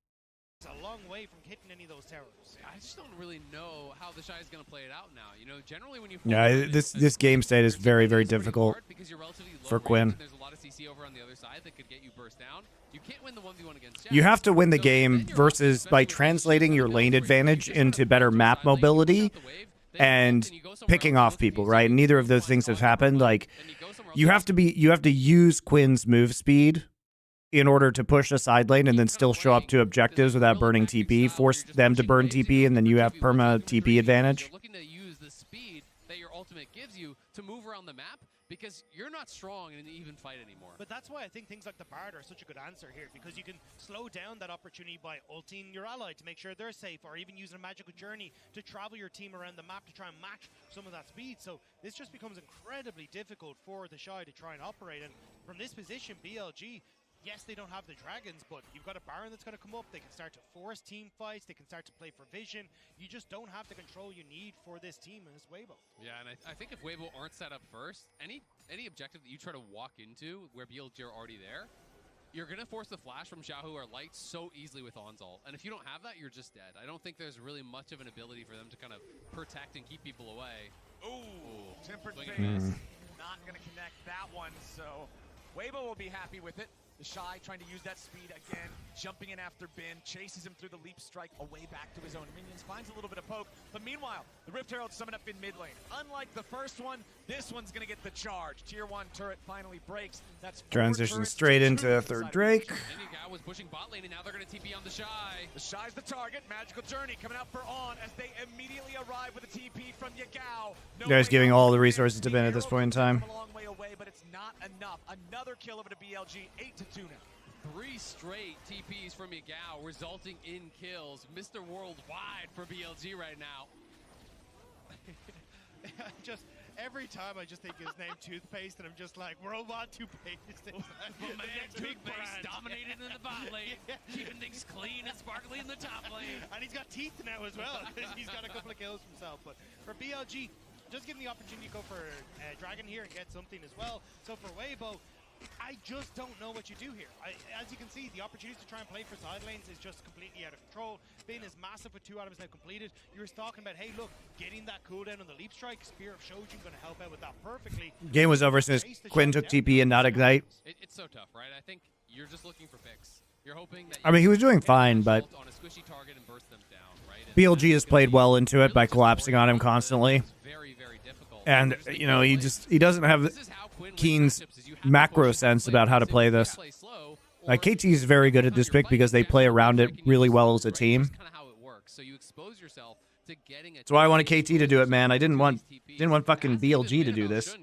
a long way from hitting any of those towers. I just don't really know how the Shy is going to play it out now. You know, generally when you this game state is very, very difficult for Quinn. There's a lot of CC over on the other side that could get you burst down. You can't win the 1v1 against Jax. You have to win the game versus by translating your lane advantage into better map mobility and picking off people, right? And neither of those things have happened. Like you have to use Quinn's move speed in order to push a side lane and then still show up to objectives without burning TP, force them to burn TP, and then you have perma TP advantage. You're looking to use the speed that your ultimate gives you to move around the map because you're not strong in an even fight anymore. But that's why I think things like the Bard are such a good answer here, because you can slow down that opportunity by ulting your ally to make sure they're safe, or even using a magical journey to travel your team around the map to try and match some of that speed. So this just becomes incredibly difficult for the Shy to try and operate. And from this position, BLG, yes, they don't have the dragons, but you've got a Baron that's going to come up. They can start to force team fights. They can start to play for vision. You just don't have the control you need for this team and this Weibo. Yeah, and I think if Weibo aren't set up first, any objective that you try to walk into where BLG are already there, you're going to force the flash from Xiaohu or Light so easily with Onzal. And if you don't have that, you're just dead. I don't think there's really much of an ability for them to kind of protect and keep people away. Ooh, tempered Swing phase. and miss. Not going to connect that one, so Weibo will be happy with it. The Shy trying to use that speed again, jumping in after Bin, chases him through the leap strike away back to his own minions, finds a little bit of poke, but meanwhile, the Rift Herald summon up in mid lane. Unlike the first one, this one's gonna get the charge. Tier 1 turret finally breaks. That's Transition straight into a third Drake. Yagao was pushing bot lane, and now they're going to TP on the Shy. The Shy's the target. Magical Journey coming out for On as they immediately arrive with a TP from Yagao. No Guys way giving out all the there. resources to Ben at this Arrows point in time. come a long way away, but it's not enough. Another kill over to BLG, 8-2 now. 3 straight TPs from Yagao, resulting in kills. Mr. Worldwide for BLG right now. Just every time I just think his name Toothpaste, and I'm just like, Robot Toothpaste. It's like, Well, man, the big Toothpaste brand. dominated in the bot lane, keeping things clean and sparkly in the top lane. And he's got teeth now as well. He's got a couple of kills himself. But for BLG, just give him the opportunity to go for Dragon here and get something as well. So for Weibo, I just don't know what you do here. As you can see, the opportunities to try and play for side lanes is just completely out of control. Bin is massive with 2 items now completed. You were talking about, hey, look, getting that cooldown on the leap strike. Spear of Shojin going to help out with that perfectly. Game was over since Quinn took TP and not Ignite. It's so tough, right? I think you're just looking for picks. You're hoping that I mean, he was doing fine, but on a squishy target and burst them down, right? And BLG has played well into it by collapsing on him constantly. it's very, very difficult. And, you know, he doesn't have This is how Quinn wins Keen's matchups, is you have to macro force sense play. about how to So play you can't this. play slow, or Like, KT is very good at this pick because they play around it really well as a team. That's kind of how it works. So you expose yourself to getting a That's why I wanted KT to do it, man. I didn't want fucking BLG to do this.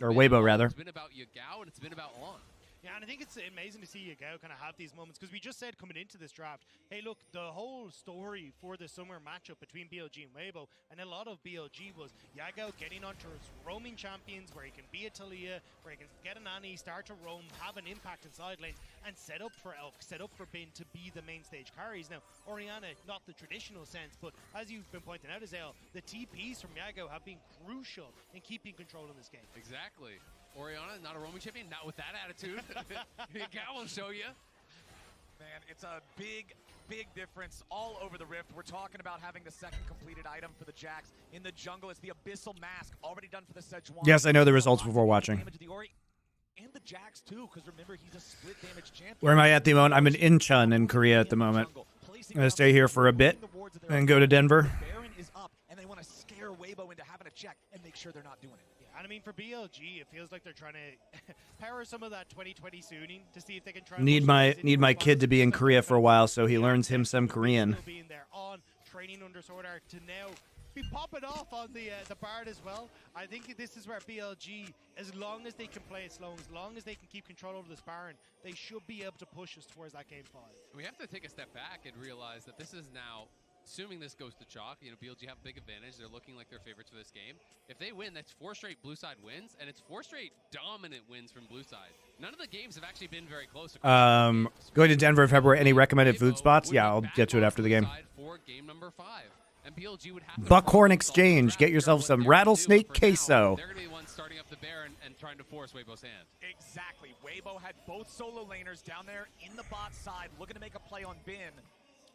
Or Weibo, rather. It's been about Yagao and it's been about On. Yeah, and I think it's amazing to see Yagao kind of have these moments, because we just said coming into this draft, hey, look, the whole story for the summer matchup between BLG and Weibo, and a lot of BLG was Yagao getting onto his roaming champions where he can be a Talia, where he can get an Annie, start to roam, have an impact in side lanes, and set up for Elk, set up for Bin to be the main stage carries. Now, Orianna, not the traditional sense, but as you've been pointing out, Azale, the TPs from Yagao have been crucial in keeping control in this game. Exactly. Orianna, not a roaming champion, not with that attitude. Yagao will show you. Man, it's a big, big difference all over the Rift. We're talking about having the second completed item for the Jax. In the jungle, it's the Abyssal Mask, already done for the Sejuani. Yes, I know the results before watching. Damage to the Ori and the Jax too, because remember, he's a split damage champion. Where am I at the moment? I'm in Incheon in Korea at the moment. I'm going to stay here for a bit and go to Denver. Baron is up, and they want to scare Weibo into having a check and make sure they're not doing it. And I mean, for BLG, it feels like they're trying to power some of that 2020 Suning to see if they can try. Need my kid to be in Korea for a while so he learns him some Korean. Being there on training under Sword Art to now be popping off on the Bard as well. I think this is where BLG, as long as they can play it slow, as long as they can keep control over this Baron, they should be able to push us towards that game 5. We have to take a step back and realize that this is now, assuming this goes to chalk, you know, BLG have a big advantage. They're looking like they're favorites for this game. If they win, that's 4 straight blue side wins, and it's 4 straight dominant wins from blue side. None of the games have actually been very close. Going to Denver in February. Any recommended food spots? Yeah, I'll get to it after the game. For game number 5. And BLG would have Buckhorn Exchange. Get yourself some rattlesnake queso. They're going to be the ones starting up the Baron and trying to force Weibo's hand. Exactly. Weibo had both solo laners down there in the bot side, looking to make a play on Bin.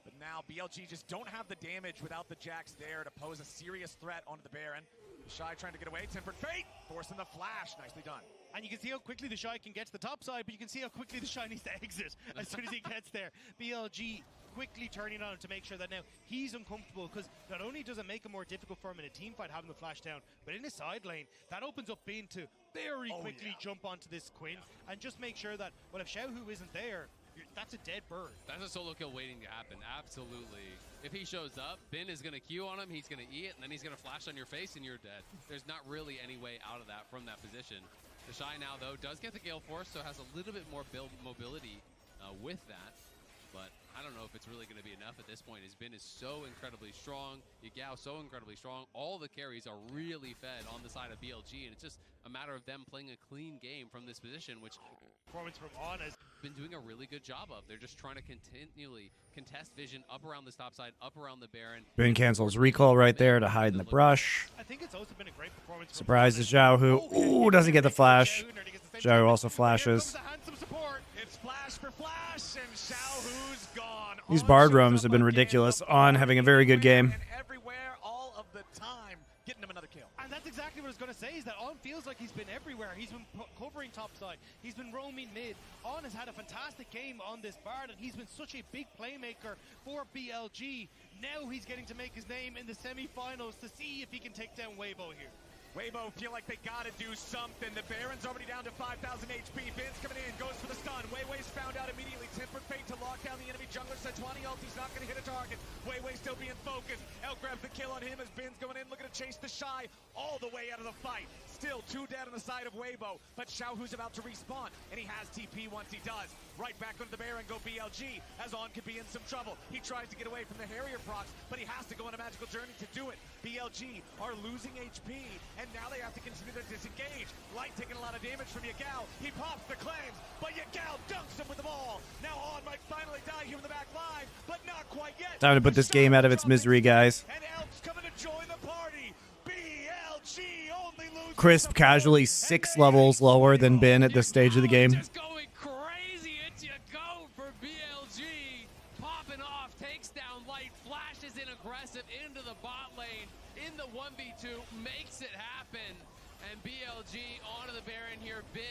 But now BLG just don't have the damage without the Jax there to pose a serious threat onto the Baron. The Shy trying to get away. Tempered Fate forcing the flash. Nicely done. And you can see how quickly the Shy can get to the top side, but you can see how quickly the Shy needs to exit as soon as he gets there. BLG quickly turning on him to make sure that now he's uncomfortable, because not only does it make it more difficult for him in a team fight having the flash down, but in his side lane, that opens up Bin to very quickly jump onto this Quinn and just make sure that, well, if Xiaohu isn't there, that's a dead bird. That's a solo kill waiting to happen. Absolutely. If he shows up, Bin is going to Q on him, he's going to E it, and then he's going to flash on your face, and you're dead. There's not really any way out of that from that position. The Shy now, though, does get the Gale Force, so has a little bit more build mobility with that. But I don't know if it's really going to be enough at this point. His Bin is so incredibly strong. Yagao so incredibly strong. All the carries are really fed on the side of BLG, and it's just a matter of them playing a clean game from this position, which Performance from On as been doing a really good job of. They're just trying to continually contest vision up around the top side, up around the Baron. Ben cancels recall right there to hide in the brush. I think it's also been a great performance. Surprises Zhao, who ooh, doesn't get the flash. Zhao also flashes. It's flash for flash, and Xiaohu's gone. These Bard roams have been ridiculous. On having a very good game. And everywhere, all of the time, getting him another kill. And that's exactly what I was going to say, is that On feels like he's been everywhere. He's been covering topside. He's been roaming mid. On has had a fantastic game on this Bard, and he's been such a big playmaker for BLG. Now he's getting to make his name in the semi-finals to see if he can take down Weibo here. Weibo feel like they gotta do something. The Baron's already down to 5,000 HP. Bin's coming in, goes for the stun. Weiwei's found out immediately. Tempered Fate to lock down the enemy jungler. Sejuani ulti's not gonna hit a target. Weiwei still being focused. Elk grabs the kill on him as Bin's going in, looking to chase the Shy all the way out of the fight. Still 2 dead on the side of Weibo, but Xiaohu's about to respawn, and he has TP once he does. Right back onto the Baron, go BLG, as On could be in some trouble. He tries to get away from the Harrier procs, but he has to go on a magical journey to do it. BLG are losing HP, and now they have to continue to disengage. Light taking a lot of damage from Yagao. He pops the claims, but Yagao dunks him with the ball. Now On might finally die here in the back line, but not quite yet. Time to put this game out of its misery, guys. And Elk's coming to join the party. BLG only loses. Crisp casually 6 levels lower than Ben at this stage of the game. Just going crazy. It's Yagao for BLG. Popping off, takes down Light, flashes in aggressive into the bot lane. In the 1v2, makes it happen. And BLG onto the Baron here. Bin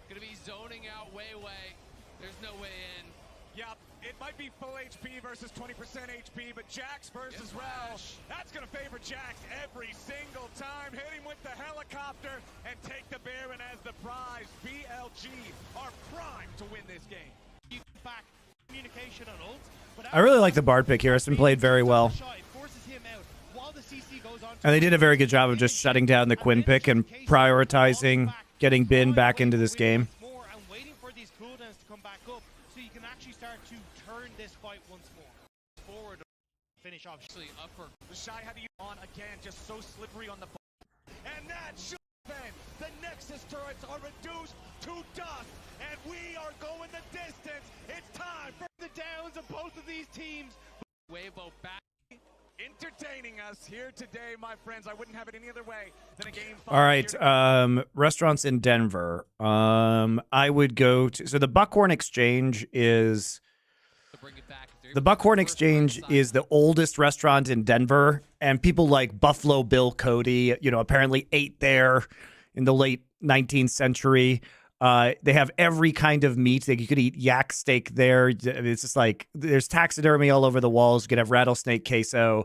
gonna be zoning out Weiwei. There's no way in. Yep, it might be full HP versus 20% HP, but Jax versus Rel, that's going to favor Jax every single time. Hit him with the helicopter and take the Baron as the prize. BLG are primed to win this game. You back communication on ult, but I really like the Bard pick here. It's been played very well. And they did a very good job of just shutting down the Quinn pick and prioritizing getting Bin back into this game. And waiting for these cooldowns to come back up so you can actually start to turn this fight once more. Forward, finish off. Actually, up for The Shy had to use On again, just so slippery on the ball. And that should end. The Nexus turrets are reduced to dust, and we are going the distance. It's time for The downs of both of these teams. Weibo back. entertaining us here today, my friends. I wouldn't have it any other way than a game. All right, restaurants in Denver. I would go to, so the Buckhorn Exchange is the oldest restaurant in Denver, and people like Buffalo Bill Cody, you know, apparently ate there in the late 19th century. They have every kind of meat. You could eat yak steak there. It's just like there's taxidermy all over the walls. You could have rattlesnake queso.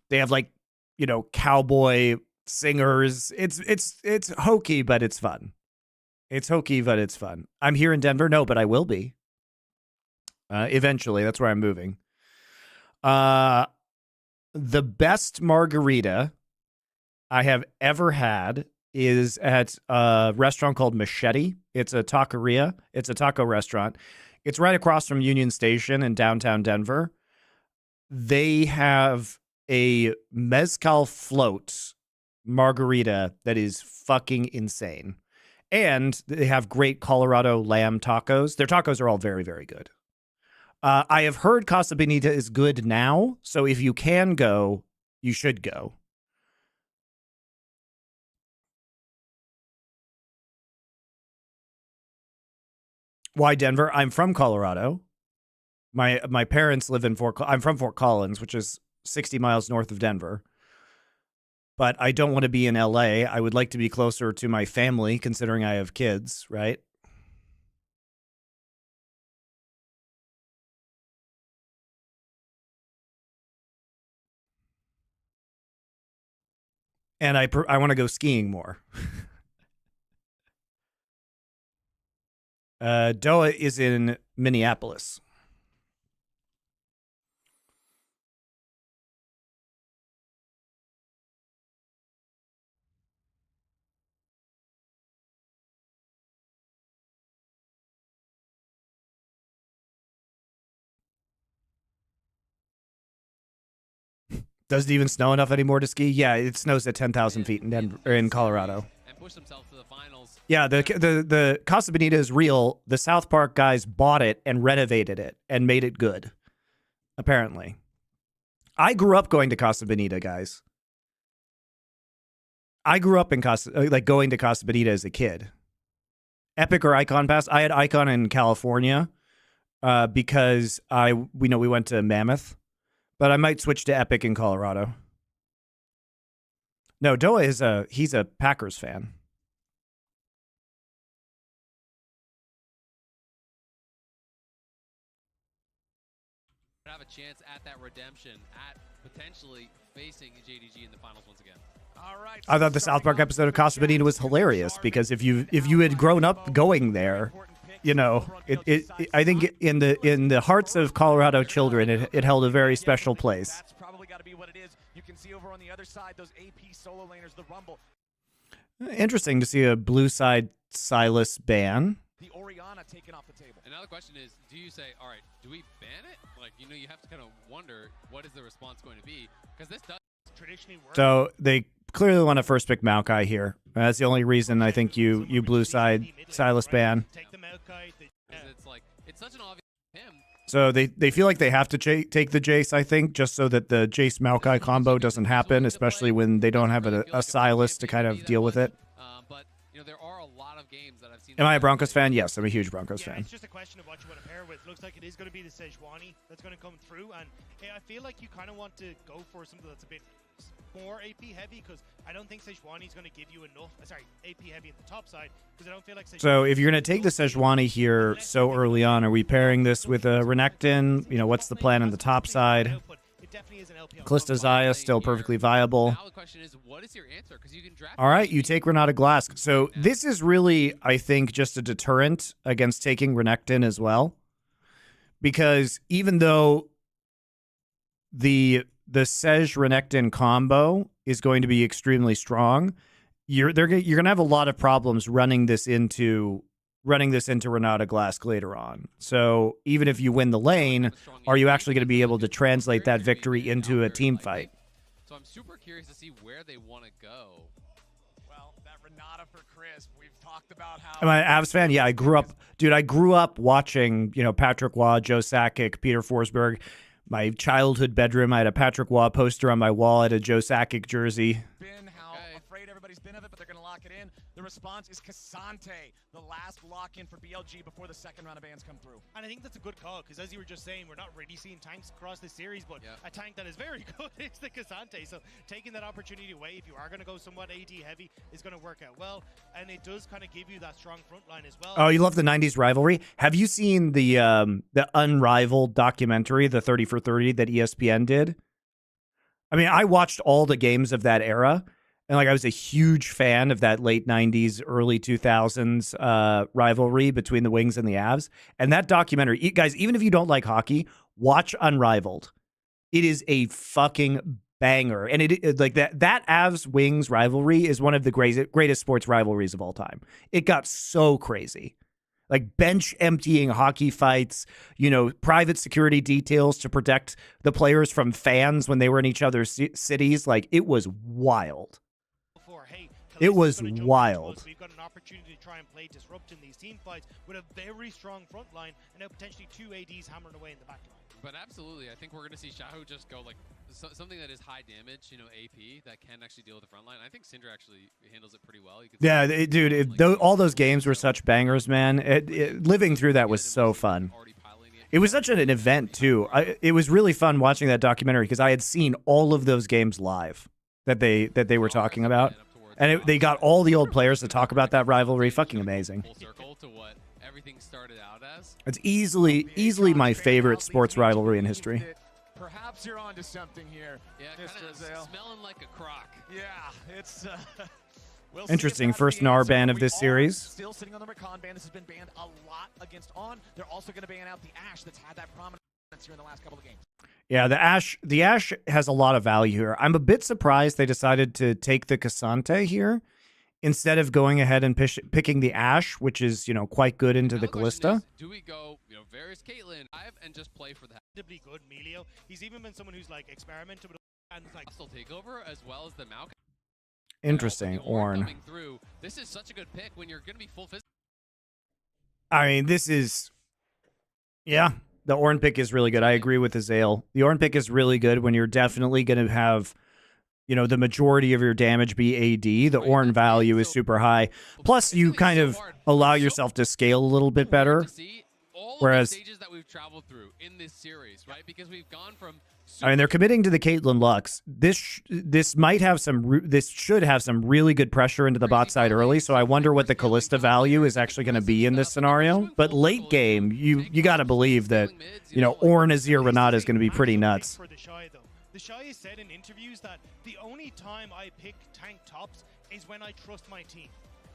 They have like, you know, cowboy singers. It's hokey, but it's fun. It's hokey, but it's fun. I'm here in Denver. No, but I will be. Eventually, that's where I'm moving. The best margarita I have ever had is at a restaurant called Machete. It's a taqueria. It's a taco restaurant. It's right across from Union Station in downtown Denver. They have a mezcal float margarita that is fucking insane. And they have great Colorado lamb tacos. Their tacos are all very, very good. I have heard Casa Bonita is good now, so if you can go, you should go. Why Denver? I'm from Colorado. My parents live in I'm from Fort Collins, which is 60 miles north of Denver. But I don't want to be in LA. I would like to be closer to my family, considering I have kids, right? And I want to go skiing more. Doa is in Minneapolis. Does it even snow enough anymore to ski? Yeah, it snows at 10,000 feet in Denver, or in Colorado. And push themselves to the finals. Yeah, the Casa Bonita is real. The South Park guys bought it and renovated it and made it good. Apparently, I grew up going to Casa Bonita, guys. I grew up in going to Casa Bonita as a kid. Epic or Icon Pass. I had Icon in California because we went to Mammoth, but I might switch to Epic in Colorado. No, Doa he's a Packers fan. Have a chance at that redemption, at potentially facing JDG in the finals once again. All right. I thought the South Park episode of Casa Bonita was hilarious because if you had grown up going there, you know, I think in the hearts of Colorado children, it held a very special place. That's probably got to be what it is. You can see over on the other side those AP solo laners, the Rumble, Interesting to see a blue side Silas ban. the Orianna taken off the table. And now the question is, do you say, all right, do we ban it? Like, you know, you have to kind of wonder what is the response going to be, because this does Traditionally work. So they clearly want to first pick Maokai here. That's the only reason I think you blue side Silas ban. Take the Maokai. it's like it's such an obvious him. So they feel like they have to take the Jace, I think, just so that the Jace Maokai combo doesn't happen, especially when they don't have a Silas to kind of deal with it. But you know, there are a lot of games that I've seen. Am I a Broncos fan? Yes, I'm a huge Broncos fan. It's just a question of what you want to pair with. Looks like it is going to be the Sejuani that's going to come through, and I feel like you kind of want to go for something that's a bit more AP heavy, because I don't think Sejuani is going to give you enough. Sorry, AP heavy at the top side, because I don't feel like Sejuani. So if you're going to take the Sejuani here so early on, are we pairing this with a Renekton? You know, what's the plan on the top side? It definitely is an LP. Kalista Xayah still perfectly viable. Now the question is, what is your answer? Because you can draft. All right, you take Renata Glass. So this is really, I think, just a deterrent against taking Renekton as well. Because even though the Sej Renekton combo is going to be extremely strong, you're going to have a lot of problems running this into Renata Glass later on. So even if you win the lane, are you actually going to be able to translate that victory into a team fight? So I'm super curious to see where they want to go. Well, that Renata for Chris, we've talked about how. Am I an Avs fan? Yeah, I grew up watching, you know, Patrick Waugh, Joe Sakic, Peter Forsberg. My childhood bedroom, I had a Patrick Waugh poster on my wall. I had a Joe Sakic jersey. Been how afraid everybody's been of it, but they're going to lock it in. The response is Cassante, the last lock-in for BLG before the second round of bans come through. And I think that's a good call, because as you were just saying, we're not really seeing tanks across this series, but a tank that is very good is the Cassante. So taking that opportunity away, if you are going to go somewhat AD heavy, is going to work out well. And it does kind of give you that strong front line as well. Oh, you love the 90s rivalry? Have you seen the Unrivaled documentary, the 30 for 30 that ESPN did? I mean, I watched all the games of that era. And like I was a huge fan of that late 90s, early 2000s rivalry between the Wings and the Avs. And that documentary, guys, even if you don't like hockey, watch Unrivaled. It is a fucking banger. And it like that Avs Wings rivalry is one of the greatest sports rivalries of all time. It got so crazy. Like bench emptying hockey fights, you know, private security details to protect the players from fans when they were in each other's cities. Like it was wild. It was wild. We've got an opportunity to try and play disrupt in these team fights with a very strong front line, and now potentially two ADs hammering away in the back line. But absolutely, I think we're going to see Shahu just go like something that is high damage, you know, AP that can actually deal with the front line. I think Syndra actually handles it pretty well. Yeah, dude, all those games were such bangers, man. Living through that was so fun. It was such an event too. It was really fun watching that documentary because I had seen all of those games live that they were talking about. And they got all the old players to talk about that rivalry. Fucking amazing. Full circle to what everything started out as. It's easily my favorite sports rivalry in history. Perhaps you're onto something here. Yeah, kind of smelling like a crock. Yeah, it's we'll interesting. First NAR ban of this series. Still sitting on the Rakan ban. This has been banned a lot against On. They're also going to ban out the Ashe that's had that prominence here in the last couple of games. Yeah, the Ashe has a lot of value here. I'm a bit surprised they decided to take the Cassante here instead of going ahead and picking the Ashe, which is, you know, quite good into the Kalista. Do we go, you know, Varus Caitlyn and just play for that? Good Melio. He's even been someone who's like experimented with and like hostile takeover as well as the Maokai. Interesting. You know, with the Ornn Ornn. coming through, this is such a good pick when you're going to be full physical. I mean, this is... Yeah, the Ornn pick is really good. I agree with Azale. The Ornn pick is really good when you're definitely going to have, you know, the majority of your damage be AD. The Ornn value is super high. Plus, you kind of allow yourself to scale a little bit better. Whereas, Stages that we've traveled through in this series, right? Because we've gone from I mean, they're committing to the Caitlyn Lux. This might have some. This should have some really good pressure into the bot side early. So I wonder what the Callista value is actually going to be in this scenario. But late game, you got to believe that, you know, Ornn Azir Renata is going to be pretty nuts. For the Shy, though. The Shy has said in interviews that the only time I pick tank tops is when I trust my team.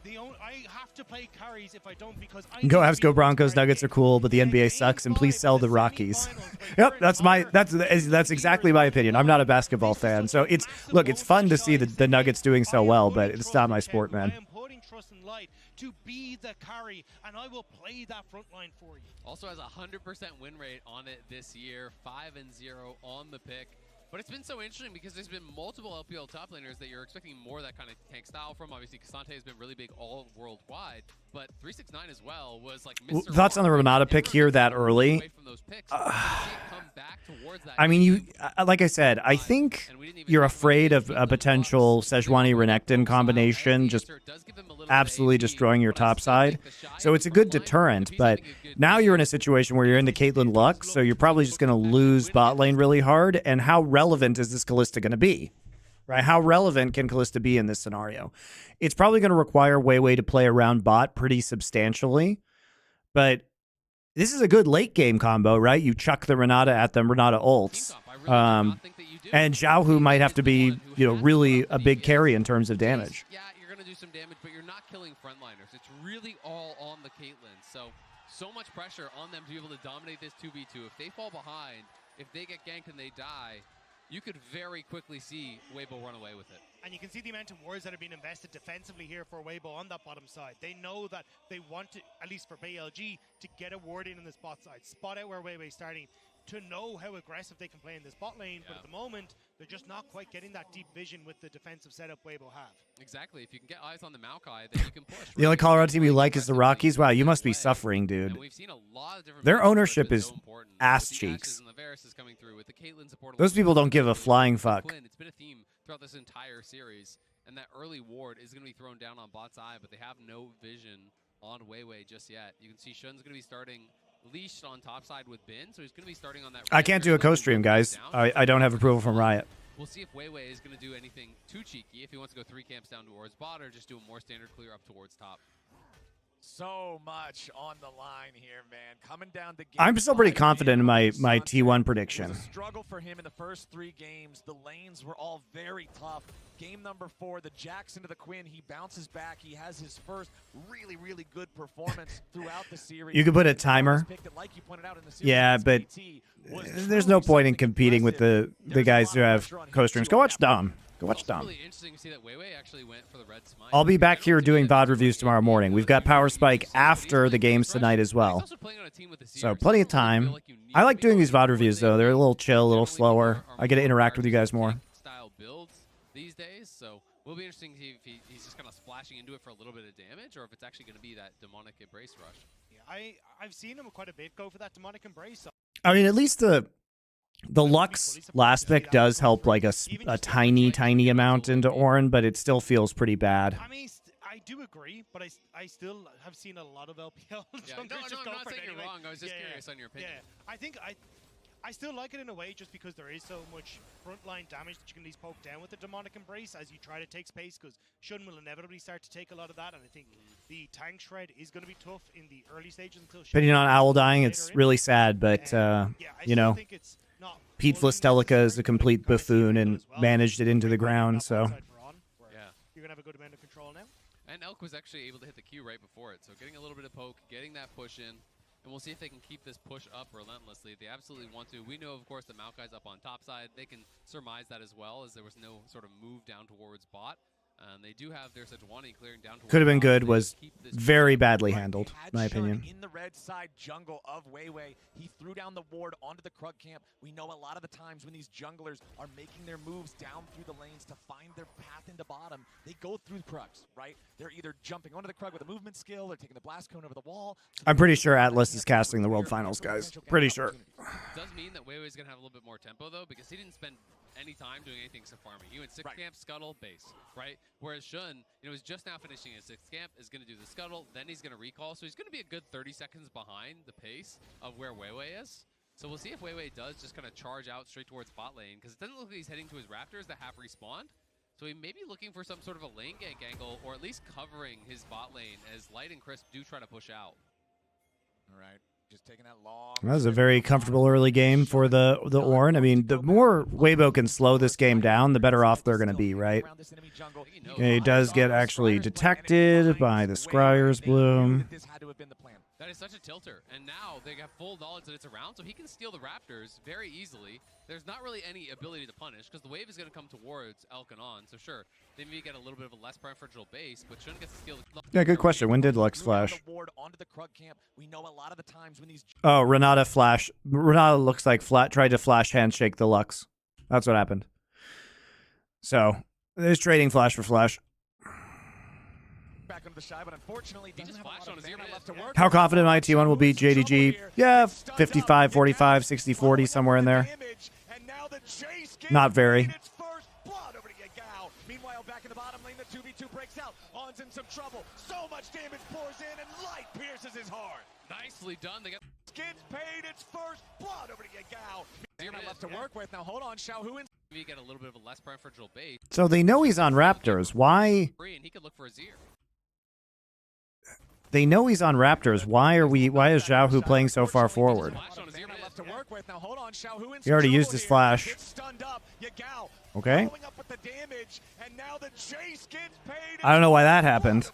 I have to play carries if I don't, because I Go Avs, go Broncos. Nuggets are cool, but the NBA sucks, and please sell the Rockies. Yep, that's exactly my opinion. I'm not a basketball fan, so it's fun to see the Nuggets doing so well, but it's not my sport, man. I am putting trust in light to be the carry, and I will play that front line for you. Also has a 100% win rate on it this year, 5-0 on the pick. But it's been so interesting because there's been multiple LPL top laners that you're expecting more of that kind of tank style from. Obviously, Cassante has been really big all worldwide, but 369 as well was like Mr. Thoughts on the Renata pick here that early? I mean, like I said, I think you're afraid of a potential Sejuani Renekton combination just absolutely destroying your top side. So it's a good deterrent, but now you're in a situation where you're in the Caitlyn Lux, so you're probably just going to lose bot lane really hard. And how relevant is this Callista going to be? Right? How relevant can Callista be in this scenario? It's probably going to require Weiwei to play around bot pretty substantially, but this is a good late game combo, right? You chuck the Renata at them, Renata ults. And Zhao, who might have to be, you know, really a big carry in terms of damage. Yeah, you're going to do some damage, but you're not killing frontliners. It's really all on the Caitlyn. So much pressure on them to be able to dominate this 2v2. If they fall behind, if they get ganked and they die, you could very quickly see Weibo run away with it. And you can see the amount of wards that have been invested defensively here for Weibo on that bottom side. They know that they want to, at least for BLG, to get a ward in the spot side. Spot out where Weibo is starting, to know how aggressive they can play in this bot lane. Yeah. But at the moment, they're just not quite getting that deep vision with the defensive setup Weibo have. Exactly. If you can get eyes on the Maokai, then you can push. The only Colorado team you like is the Rockies? Wow, you must be suffering, dude. And we've seen a lot of different their ownership is ass cheeks. Those people don't give a flying fuck. It's been a theme throughout this entire series, and that early ward is going to be thrown down on bot's eye, but they have no vision on Weiwei just yet. You can see Shun's going to be starting leashed on top side with Bin, so he's going to be starting on that. I can't do a co-stream, guys. I don't have approval from Riot. We'll see if Weiwei is going to do anything too cheeky, if he wants to go 3 camps down towards bot, or just do a more standard clear up towards top. So much on the line here, man. Coming down to game I'm still pretty 5, confident in my T1 prediction. It was a struggle for him in the first 3 games. The lanes were all very tough. Game number 4, the Jackson to the Quinn. He bounces back. He has his first really, really good performance throughout the series. You could put a timer. Yeah, but there's no point in competing with the guys who have co-streams. Go watch Dom. Go watch Dom. Really interesting to see that Weiwei actually went for the red smite. I'll be back here doing VOD reviews tomorrow morning. We've got Power Spike after the games tonight as well. So plenty of time. I like doing these VOD reviews, though. They're a little chill, a little slower. I get to interact with you guys more. Style builds these days, so will be interesting to see if he's just kind of splashing into it for a little bit of damage, or if it's actually going to be that demonic embrace rush. Yeah, I've seen him quite a bit go for that demonic embrace. So I mean, at least the Lux last pick does help like a tiny amount into Ornn, but it still feels pretty bad. I mean, I do agree, but I still have seen a lot of LPL. Yeah, no, I'm not saying you're wrong. I was just curious on your opinion. Yeah, I think I still like it in a way, just because there is so much frontline damage that you can at least poke down with the demonic embrace as you try to take space, because Shun will inevitably start to take a lot of that, and I think the tank shred is going to be tough in the early stages until Shun. Depending on Owl dying, it's really sad, but you know, Pete Flistelica is a complete buffoon and managed it into the ground, so. Yeah, you're going to have a good amount of control now. And Elk was actually able to hit the Q right before it, so getting a little bit of poke, getting that push in. And we'll see if they can keep this push up relentlessly. They absolutely want to. We know, of course, that Maokai's up on top side. They can surmise that as well, as there was no sort of move down towards bot. They do have their Sejuani clearing down towards could have been bot. good, was very badly handled, in my opinion. In the red side jungle of Weiwei, he threw down the ward onto the Krug camp. We know a lot of the times when these junglers are making their moves down through the lanes to find their path into bottom, they go through Krugs, right? They're either jumping onto the Krug with a movement skill, they're taking the blast cone over the wall. So I'm pretty sure Atlas is casting the World Finals, guys. Pretty sure. Does mean that Weiwei's going to have a little bit more tempo, though, because he didn't spend any time doing anything except farming. He went 6th camp, scuttle, base, right? Whereas Shun, you know, is just now finishing his 6th camp, is going to do the scuttle, then he's going to recall. So he's going to be a good 30 seconds behind the pace of where Weiwei is. So we'll see if Weiwei does just kind of charge out straight towards bot lane, because it doesn't look like he's heading to his Raptors that have respawned. So he may be looking for some sort of a lane gank angle, or at least covering his bot lane as Light and Crisp do try to push out. All right. Just taking that long. That was a very comfortable early game for the Ornn. I mean, the more Weibo can slow this game down, the better off they're going to be, right? He does get actually detected by the Scryer's Bloom. That is such a tilter, and now they have full knowledge that it's around, so he can steal the Raptors very easily. There's not really any ability to punish, because the wave is going to come towards Elkanon, so sure, they may get a little bit of a less preferential base, but Shun gets to steal the... Yeah, good question. When did Lux flash? We know a lot of the times when these... Oh, Renata flash. Renata looks like tried to flash handshake the Lux. That's what happened. So, there's trading flash for flash. Back into the shy, but unfortunately doesn't have a lot of mana left to work. How confident my T1 will beat JDG? Yeah, 55, 45, 60, 40, somewhere in there. Not very. Meanwhile, back in the bottom lane, the 2v2 breaks out. On's in some trouble. So much damage pours in, and Light pierces his heart. Nicely done. They get Skid's paid its first blood over to Yagao. Mana left to work with. Now hold on, Xiaohu. We get a little bit of a less preferential base. So they know he's on Raptors. Why? And he could look for a Zir. They know he's on Raptors. Why is Xiaohu playing so far forward? He already used his flash. Okay. I don't know why that happened.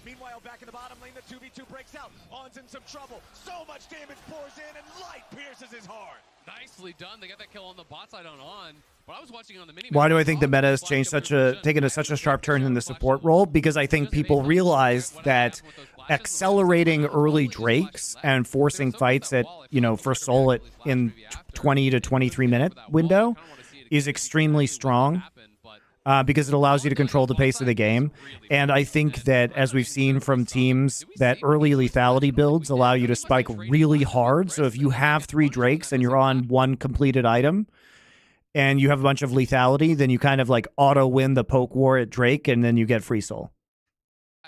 Meanwhile, back in the bottom lane, the 2v2 breaks out. On's in some trouble. So much damage pours in, and Light pierces his heart. Nicely done. They got that kill on the bot side on. But I was watching on the mini. Why do I think the meta has changed taken such a sharp turn in the support role? Because I think people realize that accelerating early Drakes and forcing fights at, first soul in 20 to 23 minute window is extremely strong. Because it allows you to control the pace of the game. And I think that, as we've seen from teams, that early lethality builds allow you to spike really hard. So if you have 3 Drakes and you're on 1 completed item, and you have a bunch of lethality, then you kind of like auto-win the poke war at Drake, and then you get free soul.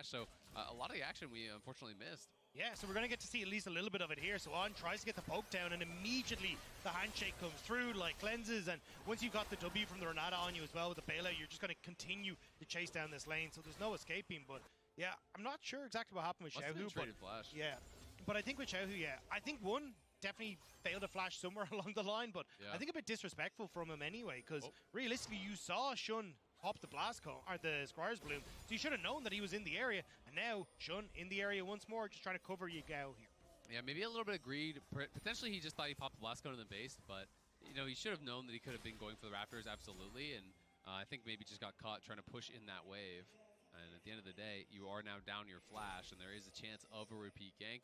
So a lot of the action we unfortunately missed. Yeah, so we're going to get to see at least a little bit of it here. So On tries to get the poke down, and immediately the handshake comes through, like cleanses, and once you've got the W from the Renata on you as well with the bailout, you're just going to continue to chase down this lane, so there's no escaping. But yeah, I'm not sure exactly what happened with Xiaohu, but yeah. But I think with Xiaohu, I think one definitely failed to flash somewhere along the line, but I think a bit disrespectful from him anyway, because realistically you saw Shun pop the blast cone, or the Scryer's Bloom, so you should have known that he was in the area, and now Shun in the area once more, just trying to cover Yagao here. Yeah, maybe a little bit of greed. Potentially he just thought he popped the blast cone in the base, but he should have known that he could have been going for the Raptors, absolutely, and I think maybe just got caught trying to push in that wave. And at the end of the day, you are now down your flash, and there is a chance of a repeat gank.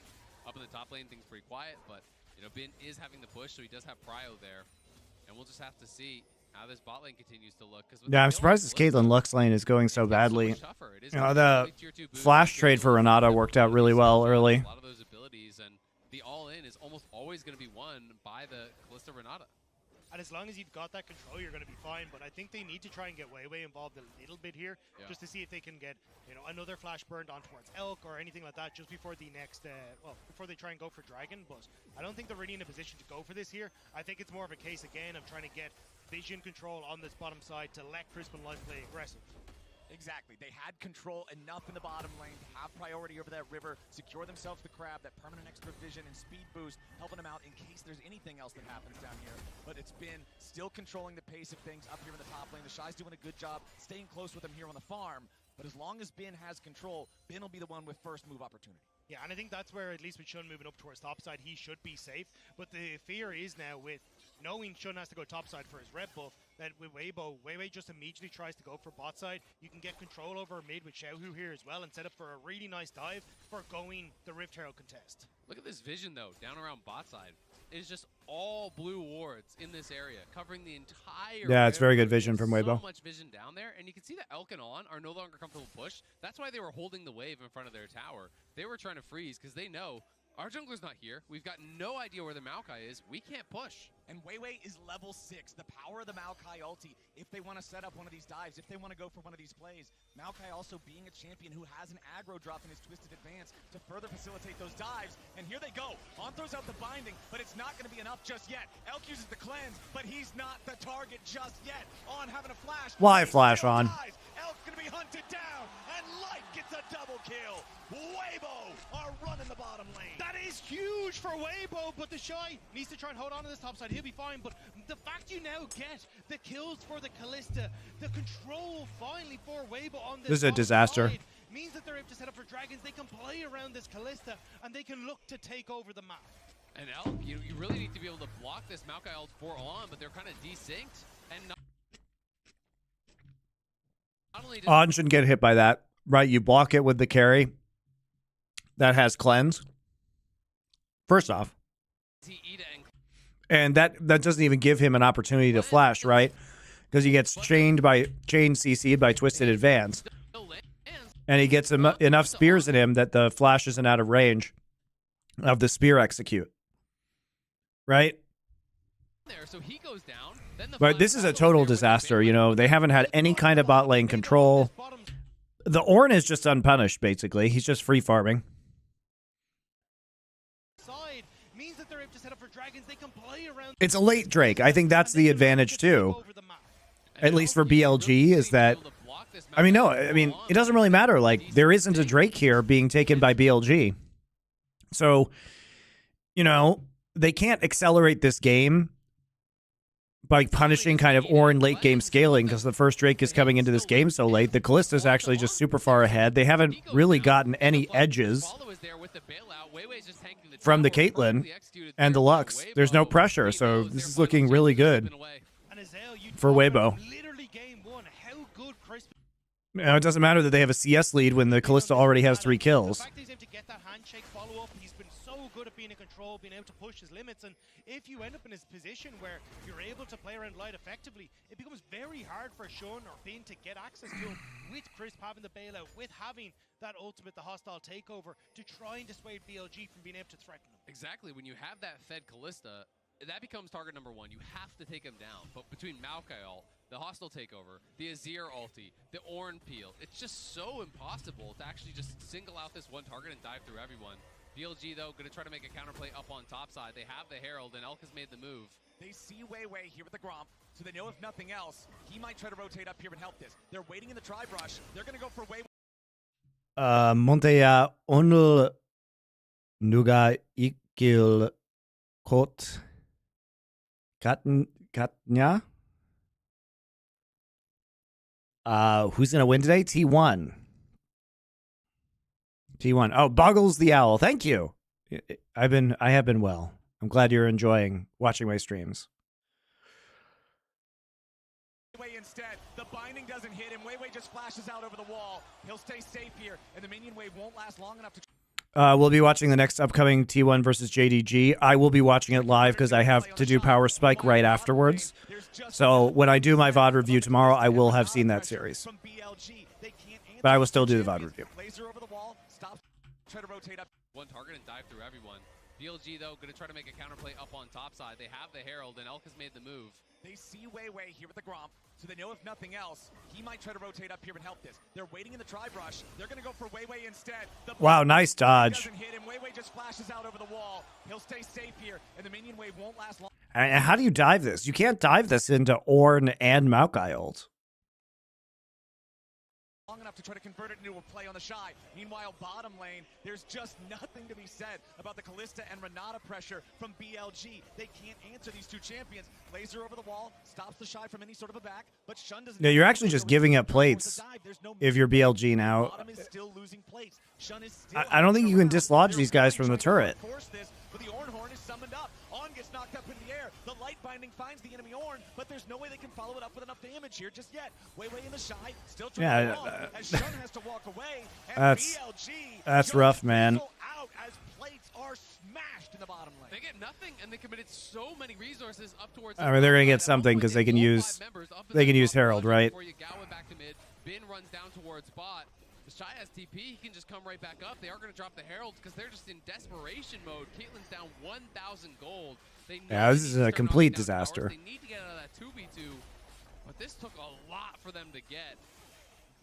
Up in the top lane, things pretty quiet, but Bin is having the push, so he does have Prio there, and we'll just have to see how this bot lane continues to look. Yeah, I'm surprised this Caitlyn Lux lane is going so badly. The flash trade for Renata worked out really well early. A lot of those abilities, and the all-in is almost always going to be won by the Kalista Renata. And as long as you've got that control, you're going to be fine. But I think they need to try and get Weiwei involved a little bit here, just to see if they can get, another flash burned on towards Elk or anything like that, just before the next, before they try and go for Dragon. But I don't think they're really in a position to go for this here. I think it's more of a case again of trying to get vision control on this bottom side to let Crisp and Light play aggressive. Exactly. They had control enough in the bottom lane to have priority over that river, secure themselves the crab, that permanent extra vision and speed boost, helping them out in case there's anything else that happens down here. But it's been still controlling the pace of things up here in the top lane. The Shy's doing a good job staying close with them here on the farm. But as long as Bin has control, Bin will be the one with first move opportunity. Yeah, and I think that's where, at least with Shun moving up towards topside, he should be safe. But the fear is now, with knowing Shun has to go topside for his red buff, that with Weiwei just immediately tries to go for bot side. You can get control over mid with Xiaohu here as well, and set up for a really nice dive for going the Rift Herald contest. Look at this vision, though, down around bot side. is just all blue wards in this area, covering the entire. Yeah, it's very good river. vision from There's Weibo. So much vision down there, and you can see that Elk and On are no longer comfortable push. That's why they were holding the wave in front of their tower. They were trying to freeze because they know our jungler's not here. We've got no idea where the Maokai is. We can't push. And Weiwei is level 6. The power of the Maokai ulti, if they want to set up one of these dives, if they want to go for one of these plays. Maokai also being a champion who has an aggro drop in his Twisted Advance to further facilitate those dives. And here they go. On throws out the binding, but it's not going to be enough just yet. Elk uses the cleanse, but he's not the target just yet. On having a flash. Why flash on? Elk's going to be hunted down, and Light gets a double kill. Weibo are running the bottom lane. That is huge for Weibo, but the Shy needs to try and hold on to this top side. He'll be fine, but the fact you now get the kills for the Kalista, the control finally for Weibo on this is a top disaster. side means that they're able to set up for Dragons. They can play around this Kalista, and they can look to take over the map. And Elk, you really need to be able to block this Maokai ult for On, but they're kind of desynced. And not only does On shouldn't get hit by that. Right, you block it with the carry that has cleanse. First off. And that doesn't even give him an opportunity to flash, right? Because he gets chained CC'd by Twisted Advance. And he gets enough spears in him that the flash isn't out of range of the spear execute. Right? So he goes down, then but this is a total disaster, you know. They haven't had any kind of bot lane control. The Ornn is just unpunished, basically. He's just free farming. Means that they're able to set up for Dragons. They can play around. It's a late Drake. I think that's the advantage, too. At least for BLG, is that... I mean, no, I mean, it doesn't really matter. Like, there isn't a Drake here being taken by BLG. So, you know, they can't accelerate this game by punishing kind of Ornn late game scaling because the first Drake is coming into this game so late. The Kalista is actually just super far ahead. They haven't really gotten any edges from the Caitlyn and the Lux. There's no pressure, so this is looking really good for Weibo. You know, it doesn't matter that they have a CS lead when the Kalista already has 3 kills. Being in control, being able to push his limits, and if you end up in his position where you're able to play around Light effectively, it becomes very hard for Shun or Finn to get access to him with Crisp having the bailout, with having that ultimate, the hostile takeover, to try and dissuade BLG from being able to threaten him. Exactly, when you have that fed Kalista, that becomes target number 1. You have to take him down, but between Maokai ult, the hostile takeover, the Azir ulti, the Ornn peel, it's just so impossible to actually just single out this one target and dive through everyone. BLG, though, going to try to make a counterplay up on top side. They have the Herald, and Elk has made the move. They see Weiwei here with the Gromp, so they know if nothing else, he might try to rotate up here and help this. They're waiting in the tri-brush. They're going to go for Weiwei. Monteya onul nuga ikil kot katnya. Who's going to win today? T1. T1. Oh, Boggles the Owl. Thank you. I have been well. I'm glad you're enjoying watching my streams. Instead, the binding doesn't hit him. Weiwei just flashes out over the wall. He'll stay safe here, and the minion wave won't last long enough to... We'll be watching the next upcoming T1 versus JDG. I will be watching it live because I have to do Power Spike right afterwards. So when I do my VOD review tomorrow, I will have seen that series. But I will still do the VOD review. Try to rotate up one target and dive through everyone. BLG, though, going to try to make a counterplay up on top side. They have the Herald, and Elk has made the move. They see Weiwei here with the Gromp, so they know if nothing else, he might try to rotate up here and help this. They're waiting in the tri-brush. They're going to go for Weiwei instead. Wow, nice dodge. Doesn't hit him. Weiwei just flashes out over the wall. He'll stay safe here, and the minion wave won't last long. And how do you dive this? You can't dive this into Ornn and Maokai ult. Long enough to try to convert it into a play on the Shy. Meanwhile, bottom lane, there's just nothing to be said about the Kalista and Renata pressure from BLG. They can't answer these two champions. Laser over the wall, stops the Shy from any sort of a back, but Shun doesn't... Yeah, you're actually just giving up plates if you're BLG now. Bottom is still losing plates. Shun is still... I don't think you can dislodge these guys from the turret. But the Ornn Horn is summoned up. On gets knocked up in the air. The light binding finds the enemy Ornn, but there's no way they can follow it up with enough damage here just yet. Weiwei in the Shy, still trying to walk, as Shun has to walk away. And that's rough, man. out as plates are smashed in the bottom lane. They get nothing, and they committed so many resources up towards. I mean, they're gonna get something because they can use Herald, right? Before Yagawa back to mid, Bin runs down towards bot. The Shy has TP, he can just come right back up. They are going to drop the Herald because they're just in desperation mode. Caitlyn's down 1,000 gold. Yeah, this is a complete disaster. They need to get out of that 2v2, but this took a lot for them to get.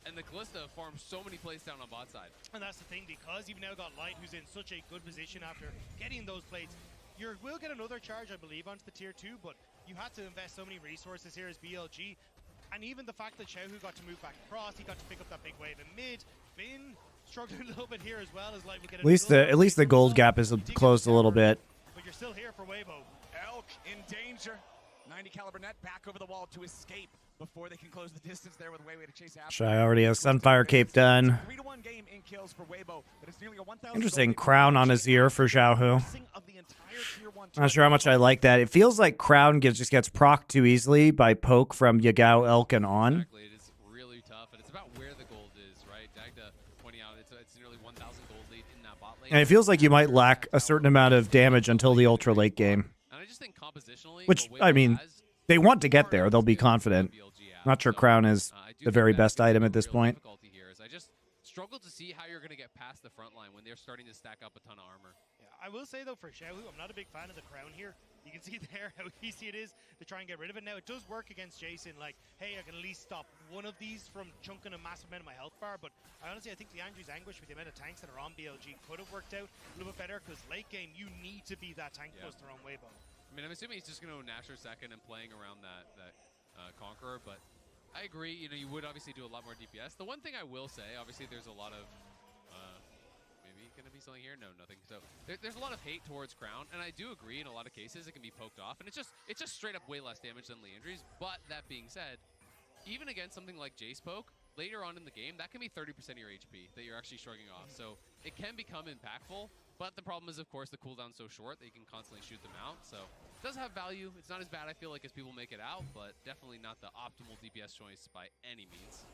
And the Kalista farmed so many plays down on bot side. And that's the thing, because you've now got Light, who's in such a good position after getting those plates. You will get another charge, I believe, onto the tier 2, but you had to invest so many resources here as BLG. And even the fact that Xiaohu got to move back across, he got to pick up that big wave in mid. Bin struggling a little bit here as well as Light will get At least the gold gap is closed a little bit. But you're still here for Weibo. Elk in danger. 90 caliber net back over the wall to escape before they can close the distance there with Weiwei to chase after. Shy already has Sunfire Cape done. 3-1 game in kills for Weibo, but it's nearly a 1,000 Interesting crown on his ear for Xiaohu. Not sure how much I like that. It feels like crown just gets procced too easily by poke from Yagao, Elk, and on. Exactly, it is really tough, and it's about where the gold is, right? Dagda pointing out it's nearly 1,000 gold lead in that bot lane. And it feels like you might lack a certain amount of damage until the ultra late game. And I just think compositionally, Which, I mean, they want to get there. They'll be confident. Not sure crown is the very best item at this point. I just struggle to see how you're going to get past the front line when they're starting to stack up a ton of armor. Yeah, I will say, though, for Xiaohu, I'm not a big fan of the crown here. You can see there how easy it is to try and get rid of it. Now, it does work against Jason. Like, hey, I can at least stop one of these from chunking a massive amount of my health bar. But I honestly think the Andrew's Anguish with the amount of tanks that are on BLG could have worked out a little bit better, because late game, you need to be that tank buster on Weibo. I mean, I'm assuming he's just going to Nasher second and playing around that Conqueror, but I agree. You know, you would obviously do a lot more DPS. The one thing I will say, obviously, there's a lot of maybe going to be something here. No, nothing. So there's a lot of hate towards Crown, and I do agree. In a lot of cases, it can be poked off, and it's just straight up way less damage than Leandry's. But that being said, even against something like Jace poke later on in the game, that can be 30% of your HP that you're actually shrugging off. So it can become impactful. But the problem is, of course, the cooldown's so short that you can constantly shoot them out. So it does have value. It's not as bad, I feel like, as people make it out, but definitely not the optimal DPS choice by any means.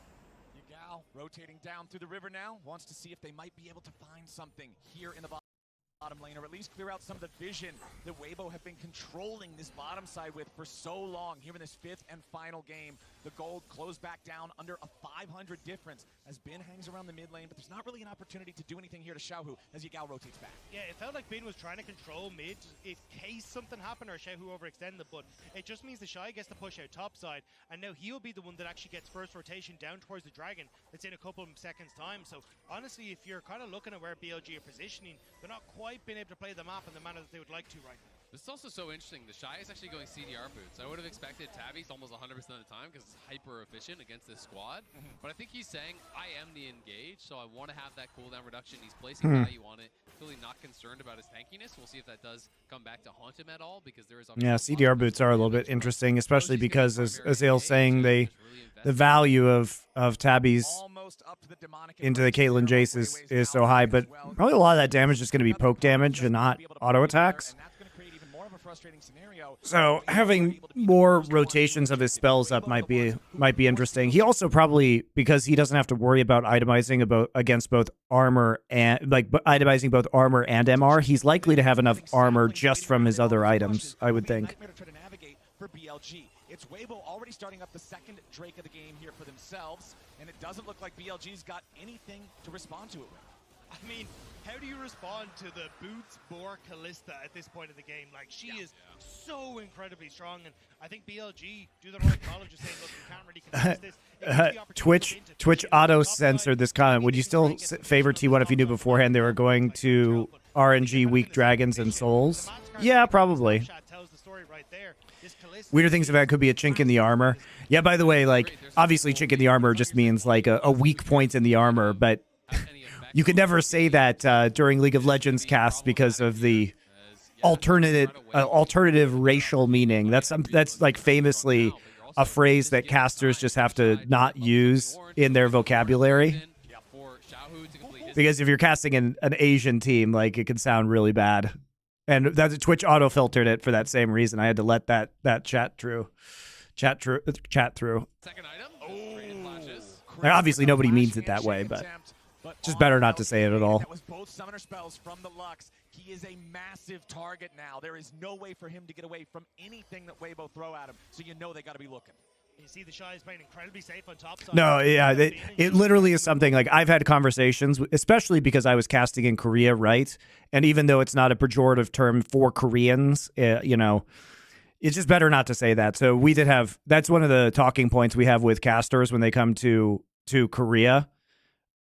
Yagao rotating down through the river now, wants to see if they might be able to find something here in the bottom lane, or at least clear out some of the vision that Weibo have been controlling this bottom side with for so long. Here in this 5th and final game, the gold closed back down under a 500 difference as Bin hangs around the mid lane, but there's not really an opportunity to do anything here to Xiaohu as Yagao rotates back. Yeah, it felt like Bin was trying to control mid in case something happened or Xiaohu overextended, but it just means the Shy gets to push out top side, and now he'll be the one that actually gets first rotation down towards the Dragon. That's in a couple of seconds time. So honestly, if you're kind of looking at where BLG are positioning, they're not quite been able to play the map in the manner that they would like to right now. This is also so interesting. The Shy is actually going CDR boots. I would have expected Tabby's almost 100% of the time because it's hyper efficient against this squad. But I think he's saying, I am the engage, so I want to have that cooldown reduction. He's placing value on it. Clearly not concerned about his tankiness. We'll see if that does come back to haunt him at all, because there is CDR boots are a little bit interesting, especially because, as Azael's saying, the value of Tabby's into the Caitlyn Jace is so high, but probably a lot of that damage is going to be poke damage and not auto attacks. So having more rotations of his spells up might be interesting. He also probably, because he doesn't have to worry about itemizing against both armor and itemizing both armor and MR, he's likely to have enough armor just from his other items, I would think. For BLG. It's Weibo already starting up the second Drake of the game here for themselves, and it doesn't look like BLG's got anything to respond to it with. I mean, how do you respond to the Boots Boar Kalista at this point of the game? Like, she is so incredibly strong, and I think BLG do the right call of just saying, look, we can't really contest this. Twitch auto censored this comment. Would you still favor T1 if you knew beforehand they were going to RNG weak dragons and souls? Yeah, probably. Weirder things about it could be a chink in the armor. Yeah, by the way, like, obviously chink in the armor just means like a weak point in the armor, but you could never say that during League of Legends casts because of the alternative racial meaning. That's like famously a phrase that casters just have to not use in their vocabulary. Because if you're casting an Asian team, like, it can sound really bad. And that's Twitch auto filtered it for that same reason. I had to let that chat through. Second item. Like, obviously nobody means it that way, but But Just better not to say it at all. That was both summoner spells from the Lux. He is a massive target now. There is no way for him to get away from anything that Weibo throw at him. So you know they got to be looking. You see the Shy is playing incredibly safe on top side. No, yeah, it literally is something like I've had conversations, especially because I was casting in Korea, right? And even though it's not a pejorative term for Koreans, you know, it's just better not to say that. So we did have, that's one of the talking points we have with casters when they come to Korea.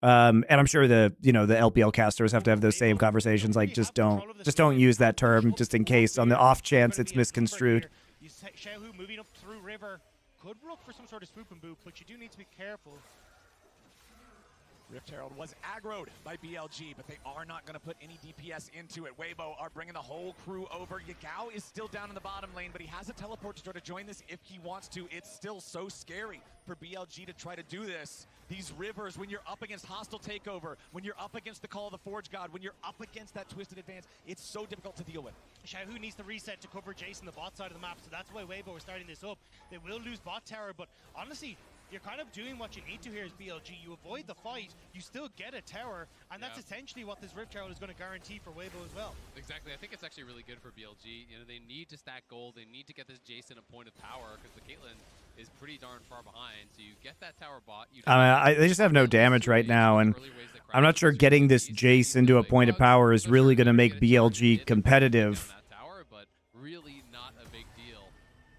And I'm sure the LPL casters have to have those same conversations. Like, just don't use that term just in case on the off chance it's misconstrued. Xiaohu moving up through river could look for some sort of swoop and boop, but you do need to be careful. Rift Herald was aggroed by BLG, but they are not going to put any DPS into it. Weibo are bringing the whole crew over. Yagao is still down in the bottom lane, but he has a teleport to try to join this if he wants to. It's still so scary for BLG to try to do this. These rivers, when you're up against hostile takeover, when you're up against the Call of the Forge God, when you're up against that Twisted Advance, it's so difficult to deal with. Xiaohu needs to reset to cover Jason the bot side of the map, so that's why Weibo are starting this up. They will lose bot tower, but honestly, you're kind of doing what you need to here as BLG. You avoid the fight, you still get a tower, and that's essentially what this Rift Herald is going to guarantee for Weibo as well. Exactly. I think it's actually really good for BLG. You know, they need to stack gold. They need to get this Jason a point of power because the Caitlyn is pretty darn far behind. So you get that tower bot. They just have no damage right now, and I'm not sure getting this Jace into a point of power is really going to make BLG competitive. But really not a big deal.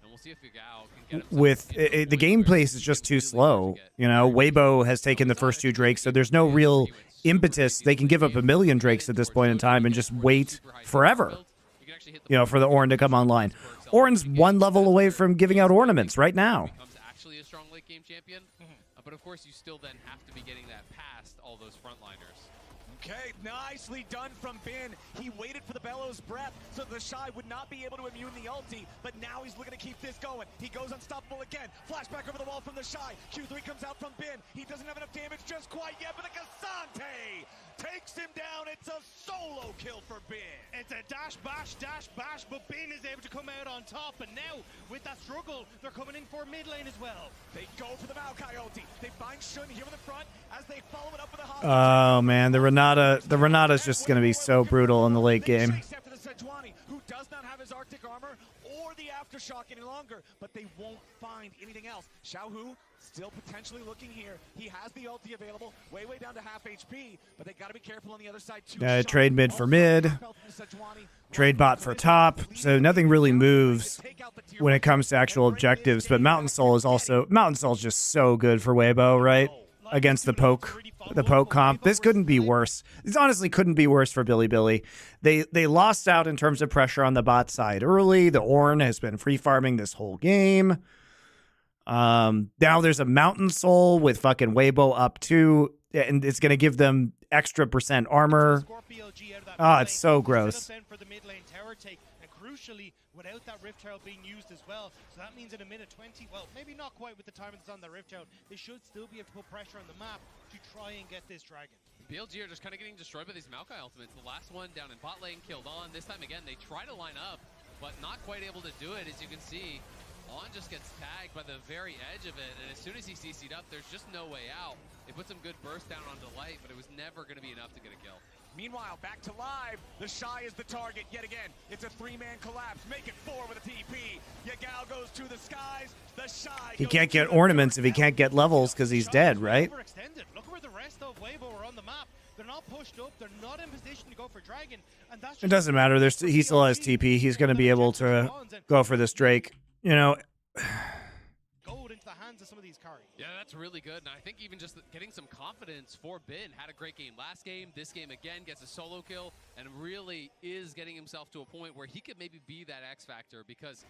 And we'll see if Yagao can get With the game pace is just too slow. You know, Weibo has taken the first 2 Drakes, so there's no real impetus. They can give up a million Drakes at this point in time and just wait forever, you know, for the Ornn to come online. Ornn's 1 level away from giving out ornaments right now. Becomes actually a strong late game champion. But of course, you still then have to be getting that past all those frontliners. Okay, nicely done from Bin. He waited for the Bellows breath so the Shy would not be able to immune the ulti, but now he's looking to keep this going. He goes unstoppable again. Flashback over the wall from the Shy. Q3 comes out from Bin. He doesn't have enough damage just quite yet, but the Cassante takes him down. It's a solo kill for Bin. It's a dash, bash, but Bin is able to come out on top, and now, with that struggle, they're coming in for mid lane as well. They go for the Maokai ulti. They find Shun here in the front as they follow it up with a hot. Oh man, the Renata's just going to be so brutal in the late game. After the Sejuani, who does not have his Arctic armor or the Aftershock any longer, but they won't find anything else. Xiaohu still potentially looking here. He has the ulti available, way down to half HP, but they got to be careful on the other side too. Trade mid for mid, trade bot for top, so nothing really moves when it comes to actual objectives, but Mountain Soul's just so good for Weibo, right? Against the poke comp. This couldn't be worse. This honestly couldn't be worse for Billy. They lost out in terms of pressure on the bot side early. The Ornn has been free farming this whole game. Now there's a Mountain Soul with fucking Weibo up too, and it's gonna give them extra % armor. Oh, it's so gross. Crucially, without that Rift Herald being used as well. So that means in a minute 20, well, maybe not quite with the time that's on the Rift Herald, they should still be able to put pressure on the map to try and get this dragon. BLG are just kind of getting destroyed by these Maokai ultimates. The last one down in bot lane killed On. This time again, they try to line up, but not quite able to do it. As you can see, On just gets tagged by the very edge of it, and as soon as he CC'd up, there's just no way out. They put some good burst down onto Light, but it was never going to be enough to get a kill. Meanwhile, back to live. The Shy is the target yet again. It's a 3-man collapse. Make it 4 with a TP. Yagao goes to the skies. The Shy. He can't get ornaments if he can't get levels because he's dead, right? Look where the rest of Weibo are on the map. They're not pushed up. They're not in position to go for Dragon. And that's it doesn't matter. He still has TP. He's going to be able to go for this Drake. You know. Gold into the hands of some of these carries. Yeah, that's really good. And I think even just getting some confidence for Bin. Had a great game last game. This game again gets a solo kill and really is getting himself to a point where he could maybe be that X factor, because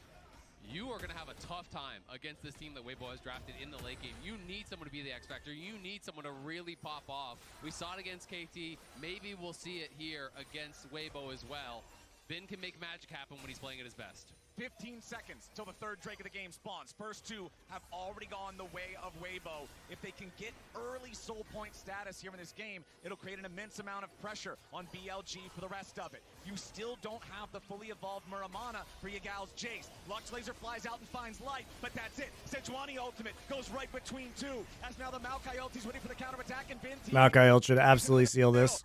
you are going to have a tough time against this team that Weibo has drafted in the late game. You need someone to be the X factor. You need someone to really pop off. We saw it against KT. Maybe we'll see it here against Weibo as well. Bin can make magic happen when he's playing at his best. 15 seconds till the third Drake of the game spawns. First 2 have already gone the way of Weibo. If they can get early only soul point status here in this game, it'll create an immense amount of pressure on BLG for the rest of it. You still don't have the fully evolved Muramana for Yagal's Jace. Lux Laser flies out and finds light, but that's it. Sejuani ultimate goes right between two, as now the Maokai ulti's waiting for the counterattack, and Bin Maokai ult should absolutely seal this.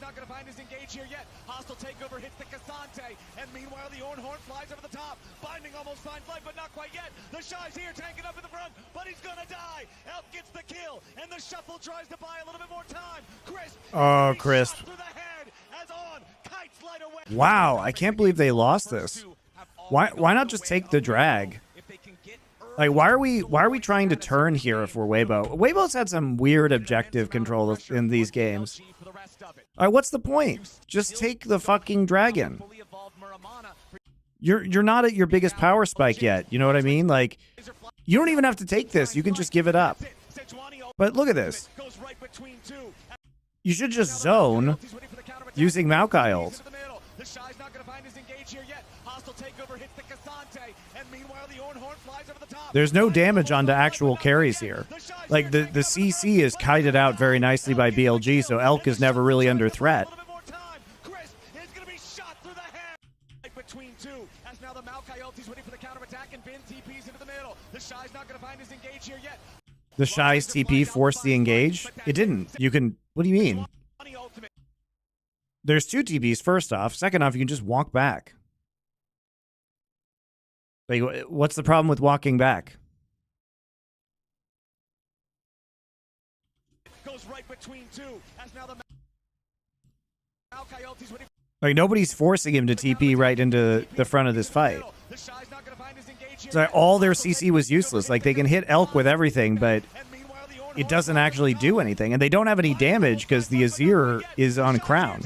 Not going to find his engage here yet. Hostile takeover hits the Cassante, and meanwhile the Ornhorn flies over the top. Binding almost finds life, but not quite yet. The Shy's here, tanking up in the front, but he's going to die. Elf gets the kill, and the Shuffle tries to buy a little bit more time. Crisp. Oh, Crisp. Through the head, as on, kites light away. Wow, I can't believe they lost this. Why not just take the drag? Like, why are we trying to turn here if we're Weibo? Weibo's had some weird objective control in these games. All right, what's the point? Just take the fucking dragon. You're not at your biggest power spike yet. You know what I mean? Like, you don't even have to take this. You can just give it up. But look at this. You should just zone using Maokai ult. The Shy's not going to find his engage here yet. Hostile takeover hits the Cassante, and meanwhile the Ornhorn flies over the top. There's no damage onto actual carries here. Like, the CC is kited out very nicely by BLG, so Elk is never really under threat. Chris is going to be shot through the head. Between two, as now the Maokai ulti's waiting for the counterattack, and Bin TP's into the middle. The Shy's not going to find his engage here yet. The Shy's TP forced the engage? It didn't. You can... What do you mean? There's two TPs, first off. Second off, you can just walk back. Like, what's the problem with walking back? Goes right between two, as now the Maokai ulti's waiting. Like, nobody's forcing him to TP right into the front of this fight. So all their CC was useless. Like, they can hit Elk with everything, but it doesn't actually do anything. And they don't have any damage because the Azir is on Crown.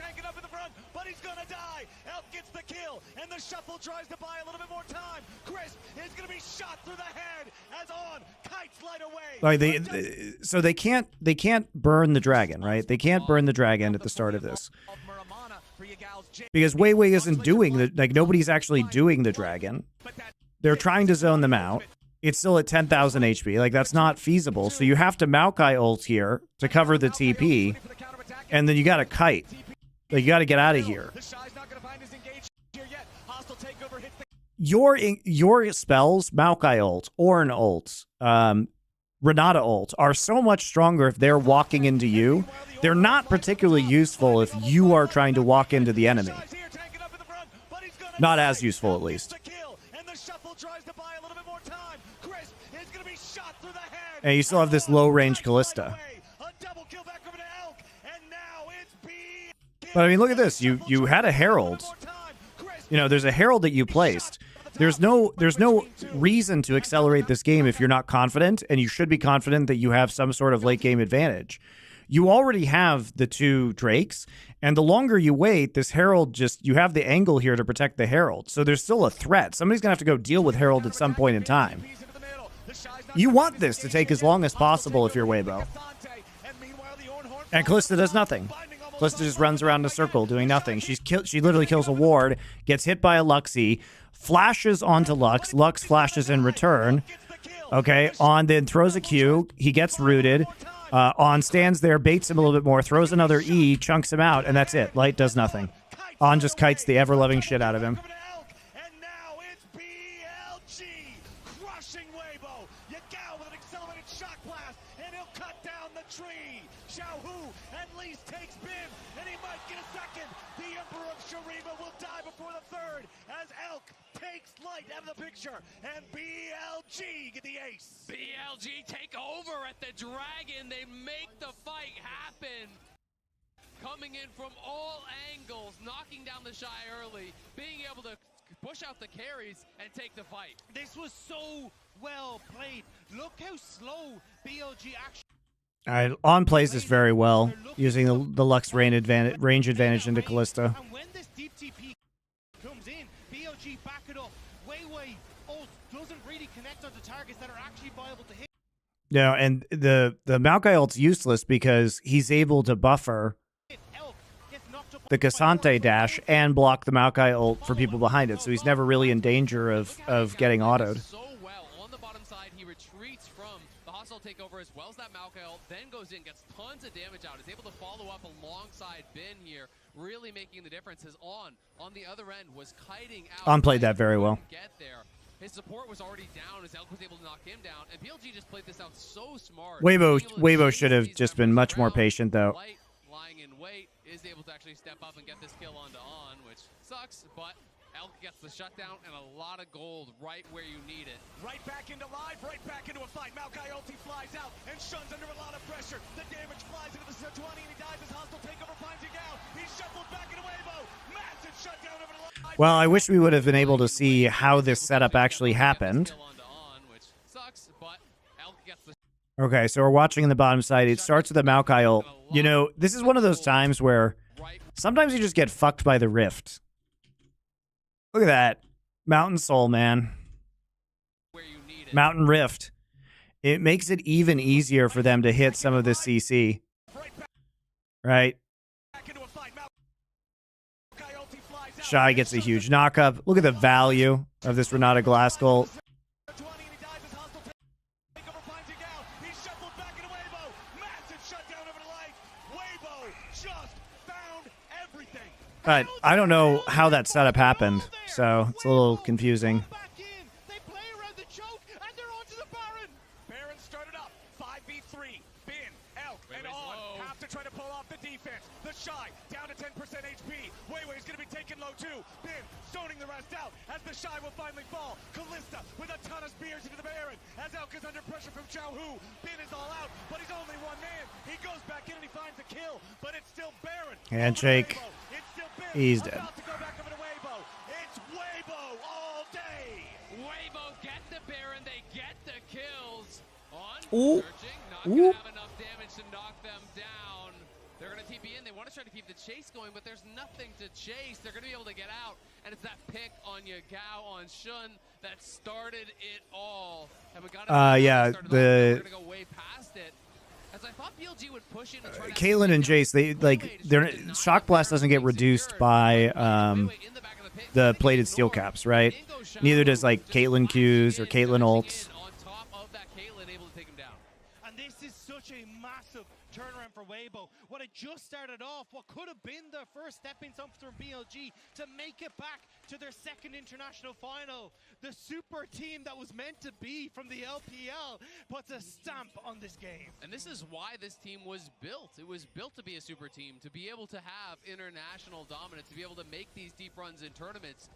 Tries to buy a little bit more time. Chris is going to be shot through the head as on kites light away. Like so they can't burn the dragon, right? They can't burn the dragon at the start of this because Weiwei isn't doing the, like, nobody's actually doing the dragon. They're trying to zone them out. It's still at 10,000 HP. Like, that's not feasible. So you have to Maokai ult here to cover the TP, and then you got to kite. Like, you got to get out of here. Your spells, Maokai ult, Ornn ult, Renata ult, are so much stronger if they're walking into you. They're not particularly useful if you are trying to walk into the enemy. Not as useful, at least. And you still have this low-range Callista. But I mean, look at this. You had a Herald. You know, there's a Herald that you placed. There's no reason to accelerate this game if you're not confident, and you should be confident that you have some sort of late game advantage. You already have the two Drakes, and the longer you wait, this Herald just, you have the angle here to protect the Herald. So there's still a threat. Somebody's going to have to go deal with Herald at some point in time. You want this to take as long as possible if you're Weibo. And Callista does nothing. Callista just runs around in a circle doing nothing. She literally kills a ward, gets hit by a Luxie, flashes onto Lux. Lux flashes in return. Okay, On then throws a Q. He gets rooted. On stands there, baits him a little bit more, throws another E, chunks him out, and that's it. Light does nothing. On just kites the ever-loving shit out of him. And now it's BLG crushing Weibo. Yagal with an accelerated shock blast, and he'll cut down the tree. Xiaohu at least takes Bim, and he might get a second. The Emperor of Shuriba will die before the third, as Elk takes Light out of the picture, and BLG get the ace. BLG take over at the Dragon. They make the fight happen. Coming in from all angles, knocking down the Shy early, being able to push out the carries and take the fight. This was so well played. Look how slow BLG actually. All right, On plays this very well, using the Lux range advantage into Callista. And when this deep TP comes in, BLG back it up. Weiwei ult doesn't really connect onto targets that are actually viable to hit. No, and the Maokai ult's useless because he's able to buffer the Cassante dash and block the Maokai ult for people behind it, so he's never really in danger of getting autoed. So well on the bottom side, he retreats from the hostile take over as well as that Maokai ult, then goes in, gets tons of damage out, is able to follow up alongside Bin here, really making the difference. His on the other end was kiting out. On played that very well. Get there. His support was already down as Elk was able to knock him down, and BLG just played this out so smart. Weibo should have just been much more patient, though. Light, lying in wait, is able to actually step up and get this kill onto On, which sucks, but Elk gets the shutdown and a lot of gold right where you need it. Right back into live, right back into a fight. Maokai ulti flies out, and Shun's under a lot of pressure. The damage flies into the 20, and he dies as hostile takeover finds Yagao. He's shuffled back into Weibo. Massive shutdown over the line. Well, I wish we would have been able to see how this setup actually happened. Okay, so we're watching in the bottom side. It starts with a Maokai ult. You know, this is one of those times where sometimes you just get fucked by the rift. Look at that. Mountain Soul, man. Mountain Rift. It makes it even easier for them to hit some of this CC. Right? Shy gets a huge knockup. Look at the value of this Renata Glass goal. But I don't know how that setup happened, so it's a little confusing. They play around the choke, and they're onto the Baron. Baron started up, 5v3. Bin, Elk, and On have to try to pull off the defense. The Shy down to 10% HP. Weiwei's going to be taken low too. Bin zoning the rest out as the Shy will finally fall. Kalista with a ton of spears into the Baron as Elk is under pressure from Xiaohu. Bin is all out, but he's only one man. He goes back in and he finds the kill, but it's still Baron. Handshake. He's dead. About to go back over to Weibo. It's Weibo all day. Weibo get the Baron, they get the kills. On Ooh. searching, not gonna have enough damage to knock them down. They're gonna TP in. They want to try to keep the chase going, but there's nothing to chase. They're gonna be able to get out, and it's that pick on Yagao on Shun that started it all. And we got yeah, we're gonna go way past it. As I thought BLG would push in and try to Caitlyn and Jace, their Shock Blast doesn't get reduced by the plated steel caps, right? Neither does like Caitlyn Qs or Caitlyn ults. On top of that, Caitlyn able to take him down. And this is such a massive turnaround for Weibo. What had just started off, what could have been their first stepping stone from BLG to make it back to their second international final. The super team that was meant to be from the LPL puts a stamp on this game. And this is why this team was built. It was built to be a super team, to be able to have international dominance, to be able to make these deep runs in tournaments.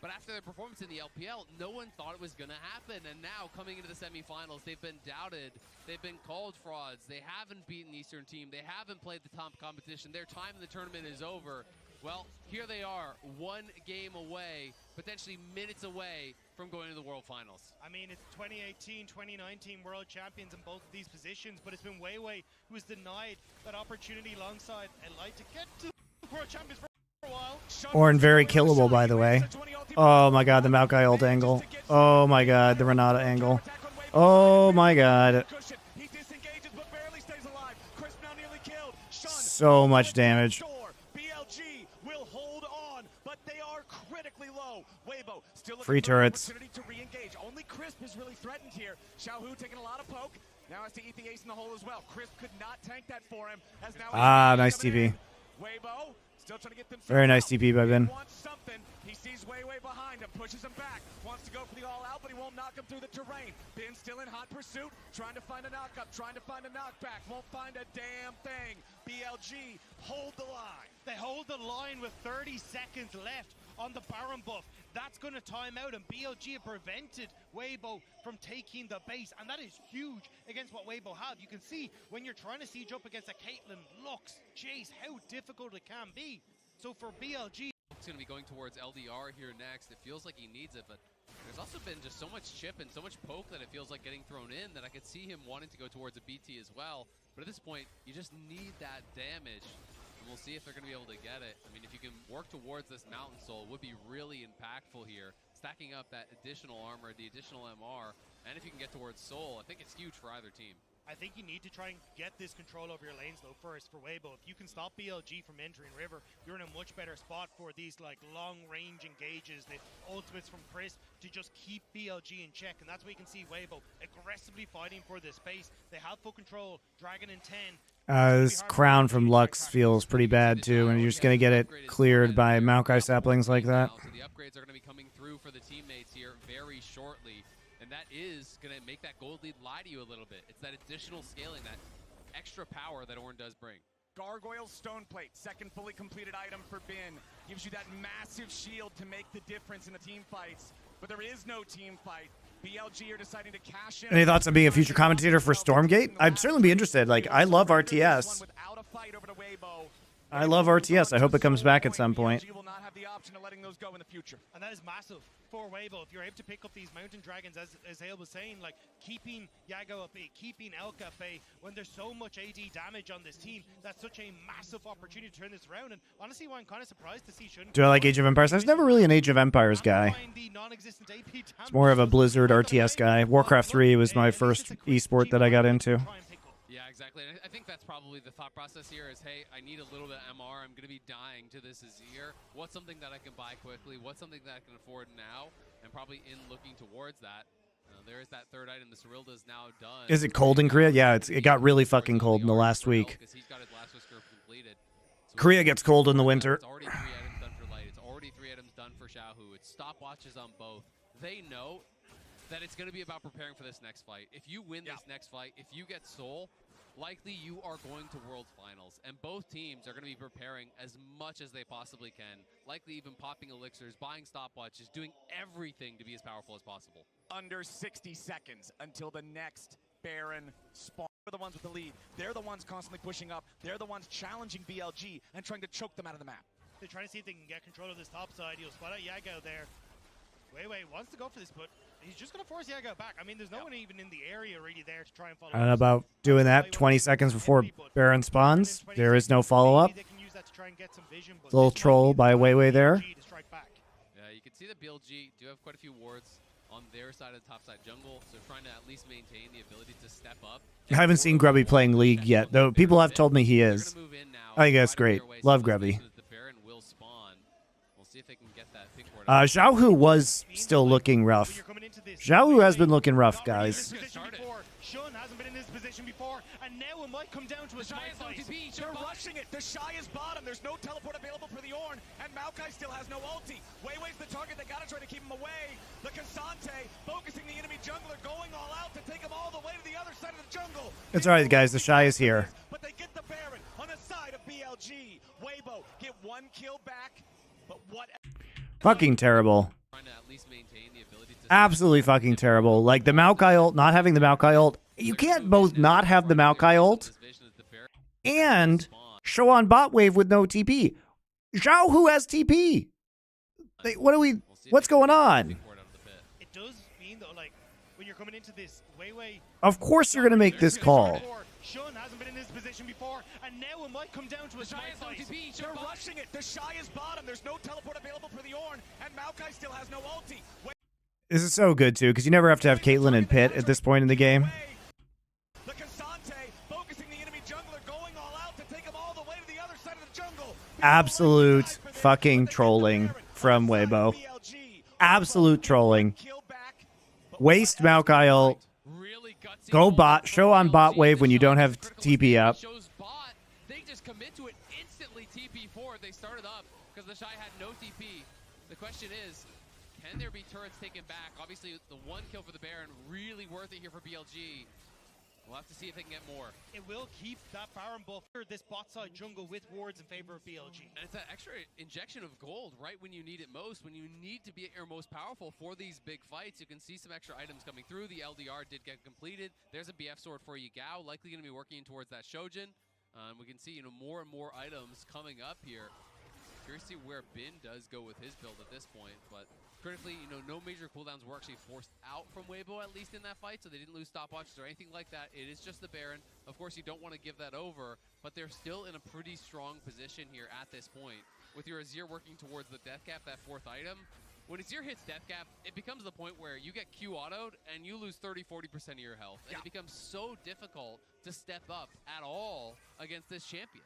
But after their performance in the LPL, no one thought it was going to happen. And now, coming into the semifinals, they've been doubted. They've been called frauds. They haven't beaten the Eastern team. They haven't played the top competition. Their time in the tournament is over. Well, here they are, one game away, potentially minutes away from going to the World Finals. I mean, it's 2018, 2019 World Champions in both of these positions, but it's been Weiwei who was denied that opportunity alongside Elite to get to World Champions for a while. Ornn very killable, by the way. Oh my god, the Maokai ult angle. Oh my god, the Renata angle. Oh my god. So much damage. BLG will hold on, but they are critically low. Weibo still Free turrets. opportunity to re-engage. Only Crisp is really threatened here. Xiaohu taking a lot of poke. Now has to eat the ace in the hole as well. Crisp could not tank that for him. As now Nice TP. Weibo still trying to get them. Very nice TP by Ben. Wants something. He sees Weiwei behind him, pushes him back. Wants to go for the all-out, but he won't knock him through the terrain. Ben still in hot pursuit, trying to find a knock-up, trying to find a knockback. Won't find a damn thing. BLG hold the line. They hold the line with 30 seconds left on the Baron buff. That's going to time out, and BLG have prevented Weibo from taking the base, and that is huge against what Weibo have. You can see when you're trying to siege up against a Caitlyn, Lux, Jace, how difficult it can be. So for BLG, He's going to be going towards LDR here next. It feels like he needs it, but there's also been just so much chip and so much poke that it feels like getting thrown in that I could see him wanting to go towards a BT as well. But at this point, you just need that damage. And we'll see if they're going to be able to get it. I mean, if you can work towards this Mountain Soul, it would be really impactful here. Stacking up that additional armor, the additional MR, and if you can get towards Soul, I think it's huge for either team. I think you need to try and get this control over your lanes though first for Weibo. If you can stop BLG from entering River, you're in a much better spot for these like long range engages, the ultimates from Chris, to just keep BLG in check. And that's where you can see Weibo aggressively fighting for this space. They have full control, Dragon in 10. This crown from Lux feels pretty bad too, and you're just gonna get it cleared by Maokai saplings like that. So the upgrades are going to be coming through for the teammates here very shortly, and that is going to make that gold lead lie to you a little bit. It's that additional scaling, that extra power that Ornn does bring. Gargoyle Stone Plate, second fully completed item for Bin. Gives you that massive shield to make the difference in the team fights. But there is no team fight. BLG are deciding to cash in. Any thoughts on being a future commentator for Stormgate? I'd certainly be interested. Like, I love RTS. I love RTS. I hope it comes back at some point. BLG will not have the option of letting those go in the future. And that is massive for Weibo. If you're able to pick up these mountain dragons, as Hale was saying, like keeping Yago at bay, keeping Elka at bay, when there's so much AD damage on this team, that's such a massive opportunity to turn this around. And honestly, I'm kind of surprised to see Shun. Do I like Age of Empires? I was never really an Age of Empires guy. It's more of a Blizzard RTS guy. Warcraft 3 was my first esport that I got into. Yeah, exactly. And I think that's probably the thought process here is, hey, I need a little bit of MR. I'm going to be dying to this Azir. What's something that I can buy quickly? What's something that I can afford now? And probably in looking towards that, there is that third item. The Cyrilda's now done. Is it cold in Korea? Yeah, it got really fucking cold in the last week. He's got his last whisker completed. So Korea gets cold in the winter. It's already 3 items done for Light. It's already 3 items done for Xiaohu. It's stopwatches on both. They know that it's going to be about preparing for this next fight. If you win this next fight, if you get Soul, likely you are going to World Finals, and both teams are going to be preparing as much as they possibly can, likely even popping elixirs, buying stopwatches, doing everything to be as powerful as possible. Under 60 seconds until the next Baron spawn. They're the ones with the lead. They're the ones constantly pushing up. They're the ones challenging BLG and trying to choke them out of the map. They're trying to see if they can get control of this top side. You'll spot out Yago there. Wei wants to go for this, but he's just going to force Yago back. I mean, there's no one even in the area really there to try and follow. I don't know about doing that 20 seconds before Baron spawns. There is no follow-up. A little troll by Wei there. Yeah, you can see that BLG do have quite a few wards on their side of the top side jungle, so trying to at least maintain the ability to step up. I haven't seen Grubby playing League yet, though people have told me he is. I think that's great. Love Grubby. Xiaohu was still looking rough. Xiaohu has been looking rough, guys. Shun hasn't been in this position before, and now it might come down to a fight. They're rushing it. The Shy is bottom. There's no teleport available for the Ornn, and Maokai still has no ulti. Weiwei's the target. They gotta try to keep him away. The Cassante focusing the enemy jungler, going all out to take him all the way to the other side of the jungle. It's alright, guys. The Shy is here. But they get the Baron on the side of BLG. Weibo get 1 kill back, but what? Fucking terrible. Absolutely fucking terrible. Like the Maokai ult, not having the Maokai ult. You can't both not have the Maokai ult and show on bot wave with no TP. Zhao who has TP? What's going on? It does mean though, like when you're coming into this, Wei. Of course you're gonna make this call. Shun hasn't been in this position before, and now it might come down to a fight. They're rushing it. The Shy is bottom. There's no teleport available for the Ornn, and Maokai still has no ulti. This is so good too, because you never have to have Caitlyn and Pit at this point in the game. The Cassante focusing the enemy jungler, going all out to take him all the way to the other side of the jungle. Absolute fucking trolling from Weibo. Absolute trolling. Waste Maokai ult. Go bot. Show on bot wave when you don't have TP up. They just commit to it instantly. TP forward. They started up because the Shy had no TP. The question is, can there be turrets taken back? Obviously, the 1 kill for the Baron, really worth it here for BLG. We'll have to see if they can get more. It will keep that Baron buff for this bot side jungle with wards in favor of BLG. And it's that extra injection of gold right when you need it most, when you need to be at your most powerful for these big fights. You can see some extra items coming through. The LDR did get completed. There's a BF sword for Yagao, likely going to be working towards that Shojin. We can see more and more items coming up here. Curious to see where Bin does go with his build at this point, but critically, no major cooldowns were actually forced out from Weibo, at least in that fight, so they didn't lose stopwatches or anything like that. It is just the Baron. Of course, you don't want to give that over, but they're still in a pretty strong position here at this point. With your Azir working towards the death cap, that 4th item, when it's your hits death cap, it becomes the point where you get Q autoed and you lose 30-40% of your health. And it becomes so difficult to step up at all against this champion.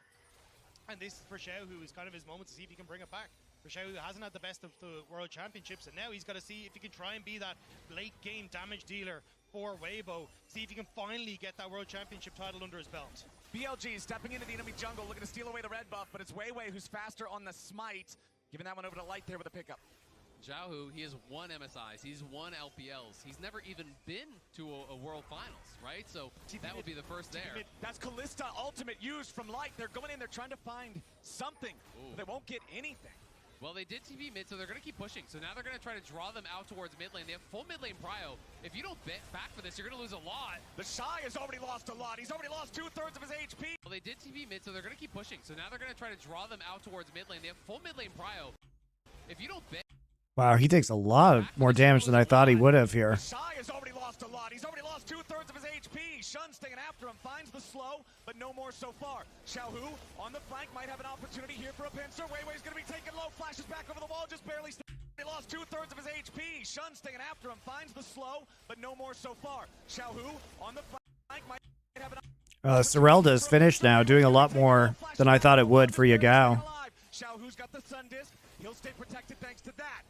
And this is for Xiao, who is kind of his moment to see if he can bring it back. For Xiao, who hasn't had the best of the World Championships, and now he's got to see if he can try and be that late game damage dealer for Weibo. See if he can finally get that World Championship title under his belt. BLG stepping into the enemy jungle, looking to steal away the red buff, but it's Weiwei who's faster on the smite. Giving that one over to Light there with a pickup. Xiaohu, he has won MSIs, he's won LPLs, he's never even been to a World Finals, right? So that would be the first there. That's Kalista ultimate used from Light. They're going in, they're trying to find something. They won't get anything. Well, they did TP mid, so they're going to keep pushing. So now they're going to try to draw them out towards mid lane. They have full mid lane prio. If you don't back for this, you're going to lose a lot. The Shy has already lost a lot. He's already lost 2/3 of his HP. Well, they did TP mid, so they're going to keep pushing. So now they're going to try to draw them out towards mid lane. They have full mid lane prio. If you don't Wow, he takes a lot more damage than I thought he would have here. The Shy has already lost a lot. He's already lost 2/3 of his HP. Shun staying after him, finds the slow, but no more so far. Xiaohu on the flank might have an opportunity here for a pincer. Weiwei's going to be taken low, flashes back over the wall, just barely. He lost 2/3 of his HP. Shun staying after him, finds the slow, but no more so far. Xiaohu on the flank might have an Sorelda's finished now, doing a lot more than I thought it would for Yagao. Xiaohu's got the Sun Disc. He'll stay protected thanks to that.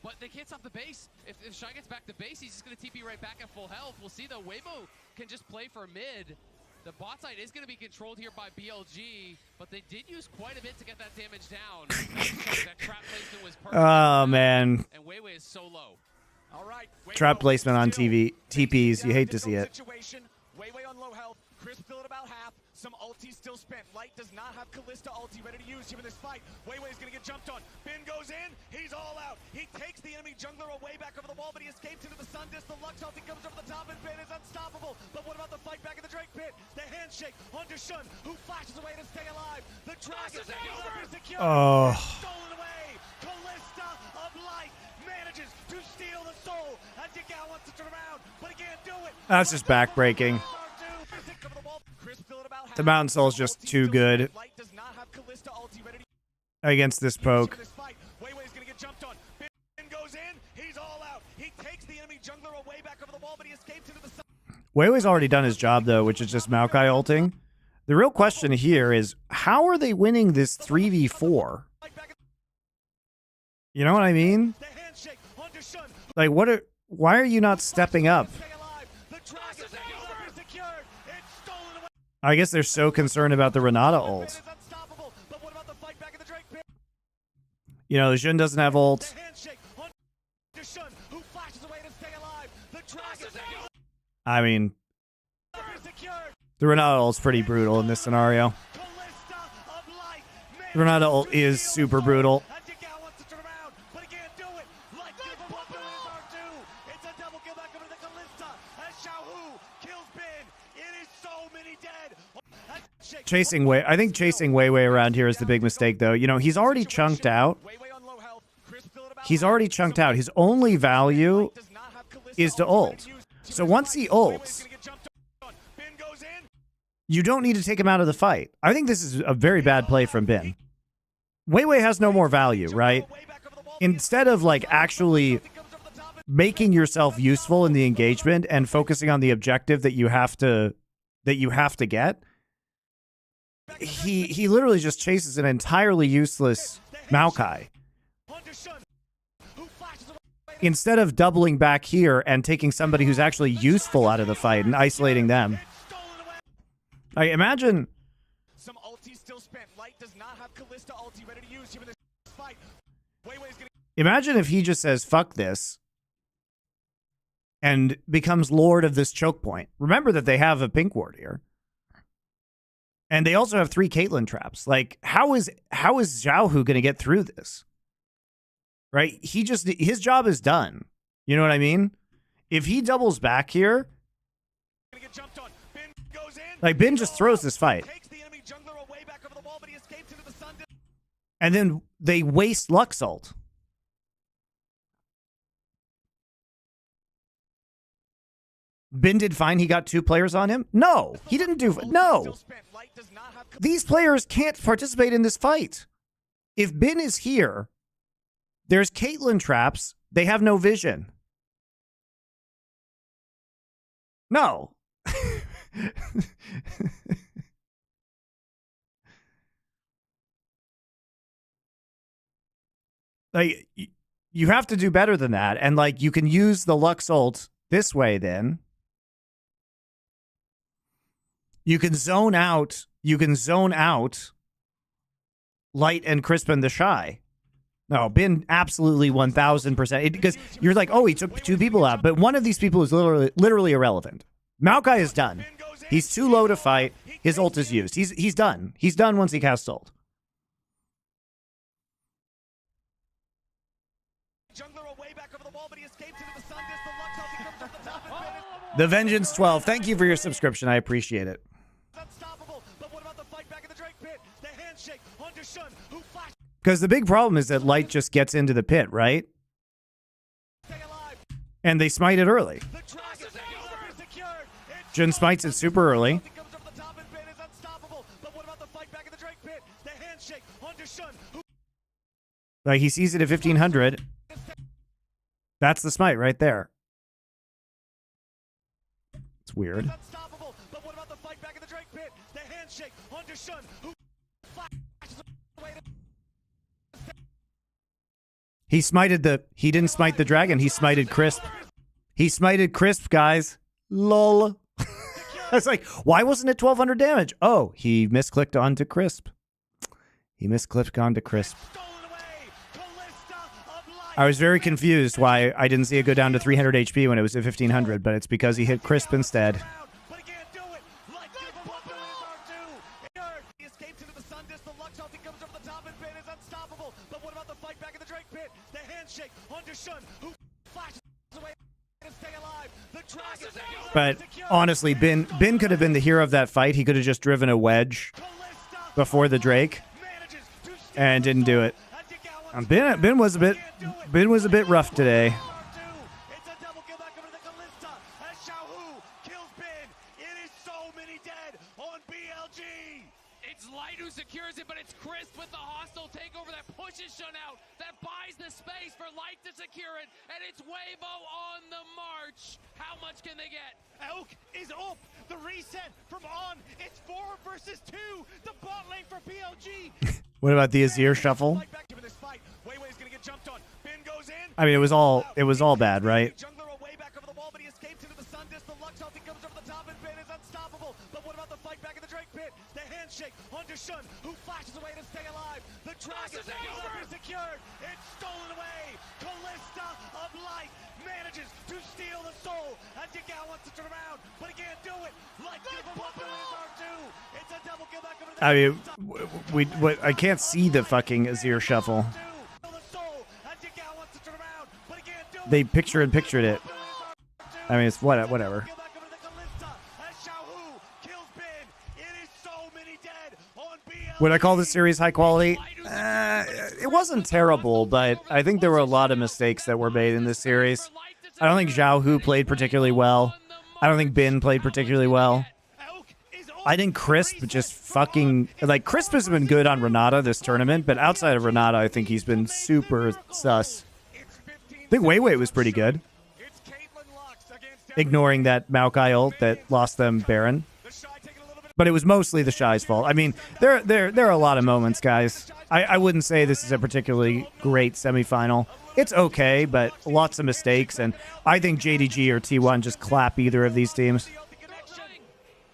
But they can't stop the base. If Shy gets back to base, he's just going to TP right back at full health. We'll see, though. Weibo can just play for mid. The bot side is going to be controlled here by BLG, but they did use quite a bit to get that damage down. That trap placement was perfect. Oh, man. And Weiwei is so low. All right. Trap placement on TPs. You hate to see it. Weiwei on low health. Chris still at about half. Some ultis still spent. Light does not have Kalista ulti ready to use here in this fight. Weiwei's going to get jumped on. Bin goes in. He's all out. He takes the enemy jungler away back over the wall, but he escapes into the Sun Disc. The Lux ulti comes over the top, and Bin is unstoppable. But what about the fight back in the Drake pit? The handshake onto Shun, who flashes away to stay alive. The Dragon is secure. Oh. Stolen away. Kalista of Light manages to steal the soul. And Yagao wants to turn around, but he can't do it. That's just backbreaking. The Mountain Soul is just too good against this poke. Weiwei's already done his job, though, which is just Maokai ulting. The real question here is, how are they winning this 3v4? You know what I mean? Like, why are you not stepping up? I guess they're so concerned about the Renata ult. You know, Jhin doesn't have ult. I mean, the Renata ult's pretty brutal in this scenario. The Renata ult is super brutal. I think chasing Weiwei around here is the big mistake, though. You know, he's already chunked out. He's already chunked out. His only value is to ult. So once he ults, you don't need to take him out of the fight. I think this is a very bad play from Bin. Weiwei has no more value, right? Instead of, like, actually making yourself useful in the engagement and focusing on the objective that you have to get, he literally just chases an entirely useless Maokai. Instead of doubling back here and taking somebody who's actually useful out of the fight and isolating them. I imagine. Some ulti still spent. Light does not have Kalista ulti ready to use here in this fight. Imagine if he just says, fuck this, and becomes lord of this choke point. Remember that they have a pink ward here. And they also have 3 Caitlyn traps. Like, how is Xiaohu going to get through this? Right? His job is done. You know what I mean? If he doubles back here, like, Bin just throws this fight. And then they waste Lux ult. Bin did fine. He got 2 players on him. No, he didn't do. No, these players can't participate in this fight. If Bin is here, there's Caitlyn traps They have no vision. No. Like, you have to do better than that. And, like, you can use the Lux ult this way then. You can zone out. You can zone out Light and Crispin the Shy. No, Bin absolutely 1,000%. Because you're like, oh, he took 2 people out. But one of these people is literally irrelevant. Maokai is done. He's too low to fight. His ult is used. He's done. He's done once he casts ult. The Vengeance 12. Thank you for your subscription. I appreciate it. Because the big problem is that Light just gets into the pit, right? And they smite it early. Jun smites it super early. Like, he sees it at 1,500. That's the smite right there. It's weird. He didn't smite the dragon. He smited Crisp. He smited Crisp, guys. Lol. I was like, why wasn't it 1,200 damage? Oh, he misclicked onto Crisp. He misclicked onto Crisp. I was very confused why I didn't see it go down to 300 HP when it was at 1,500, but it's because he hit Crisp instead. But honestly, Bin could have been the hero of that fight. He could have just driven a wedge before the Drake and didn't do it. Bin was a bit rough today. It's Light who secures it, but it's Crisp with the hostile takeover that pushes Shun out, that buys the space for Light to secure it, and it's Weibo on the march. How much can they get? Elk is up. The reset from On. It's 4 versus 2. The bot lane for BLG. What about the Azir shuffle? I mean, it was all bad, right? I mean, I can't see the fucking Azir shuffle. They pictured it. I mean, it's whatever. Would I call this series high quality? It wasn't terrible, but I think there were a lot of mistakes that were made in this series. I don't think Zhao Hu played particularly well. I don't think Bin played particularly well. I think Crisp just fucking... Like, Crisp has been good on Renata this tournament, but outside of Renata, I think he's been super sus. I think Weiwei was pretty good. Ignoring that Maokai ult that lost them Baron. But it was mostly the Shy's fault. I mean, there are a lot of moments, guys. I wouldn't say this is a particularly great semifinal. It's okay, but lots of mistakes, and I think JDG or T1 just clap either of these teams.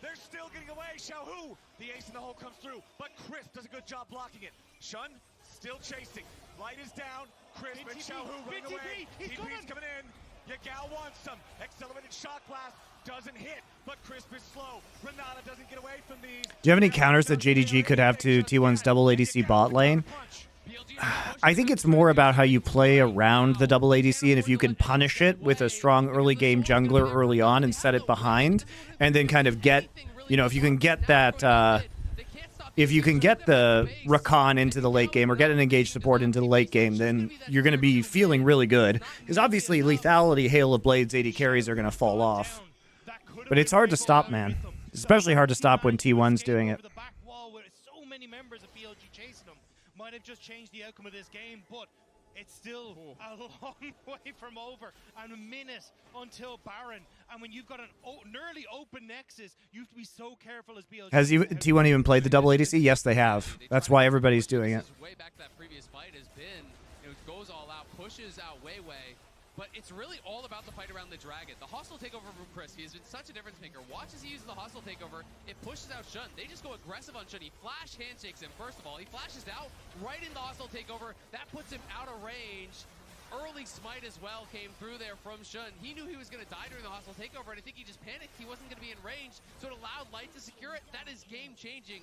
They're still getting away. Xiaohu, the ace in the hole comes through, but Crisp does a good job blocking it. Shun still chasing. Light is down. Crisp and Xiaohu running away. TP's coming in. Yagao wants some. Accelerated shock blast doesn't hit, but Crisp is slow. Renata doesn't get away from these. Do you have any counters that JDG could have to T1's double ADC bot lane? I think it's more about how you play around the double ADC, and if you can punish it with a strong early game jungler early on and set it behind, and then kind of get, you know, if you can get that, if you can get the Rakan into the late game or get an engaged support into the late game, then you're going to be feeling really good. Because obviously lethality, Hail of Blades, 80 carries are going to fall off. But it's hard to stop, man. It's especially hard to stop when T1's doing it. The back wall where so many members of BLG chasing them might have just changed the outcome of this game, but It's still a long way from over, and a minute until Baron. And when you've got an nearly open Nexus, you have to be so careful as BLG. Has T1 even played the double ADC? Yes, they have. That's why everybody's doing it. Way back to that previous fight has been, goes all out, pushes out Weiwei. But it's really all about the fight around the dragon. The hostile takeover from Chris, he has been such a difference maker. Watch as he uses the hostile takeover, it pushes out Shun. They just go aggressive on Shun. He flash handshakes him, first of all. He flashes out right in the hostile takeover. That puts him out of range. Early smite as well came through there from Shun. He knew he was going to die during the hostile takeover, and I think he just panicked. He wasn't going to be in range, so it allowed Light to secure it. That is game-changing.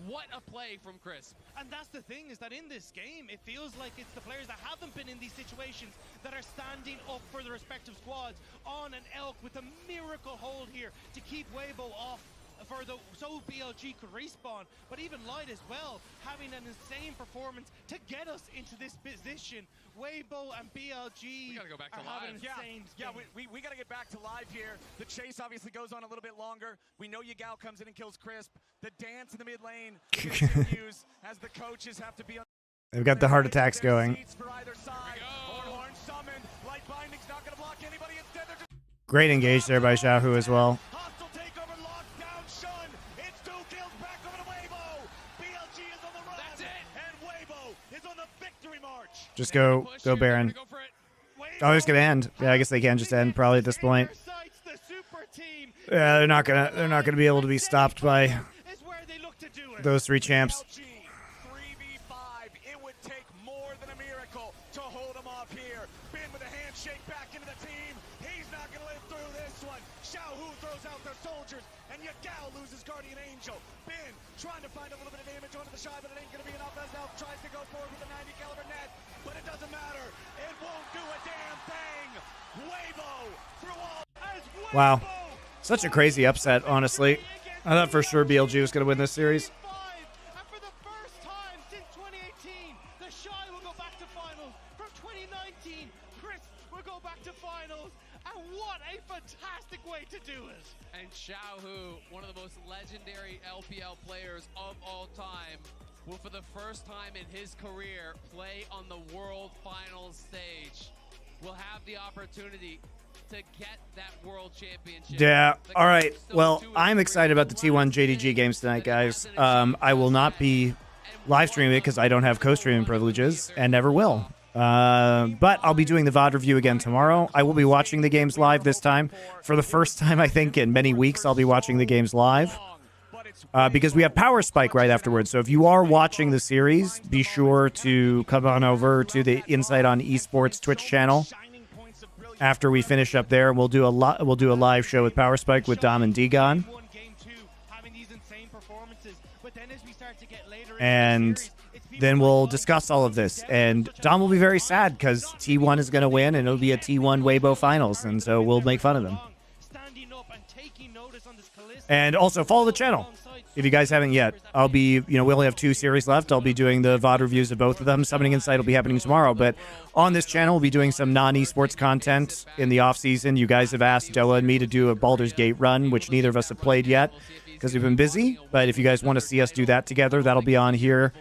What a play from Chris. And that's the thing, is that in this game, it feels like it's the players that haven't been in these situations that are standing up for the respective squads on an Elk with a miracle hold here to keep Weibo off so BLG could respawn. But even Light as well, having an insane performance to get us into this position. Weibo and BLG We gotta go back to are having live. an insane We got to get back to live here. The chase obviously goes on a little bit longer. We know Yagao comes in and kills Crisp. The dance in the mid lane continues as the coaches have to be on. They've got the heart attacks going. For either side. Horn summoned. Light binding's not going to block anybody. Instead, they're just Great engage there by Xiaohu as well. hostile takeover, locked down Shun. It's 2 kills back over to Weibo. BLG is on the run. That's it. And Weibo is on the victory march. Just go Baron. Go for it. Oh, it's gonna end. Yeah, I guess they can just end probably at this point. The super team Yeah, they're not gonna be able to be stopped by is where they look to do it. those 3 champs. BLG, 3v5. It would take more than a miracle to hold him off here. Bin with a handshake back into the team. He's not going to live through this one. Xiaohu throws out their soldiers, and Yagao loses Guardian Angel. Bin trying to find a little bit of damage onto the Shy, but it ain't going to be enough as Elf tries to go forward with a 90 caliber net. But it doesn't matter. It won't do a damn thing. Weibo through all. Wow, such a crazy upset. Honestly, I thought for sure BLG was gonna win this series. And for the first time since 2018, the Shy will go back to finals. From 2019, Chris will go back to finals. And what a fantastic way to do it. And Xiaohu, one of the most legendary LPL players of all time, will for the first time in his career play on the World Finals stage. Will have the opportunity to get that World Championship. Yeah. All right. Well, I'm excited about the T1 JDG games tonight, guys. I will not be live streaming it because I don't have co-streaming privileges and never will. But I'll be doing the VOD review again tomorrow. I will be watching the games live this time. For the first time, I think, in many weeks, I'll be watching the games live. Because we have Power Spike right afterwards. So if you are watching the series, be sure to come on over to the Insight on Esports Twitch channel. After we finish up there, we'll do a live show with Power Spike with Dom and Degon. And then we'll discuss all of this. And Dom will be very sad because T1 is going to win, and it'll be a T1 Weibo finals. And so we'll make fun of them. And also follow the channel. If you guys haven't yet, I'll be, we only have 2 series left. I'll be doing the VOD reviews of both of them. Summoning Insight will be happening tomorrow. But on this channel, we'll be doing some non-esports content in the off-season. You guys have asked Doa and me to do a Baldur's Gate run, which neither of us have played yet because we've been busy. But if you guys want to see us do that together, that'll be on here.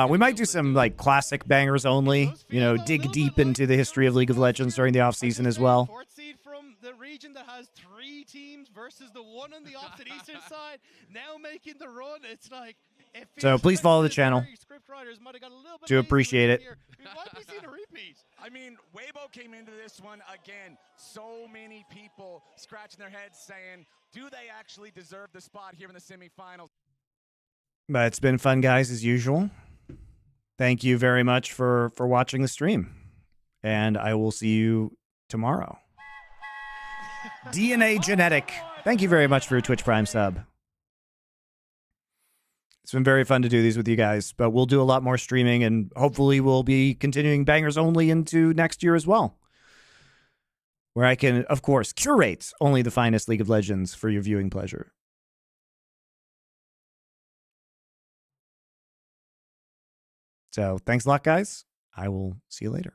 We might do some like classic bangers only, dig deep into the history of League of Legends during the off-season as well. Fourth seed from the region that has 3 teams versus the one on the opposite eastern side, now making the run. It's like, so please follow the channel. Do appreciate it. We might be seeing a repeat. I mean, Weibo came into this one again. So many people scratching their heads saying, do they actually deserve the spot here in the semifinals? But it's been fun, guys, as usual. Thank you very much for watching the stream. And I will see you tomorrow. DNA Genetic. Thank you very much for your Twitch Prime sub. It's been very fun to do these with you guys, but we'll do a lot more streaming, and hopefully we'll be continuing bangers only into next year as well, where I can, of course, curate only the finest League of Legends for your viewing pleasure. So thanks a lot, guys. I will see you later.